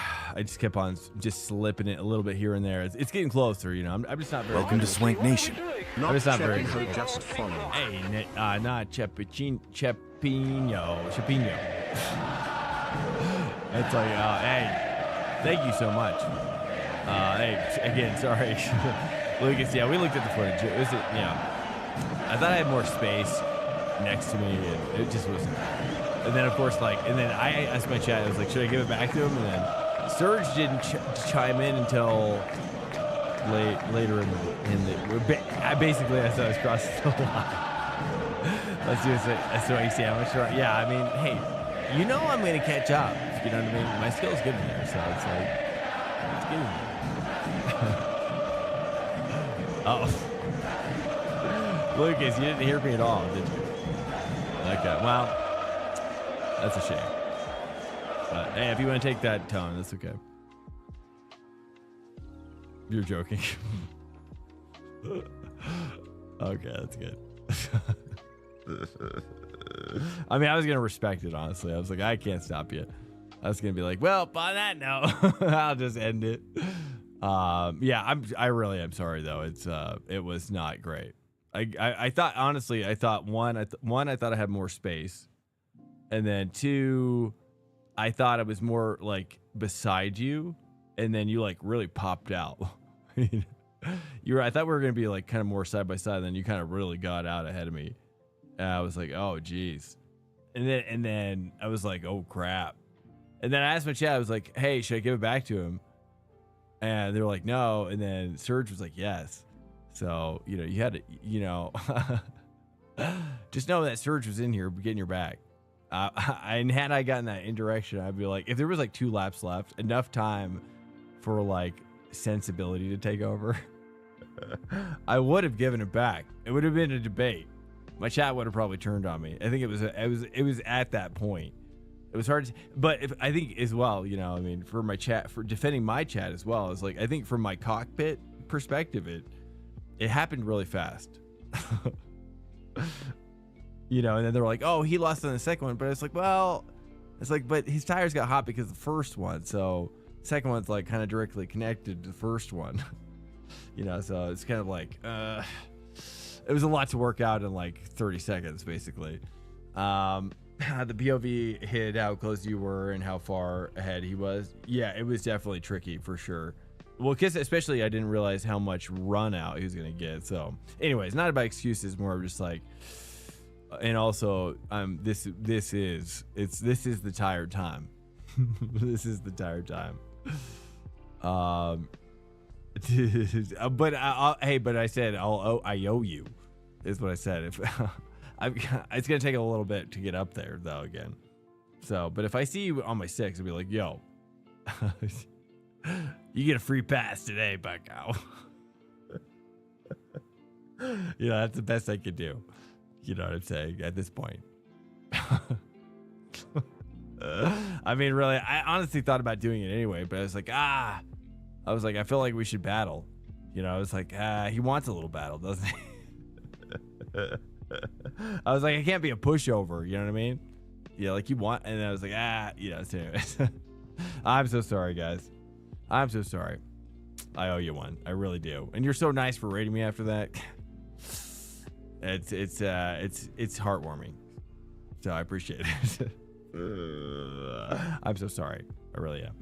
kept on just slipping it a little bit here and there. It's getting closer, I'm just not very. Welcome to Swank Nation. I'm just not very. Just follow. Hey, not Chepino. It's like, hey, thank you so much. Hey, again, sorry, Lucas. Yeah, we looked at the footage. It was, I thought I had more space next to me, and it just wasn't. And then, of course, I asked my chat, I was like, should I give it back to him? And then Surge didn't chime in until later in the basically, as I was crossing the line. Let's do it. That's what you see. I'm sure. Yeah, I mean, hey, I'm going to catch up. You know what I mean? My skill's getting there, so it's like, it's getting there. Oh. Lucas, you didn't hear me at all, did you? Okay, well, that's a shame. But hey, if you want to take that tone, that's okay. You're joking. Okay, that's good. I mean, I was going to respect it, honestly. I was like, I can't stop you. I was going to be like, well, on that note, I'll just end it. Yeah, I really am sorry, though. It was not great. I thought, honestly, I thought one, I thought I had more space. And then two, I thought I was more like beside you. And then you like really popped out. I thought we were going to be like kind of more side by side. Then you kind of really got out ahead of me. And I was like, oh, geez. And then I was like, oh, crap. And then I asked my chat, I was like, hey, should I give it back to him? And they were like, no. And then Serge was like, yes. So, you know, you had to, you know, just know that Serge was in here getting your back. And had I gotten that indirection, I'd be like, if there was like 2 laps left, enough time for like sensibility to take over, I would have given it back. It would have been a debate. My chat would have probably turned on me. I think it was at that point. It was hard to, but I think as well, you know, I mean, for my chat, for defending my chat as well, it's like, I think from my cockpit perspective, it happened really fast. You know, and then they were like, oh, he lost on the second one. But it's like, well, it's like, but his tires got hot because of the first one. So the second one's like kind of directly connected to the first one. You know, so it's kind of like, it was a lot to work out in like 30 seconds, basically. The POV hit how close you were and how far ahead he was. Yeah, it was definitely tricky for sure. Well, because especially I didn't realize how much run out he was going to get. So anyways, not about excuses, more of just like, and also this is the tired time. This is the tired time. But I said I owe you, is what I said. If it's gonna take a little bit to get up there though again. So, but if I see you on my 6, I'll be like, yo, you get a free pass today, Bucko. You know, that's the best I could do. You know what I'm saying at this point. I mean, really, I honestly thought about doing it anyway, but I was like, I feel like we should battle. You know, I was like, he wants a little battle, doesn't he? I was like, I can't be a pushover. You know what I mean? Yeah, like you want, and I was like, you know. So anyways, I'm so sorry, guys. I'm so sorry. I owe you one. I really do. And you're so nice for rating me after that. It's heartwarming. So I appreciate it. I'm so sorry. I really am.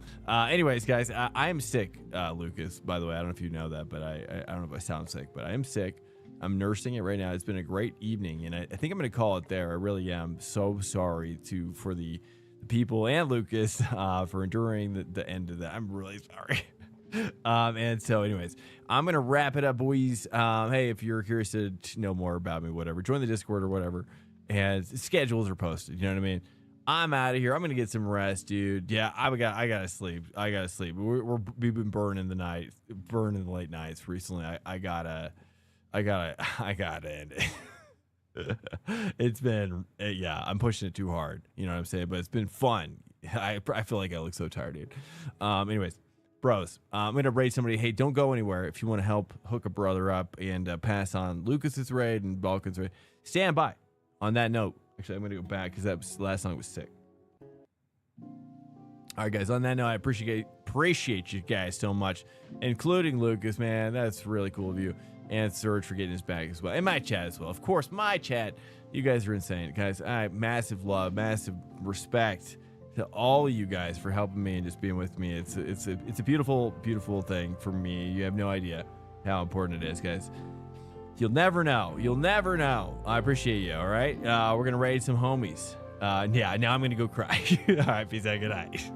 Anyways, guys, I am sick, Lucas, by the way. I don't know if you know that, but I don't know if I sound sick, but I am sick. I'm nursing it right now. It's been a great evening, and I think I'm going to call it there. I really am so sorry for the people and Lucas for enduring the end of that. I'm really sorry. And so anyways, I'm going to wrap it up, boys. Hey, if you're curious to know more about me, whatever, join the Discord or whatever, and schedules are posted. You know what I mean? I'm out of here. I'm going to get some rest, dude. Yeah, I gotta sleep. We've been burning the late nights recently. I gotta end it. It's been, yeah, I'm pushing it too hard. You know what I'm saying? But it's been fun. I feel like I look so tired, dude. Anyways, bros, I'm going to raid somebody. Hey, don't go anywhere. If you want to help hook a brother up and pass on Lucas's raid and Balkan's raid, stand by. On that note, actually, I'm going to go back because that was the last song was sick. All right, guys, on that note, I appreciate you guys so much, including Lucas, man. That's really cool of you. And Serge for getting his back as well. And my chat as well. Of course, my chat. You guys are insane. Guys, massive love, massive respect to all of you guys for helping me and just being with me. It's a beautiful, beautiful thing for me. You have no idea how important it is, guys. You'll never know. You'll never know. I appreciate you, all right? We're going to raid some homies. Yeah, now I'm going to go cry. All right, peace out. Good night.